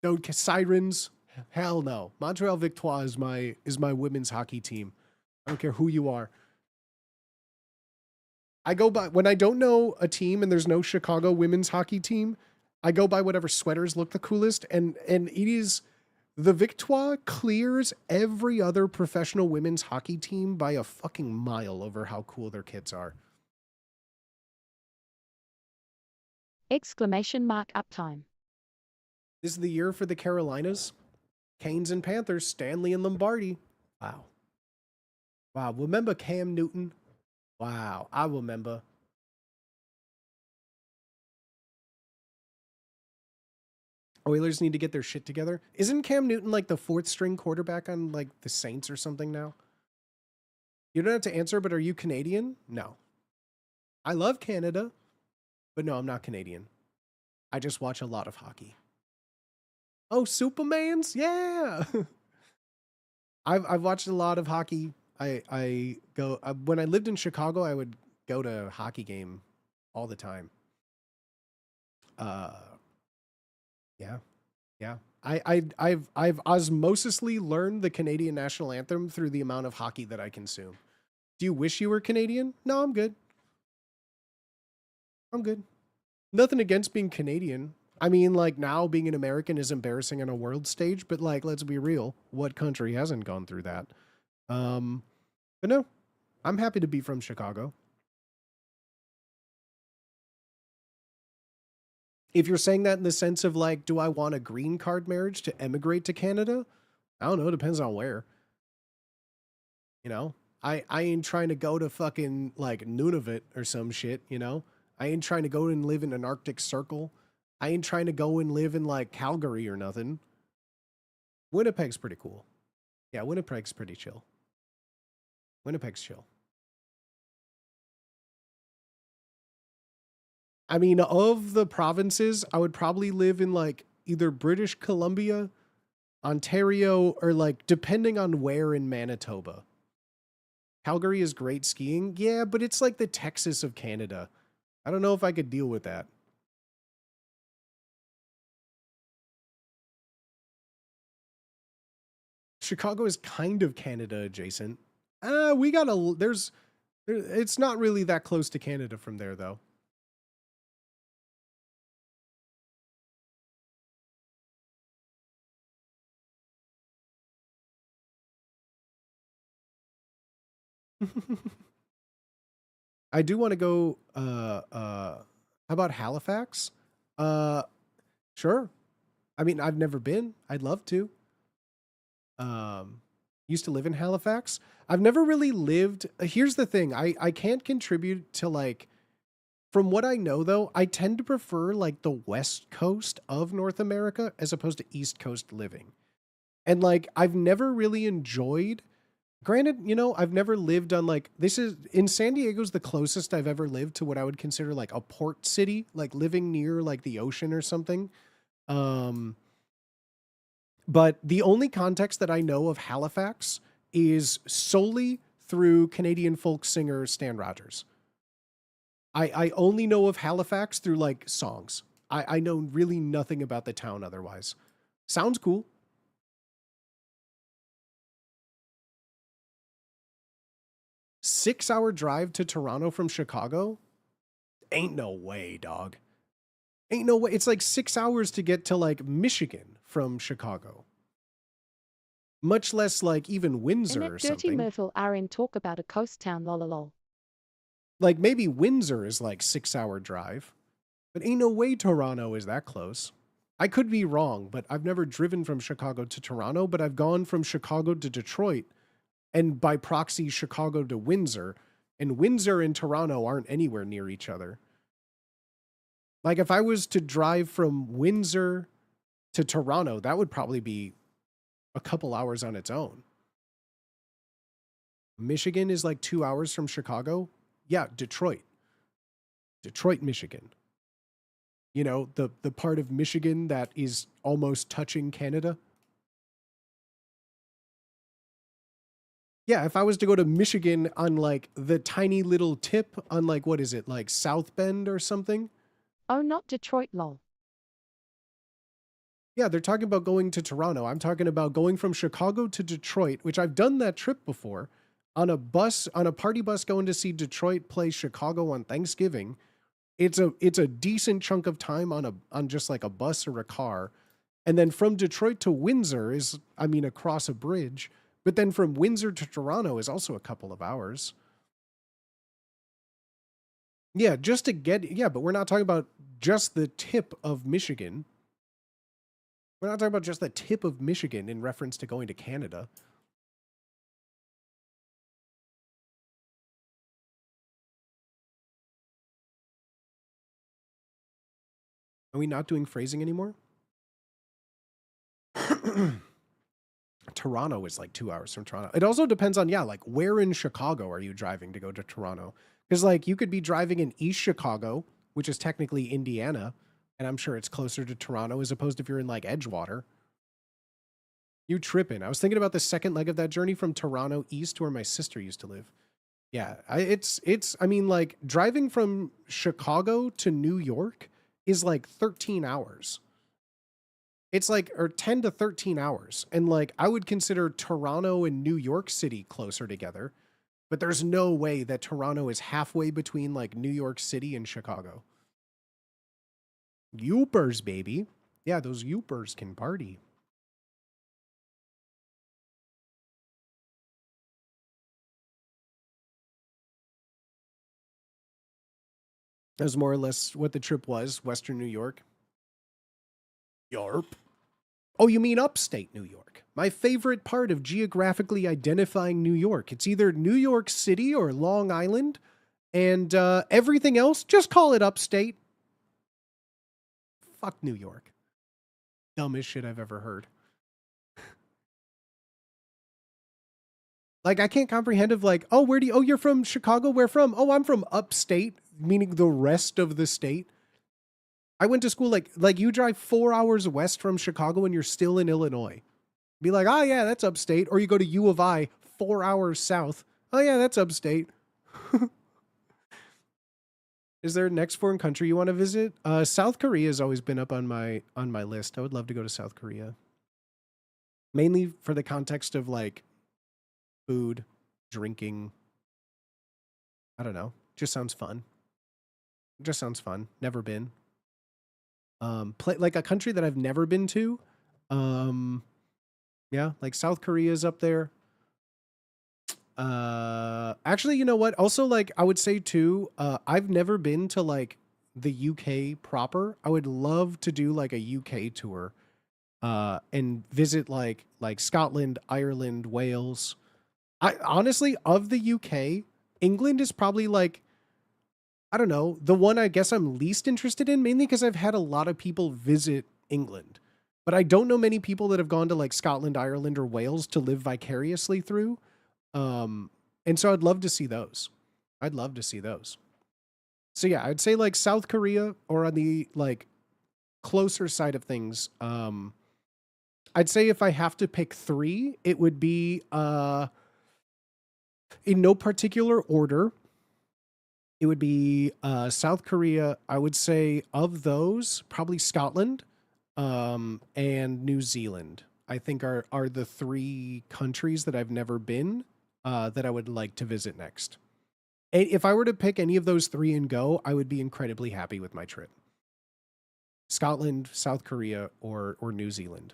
No, Sirens. Hell no. Montreal Victoire is my women's hockey team. I don't care who you are. I go by, when I don't know a team and there's no Chicago women's hockey team, I go by whatever sweaters look the coolest, and it is the Victoire clears every other professional women's hockey team by a fucking mile over how cool their kits are. Exclamation mark uptime. This is the year for the Carolinas. Canes and Panthers, Stanley and Lombardi. Wow. Wow. Remember Cam Newton? Wow. I remember. Oilers need to get their shit together. Isn't Cam Newton like the 4th string quarterback on like the Saints or something now? You don't have to answer, but are you Canadian? No. I love Canada, but no, I'm not Canadian. I just watch a lot of hockey. Oh, Supermans? Yeah. I've watched a lot of hockey. I go when I lived in Chicago, I would go to a hockey game all the time. Yeah. I've osmosisly learned the Canadian national anthem through the amount of hockey that I consume. Do you wish you were Canadian? No, I'm good. I'm good. Nothing against being Canadian. I mean, like, now being an American is embarrassing on a world stage, but like, let's be real. What country hasn't gone through that? But no, I'm happy to be from Chicago. If you're saying that in the sense of like, do I want a green card marriage to emigrate to Canada? I don't know. Depends on where. You know, I ain't trying to go to fucking like Nunavut or some shit, you know? I ain't trying to go and live in an Arctic Circle. I ain't trying to go and live in like Calgary or nothing. Winnipeg's pretty cool. Yeah, Winnipeg's pretty chill. Winnipeg's chill. I mean, of the provinces, I would probably live in like either British Columbia, Ontario, or like depending on where in Manitoba. Calgary is great skiing. Yeah, but it's like the Texas of Canada. I don't know if I could deal with that. Chicago is kind of Canada adjacent. We got it's not really that close to Canada from there though. I do want to go how about Halifax? Sure. I mean, I've never been. I'd love to. Used to live in Halifax. I've never really lived. Here's the thing. I can't contribute to like, from what I know though, I tend to prefer like the West Coast of North America as opposed to East Coast living. And like, I've never really enjoyed, granted, you know, I've never lived on like, this is in San Diego's the closest I've ever lived to what I would consider like a port city, like living near like the ocean or something. But the only context that I know of Halifax is solely through Canadian folk singer Stan Rogers. I only know of Halifax through like songs. I know really nothing about the town otherwise. Sounds cool. Six-hour drive to Toronto from Chicago? Ain't no way, dog. Ain't no way. It's like 6 hours to get to like Michigan from Chicago. Much less like even Windsor And or that dirty something. Myrtle RN talk about a coast town lololol. Like maybe Windsor is like 6-hour drive, but ain't no way Toronto is that close. I could be wrong, but I've never driven from Chicago to Toronto, but I've gone from Chicago to Detroit and by proxy Chicago to Windsor, and Windsor and Toronto aren't anywhere near each other. Like if I was to drive from Windsor to Toronto, that would probably be a couple hours on its own. Michigan is like 2 hours from Chicago. Yeah, Detroit, Michigan. You know, the part of Michigan that is almost touching Canada. Yeah, if I was to go to Michigan on like the tiny little tip on like, what is it, like South Bend or something? Oh, not Detroit, lol. Yeah, they're talking about going to Toronto. I'm talking about going from Chicago to Detroit, which I've done that trip before on a bus, on a party bus going to see Detroit play Chicago on Thanksgiving. It's a decent chunk of time on just like a bus or a car. And then from Detroit to Windsor is, I mean, across a bridge. But then from Windsor to Toronto is also a couple of hours. Yeah, just to get, yeah, but we're not talking about just the tip of Michigan. We're not talking about just the tip of Michigan in reference to going to Canada. Are we not doing phrasing anymore? Toronto is like 2 hours from Toronto. It also depends on, yeah, like where in Chicago are you driving to go to Toronto? Because like you could be driving in East Chicago, which is technically Indiana, and I'm sure it's closer to Toronto as opposed to if you're in like Edgewater. You tripping. I was thinking about the second leg of that journey from Toronto east to where my sister used to live. Yeah, I mean, like driving from Chicago to New York is like 13 hours. It's like, or 10 to 13 hours. And like, I would consider Toronto and New York City closer together, but there's no way that Toronto is halfway between like New York City and Chicago. Youpers, baby. Yeah, those Youpers can party. That was more or less what the trip was, Western New York. Yarp. Oh, you mean upstate New York? My favorite part of geographically identifying New York. It's either New York City or Long Island, and everything else, just call it upstate. Fuck New York. Dumbest shit I've ever heard. Like, I can't comprehend of like, oh, you're from Chicago? Where from? Oh, I'm from upstate, meaning the rest of the state. I went to school like you drive 4 hours west from Chicago and you're still in Illinois. Be like, oh yeah, that's upstate. Or you go to U of I, 4 hours south. Oh yeah, that's upstate. Is there a next foreign country you want to visit? South Korea has always been up on my list. I would love to go to South Korea. Mainly for the context of like food, drinking. I don't know. Just sounds fun. Just sounds fun. Never been. Play like a country that I've never been to. Yeah, like South Korea is up there. Actually, you know what? Also, like I would say too, I've never been to like the UK proper. I would love to do like a UK tour, and visit like Scotland, Ireland, Wales. I honestly, of the UK, England is probably like, I don't know, the one I guess I'm least interested in, mainly because I've had a lot of people visit England. But I don't know many people that have gone to like Scotland, Ireland, or Wales to live vicariously through. And so I'd love to see those. I'd love to see those. So yeah, I'd say like South Korea, or on the like closer side of things. I'd say if I have to pick three, it would be in no particular order. It would be South Korea. I would say of those, probably Scotland, and New Zealand. I think are the three countries that I've never been, that I would like to visit next. And if I were to pick any of those three and go, I would be incredibly happy with my trip. Scotland, South Korea, or New Zealand.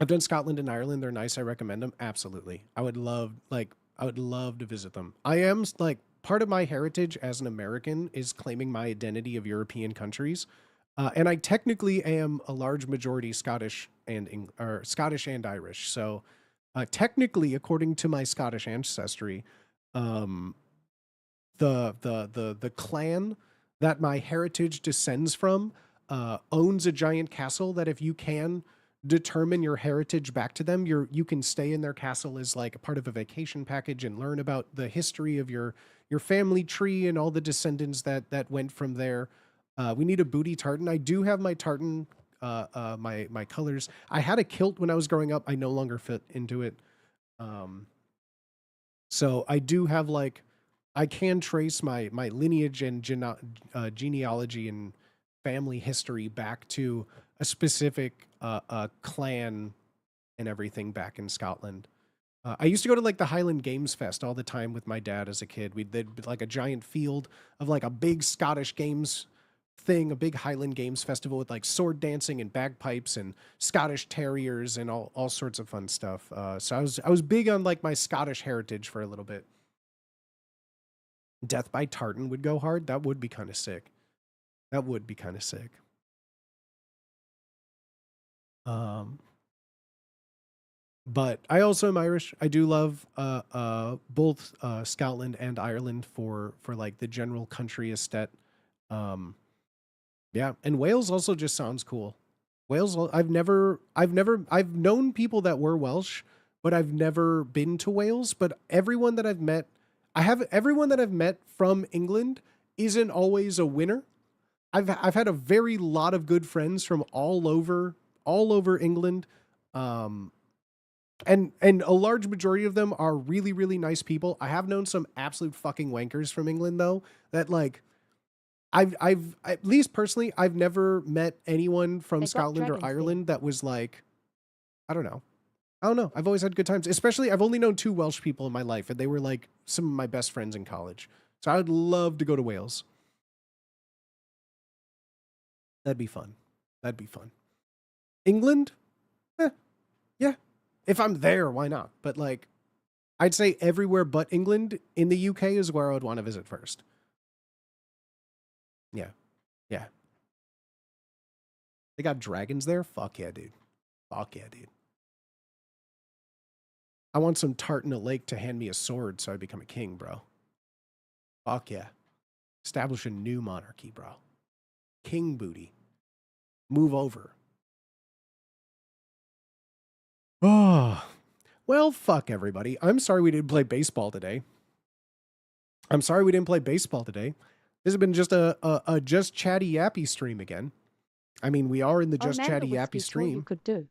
I've done Scotland and Ireland. They're nice. I recommend them. Absolutely. I would love to visit them. I am like, part of my heritage as an American is claiming my identity of European countries. And I technically am a large majority Scottish and Irish. So technically, according to my Scottish ancestry, the clan that my heritage descends from owns a giant castle that if you can determine your heritage back to them, you can stay in their castle as like a part of a vacation package and learn about the history of your family tree and all the descendants that went from there. We need a booty tartan. I do have my tartan, my colors. I had a kilt when I was growing up. I no longer fit into it. So I do have like, I can trace my lineage and genealogy and family history back to a specific clan and everything back in Scotland. I used to go to like the Highland Games Fest all the time with my dad as a kid. There'd like a giant field of like a big Scottish games thing, a big Highland Games festival with like sword dancing and bagpipes and Scottish terriers and all sorts of fun stuff. So I was big on like my Scottish heritage for a little bit. Death by Tartan would go hard. That would be kind of sick. That would be kind of sick. But I also am Irish. I do love both Scotland and Ireland for like the general country aesthetic. Yeah, and Wales also just sounds cool. Wales, I've known people that were Welsh, but I've never been to Wales. But everyone that I've met, everyone that I've met from England isn't always a winner. I've had a very lot of good friends from all over England. And a large majority of them are really, really nice people. I have known some absolute fucking wankers from England though, that like I've at least personally, I've never met anyone from Scotland or Ireland that was like, I don't know. I've always had good times. Especially, I've only known 2 Welsh people in my life, and they were like some of my best friends in college. So I would love to go to Wales. That'd be fun. England? Yeah. If I'm there, why not? But like, I'd say everywhere but England in the UK is where I would want to visit first. Yeah. They got dragons there? Fuck yeah, dude. I want some tartan at lake to hand me a sword so I become a king, bro. Fuck yeah. Establish a new monarchy, bro. King booty. Move over. Oh, well, fuck everybody. I'm sorry we didn't play baseball today. This has been just a just chatty yappy stream again. I mean, we are in the just chatty yappy stream. You could do.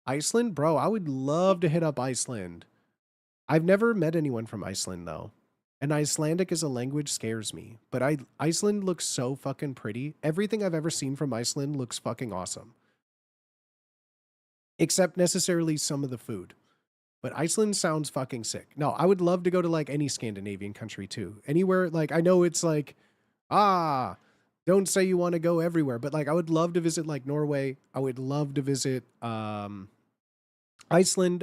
Iceland? Bro, I would love to hit up Iceland. I've never met anyone from Iceland, though. And Icelandic as a language scares me. But Iceland looks so fucking pretty. Everything I've ever seen from Iceland looks fucking awesome. Except necessarily some of the food. But Iceland sounds fucking sick. No, I would love to go to like any Scandinavian country too. Anywhere, like, I know it's like, don't say you want to go everywhere. But like, I would love to visit like Norway. I would love to visit Iceland.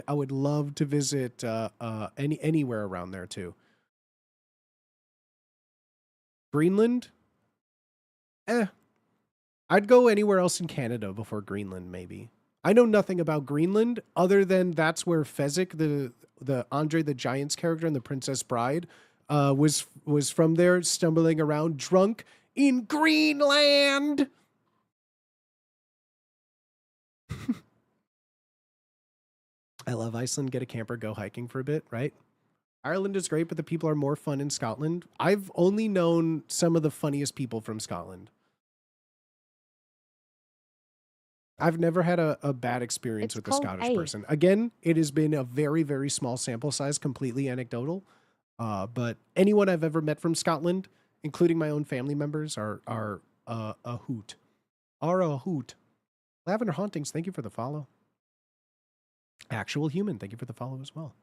I would love to visit anywhere around there too. Greenland? I'd go anywhere else in Canada before Greenland, maybe. I know nothing about Greenland other than that's where Fezzik, the Andre the Giant's character in The Princess Bride, was from there, stumbling around drunk in Greenland. I love Iceland. Get a camper, go hiking for a bit, right? Ireland is great, but the people are more fun in Scotland. I've only known some of the funniest people from Scotland. I've never had a bad experience with a Scottish person. Again, it has been a very, very small sample size, completely anecdotal. But anyone I've ever met from Scotland, including my own family members, are a hoot. Lavender Hauntings, thank you for the follow. Actual Human, thank you for the follow as well.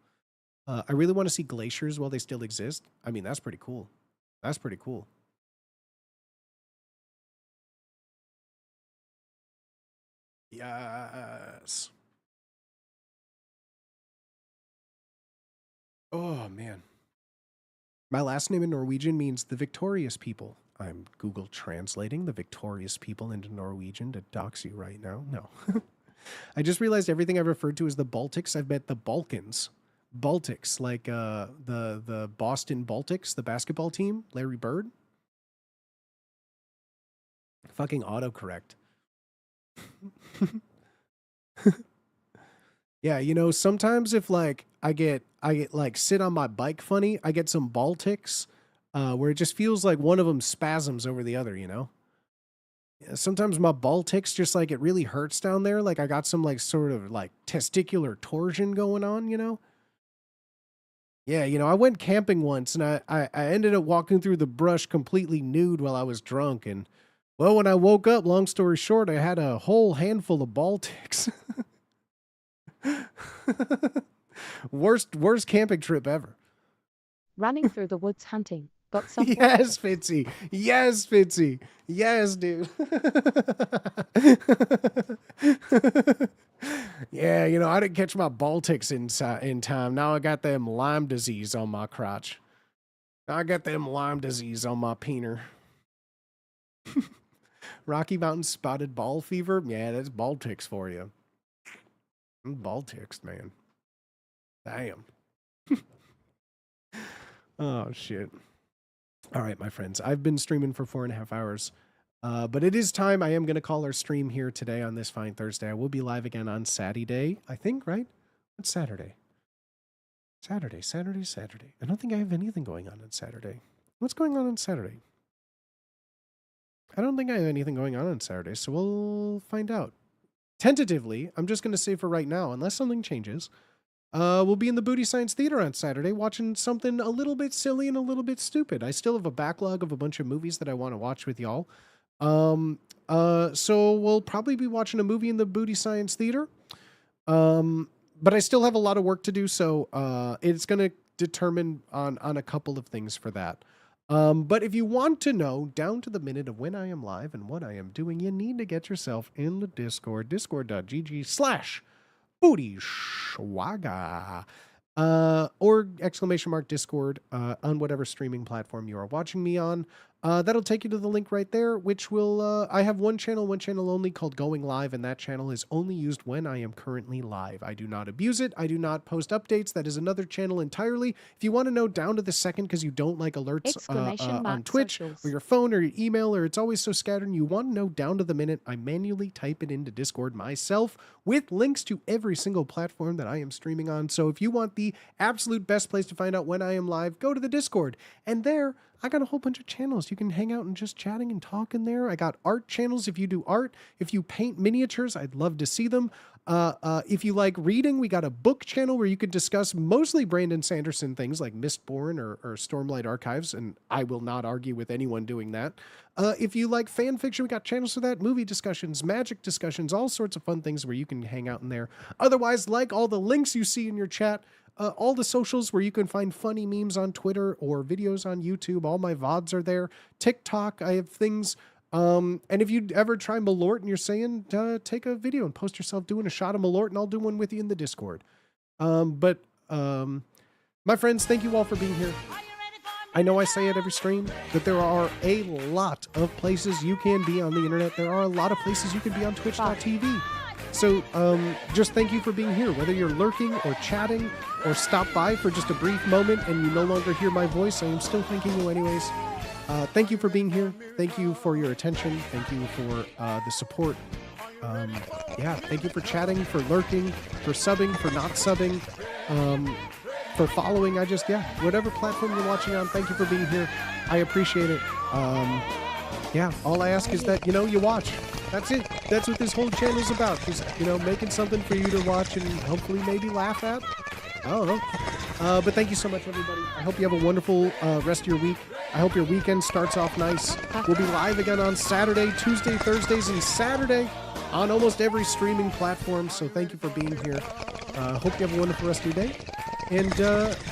I really want to see glaciers while they still exist. I mean, that's pretty cool. Yes. Oh, man. My last name in Norwegian means the victorious people. I'm Google translating the victorious people into Norwegian to dox you right now. No. I just realized everything I've referred to as the Baltics, I've met the Balkans. Baltics, like the Boston Baltics, the basketball team, Larry Bird. Fucking autocorrect. Yeah, you know, sometimes if like I get like sit on my bike funny, I get some ball ticks, where it just feels like one of them spasms over the other, you know? Yeah, sometimes my ball ticks just like it really hurts down there. Like I got some like sort of like testicular torsion going on, you know? Yeah, you know, I went camping once and I ended up walking through the brush completely nude while I was drunk. And well, when I woke up, long story short, I had a whole handful of ball ticks. Worst camping trip ever. Running through the woods hunting. Got some. Yes, Fitzy. Yes, Fitzy. Yes, dude. Yeah, you know, I didn't catch my ball ticks in time. Now I got them Lyme disease on my crotch. I got them Lyme disease on my peener. Rocky Mountain spotted ball fever? Yeah, that's ball ticks for you. Ball ticks, man. Damn. Oh, shit. All right, my friends. I've been streaming for 4.5 hours. But it is time. I am going to call our stream here today on this fine Thursday. I will be live again on Saturday, I think, right? What's Saturday? Saturday. I don't think I have anything going on Saturday. What's going on Saturday? I don't think I have anything going on Saturday, so we'll find out. Tentatively, I'm just going to say for right now, unless something changes, we'll be in the Booty Science Theater on Saturday watching something a little bit silly and a little bit stupid. I still have a backlog of a bunch of movies that I want to watch with y'all. So we'll probably be watching a movie in the Booty Science Theater. But I still have a lot of work to do, so it's going to determine on a couple of things for that. But if you want to know down to the minute of when I am live and what I am doing, you need to get yourself in the Discord, discord.gg/bootyswaga. Or !Discord on whatever streaming platform you are watching me on. That'll take you to the link right there, which will, I have one channel only called Going Live, and that channel is only used when I am currently live. I do not abuse it. I do not post updates. That is another channel entirely. If you want to know down to the second because you don't like alerts on Twitch socials. or your phone or your email, or it's always so scattered and you want to know down to the minute, I manually type it into Discord myself with links to every single platform that I am streaming on. So if you want the absolute best place to find out when I am live, go to the Discord. And there, I got a whole bunch of channels. You can hang out and just chatting and talking there. I got art channels if you do art. If you paint miniatures, I'd love to see them. If you like reading, we got a book channel where you could discuss mostly Brandon Sanderson things like Mistborn or Stormlight Archives, and I will not argue with anyone doing that. If you like fan fiction, we got channels for that, movie discussions, magic discussions, all sorts of fun things where you can hang out in there. Otherwise, like all the links you see in your chat, all the socials where you can find funny memes on Twitter or videos on YouTube. All my VODs are there. TikTok, I have things. And if you ever try Malort and you're saying, take a video and post yourself doing a shot of Malort, and I'll do one with you in the Discord. My friends, thank you all for being here. I know I say it every stream, but there are a lot of places you can be on the internet. There are a lot of places you can be on Twitch.tv. So just thank you for being here, whether you're lurking or chatting or stop by for just a brief moment and you no longer hear my voice. I am still thanking you anyways. Thank you for being here. Thank you for your attention. Thank you for the support. Thank you for chatting, for lurking, for subbing, for not subbing, for following. Whatever platform you're watching on, thank you for being here. I appreciate it. All I ask is that, you watch. That's it. That's what this whole channel is about. Just, making something for you to watch and hopefully maybe laugh at. I don't know. But thank you so much, everybody. I hope you have a wonderful rest of your week. I hope your weekend starts off nice. We'll be live again on Saturday, Tuesday, Thursdays, and Saturday on almost every streaming platform. So thank you for being here. Hope you have a wonderful rest of your day. And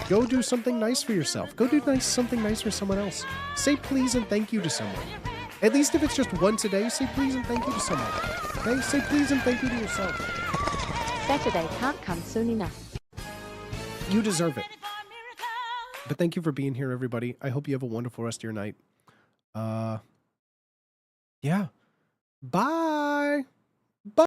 go do something nice for yourself. Go do something nice for someone else. Say please and thank you to someone. At least if it's just once a day, say please and thank you to someone. Okay? Say please and thank you to yourself. Saturday can't come soon enough. You deserve it. But thank you for being here, everybody. I hope you have a wonderful rest of your night. Bye.